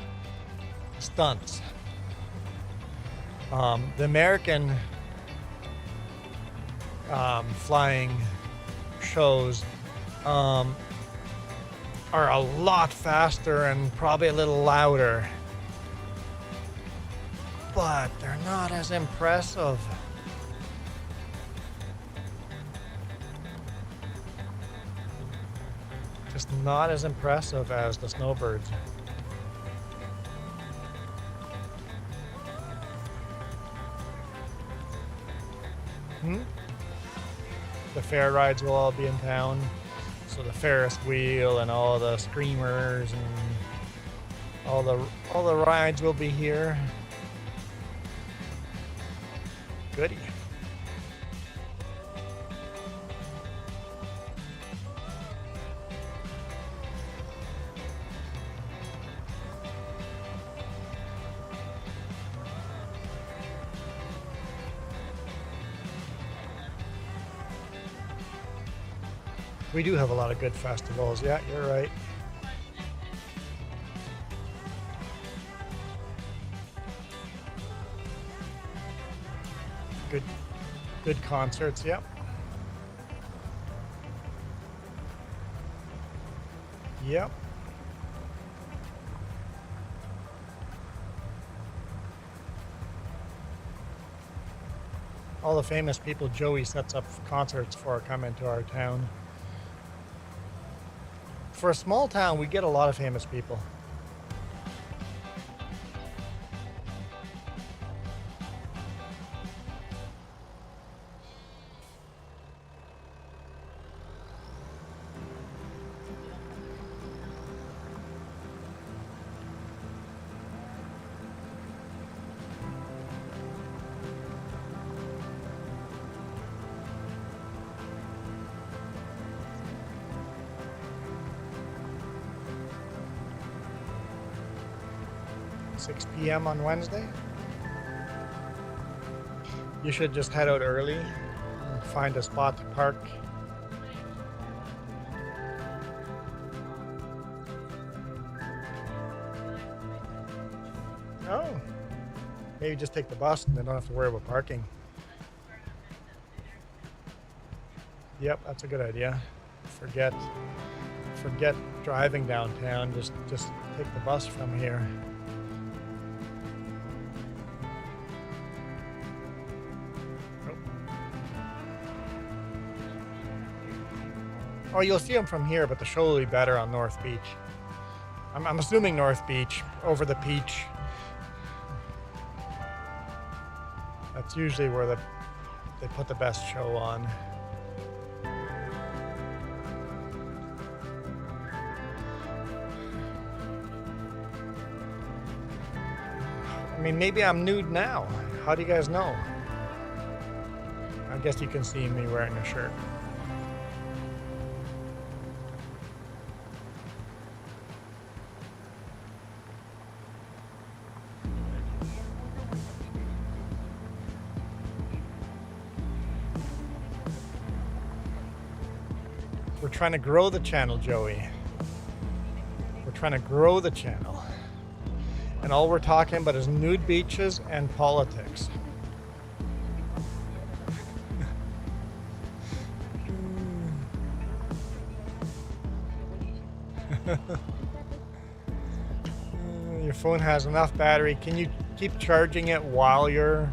stunts. The American flying shows are a lot faster and probably a little louder, but they're not as impressive. Just not as impressive as the snowbirds. The fair rides will all be in town. So the Ferris wheel and all the streamers and all the rides will be here. Goody. We do have a lot of good festivals. Yeah, you're right. Good concerts, yep. Yep. All the famous people Joey sets up concerts for come into our town. For a small town, we get a lot of famous people. (6 p.m. on Wednesday. You should just head out early and find a spot to park. Oh, maybe just take the bus and then don't have to worry about parking. Yep, that's a good idea. Forget driving downtown. Just take the bus from here. Oh, you'll see them from here, but the show will be better on North Beach. I'm assuming North Beach, over the Peach. That's usually where they put the best show on. I mean, maybe I'm nude now. How do you guys know? I guess you can see me wearing a shirt. We're trying to grow the channel, Joey. We're trying to grow the channel. And all we're talking about is nude beaches and politics. Your phone has enough battery. Can you keep charging it while you're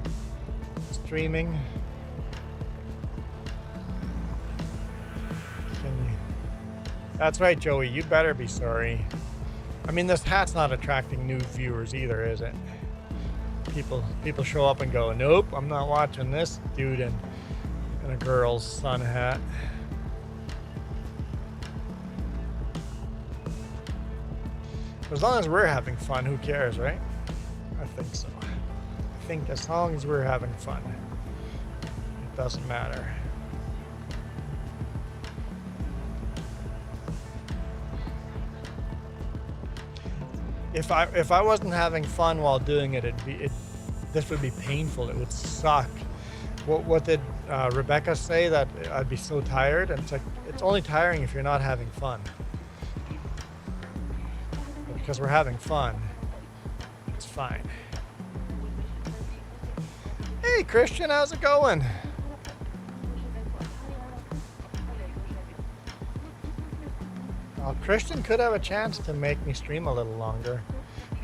streaming? That's right, Joey. You better be sorry. I mean, this hat's not attracting new viewers either, is it? People show up and go, nope, I'm not watching this dude in a girl's sun hat. As long as we're having fun, who cares, right? I think so. I think as long as we're having fun, it doesn't matter. If I wasn't having fun while doing it, this would be painful. It would suck. What did Rebecca say? That I'd be so tired? And it's like, it's only tiring if you're not having fun. But because we're having fun, it's fine. Hey Christian, how's it going? Well, Christian could have a chance to make me stream a little longer.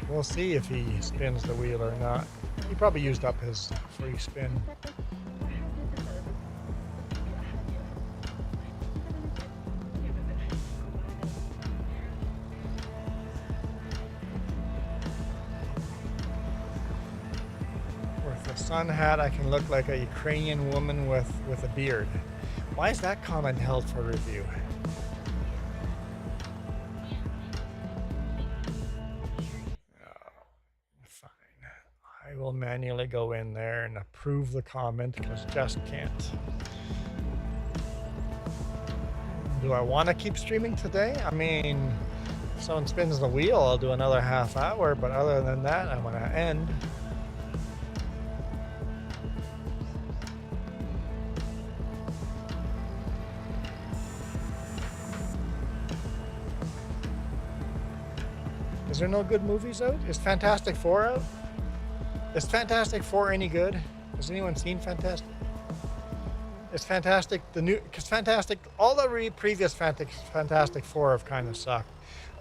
We'll see if he spins the wheel or not. He probably used up his free spin. With a sun hat, I can look like a Ukrainian woman with a beard. Why is that comment held for review? I will manually go in there and approve the comment because just can't. Do I want to keep streaming today? I mean, if someone spins the wheel, I'll do another half hour, but other than that, I want to end. Is there no good movies out? Is Fantastic Four out? Is Fantastic Four any good? Has anyone seen Fantastic? Is Fantastic the new? Because Fantastic, all the previous Fantastic Four have kind of sucked.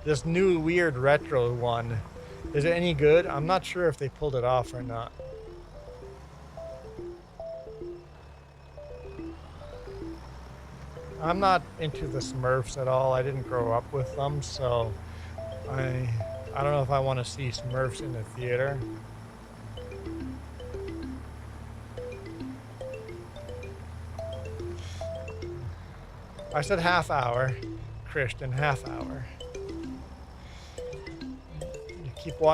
This new weird retro one, is it any good? I'm not sure if they pulled it off or not. I'm not into the Smurfs at all. I didn't grow up with them, so I don't know if I want to see Smurfs in the theater. I said half hour, Christian, half hour.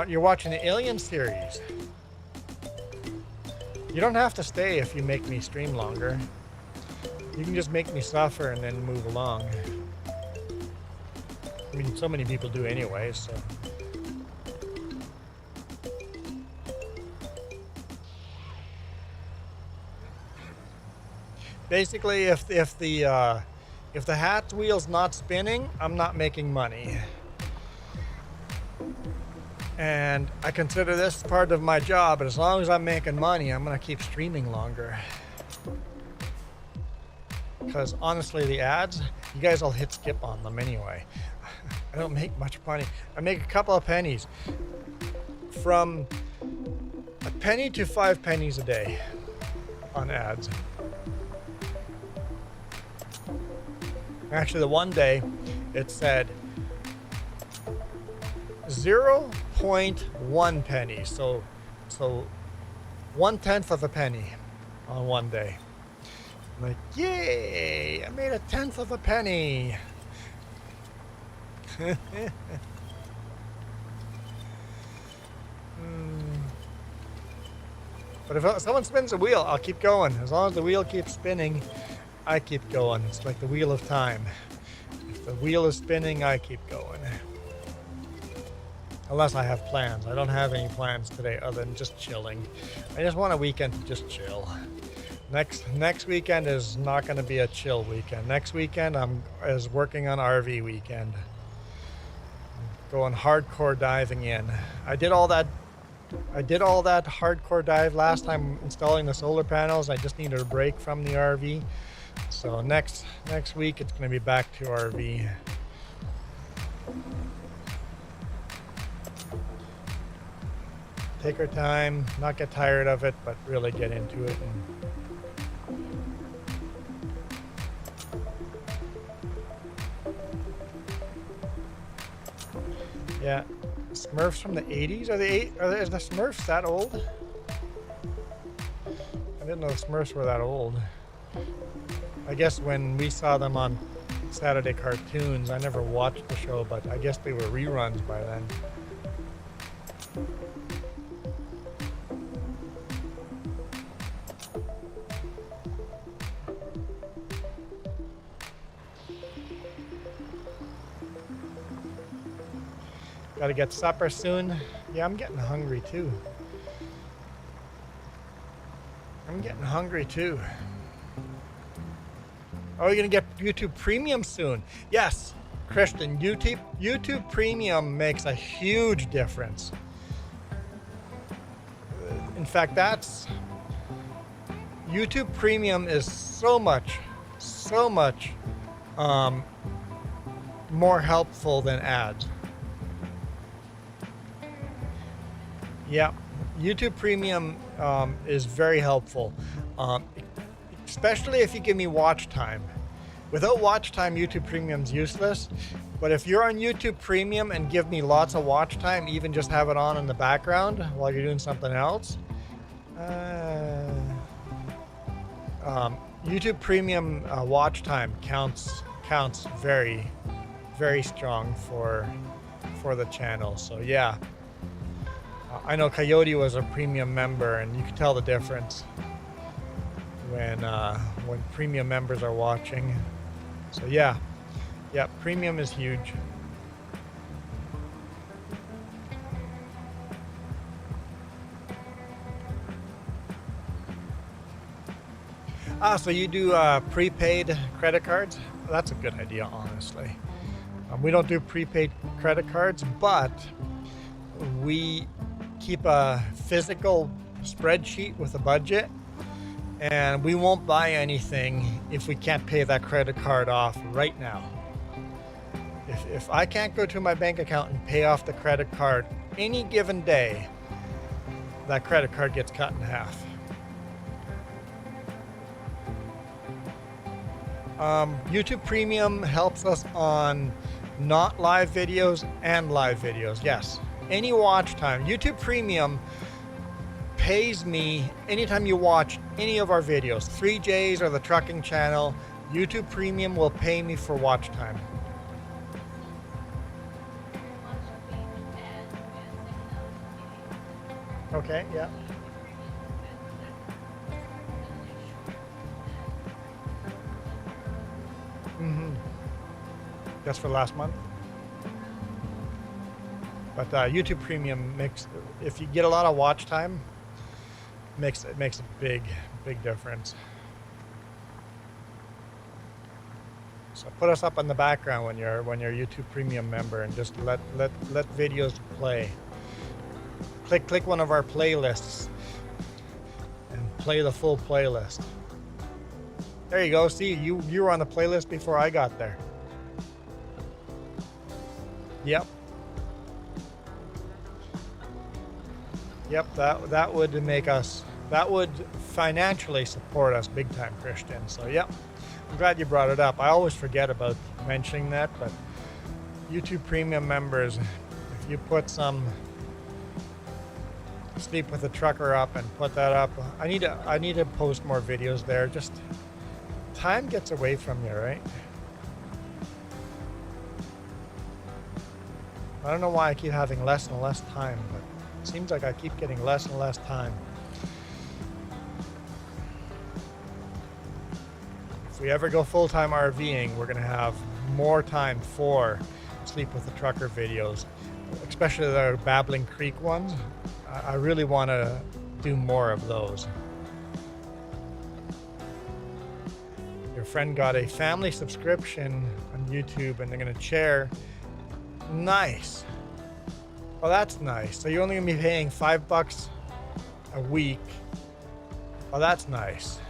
You're watching the Alien series. You don't have to stay if you make me stream longer. You can just make me suffer and then move along. I mean, so many people do anyway, so. Basically, if the hat wheel's not spinning, I'm not making money. And I consider this part of my job, but as long as I'm making money, I'm gonna keep streaming longer. Because honestly, the ads, you guys all hit skip on them anyway. I don't make much money. I make a couple of pennies. From a penny to 5 pennies a day on ads. Actually, the one day it said 0.1 penny. So 1/10 of a penny on one day. I'm like, yay! I made 1/10 of a penny. But if someone spins a wheel, I'll keep going. As long as the wheel keeps spinning, I keep going. It's like the wheel of time. If the wheel is spinning, I keep going. Unless I have plans. I don't have any plans today other than just chilling. I just want a weekend to just chill. Next weekend is not going to be a chill weekend. Next weekend is working on RV weekend. Going hardcore diving in. I did all that hardcore dive last time installing the solar panels. I just needed a break from the RV. So next week it's going to be back to RV. Take our time, not get tired of it, but really get into it. Yeah, Smurfs from the 80s? Is the Smurfs that old? I didn't know the Smurfs were that old. I guess when we saw them on Saturday cartoons, I never watched the show, but I guess they were reruns by then. Gotta get supper soon. Yeah, I'm getting hungry too. Oh, you're gonna get YouTube Premium soon. Yes, Christian, YouTube Premium makes a huge difference. In fact, YouTube Premium is so much more helpful than ads. Yeah, YouTube Premium is very helpful, especially if you give me watch time. Without watch time, YouTube Premium's useless. But if you're on YouTube Premium and give me lots of watch time, even just have it on in the background while you're doing something else, YouTube Premium watch time counts very, very strong for the channel. So yeah. I know Coyote was a premium member, and you can tell the difference when premium members are watching. So yeah, premium is huge. So you do prepaid credit cards? That's a good idea, honestly. We don't do prepaid credit cards, but we keep a physical spreadsheet with a budget, and we won't buy anything if we can't pay that credit card off right now. If I can't go to my bank account and pay off the credit card any given day, that credit card gets cut in half. YouTube Premium helps us on not live videos and live videos. Yes, any watch time. YouTube Premium pays me anytime you watch any of our videos. 3J's or the trucking channel, YouTube Premium will pay me for watch time. Okay, yeah. That's for last month. But YouTube Premium makes, if you get a lot of watch time, makes a big difference. So put us up in the background when you're YouTube Premium member, and just let videos play. Click one of our playlists and play the full playlist. There you go. See, you were on the playlist before I got there. Yep. That would make us, that would financially support us big time, Christian. So yep, I'm glad you brought it up. I always forget about mentioning that, but YouTube Premium members, if you put some Sleep with a Trucker up and put that up, I need to post more videos there. Just time gets away from you, right? I don't know why I keep having less and less time, but it seems like I keep getting less and less time. If we ever go full-time RVing, we're gonna have more time for Sleep with a Trucker videos, especially the Babbling Creek ones. I really want to do more of those. Your friend got a family subscription on YouTube and they're going to share. Nice. Oh, that's nice. So you're only going to be paying $5 a week. Oh, that's nice.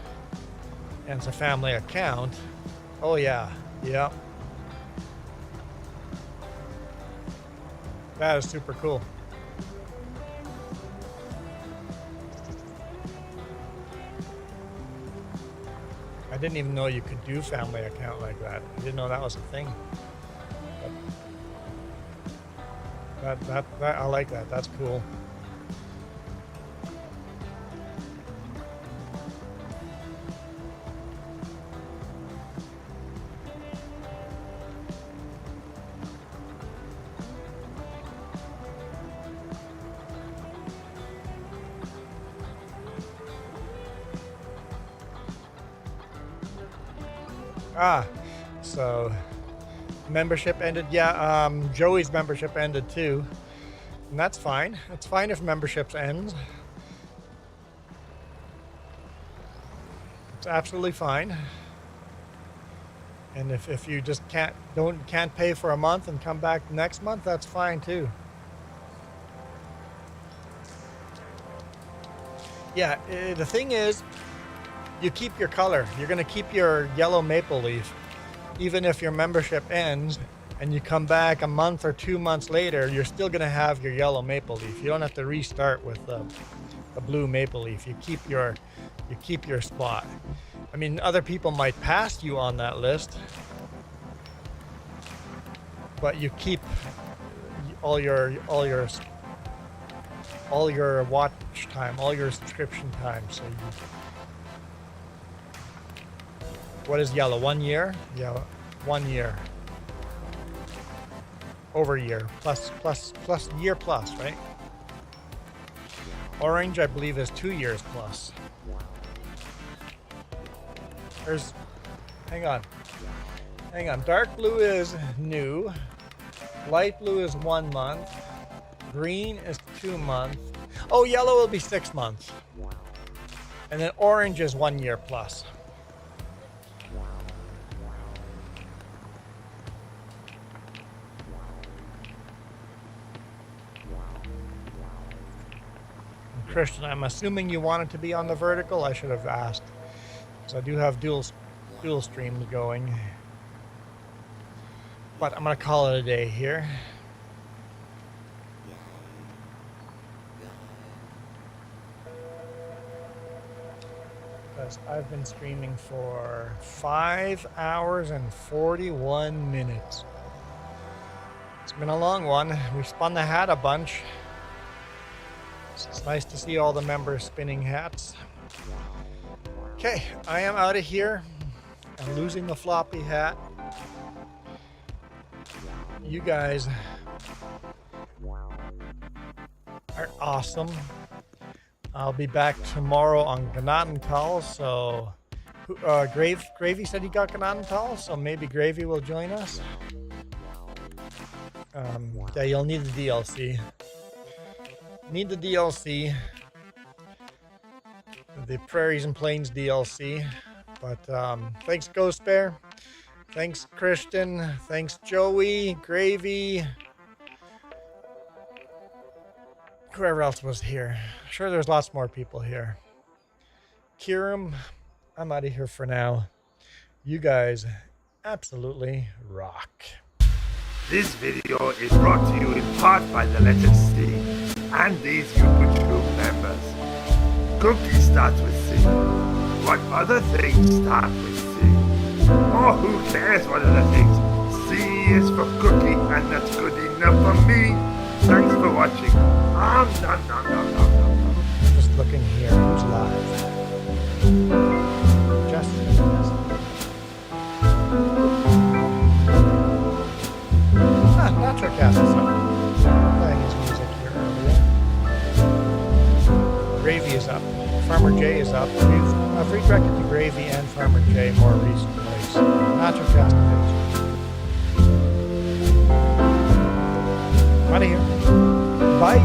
And it's a family account. Oh, yeah. Yeah. That is super cool. I didn't even know you could do family account like that. I didn't know that was a thing. But that I like that. That's cool. So membership ended. Yeah, Joey's membership ended too, and that's fine. It's fine if memberships ends. It's absolutely fine. And if you just can't pay for a month and come back next month, that's fine too. Yeah, the thing is, you keep your color. You're going to keep your yellow maple leaf. Even if your membership ends and you come back a month or 2 months later, you're still going to have your yellow maple leaf. You don't have to restart with the blue maple leaf. You keep your spot. I mean, other people might pass you on that list, but you keep all your watch time, all your subscription time. So what is yellow? 1 year? Yeah, 1 year. Over a year. Plus year plus, right? Orange, I believe, is 2 years plus. Hang on. Dark blue is new. Light blue is 1 month. Green is 2 months. Oh, yellow will be 6 months. And then orange is 1 year plus. Christian, I'm assuming you want it to be on the vertical. I should have asked, because I do have dual streams going. But I'm gonna call it a day here. Because I've been streaming for 5 hours and 41 minutes. It's been a long one. We spun the hat a bunch. It's nice to see all the members spinning hats. Okay, I am out of here. I'm losing the floppy hat. You guys are awesome. I'll be back tomorrow on Gnadental, so Gravy said he got Gnadental, so maybe Gravy will join us. Yeah, you'll need the DLC. Need the DLC. The Prairies and Plains DLC. But thanks, Ghost Bear. Thanks, Christian. Thanks, Joey, Gravy. Whoever else was here. Sure, there's lots more people here. Kiram, I'm out of here for now. You guys absolutely rock. This video is brought to you in part by the letter C and these YouTube members. Cookie starts with C. What other things start with C? Oh, who cares what other things? C is for cookie, and that's good enough for me. Thanks for watching. Nom, nom, nom, nom, nom, nom. Just looking here. Who's live? Justin. Naturalcast is up. Playing his music here earlier. Gravy is up. Farmer J is up. I've redirected to Gravy and Farmer J more recently. So Naturalcast is. I'm out of here. Bye.